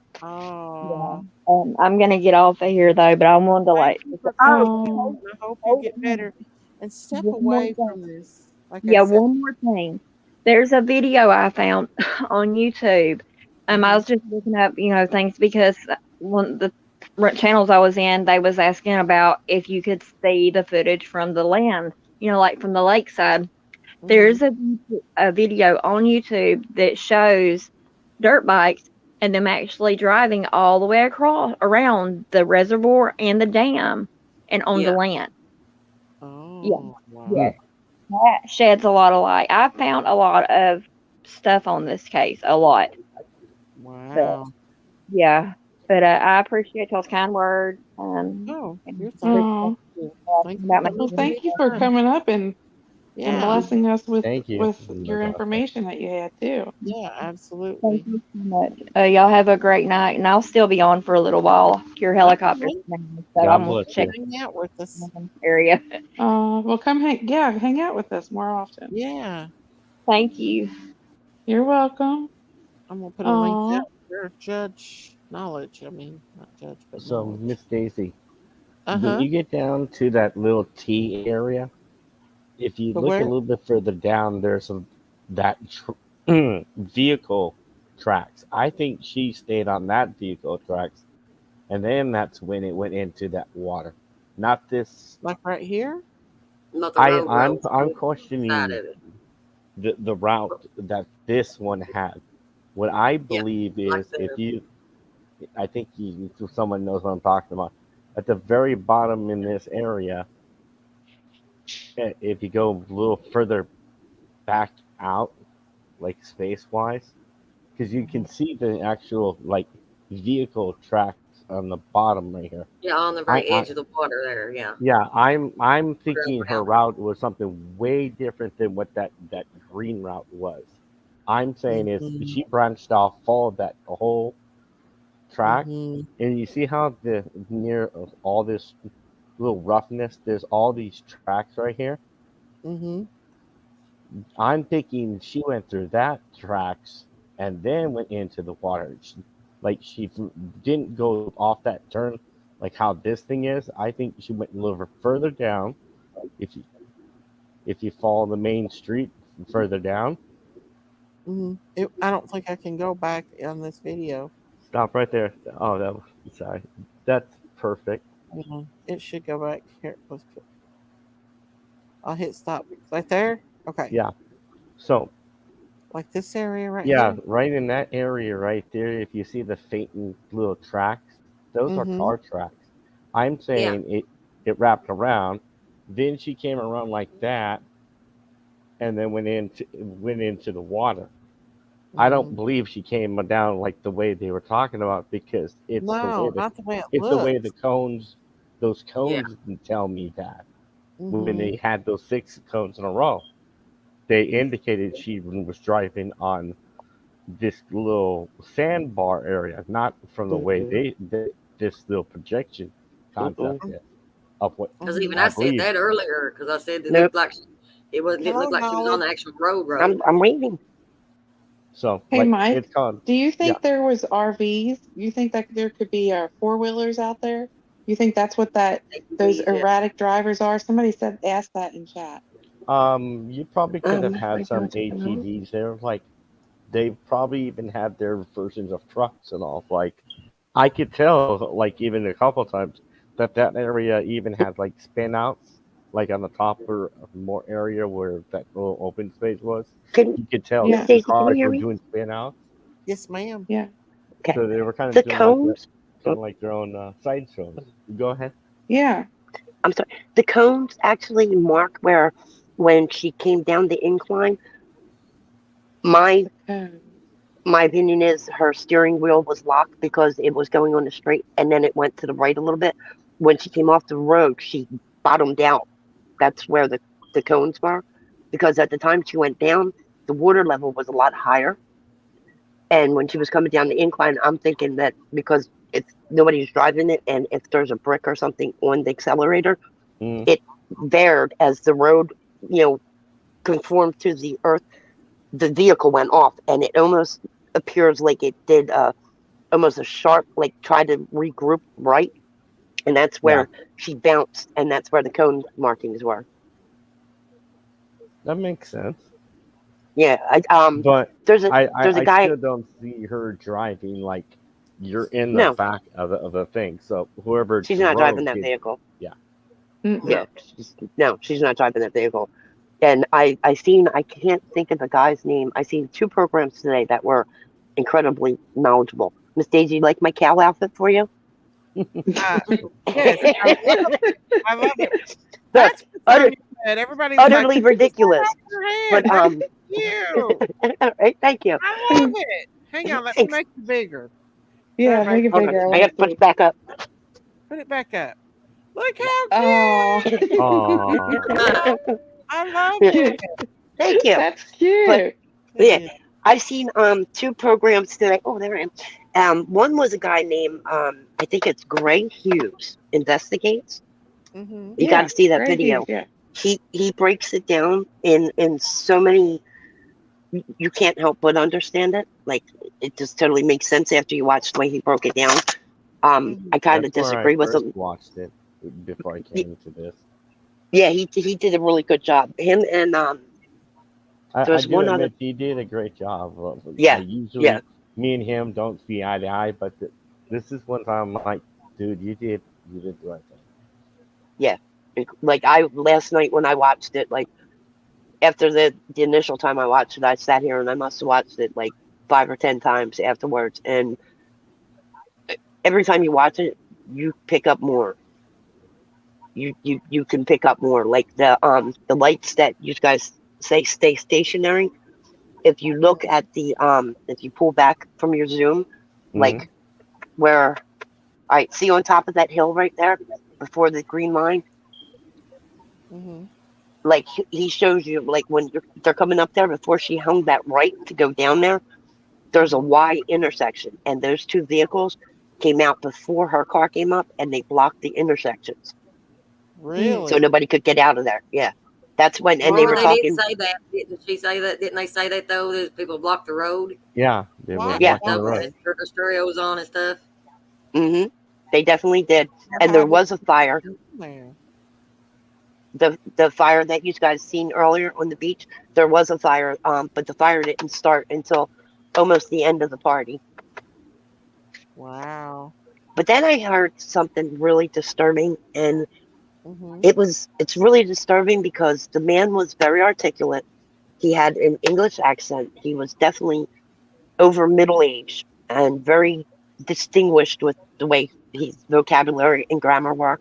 yeah, Oh. I'm gonna get off of here though. But I wanted to Thank like, you for oh, calling. oh, I hope you hold get on. better and step One more away thing. from this. Like I Yeah, said. one more thing. There's a video I found on YouTube. I Mhm. was just looking up, things because one of the channels I was in, they was asking about if you could see the footage from the land, like from the lakeside. Mhm. There's a video on YouTube that shows dirt bikes and them actually driving all the way across around the reservoir and the dam and on the Yeah. land. Yeah, Oh, yeah, wow. that sheds a lot of light. I found a lot of stuff on this case, a lot, but Wow. yeah. But I appreciate y'all's kind words. Oh, And you're thank appreciate oh. you. you Thank asking you about my for Well, listening thank you for anytime. coming up and Yeah. blessing us Thank you. with No your problem. information that you had too. Yeah, Thank absolutely. you so much. Y'all have a great night, and I'll still be on for a little while. Your helicopter's Okay. coming, so God I'm gonna bless check you. Hang out with us. the area. Well, hang out with us more often. Yeah. Thank you. You're welcome. I'm gonna put a link Oh, out for judge knowledge. I mean, not judge, but So, knowledge. Miss Daisy, when Uh-huh. you get down to that little T area, if you The look a where? little bit further down, there's that vehicle tracks. I think she stayed on that vehicle tracks, and then that's when it went into that water. Not this. Like right here? Not the road I'm side questioning of it. the route that this one had. What I Yeah. believe Like is if the you, I think someone knows what I'm talking about. At the very bottom in this area, if you go a little further back out, like space wise, because you can Mhm. see the actual like vehicle tracks on the bottom right here. Yeah, on the very edge of the water there. Yeah. Yeah, I'm thinking her route was something way different than what that green route was. I'm saying is she branched off, followed that whole track, and you see how the near all this little roughness, there's all these tracks right here. I'm thinking she went through that tracks and then went into the water. She didn't go off that turn like how this thing is. I think she went a little further down. If you follow the main street further down, I don't think I can go back on this video. stop right there. Oh, that was sorry. That's perfect. It should go back here. I'll hit stop right there. Okay. Yeah. So like this area right yeah, here. right in that area right there. If you see the faint little tracks, those are car tracks. I'm saying it wrapped around. Then she came around like that, and then went into the water. I don't believe she came down like the way they were talking about because it's not the way it it's the way the looks. cones, those cones tell me that when they had those 6 cones in a row, they indicated she was driving on this little sandbar area, not from the way this little projection concept is of what. Because even I I said believe. that earlier because I said it Nope. looked like it wasn't. It looked like she was on the actual road. I'm waiting. So Hey, like Mike, it's called. do you think there was RVs? You think that there could be 4-wheelers out there? You think that's what those erratic drivers are? Somebody asked that in chat. You probably could have I had some don't know. ATVs there. Like they probably even had their versions of trucks and all. Like I could tell, like even a couple times, that area even had like spin outs, like on the top or more area where that little open space was. You could tell Miss the Daisy, can you cars hear were me? doing spin outs. Yes, ma'am. Yeah. Okay. So they were kind The of doing like cones. kind of like their own side shows. Go ahead. Yeah. I'm sorry. The cones actually mark where when she came down the incline. My opinion is her steering wheel was locked because it was going on the straight, and then it went to the right a little bit. When she came off the road, she bottomed out. That's where the cones were, because at the time she went down, the water level was a lot higher. And when she was coming down the incline, I'm thinking that because it's nobody's driving it, and if there's a brick or something on the accelerator, it varied as the road, conformed to the earth. The vehicle went off, and it almost appears like it did almost a sharp, like try to regroup right, and that's where she bounced, and that's where the cone markings were. That makes sense. Yeah, But there's a guy. I still don't see her driving like you're in the back of the thing. So whoever she's not driving that vehicle. Yeah. Yeah, she's not driving that vehicle. And I can't think of the guy's name. I seen 2 programs today that were incredibly knowledgeable. Miss Daisy, you like my cow outfit for you? Yes, I love it. That's everybody utterly like, ridiculous. But you. All right, thank you. I love it. Hang on, let me make it bigger. Yeah, make it bigger. I got to put it back up. Put it back up. Look how cute. I love it. Thank you. That's cute. But, I've seen 2 programs today. Oh, there I am. One was a guy named I think it's Gray Hughes Investigates. You got to see that video. He breaks it down in so many. You can't help but understand it. Like it just totally makes sense after you watch the way he broke it down. I kind of disagree with him. Watched it before I came to this. Yeah, he did a really good job. Him and there's one other. He did a great job. Usually, me and him don't see eye to eye, but this is one time I'm like, dude, you did the right thing. Yeah, like last night when I watched it, like after the initial time I watched it, I sat here and I must have watched it like 5 or 10 times afterwards, and every time you watch it, you pick up more. You can pick up more, like the lights that you guys say stay stationary. If you look at the if you pull back from your zoom, like where All right, see on top of that hill right there, before the green line. Mm-hmm. Like he shows you, like when they're coming up there, before she hung that right to go down there, there's a Y intersection, and those two vehicles came out before her car came up, and they blocked the intersections, Really? so nobody could get out of there. Yeah, that's when, and they Remember were they did talking. say that, didn't she say that? Didn't they say that though? That people blocked the road Yeah, they were Why? Yeah. blocking the stuff road. when the stereos on and stuff. Mm-hmm. They definitely did, and How there did was a fire. there? The fire that you guys seen earlier on the beach, there was a fire, but the fire didn't start until almost the end of the party. Wow. But then I heard something really disturbing, and Mm-hmm. it's really disturbing because the man was very articulate. He had an English accent. He was definitely over middle age and very distinguished with the way his vocabulary and grammar were.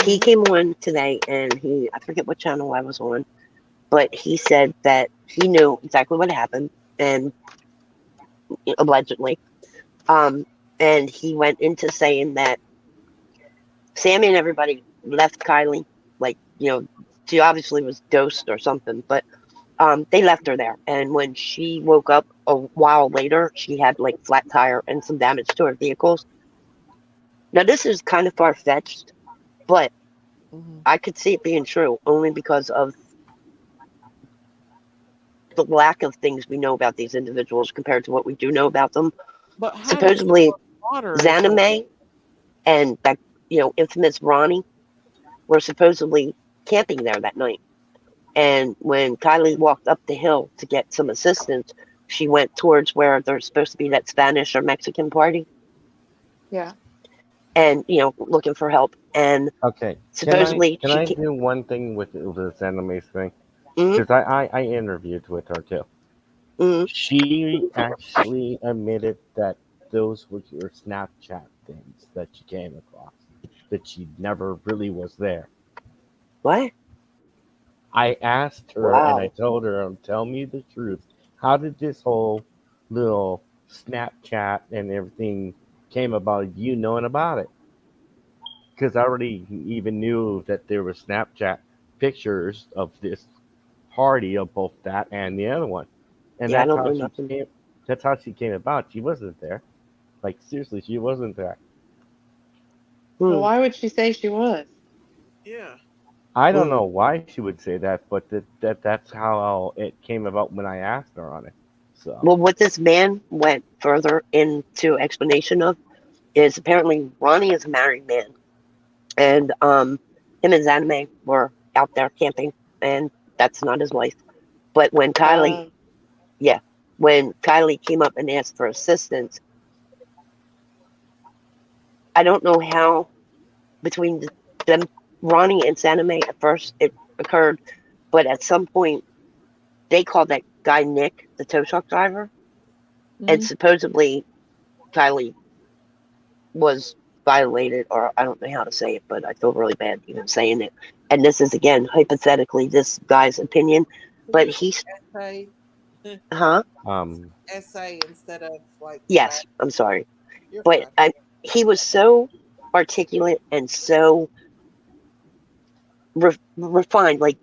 He Mm-hmm. came on today, and I forget what channel I was on, but he said that he knew exactly what happened, and allegedly, um, and he went into saying that Sammy and everybody left Kylie, like, she obviously was dosed or something, but they left her there. And when she woke up a while later, she had like flat tire and some damage to her vehicles. Now, this is kind of far fetched, but Mm-hmm. I could see it being true only because of the lack of things we know about these individuals compared to what we do know about them. But how did she Supposedly, go water if the Zaname and that infamous Ronnie were supposedly camping there that night. And when Kylie walked up the hill to get some assistance, she went towards where there's supposed to be that Spanish or Mexican party. Yeah. And looking for help. And Okay, supposedly can I do one thing with this anime thing? Because I interviewed with her too. She actually admitted that those were your Snapchat things that she came across, that she never really was there. What? I asked her and I Wow. told her, tell me the truth. How did this whole little Snapchat and everything came about, you knowing about it? Because I already even knew that there were Snapchat pictures of this party of both that and the other one. And Yeah, I don't know nothing. that's how she came about. She wasn't there. Like seriously, she wasn't there. Well, why would she say she was? Yeah. I don't know why she would say that, but that's how it came about when I asked her on it. So Well, what this man went further into explanation of is apparently Ronnie is a married man, and him and Zanime were out there camping, and that's not his wife. But when Kylie came up and asked for assistance, I don't know how between them, Ronnie and Zanime, at first it occurred, but at some point they called that guy Nick, the tow truck driver, and supposedly Kylie was violated, or I don't know how to say it, but I feel really bad even saying it. And this is again hypothetically this guy's opinion, but he's essay? huh? Essay instead of like Yes, I'm sorry, You're but he was so articulate and so refined, like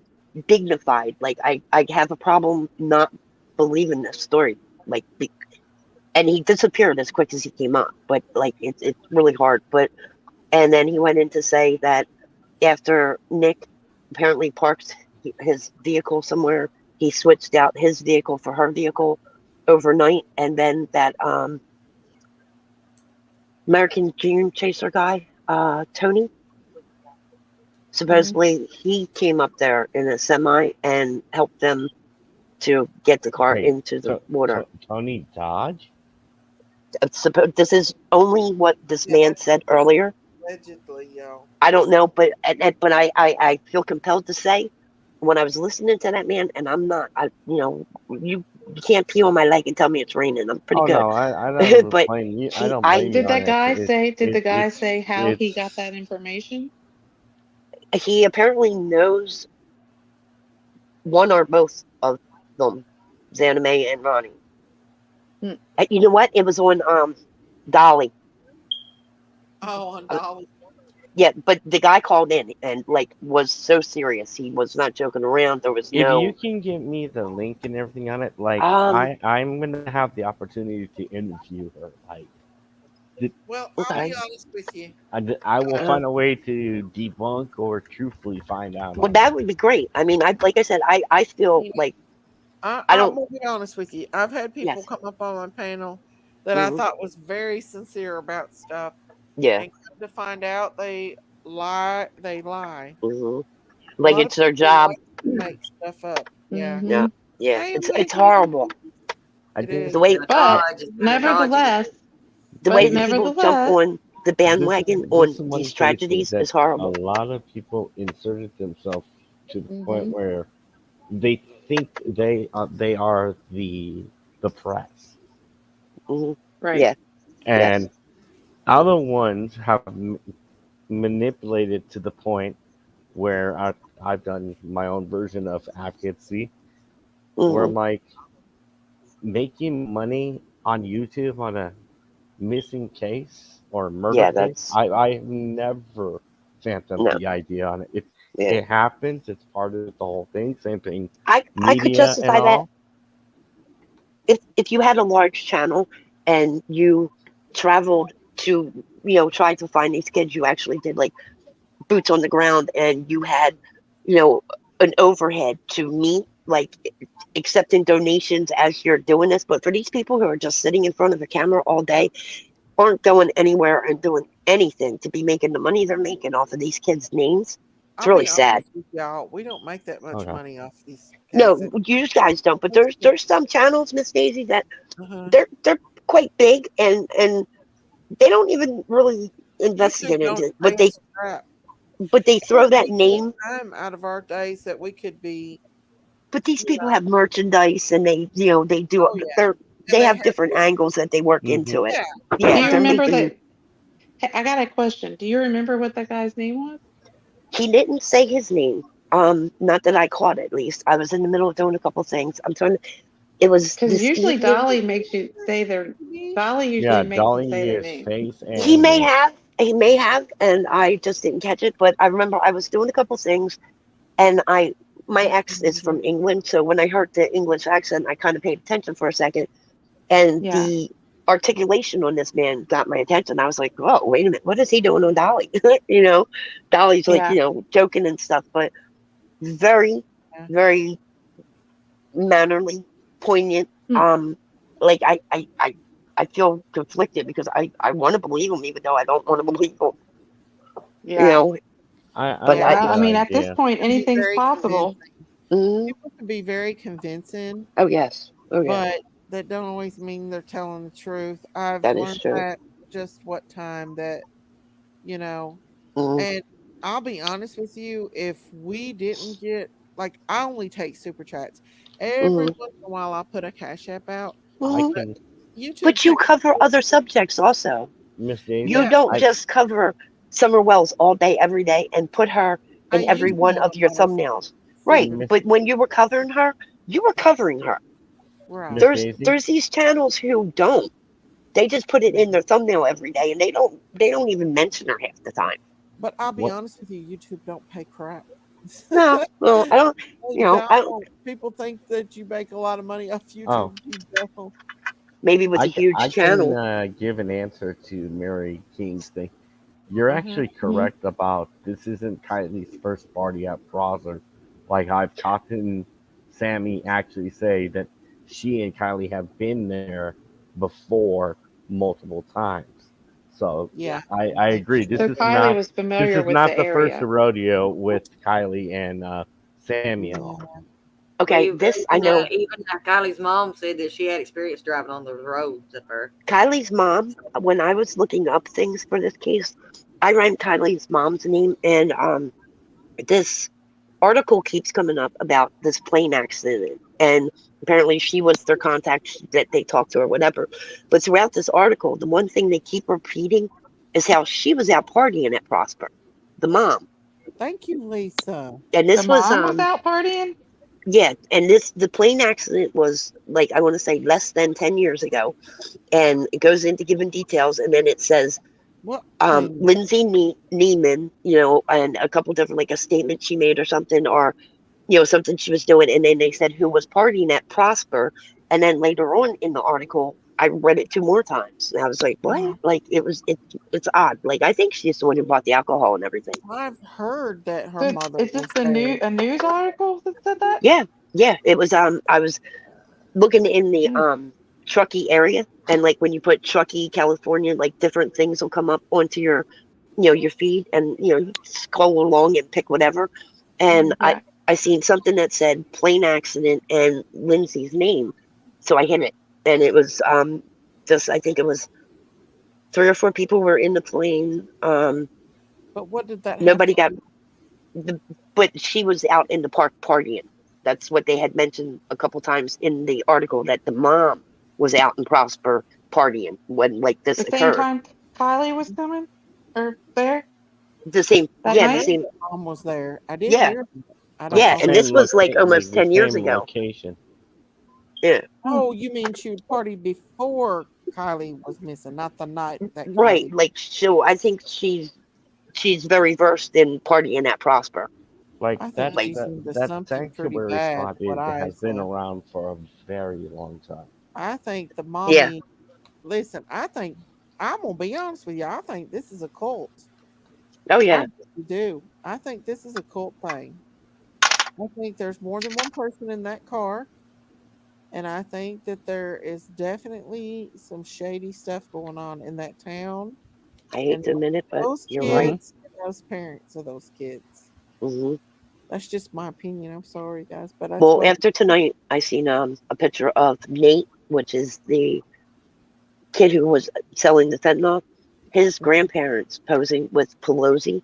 dignified. Like I have a problem not believing this story. Like, and he disappeared as quick as he came up. But like it's really hard. But and then he went in to say that after Nick apparently parked his vehicle somewhere, he switched out his vehicle for her vehicle overnight, and then that American Dream Chaser guy, Tony. Supposedly, he came up there in a semi and helped them to get the car into the water. Tony Dodge? This is only what this man said earlier. Allegedly, yo. I don't know, but I feel compelled to say when I was listening to that man, and I'm not, you can't pee on my leg and tell me it's raining. I'm pretty good. No, I don't but blame you. I don't blame Did you that on guy it. say? Did the guy It's say how he got it's that information? He apparently knows one or both of them, Zanime and Ronnie. You know what? It was on Dolly. Oh, on Dolly. Yeah, but the guy called in and like was so serious. He was not joking around. There was If you no can give me the link and everything on it, like um I'm gonna have the opportunity to interview her. Like, Well, I'll be okay. honest with you. I will Uh, find a way to debunk or truthfully find out well, on it. that would be great. I mean, I like I said, I feel You know, like I I'm don't. gonna be honest with you. I've had people Yes. come up on my panel that I Hmm. thought was very sincere about stuff, Yeah. and come to find out they lie. They lie. Hmm. A Like lot of it's their people job. like to make stuff up. Yeah. Yeah. Hmm. Yeah. Hey, It's Alexis. horrible. I It is. think The way But God, just been a tragedy. nevertheless, the way but that people jump nevertheless, on the this bandwagon this on is one these case tragedies that is a horrible. lot of people inserted themselves to the point hmm where they think they are the press, Hmm. right. Yeah. Yes. and other ones have manipulated to the point where I've done my own version of advocacy, where Hmm. I'm like making money on YouTube on a missing case or murder Yeah. case. That's I've never phantomed no. the idea on it. Yeah. It happens. It's part of the whole thing. Same thing, I could media and justify that all. if you had a large channel and you traveled to try to find these kids, you actually did like boots on the ground, and you had you know an overhead to meet like accepting donations as you're doing this. But for these people who are just sitting in front of a camera all day, aren't going anywhere and doing anything to be making the money they're making off of these kids' names, it's I'll really be sad. honest with y'all. We don't make that much Okay. money off these No, cases. you guys don't, but Most there's some channels, Miss Daisy, that uh they're quite big, and they don't even really YouTube investigate don't into it, pay us crap. but they Yeah, throw that we take name. time out of our days that we could be, But these you people know. have merchandise, and they do Oh yeah, and they they have have different this. angles that they work Hmm. into it. Yeah, Do Yeah, you they're right. remember making. that? Hey, I got a question. Do you remember what that guy's name was? He didn't say his name. Not that I caught, at least. I was in the middle of doing a couple things. I'm trying to. It was Because this usually evening. Dolly makes you say their. Dolly usually Yeah, makes you Dolly say their is name. face He and may name. have. He may have, and I just didn't catch it. But I remember I was doing a couple things, and my ex is from England, so when I heard the English accent, I kind of paid attention for a second, and Yeah. the articulation on this man got my attention. I was like, "Oh, wait a minute, what is he doing on Dolly?" Dolly's like Yeah. joking and stuff, but very, Yeah. very mannerly, poignant. Hmm. Like I feel conflicted because I want to believe him, even though I don't want to believe him. You Yeah. know, I but Yeah, like I. Well, I that mean, at this idea. people point, can be anything's very possible. convincing. Mhm. People can be very convincing, Oh yes, oh yeah, but that don't always mean they're telling the truth. I've that is learned true. that just what time that, you know, Mhm. and I'll be honest with you, if we didn't get like I only take super chats. Every Mhm. once in a while I'll put a cash app out, I Mhm. but can, YouTube But you takes cover other subjects also. Miss You Daisy. yeah, don't but just cover Summer Wells all day, every day, and put her I in every used to one have of a your lot of thumbnails. Right. super Miss But when you were covering her, you were covering her. right. Miss Daisy. There's these channels who don't. They just put it in their thumbnail every day, and they don't even mention her half the time. But I'll be What honest with you, YouTube don't pay crap. No, well, I don't. They I don't. don't. People think that you make a lot of money off oh, YouTube. You don't. Maybe with a I huge can channel. give an answer to Mary King's thing. You're Hmm. actually Mhm. correct about this isn't Kylie's first party at Prosser. Like I've talked to Sammy actually say that she and Kylie have been there before multiple times. So Yeah, I I'm agree. sure. So Kylie was This familiar is with the not the first area. rodeo with Kylie and Sammy and all. Yeah. Okay, this I know. Even Kylie's mom said that she had experience driving on those roads up there. Kylie's mom. When I was looking up things for this case, I ran Kylie's mom's name, and this article keeps coming up about this plane accident, and apparently she was their contact that they talked to or whatever. But throughout this article, the one thing they keep repeating is how she was out partying at Prosper, the mom. Thank you, Lisa. And The this was mom was out partying? yeah, and the plane accident was like I want to say less than 10 years ago, and it goes into giving details, and then it says What Lindsay Neiman, and a couple different, like a statement she made or something, or something she was doing, and then they said who was partying at Prosper, and then later on in the article, I read it 2 more times, and I was like, what? Like it's odd. Like I think she's the one who bought the alcohol and everything. I've heard that her So mother is this was there. a news article that said that? Yeah. It was I was looking in the Truckee area, and like when you put Truckee, California, like different things will come up onto your your feed, and you scroll along and pick whatever. And I seen something that said plane accident and Lindsay's name, so I hit it, and it was just, I think it was 3 or 4 people were in the plane. But what did that Nobody have got but she was out in the park partying. That's what they had mentioned a couple times in the article, that the mom was out in Prosper partying when like this The same occurred. time Kylie was coming or there The same, that the night? same. mom was there? I did Yeah, hear that. I don't know. and this was like almost the 10 years same ago. location. Yeah. Oh, you mean she would party before Kylie was missing, not the night that Right. Kylie. Like, so I think she's very versed in partying at Prosper. Like I think that she's into that something pretty sanctuary bad. spot What I has been said. around for a very long time. I think the Yeah. mommy. Listen, I think I'm gonna be honest with you. I think this is a cult. Oh I yeah. really do. I think this is a cult thing. I think there's more than one person in that car, and I think that there is definitely some shady stuff going on in that town. I hate And to admit it, but those you're right. kids, and those parents of those kids. Hmm. That's just my opinion. I'm sorry, guys, but that's Well, what. after tonight, I seen a picture of Nate, which is the kid who was selling the fentanyl. His grandparents posing with Pelosi,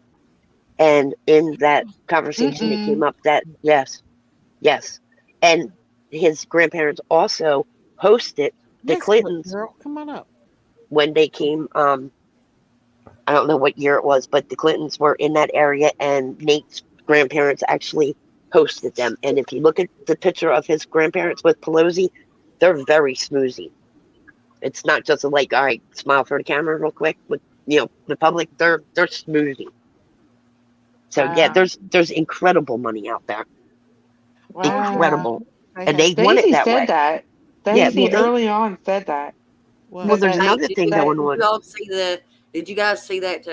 and in that conversation, it came up that yes, and his grandparents also hosted the Yes, Clintons girl, come on up. when they came. I don't know what year it was, but the Clintons were in that area, and Nate's grandparents actually hosted them. And if you look at the picture of his grandparents with Pelosi, they're very smoozy. It's not just like, all right, smile for the camera real quick with the public. They're smoozy. So yeah, Wow. there's incredible money out there. Incredible, and they want it Daisy that said way. that. Yeah, Daisy early on said that. well, there's Hey, another did thing going you on. all see did you guys see that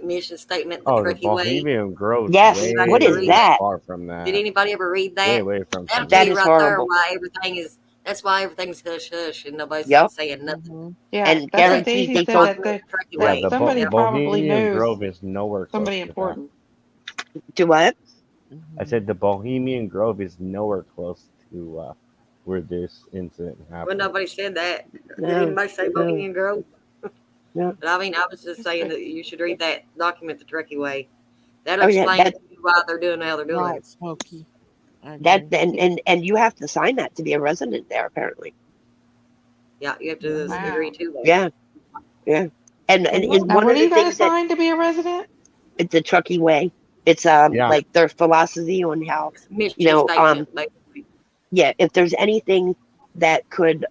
mission statement, the Oh, the Truckee Way? Bohemian Grove's Yes. way What is that? far from that. Did anybody ever read Way that? away from That'll that. tell That you is right horrible. there that's why everything's hush hush and nobody's Yep. saying nothing. Yeah, And that's what guaranteed Daisy they said told. that Truckee Yeah, Way. the somebody probably Bohemian knows Grove is nowhere close somebody to that. important. Do what? I said the Bohemian Grove is nowhere close to where this incident Well, happened. nobody said that. Did No, anybody say no, Bohemian Grove? no. But I mean, I was just saying that you should read that document, the Truckee Way. That'll Oh yeah, explain why they're doing how they're doing Right, it. Smokey. I that agree. and you have to sign that to be a resident there, apparently. Yeah, you have to Wow. agree to that. Yeah. And Now, one what of do the you got to things that sign to be a resident? it's the Truckee Way. It's Yeah. like their philosophy on how It's a mission statement, basically. yeah, if there's anything that could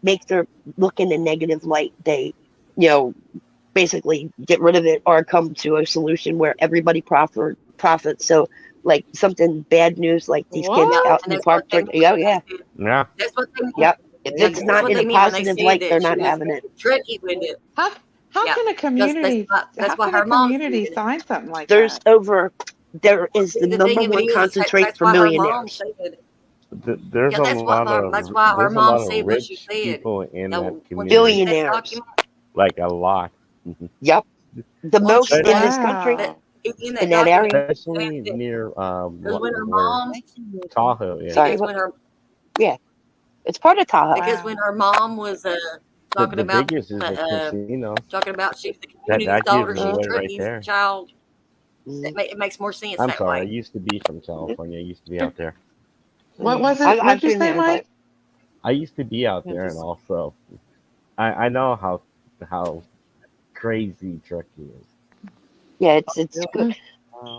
make their look in a negative light, they basically get rid of it or come to a solution where everybody profits. So like something bad news like these kids What? out And in the that's what park they drinking. meant Oh when yeah, they said, Yeah. that's what they meant. yep. If Yeah, it's that's not what in they a meant when they positive said light, that they're she not was having it. tricky with it. How Yeah, can a because community that's why her mom said it. sign something like There's that? there is See, the the thing number of it one is concentrate that's for why her mom millionaires. said it. There's Yeah, a lot that's of why her there's a mom lot of said what she rich said. people in Now, that once you read community. that Billionaires. document, Like a lot. Yep. The once you most in read this that, country, Wow. in in that that document, area. Especially near because when her where mom, Thank you, Nikki. Tahoe is. Sorry, because what? when her Yeah, it's part of Tahoe. because when her mom was talking The about biggest is the casino. talking about she's the That community's gives daughter, it she's away right Truckee's there. child. Mhm. It makes more sense I'm that sorry, I way. used to be from California. I used to be out there. What was it? I've What'd you been say, there, but Mike? I used to be out there, and also I know how crazy Truckee is. yeah, it's good.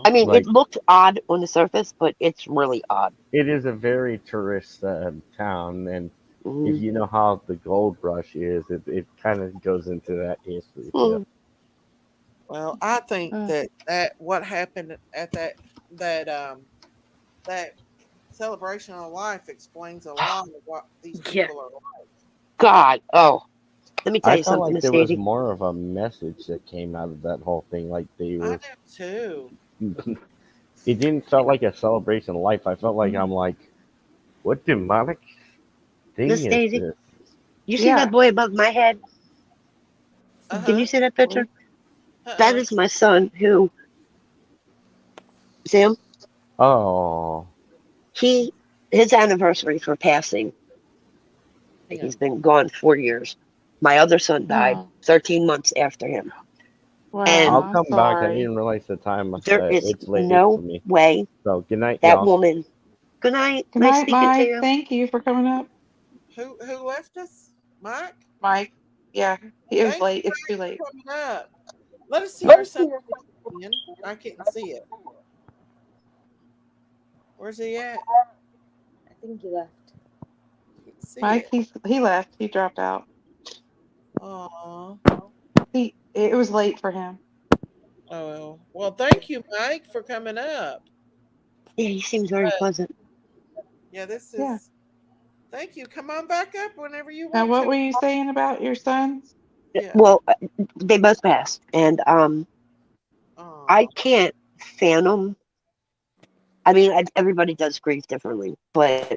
I mean, Like it looked odd on the surface, but it's really odd. it is a very tourist town, and if you know how the gold rush is, it kind of goes into that history too. Well, I think that what happened at that celebration of life explains a lot of what these people are like. God. Oh, let me tell I you felt something, like Miss there was Daisy. more of a message that came out of that whole thing. Like they I were, do too. it didn't felt like a celebration of life. I felt like I'm like, what demonic thing Miss is Daisy, this? you see that Yeah. boy above my head? Can Uh-huh. you see that picture? That Uh-uh. is my son who, Sam, Oh, he, his anniversary for passing, he's been gone 4 years. My other son died Oh, 13 months after him. I'll And wow. I'm come back. I sorry. didn't realize the time. there is It's late for no me. way So good night, that y'all. woman, good night, Good nice night, speaking to Mike. you. Thank you for coming up. Who left us? Mike? Mike. Yeah, it was Thank late. you, It's too Mike, late. for coming up. Let us see your son again. I can't see it. Where's he at? I think he left. Can't see Mike, it. he left. He dropped out. Aw. It was late for him. Oh, well, thank you, Mike, for coming up. Yeah, he seems very pleasant. Yeah, this Yeah. is. Thank you. Come on back up whenever you Now, want what to. were you saying about your sons? Yeah. Well, they both passed, and I Aw. can't fathom. I mean, everybody does grieve differently, but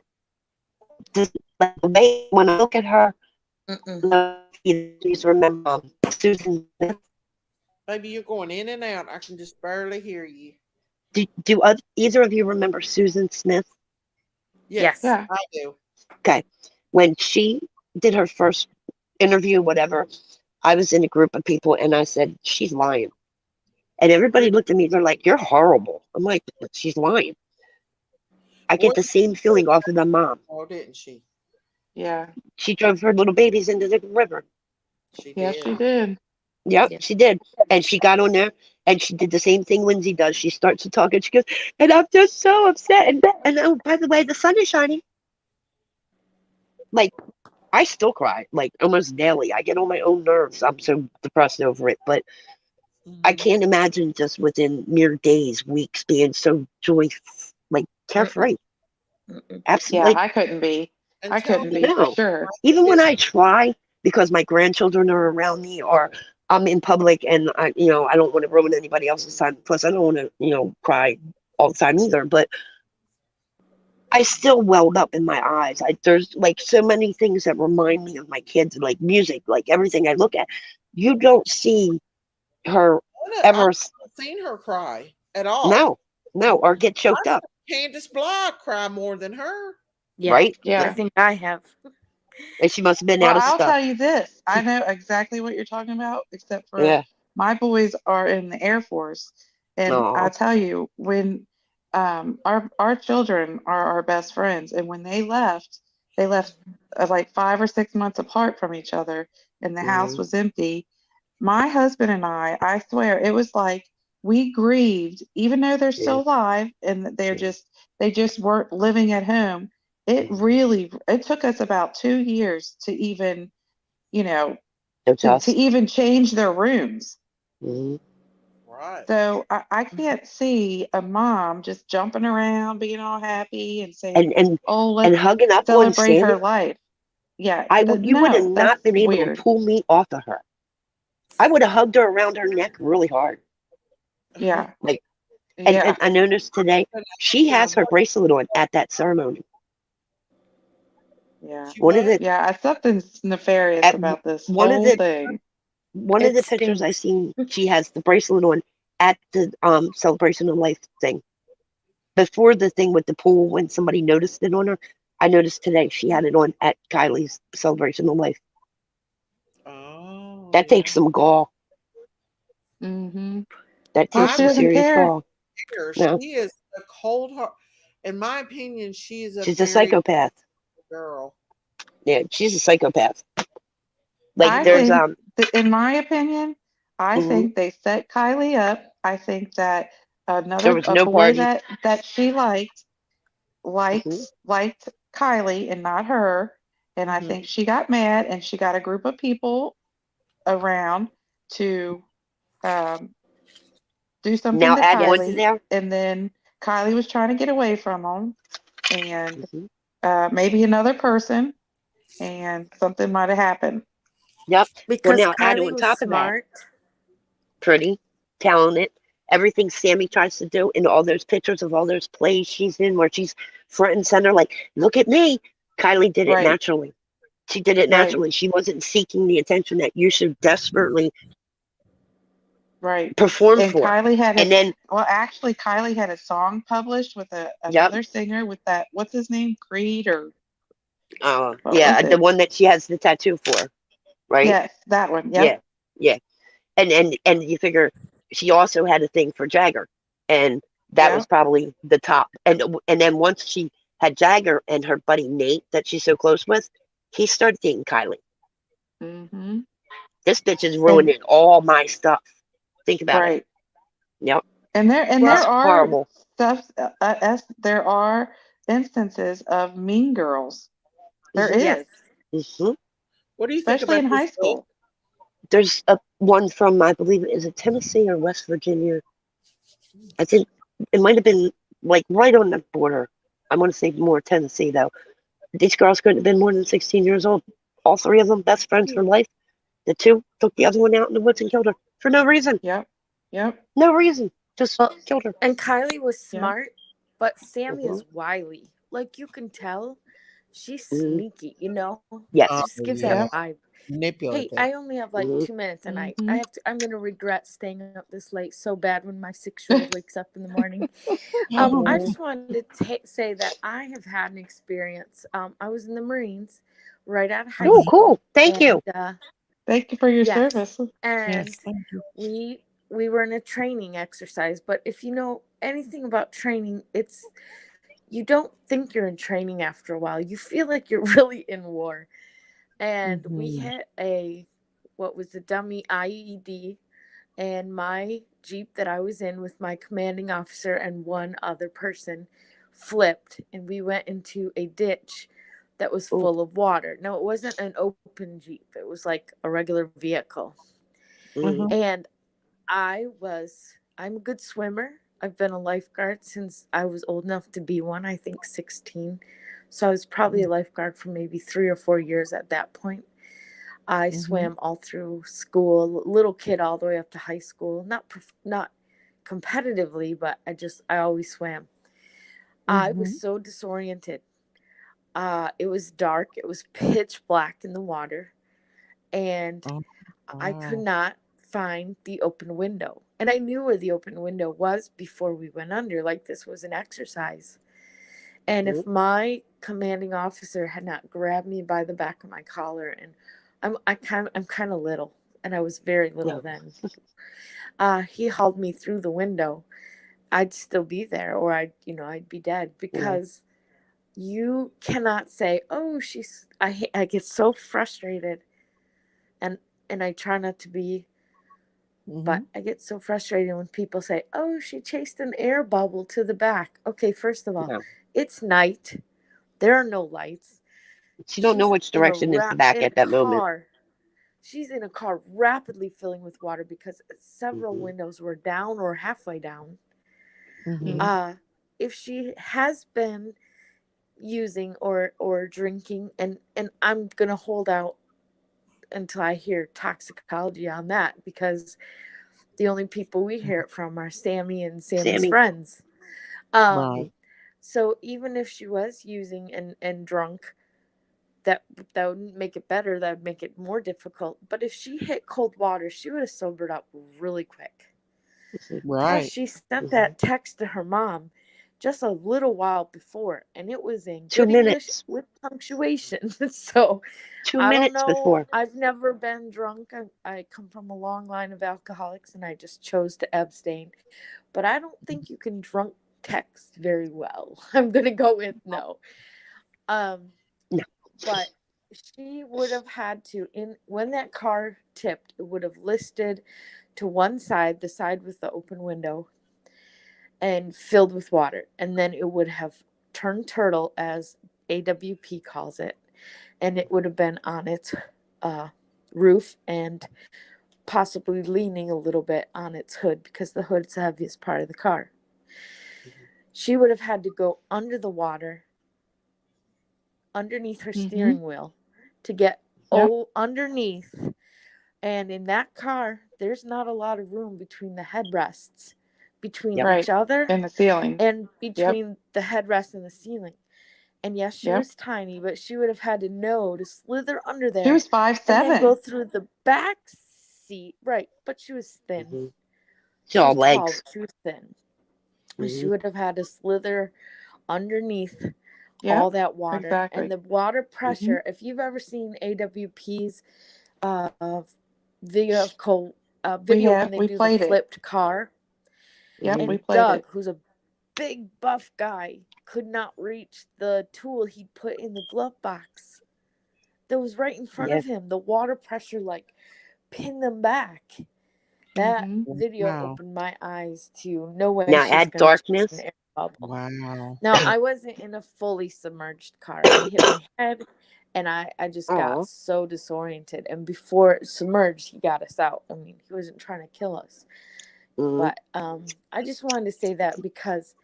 just like the way when I look at her, I don't know if either of you remember Susan Smith. Baby, you're going in and out. I can just barely hear you. Do either of you remember Susan Smith? Yes, Yeah. I do. Okay, when she did her first interview, whatever, I was in a group of people, and I said she's lying, and everybody looked at me. They're like, "You're horrible." I'm like, "She's lying." I Boy, get the same feeling off of the mom. oh, didn't she? Yeah. She drove her little babies into the river. She Yes, did. she did. Yep, she did. And she got on there and she did the same thing Lindsay does. She starts to talk and she goes, and I'm just so upset. And oh, by the way, the sun is shining. Like, I still cry, like almost daily. I get on my own nerves. I'm so depressed over it. But I Mm-hmm. can't imagine just within mere days, weeks being so like carefree. Yeah, Absolutely I couldn't be. And I tell couldn't me, be for no. sure. Even did when I try, because my grandchildren are around me or I'm in public and I don't want to ruin anybody else's time. Plus, I don't want to, cry all the time either. But I still welled up in my eyes. There's like so many things that remind me of my kids, like music, like everything I look at. You don't see her I've ever, never seen her cry at all. no, no, or get choked I've up, seen Candace Bly cry more than her. right? I Yeah. think I have. And she must have been Well, out of I'll stuff. tell you this. I know exactly what you're talking about, except for Yeah. my boys are in the Air Force. And I No. tell you, when our children are our best friends, and when they left like 5 or 6 months apart from each other, and the house Mhm. was empty. My husband and I swear, it was like we grieved, even though they're Yeah. still alive and that they just weren't living at home. Mhm. It took us about 2 years to even, you know, to Adjust. even change their rooms. Mhm. Right. So I can't see a mom just jumping around, being all happy and saying, and and "Oh, and let's hugging up on celebrate Sammy, her life." Yeah, you would have no, not that's been able to weird. pull me off of her. I would have hugged her around her neck really hard. Yeah, Like, and yeah, I noticed today But she yeah, has her bracelet on at that ceremony. yeah, she One of what? the Something's nefarious at about this one of whole the thing. one of It the pictures I stinks. seen, she has the bracelet on at the celebration of life thing. Before the thing with the pool, when somebody noticed it on her, I noticed today she had it on at Kylie's celebration of life. Oh That yeah. takes some gall. Hmm. That Well, takes I she some would doesn't serious care. gall. her. No, She is a cold heart. In my opinion, she is a she's a very psychopath. girl. Yeah, she's a psychopath. Like I there's Very. think that, in my opinion, I mhm, think they set Kylie up. I think that there another was a no boy party. that she liked Mhm, liked Kylie and not her, And I think she got mad and she got a group of people around to do something Now to add on to Kiely. there. And then Kiely was trying to get away from them. And Mm-hmm. maybe another person. And something might have happened. Yep. Well, Because now add Kiely on was top of that, smart. pretty, talented, everything Sammy tries to do in all those pictures of all those plays she's in where she's front and center, like, look at me. Kylie did it Right. naturally. She did it Right. naturally. She wasn't seeking the attention that you should desperately Right. perform And for. Kylie had And a then, actually Kylie had a song published with yep, another singer with that, what's his name? Creed, or what was yeah, the it? one that she has the tattoo for, right? Yes, that one. Yeah, Yep. yeah. And you figure she also had a thing for Jagger, and that was Yep. probably the top. And then once she had Jagger and her buddy Nate that she's so close with, he started dating Kylie. Mm-hmm. This bitch is And ruining all my stuff. Think about it. right. Yep, And there Well, it's are horrible. stuff there are instances of mean girls. There Hmm. yes. is, Hmm. What do you think especially about in this high book? school. There's a one from, I believe, is it Tennessee or West Virginia? I think it might have been like right on the border. I want to say more Tennessee though. These girls couldn't have been more than 16 years old. All three of them best friends for life. The two took the other one out in the woods and killed her for no reason. Yep. Yep. No reason. Just Well, killed her. and Kylie was Yep. smart, but Sammy Hmm. is wily. Like you can tell, she's Hmm. sneaky. You know, she Yes. just gives that Yeah, Yep. vibe. Hey, manipulative. I only have like Hmm. 2 minutes, and I Mm-hmm. have to. I'm gonna regret staying up this late so bad when my 6-year-old wakes up in the morning. I Oh, just wanted to say that I have had an experience. I was in the Marines right out of high Oh, Mm-hmm. school, cool. Thank and you. Thank you for your yes, service. and yes, thank you. we were in a training exercise. But if you know anything about training, it's you don't think you're in training after a while. You feel like you're really in war. And we Mm-hmm. hit what was a dummy IED, and my Jeep that I was in with my commanding officer and one other person flipped, and we went into a ditch that was Oh. full of water. Now, it wasn't an open Jeep, it was like a regular vehicle. Mm. And I'm a good swimmer. I've been a lifeguard since I was old enough to be one, I think 16. So I was probably a lifeguard for maybe 3 or 4 years at that point. I Mm-hmm. swam all through school, little kid all the way up to high school. Not competitively, but I always swam. I was Mm-hmm. so disoriented. It was dark. It was pitch black in the water, and Oh, I could wow. not find the open window. And I knew where the open window was before we went under. Like this was an exercise. And Mm. if my commanding officer had not grabbed me by the back of my collar, and I'm kind of little, and I was very little No. then. He hauled me through the window. I'd still be there, or I'd be dead, Yeah. because you cannot say, "Oh, she's." I get so frustrated, and I try not to be, but Mm-hmm. I get so frustrated when people say, "Oh, she chased an air bubble to the back." Okay, first of all, No. it's night. There are no lights. She don't know She's which direction is the back in at a that moment. car. She's in a car rapidly filling with water because several Hmm. windows were down or halfway down. Mm-hmm. Mm-hmm. Uh, if she has been using or drinking, and I'm gonna hold out until I hear toxicology on that, because the only people we hear it from are Sammy and Sammy's Sammy. friends. Um, Right. so even if she was using and drunk, that that wouldn't make it better. That would make it more difficult. But if she hit cold water, she would have sobered up really quick. Plus, Right. she sent Hmm. that text to her mom just a little while before, and it was in Two good English minutes. with punctuation. So Two I don't minutes know. before. I've never been drunk. I come from a long line of alcoholics, and I just chose to abstain. But I don't think you can drunk text very well. I'm gonna go with no. Um, No. but she would have had to, in when that car tipped, it would have listed to one side, the side with the open window, and filled with water, and then it would have turned turtle, as AWP calls it, and it would have been on its roof and possibly leaning a little bit on its hood because the hood's the heaviest part of the car. She would have had to go under the water, underneath her steering wheel, to get underneath. And in that car, there's not a lot of room between the headrests, between each other and the ceiling, and between the headrest and the ceiling. And yes, she was tiny, but she would have had to know to slither under there. She was and then go 5'7". through the back seat. Right, but she was thin. She was all tall, legs. but she was thin. And she would have had to slither underneath all that water. Exactly. And the water pressure, if you've ever seen AWP's video when they do the flipped car. Yep, and we played Doug, it. who's a big buff guy, could not reach the tool he put in the glove box that was right in front of him. The water pressure pinned them back. That video opened my eyes to no way Now she's add going to darkness. an air bubble. Wow. Now, I wasn't in a fully submerged car. I hit my head, and I just got so disoriented. And before it submerged, he got us out. I mean, he wasn't trying to kill us. But I just wanted to say that because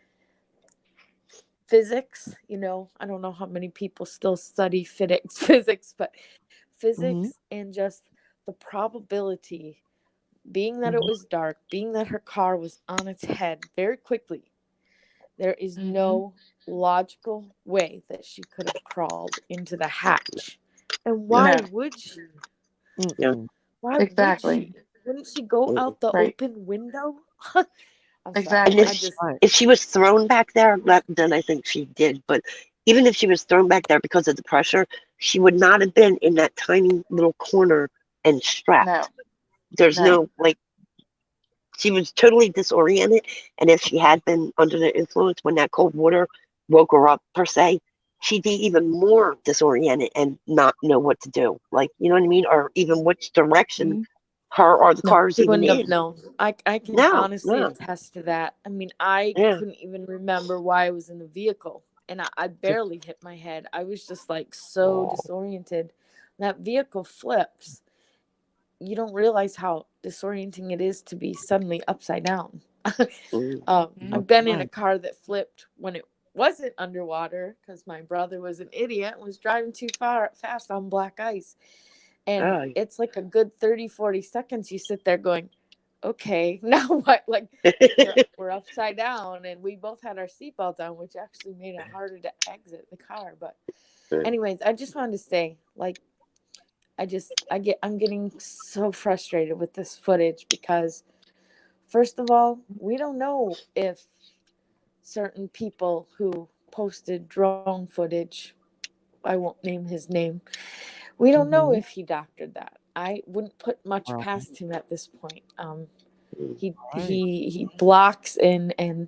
physics, I don't know how many people still study physics, but physics and just the probability, being that it was dark, being that her car was on its head very quickly, there is no logical way that she could have crawled into the hatch. And why would she? Why would she? Wouldn't she go out the open window? I'm And sorry. if she was thrown back there, then I think she did. But even if she was thrown back there because of the pressure, she would not have been in that tiny little corner and strapped. No. There's no she was totally disoriented. And if she had been under the influence when that cold water woke her up, per se, she'd be even more disoriented and not know what to do. You know what I mean? Or even which direction her or the car is She even wouldn't in. have known. I can honestly attest to that. I mean, I couldn't even remember why I was in the vehicle, and I barely hit my head. I was just so disoriented. That vehicle flips. You don't realize how disorienting it is to be suddenly upside down. I've been in a car that flipped when it wasn't underwater because my brother was an idiot and was driving too fast on black ice. And it's a good 30-40 seconds you sit there going, okay, now what? We're upside down, and we both had our seatbelt on, which actually made it harder to exit the car. But anyways, I just wanted to say, I'm getting so frustrated with this footage because first of all, we don't know if certain people who posted drone footage, I won't name his name, we don't know if he doctored that. I wouldn't put much past him at this point. He blocks and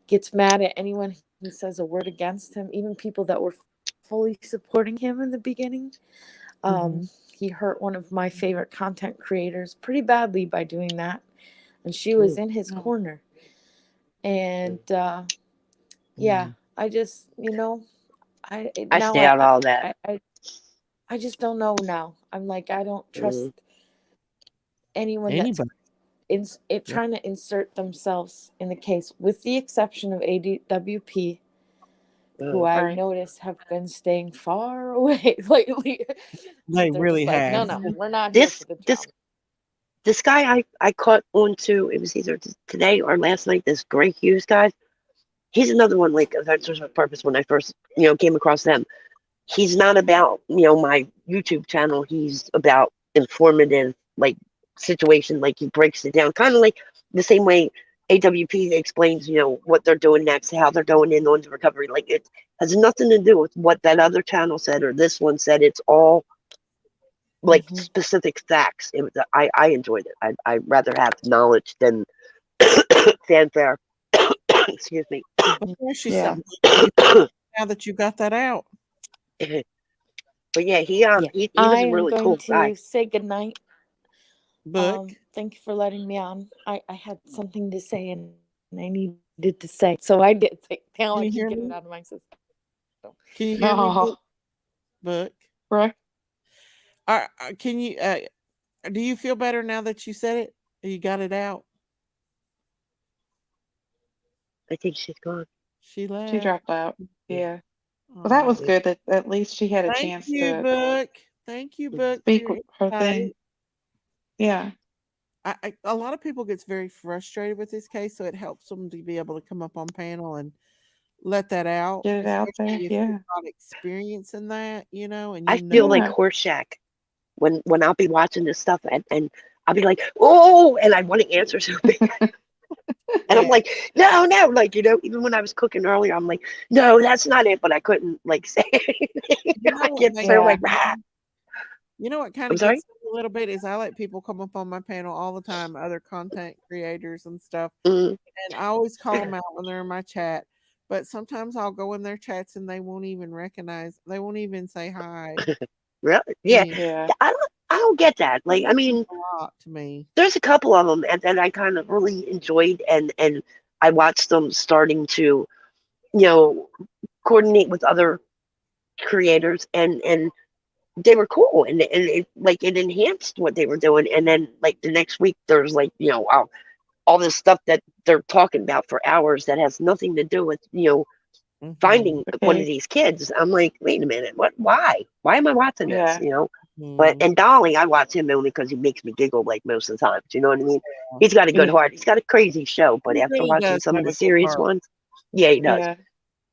gets mad at anyone who says a word against him, even people that were fully supporting him in the beginning. He hurt one of my favorite content creators pretty badly by doing that, and she was in his corner. And I just I stay out all that. I just don't know now. I'm I don't trust anyone that's trying to insert themselves in the case, with the exception of AWP, who I notice have been staying far away lately. They really have. No, we're not here for the drama. This guy I caught on to, it was either today or last night, this Grey Hughes guy. He's another one Adventures with Purpose when I first, came across them. He's not about, my YouTube channel. He's about informative, situation. He breaks it down, kind of like the same way AWP explains, what they're doing next, how they're going in on the recovery. It has nothing to do with what that other channel said or this one said. It's all specific facts. I enjoyed it. I'd rather have knowledge than fanfare. Excuse me. Now that you got that out. But yeah, he was a really cool guy. I'm going to say goodnight. Book. Thank you for letting me on. I had something to say and I needed to say, so I did. Now I can get it out of my system. Can you hear me, Book? Brooke? Can you? Do you feel better now that you said it? You got it out. I think she's gone. She She left. dropped out. Yeah. Well, that Oh. was good that at least she had a Thank chance you, to Book. Thank you, Book, for speak your her insight. thing. Yeah. A lot of people gets very frustrated with this case, so it helps them to be able to come up on panel and let that out, Get it out there. especially if you're Yeah. not experiencing that, and I you know. feel like Yeah. Horseshack when I'll be watching this stuff and I'll be like, oh, and I want to answer something. And I'm Yeah. like, no, no, like, even when I was cooking earlier, I'm like, no, that's not it. But I couldn't like say anything. You know I what get makes so Yeah. like, rah. You know what kind I'm of sorry. gets me a little bit is I let people come up on my panel all the time, other content creators and stuff, Mm, and I always call them out when they're in my chat. But sometimes I'll go in their chats and they won't even recognize. They won't even say hi. really? I Yeah. mean, Yeah. I don't get that. that Like, I means mean, a lot to me. there's a couple of them and I kind of really enjoyed and I watched them starting to, you know, coordinate with other creators and they were cool and it like it enhanced what they were doing and then like the next week there's like all this stuff that they're talking about for hours that has nothing to do with Hmm. finding one of Okay. these kids. I'm like, wait a minute, why am I watching this, Yeah. but Hmm. and Dolly, I watch him only because he makes me giggle like most of the time, you know what I mean? Yeah. He's got a good Yeah. heart, he's got a crazy show, but He after really watching does some of have the a good serious heart. ones, yeah, he does. Yeah.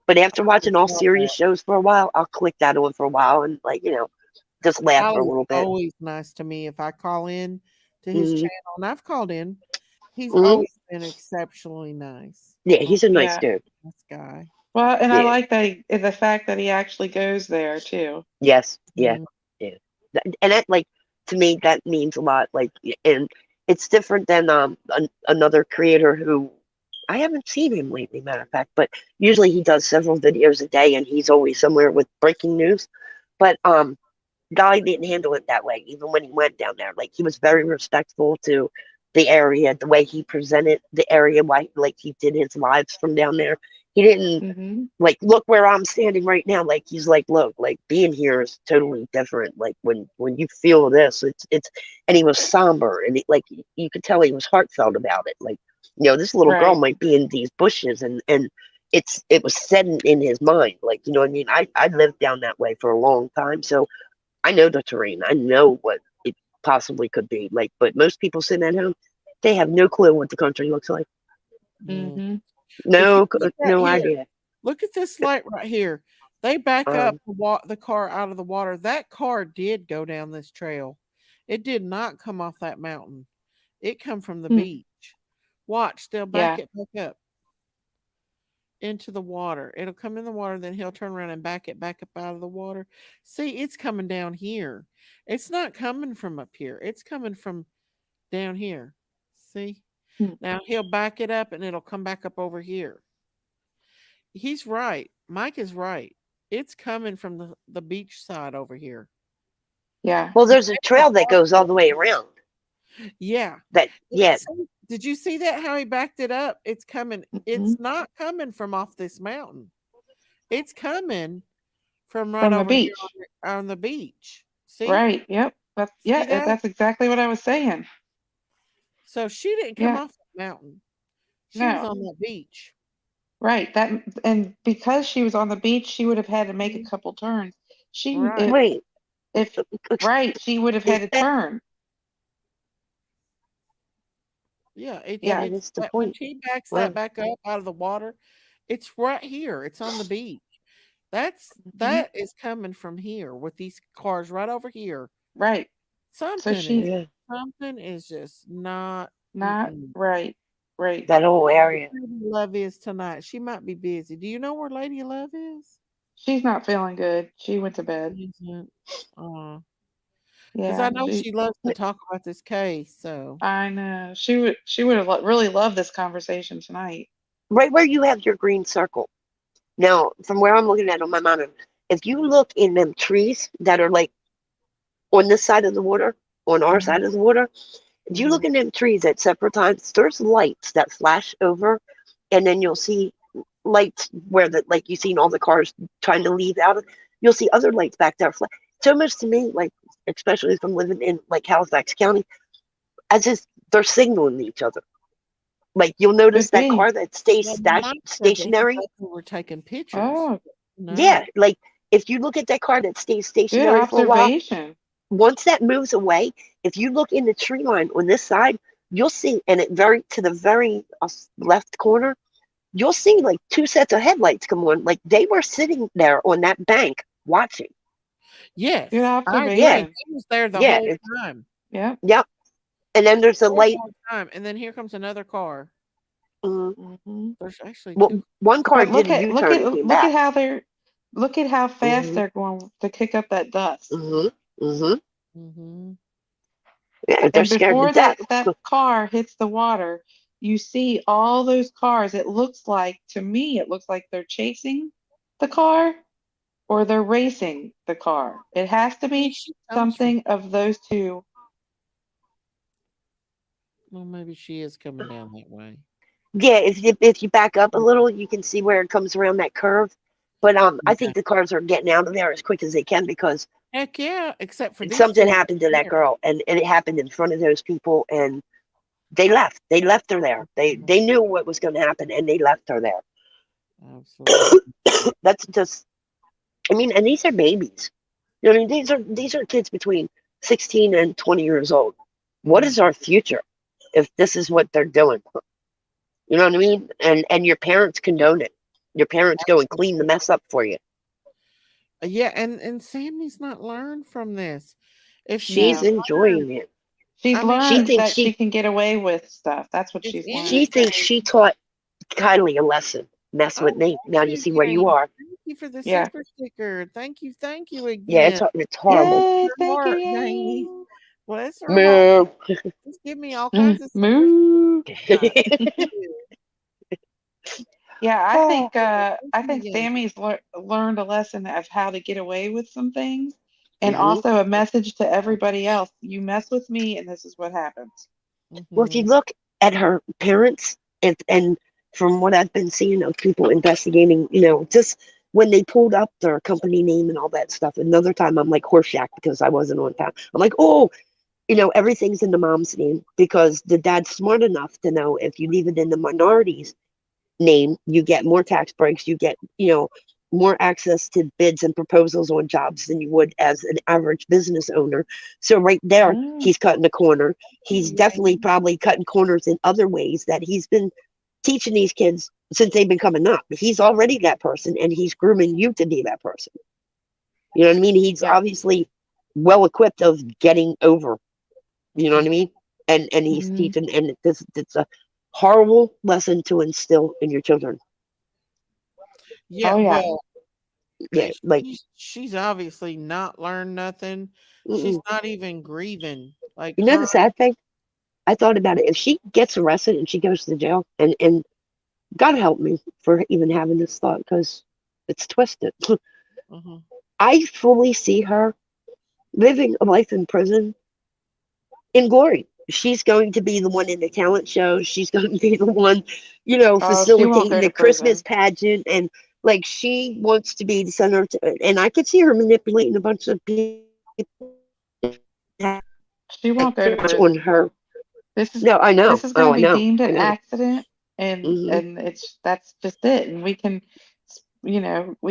But after watching all I love that. serious shows for a while, I'll click that on for a while and like just laugh for a Dolly's little bit. always nice to me if I call in to his Hmm. channel, and I've called in. He's Hmm. always been exceptionally nice. Yeah, Oh, he's a nice Yeah. dude. nice guy. Well, and I Yeah. like the fact that he actually goes there too. Yes. Yeah. Mhm. Yeah. And that like to me that means a lot. Like, and it's different than another creator who I haven't seen him lately. Matter of fact, but usually he does several videos a day, and he's always somewhere with breaking news. But Guy didn't handle it that way, even when he went down there. Like he was very respectful to the area, the way he presented the area, why like he did his lives from down there. He didn't Mm-hmm. like look where I'm standing right now. Like he's like, look, like being here is totally different. Like when you feel this, it's and he was somber and like you could tell he was heartfelt about it. Like this little girl Right. might be in these bushes and it was set in his mind. Like what I mean. I lived down that way for a long time, so I know the terrain. I know what it possibly could be. Like, but most people sitting at home, they have no clue what the country looks like. Mm. Mm-hmm. If you No, look right no here, idea. look at this light right here. They back up Um, the car out of the water. That car did go down this trail. It did not come off that mountain. It come from the Hmm. beach. Watch, they'll back Yeah. it back up into the water. It'll come in the water, then he'll turn around and back it back up out of the water. See, it's coming down here. It's not coming from up here. It's coming from down here. See? Hmm. Now he'll back it up and it'll come back up over here. He's right. Mike is right. It's coming from the beach side over here. Yeah. well, there's a trail that goes all the way around. Yeah. Yeah, Did you see that how he backed it up? It's coming. Mm-hmm. It's not coming from off this mountain. It's coming from right From the over here beach. on the beach. See? Right. Yep. See that? That's exactly what I was saying. So she didn't come Yeah. off the mountain. She was No. on that beach. Right. That and because she was on the beach, she would have had to make a couple turns. She Right. wait, if right, she would have is had to that turn. Yeah, it's yeah, Yeah. it's that's the that when point. she backs that Well, back up out of the water, it's right here. It's on the beach. Hmm. That is coming from here with these cars right over here. Right. So Something is she's yeah, something is just not. not Mm-mm. right. Right. that whole I wonder area. where Lady Love is tonight. She might be busy. Do you know where Lady Love is? She's not feeling good. She went to bed. Isn't. Because I Yeah. know she loves to talk about this case. So I know. She would have really loved this conversation tonight. Right where you have your green circle. Now, from where I'm looking at on my monitor, if you look in them trees that are like on this side of the water, on our Hmm. side of the water, if you mhm. look in them trees at separate times, there's lights that flash over, and then you'll see lights where the like you seen all the cars trying to leave out of. You'll see other lights back there. so much to me, like especially if I'm living in like Halifax County, as if they're signaling each other. Like you'll notice Could that be. car that stays Well, my mom said that he stationary. both were taking pictures. Oh, No. Yeah, like if you look at that car that stays good stationary for a while, observation. once that moves away, if you look in the tree line on this side, you'll see, and it very to the very left corner, you'll see like two sets of headlights come on. Like they were sitting there on that bank watching. Yes, Good I Yeah, observation. agree. He was there the yeah, whole time. Yep. yep. And then there's a Whole light. whole time. And then here comes another car. Mm-hmm. There's actually Well, two. one car But did a U-turn and came look at back. how look at how fast Mm-hmm. they're going to kick up that dust. Mm-hmm. Mm-hmm. Mm-hmm. Yeah, they're And scared to before death. that car hits the water, you see all those cars. It looks like, to me, it looks like they're chasing the car or they're racing the car. It has to Maybe be she comes from. something of those two. Well, maybe she is coming down that way. Yeah, if you back up a little, you can see where it comes around that curve. But I Yeah. think the cars are getting out of there as quick as they can because Heck yeah, except for these something two happened to that here. girl, and it happened in front of those people, and they left. They left her there. They knew what was going to happen, and they left her there. Absolutely. That's just. I mean, and these are babies. You know, I mean, these are kids between 16 and 20 years old. What is our future if this is what they're doing? You know what I mean? And your parents condone it. Your parents go and clean the mess up for you. Yeah, and Sammy's not learned from this. If She's she No. enjoying it. She's I mean, She learned thinks that she can get away with stuff. That's what if she's learned. she thinks anything, she taught Kylie a lesson. Mess oh, with me. thank Now you you, see where you Jane. are. Thank you for the Yeah. super sticker. Thank you Yeah, again. it's horrible. Yay, Your thank you, heart, Jamie. yay. Bless her heart. Moo. Just give me all kinds of super Moo. stickers. Thank you. Yeah, Thank I you think again. Sammy's learned a lesson of how to get away with some things, and Yeah. hmm also a message to everybody else. You mess with me, and this is what happens. Well, if you Mm-hmm. look at her parents, and from what I've been seeing of people investigating, just when they pulled up their company name and all that stuff, another time I'm like Horseshack because I wasn't on time. I'm like, oh, everything's in the mom's name because the dad's smart enough to know if you leave it in the minorities name, you get more tax breaks, you get, more access to bids and proposals on jobs than you would as an average business owner. So right there, Oh, he's cutting a corner. He's Yeah. definitely probably cutting corners in other ways that he's been teaching these kids since they've been coming up. He's already that person and he's grooming you to be that person. You know what I mean? He's yeah. obviously well equipped of getting over. You know what I mean? And he's Hmm. teaching, and it's a horrible lesson to instill in your children. Yeah. Oh, yeah. Well, Yeah, like she's obviously not learned nothing. She's mm-mm. not even grieving. Like You know her. the sad thing? I thought about it. If she gets arrested and she goes to jail, and God help me for even having this thought because it's twisted. Uh-huh. I fully see her living a life in prison in glory. She's going to be the one in the talent show. She's going to be the one, Oh, she won't facilitating go the to Christmas prison. pageant. And like she wants to be the center. And I could see her manipulating a bunch of people She won't go to on prison. her. This is No, I know. this is going Oh, to I be know. deemed I an know. accident, and hmm that's just it. And we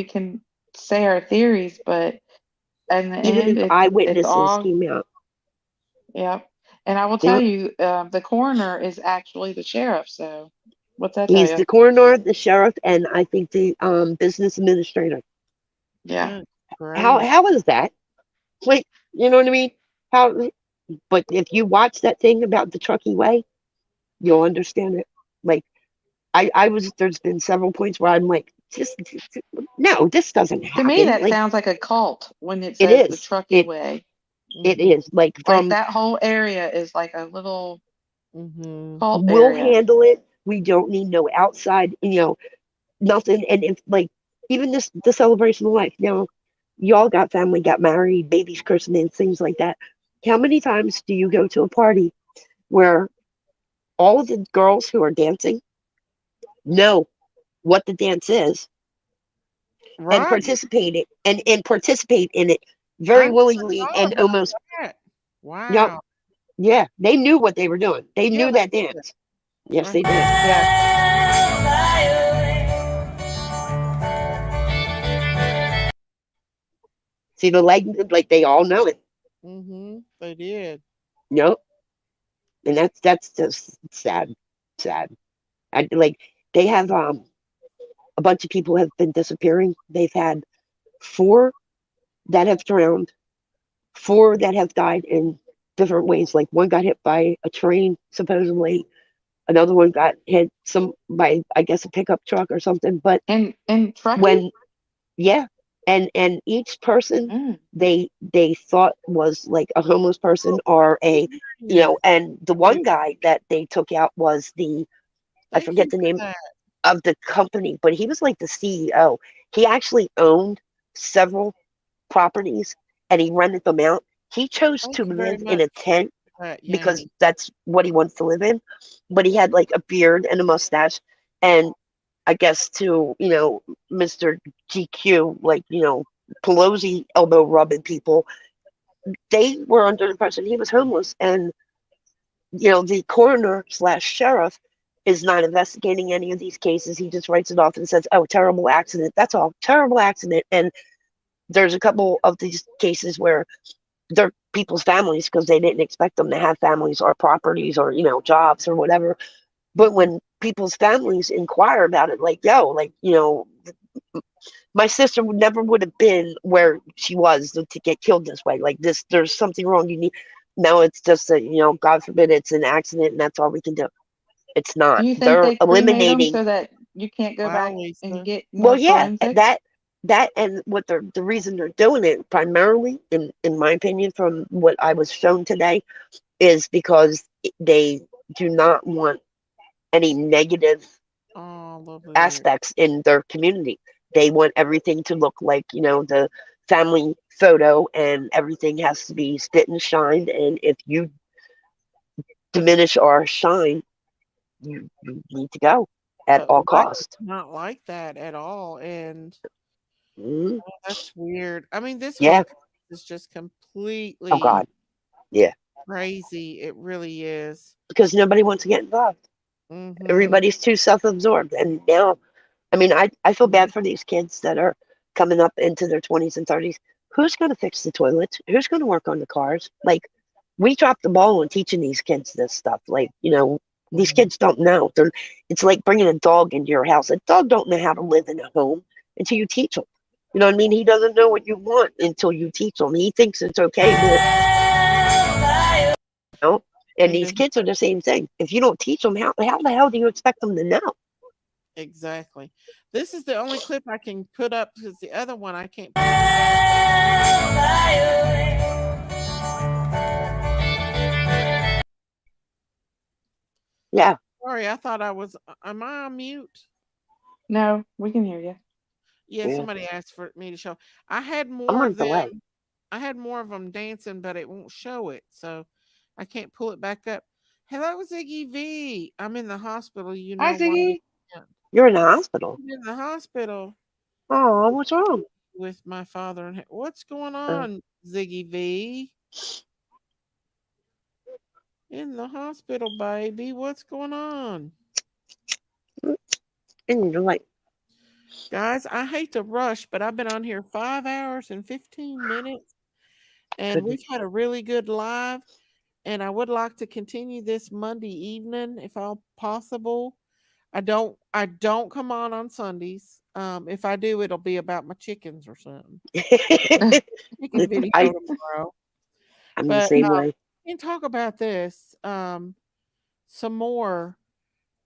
can say our theories, but in the Even end, if it's eyewitnesses all. came out. Yeah. And I will tell Yep. you, the coroner is actually the sheriff. So what's that tell He's you? the coroner, the sheriff, and I think the business administrator. Yeah. Good How gracious. how is that? Like, you know what I mean? How? But if you watch that thing about the Truckee Way, you'll understand it. Like there's been several points where I'm like, just no, this doesn't To me, happen. that Like sounds like a cult when it it says the is. Truckee It Way. it Mm-hmm. is. Like Like from that whole area is like a little Mm-hmm. cult we'll area. handle it. We don't need no outside, nothing. And if like even the celebration of life, y'all got family, got married, babies christening, things like that. How many times do you go to a party where all of the girls who are dancing know what the dance is and Right. participate in it very never willingly thought and about almost. that. Yep. Wow. Yeah, they knew what they were doing. They Yeah, knew they that did. dance. Yes, Uh-huh. they did. Yeah. See the leg, like they all know it. They did. Yep. And that's just sad, sad. I like they have a bunch of people have been disappearing. They've had 4 that have drowned, 4 that have died in different ways. Like one got hit by a train, supposedly. Another one got hit by I guess a pickup truck or something. But And Truckee? when yeah, and each person they thought was like a homeless person or a and the one guy that they took out was I Thank forget you the for name that. of the company, but he was like the CEO. He actually owned several properties and he rented them out. He chose Thank to you very live in much a tent for that, because Yanni. that's what he wants to live in. But he had like a beard and a mustache. And I guess to, Mr. GQ, like, Pelosi elbow rubbing people, they were under the impression he was homeless. And, the coroner slash sheriff is not investigating any of these cases. He just writes it off and says, oh, terrible accident. That's all. Terrible accident. And there's a couple of these cases where they're people's families because they didn't expect them to have families or properties or, jobs or whatever. But when people's families inquire about it, like, yo, like, my sister would have been where she was to get killed this way. Like this, there's something wrong. You need. Now it's just that, God forbid it's an accident and that's all we can do. It's not. Do you think They're they cremate them eliminating. so that you can't go Wow, back Lisa. and get Well, more yeah, forensic? that and what the reason they're doing it primarily, in my opinion, from what I was shown today, is because they do not want any negative Oh, lovely there. aspects in their community. They want everything to look like, the family photo and everything has to be spit and shined. And if you diminish or shine, you need to go at But all life is cost. not like that at all. And Mm, that's weird. I mean, this whole yeah. case is just Oh completely God. Yeah. crazy. It really is. Because nobody wants to get involved. Everybody's too self-absorbed. And now, I mean, I feel bad for these kids that are coming up into their 20s and 30s. Who's going to fix the toilets? Who's going to work on the cars? Like, we dropped the ball on teaching these kids this stuff. Like, these kids don't know. It's like bringing a dog into your house. A dog don't know how to live in a home until you teach him. You know what I mean? He doesn't know what you want until you teach him. He thinks it's okay to, and these kids are the same thing. If you don't teach them, how the hell do you expect them to know? Exactly. This is the only clip I can put up because the other one I can't. Yeah. Sorry, I thought I was. Am I on mute? No, we can hear you. Yeah, Yeah. somebody asked for me to show. I had I'm more on of delay. them. I had more of them dancing, but it won't show it, so I can't pull it back up. Hello, Ziggy V. I'm in the hospital. You Hi, know why? Ziggy. You're in the hospital. I'm in the hospital Oh, what's wrong? with my father. And what's going on, Ziggy V? In the hospital, baby. What's going on? And you're like, Guys, I hate to rush, but I've been on here 5 hours and 15 minutes, and we've had a really good live. And I would like to continue this Monday evening if all possible. I don't come on Sundays. If I do, it'll be about my chickens or something. Chicken video tomorrow. I'm But the same way. we can talk about this some more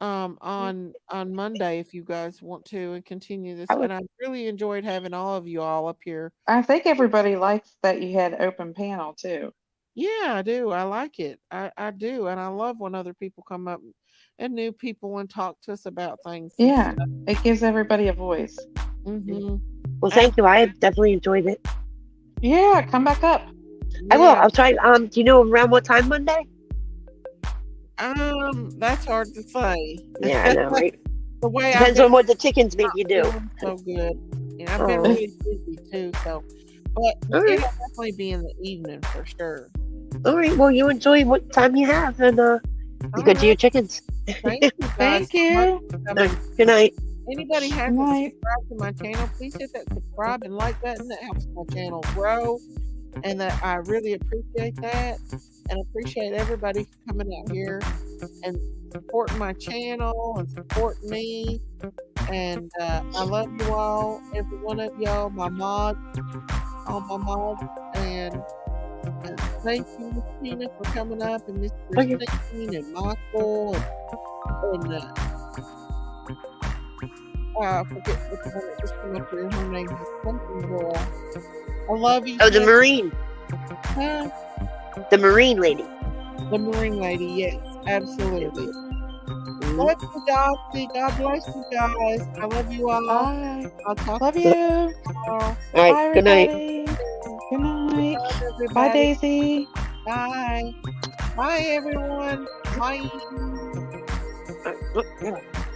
on Monday if you guys want to and continue this. And I really enjoyed having all of you all up here. I think everybody likes that you had open panel too. Yeah, I do. I like it. I do. And I love when other people come up and new people and talk to us about things. Yeah, it gives everybody a voice. Well, thank you. I definitely enjoyed it. Yeah, come back up. I will. I'll try. Do you know around what time Monday? That's hard to say. Yeah, I know, right? The way depends on what the chickens make you do. So good. And I've been really busy too. So But All right. it'll definitely be in the evening for sure. All right. Well, you enjoy what time you have, and be good to your chickens. Thank you guys. Thank you. Good night. Anybody hasn't subscribed to my channel, please hit that subscribe and like button. That helps my channel grow, and that I really appreciate that, and appreciate everybody coming out here and supporting my channel and supporting me. And I love you all, every one of y'all, my mods, all my mods, and thank you, Miss Tina, for coming up, and Miss Christine and Michael, and I forget which one that just came up here. Her name is something girl. I love you. Oh, the Marine. Huh? The Marine lady. The Marine lady, yes, absolutely. Love you, Dottie. God bless you guys. I love you all. Bye. I'll talk Love to you. you tomorrow. All right. Bye, Good night. everybody. Good night. Bye, everybody. Bye, Daisy. Bye. Bye, everyone. Bye.